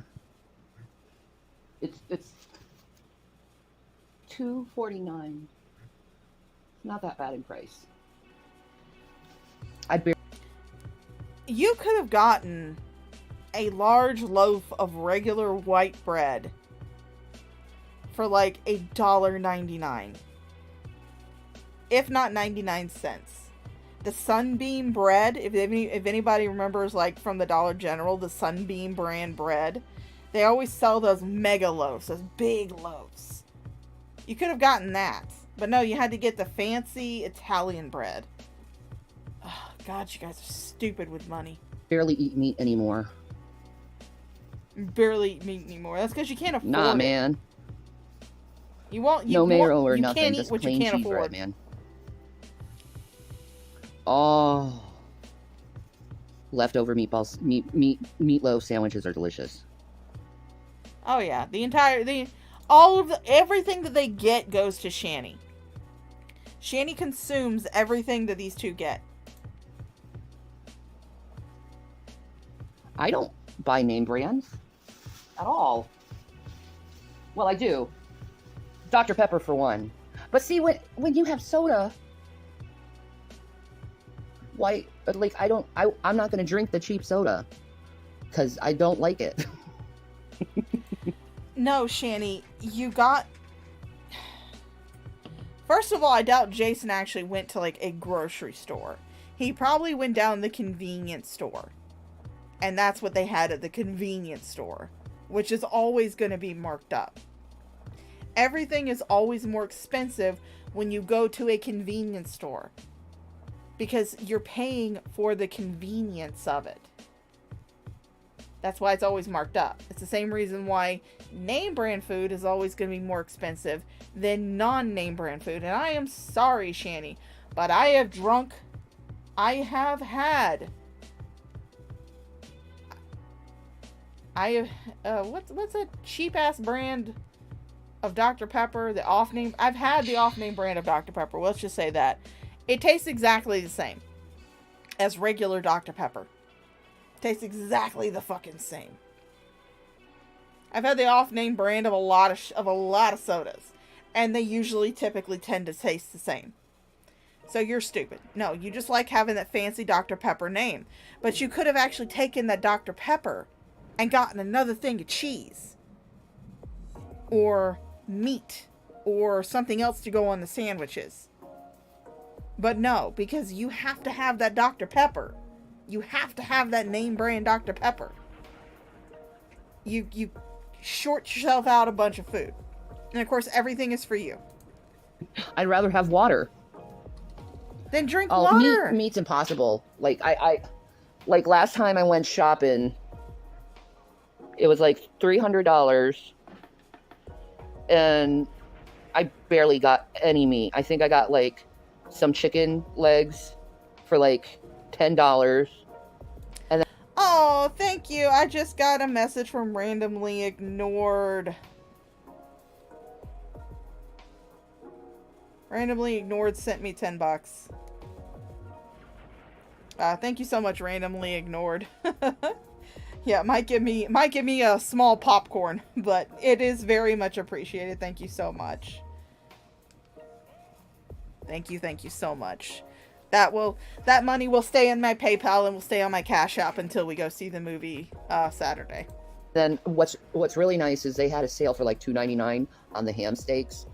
It's $2.49. Not that bad in price. You could have gotten a large loaf of regular white bread for like $1.99, if not 99 cents. The Sunbeam bread, if anybody remembers, like from the Dollar General, the Sunbeam brand bread, they always sell those mega loaves, those big loaves. You could have gotten that, but no, you had to get the fancy Italian bread. Oh, God, you guys are stupid with money. Barely eat meat anymore. Barely eat meat anymore. That's because you can't afford Nah, it. man. You won't. No marrow or you nothing. can't Just eat what plain you can't cheese afford. bread, man. Oh, leftover meatballs, meatloaf sandwiches are delicious. Oh yeah, everything that they get goes to Shani. Shani consumes everything that these two get. I don't buy name brands at all. Well, I do. Dr. Pepper for one. But see, when you have soda, why, like, I'm not going to drink the cheap soda because I don't like it. No, Shani, you got... First of all, I doubt Jason actually went to, like, a grocery store. He probably went down the convenience store. And that's what they had at the convenience store, which is always going to be marked up. Everything is always more expensive when you go to a convenience store, because you're paying for the convenience of it. That's why it's always marked up. It's the same reason why name brand food is always going to be more expensive than non-name brand food. And I am sorry, Shani, but I have had what's a cheap ass brand of Dr. Pepper? The off-name. I've had the off-name brand of Dr. Pepper. Let's just say that. It tastes exactly the same as regular Dr. Pepper. Tastes exactly the fucking same. I've had the off-name brand of a lot of sodas, and they usually typically tend to taste the same. So you're stupid. No, you just like having that fancy Dr. Pepper name. But you could have actually taken that Dr. Pepper and gotten another thing of cheese or meat or something else to go on the sandwiches. But no, because you have to have that Dr. Pepper. You have to have that name brand Dr. Pepper. You short yourself out a bunch of food. And of course, everything is for you. I'd rather have water. Then drink water. Meat's impossible. Like like last time I went shopping, it was like $300, and I barely got any meat. I think I got like some chicken legs for like $10. And then oh, thank you. I just got a message from randomly ignored. Randomly ignored sent me $10. Thank you so much, randomly ignored. Yeah, might give me a small popcorn, but it is very much appreciated. Thank you so much. Thank you so much. That money will stay in my PayPal and will stay on my Cash App until we go see the movie Saturday. Then what's really nice is they had a sale for like $2.99 on the ham steaks.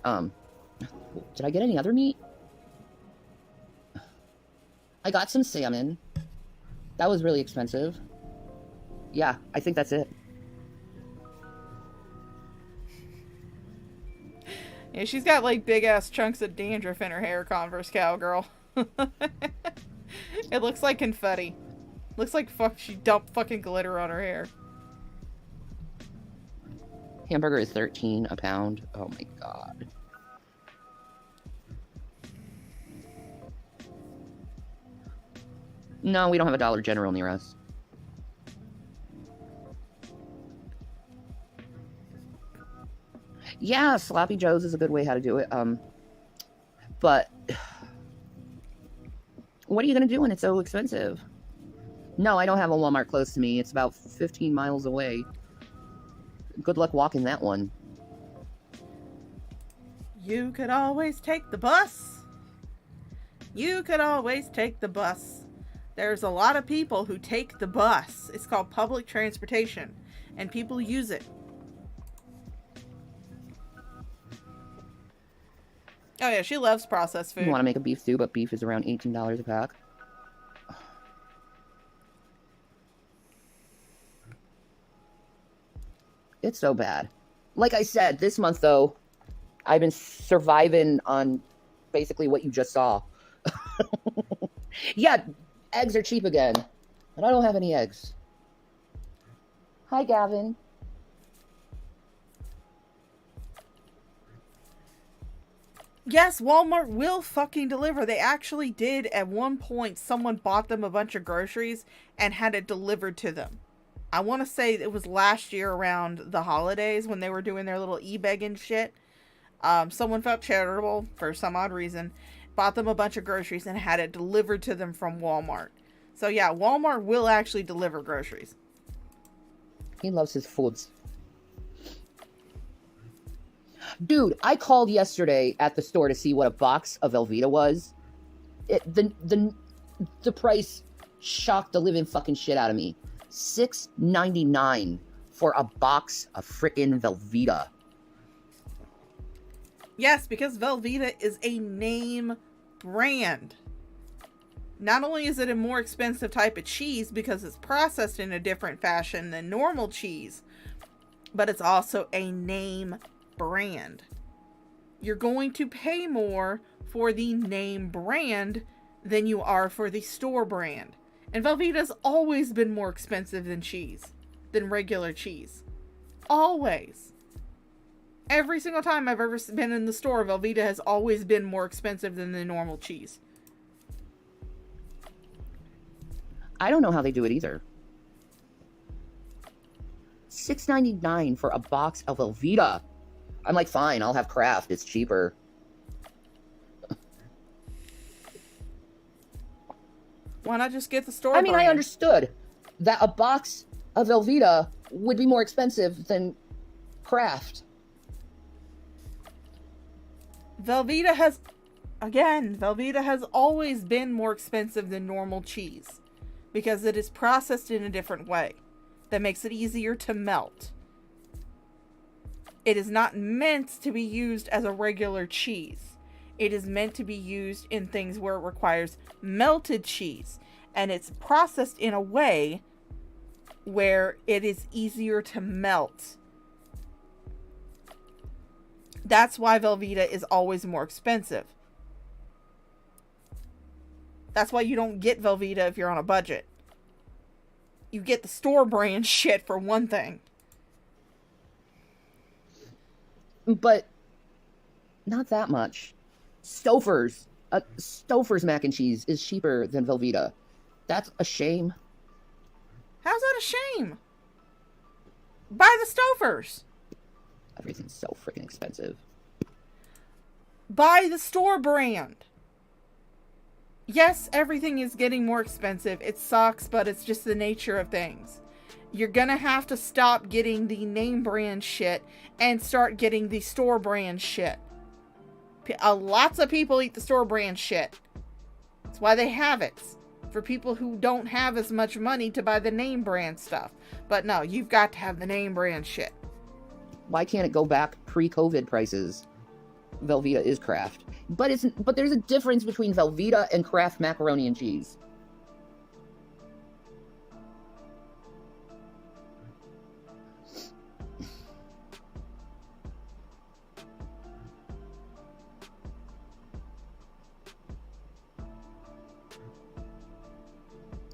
Did I get any other meat? I got some salmon. That was really expensive. Yeah, I think that's it. Yeah, she's got like big ass chunks of dandruff in her hair, Converse cowgirl. It looks like confetti. Looks like she dumped fucking glitter on her hair. Hamburger is $13 a pound. Oh my god. No, we don't have a Dollar General near us. Yeah, Sloppy Joe's is a good way how to do it. But What are you going to do when it's so expensive? No, I don't have a Walmart close to me. It's about 15 miles away. Good luck walking that one. You could always take the bus. You could always take the bus. There's a lot of people who take the bus. It's called public transportation, and people use it. Oh yeah, she loves processed food. You want to make a beef stew, but beef is around $18 a pack. It's so bad. Like I said, this month, though, I've been surviving on basically what you just saw. Yeah, eggs are cheap again. And I don't have any eggs. Hi, Gavin. Yes, Walmart will fucking deliver. They actually did at one point. Someone bought them a bunch of groceries and had it delivered to them. I want to say it was last year around the holidays when they were doing their little e-begging shit. Someone felt charitable for some odd reason, bought them a bunch of groceries and had it delivered to them from Walmart. So yeah, Walmart will actually deliver groceries. He loves his foods. Dude, I called yesterday at the store to see what a box of Velveeta was. The price shocked the living fucking shit out of me. $6.99 for a box of frickin' Velveeta. Yes, because Velveeta is a name brand. Not only is it a more expensive type of cheese because it's processed in a different fashion than normal cheese, but it's also a name brand. You're going to pay more for the name brand than you are for the store brand. And Velveeta's always been more expensive than cheese, than regular cheese. Always. Every single time I've ever been in the store, Velveeta has always been more expensive than the normal cheese. I don't know how they do it either. $6.99 for a box of Velveeta. I'm like, fine, I'll have Kraft. It's cheaper. Why not just get the store I mean, brand? I understood that a box of Velveeta would be more expensive than Kraft. Velveeta has always been more expensive than normal cheese because it is processed in a different way that makes it easier to melt. It is not meant to be used as a regular cheese. It is meant to be used in things where it requires melted cheese, and it's processed in a way where it is easier to melt. That's why Velveeta is always more expensive. That's why you don't get Velveeta if you're on a budget. You get the store brand shit for one thing. But not that much. Stouffer's mac and cheese is cheaper than Velveeta. That's a shame. How's that a shame? Buy the Stouffer's. Everything's so freaking expensive. Buy the store brand. Yes, everything is getting more expensive. It sucks, but it's just the nature of things. You're gonna have to stop getting the name brand shit and start getting the store brand shit. Lots of people eat the store brand shit. That's why they have it. For people who don't have as much money to buy the name brand stuff. But no, you've got to have the name brand shit. Why can't it go back pre-COVID prices? Velveeta is Kraft. But there's a difference between Velveeta and Kraft macaroni and cheese.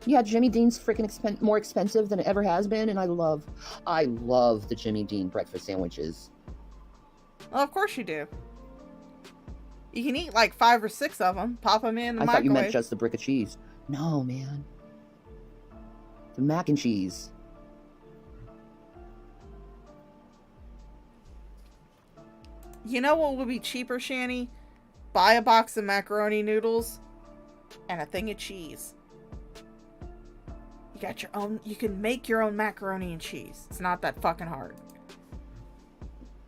Yeah, Jimmy Dean's freaking more expensive than it ever has been, and I love the Jimmy Dean breakfast sandwiches. Well, of course you do. You can eat like 5 or 6 of them. Pop them in the microwave. I thought you meant just the brick of cheese. No, man. The mac and cheese. You know what would be cheaper, Shani? Buy a box of macaroni noodles and a thing of cheese. You got your own, you can make your own macaroni and cheese. It's not that fucking hard.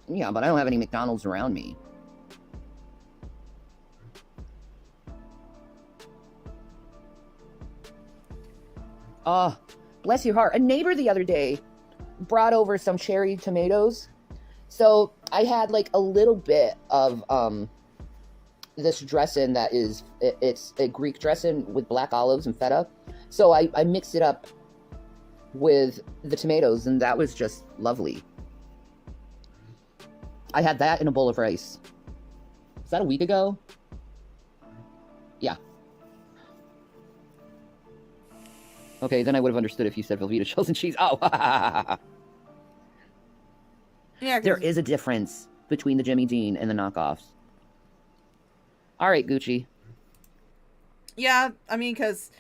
Yeah, but I don't have any McDonald's around me. Bless your heart. A neighbor the other day brought over some cherry tomatoes. So I had like a little bit of this dressing that is, it's a Greek dressing with black olives and feta. So I mixed it up with the tomatoes, and that was just lovely. I had that in a bowl of rice. Was that a week ago? Yeah. Okay, then I would have understood if you said Velveeta shells and cheese. Oh, yeah. There is a difference between the Jimmy Dean and the knockoffs. All right, Gucci. Yeah, I mean, because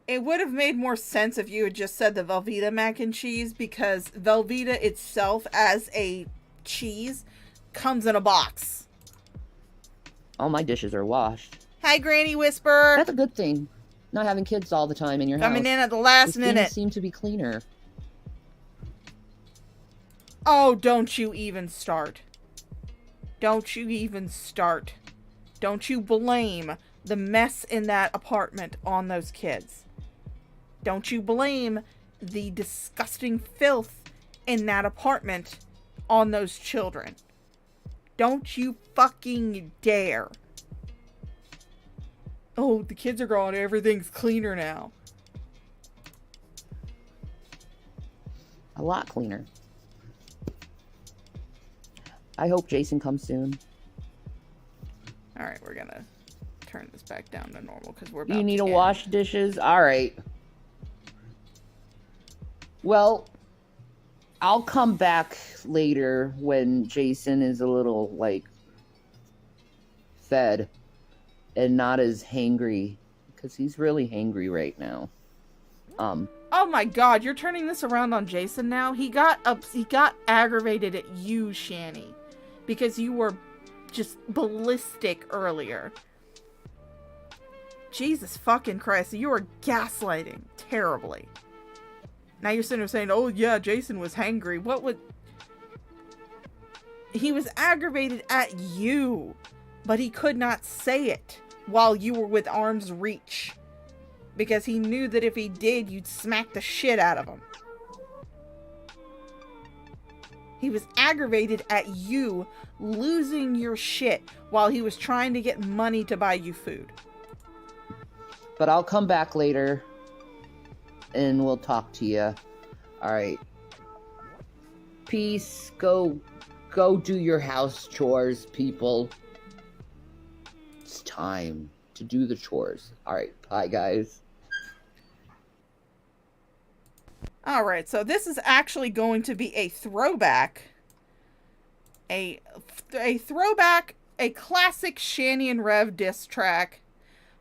it would have made more sense if you had just said the Velveeta mac and cheese, because Velveeta itself as a cheese comes in a box. All my dishes are washed. Hi, Granny Whisper. That's a good thing. Not having kids all the time in your house. Coming in at the last minute. Things seem to be cleaner. Oh, don't you even start. Don't you even start. Don't you blame the mess in that apartment on those kids. Don't you blame the disgusting filth in that apartment on those children. Don't you fucking dare. Oh, the kids are gone. Everything's cleaner now. A lot cleaner. I hope Jason comes soon. Alright, we're gonna turn this back down to normal because we're about You need to to end. wash dishes? Alright. Well, I'll come back later when Jason is a little, like, fed and not as hangry, because he's really hangry right now. Oh my god, you're turning this around on Jason now? He got aggravated at you, Shani, because you were just ballistic earlier. Jesus fucking Christ, you were gaslighting terribly. Now you're sitting there saying, oh yeah, Jason was hangry. What would... He was aggravated at you, but he could not say it while you were with arm's reach. Because he knew that if he did, you'd smack the shit out of him. He was aggravated at you losing your shit while he was trying to get money to buy you food. But I'll come back later and we'll talk to you. Alright. Peace. Go do your house chores, people. It's time to do the chores. Alright, bye guys. Alright, so this is actually going to be a throwback. A throwback, a classic Shani and Rev diss track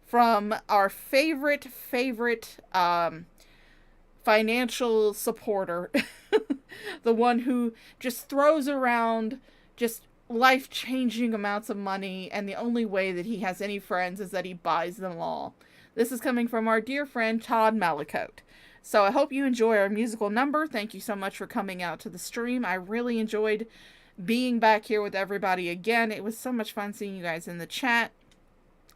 from our favorite financial supporter. The one who just throws around just life-changing amounts of money, and the only way that he has any friends is that he buys them all. This is coming from our dear friend Todd Malicote. So I hope you enjoy our musical number. Thank you so much for coming out to the stream. I really enjoyed being back here with everybody again. It was so much fun seeing you guys in the chat.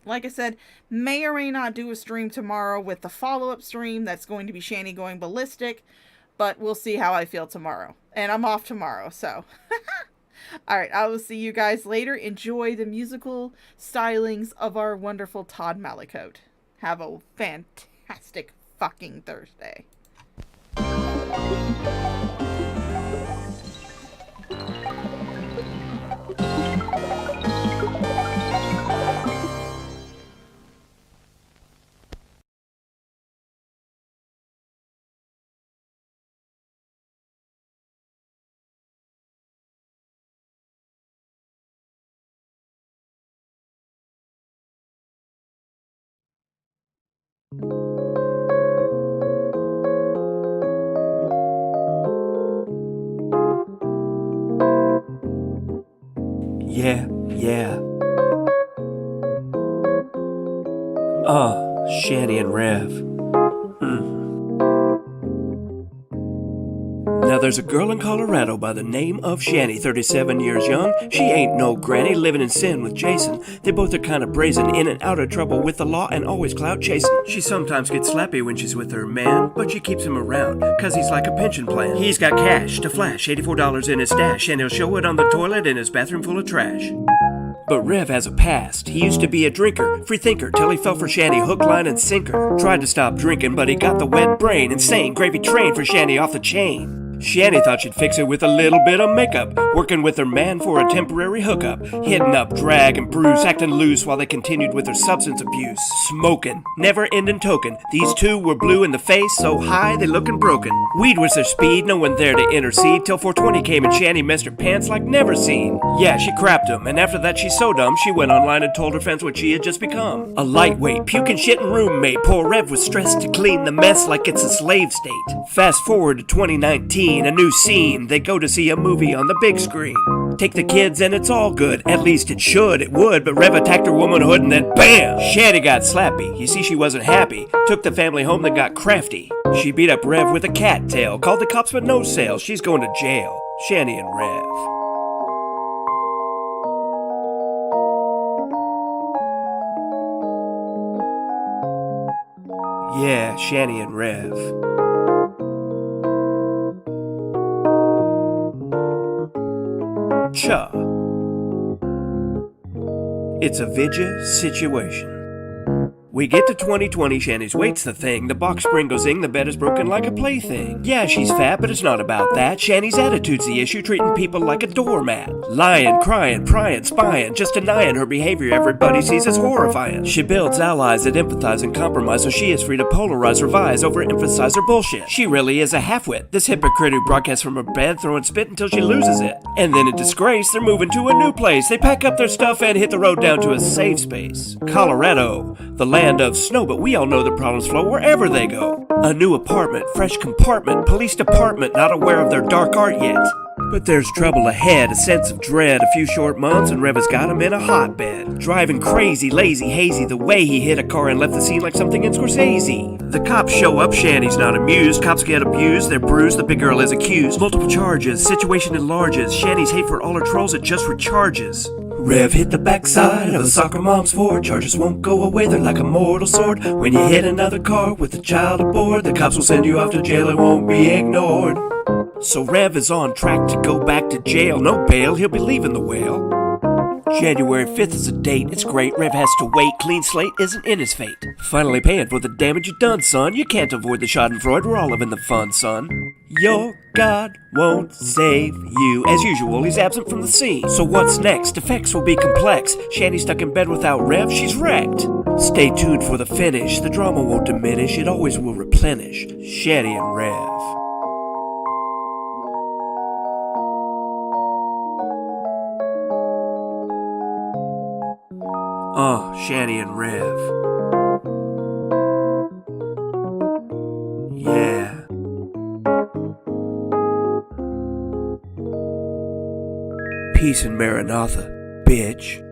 Like I said, may or may not do a stream tomorrow with the follow-up stream. That's going to be Shani going ballistic. But we'll see how I feel tomorrow. And I'm off tomorrow, so... Alright, I will see you guys later. Enjoy the musical stylings of our wonderful Todd Malicote. Have a fantastic fucking Thursday. Yeah. Shanny and Rev. Now there's a girl in Colorado by the name of Shanny, 37 years young. She ain't no granny, living in sin with Jason. They both are kind of brazen, in and out of trouble with the law and always clout chasing. She sometimes gets slappy when she's with her man, but she keeps him around, cause he's like a pension plan. He's got cash to flash, $84 in his stash, and he'll show it on the toilet in his bathroom full of trash. But Rev has a past. He used to be a drinker, free thinker, till he fell for Shanny hook, line, and sinker. Tried to stop drinking, but he got the wet brain. Insane gravy train for Shanny off the chain. Shanny thought she'd fix it with a little bit of makeup, working with her man for a temporary hookup, hitting up, drag, and bruise, acting loose while they continued with their substance abuse. Smoking, never-ending token. These two were blue in the face, so high they looking broken. Weed was their speed, no one there to intercede, till 420 came and Shanny messed her pants like never seen. Yeah, she crapped him, and after that she's so dumb, she went online and told her fans what she had just become. A lightweight, puking shitting roommate. Poor Rev was stressed to clean the mess like it's a slave state. Fast forward to 2019. A new scene, they go to see a movie on the big screen. Take the kids and it's all good, at least it would, but Rev attacked her womanhood and then BAM! Shanny got slappy, you see she wasn't happy, took the family home then got crafty. She beat up Rev with a cattail, called the cops but no sale, she's going to jail. Shanny and Rev. Yeah, Shanny and Rev. Cha. It's a Vidya situation. We get to 2020, Shanny's weight's the thing. The box spring goes zing, the bed is broken like a plaything. Yeah, she's fat, but it's not about that. Shanny's attitude's the issue, treating people like a doormat. Lying, crying, prying, spying, just denying her behavior everybody sees as horrifying. She builds allies that empathize and compromise, so she is free to polarize, revise, overemphasize her bullshit. She really is a halfwit, this hypocrite who broadcasts from her bed, throwing spit until she loses it. And then in disgrace, they're moving to a new place. They pack up their stuff and hit the road down to a safe space. Colorado, the land of snow, but we all know the problems flow wherever they go. A new apartment, fresh compartment, police department, not aware of their dark art yet. But there's trouble ahead, a sense of dread, a few short months and Rev has got him in a hotbed. Driving crazy, lazy, hazy, the way he hit a car and left the scene like something in Scorsese. The cops show up, Shanny's not amused, cops get abused, they're bruised, the big girl is accused. Multiple charges, situation enlarges, Shanny's hate for all her trolls, it just recharges. Rev hit the backside of a soccer mom's Ford. Charges won't go away, they're like a mortal sword. When you hit another car with a child aboard, the cops will send you off to jail, it won't be ignored. So Rev is on track to go back to jail. No bail, he'll be leaving the whale. January 5th is a date, it's great, Rev has to wait, clean slate isn't in his fate. Finally paying for the damage you done, son, you can't avoid the schadenfreude, we're all living the fun, son. Your God won't save you. As usual, he's absent from the scene. So what's next? Effects will be complex. Shanny stuck in bed without Rev, she's wrecked. Stay tuned for the finish, the drama won't diminish, it always will replenish. Shanny and Rev. Shanny and Rev. Yeah. Peace and Maranatha, bitch.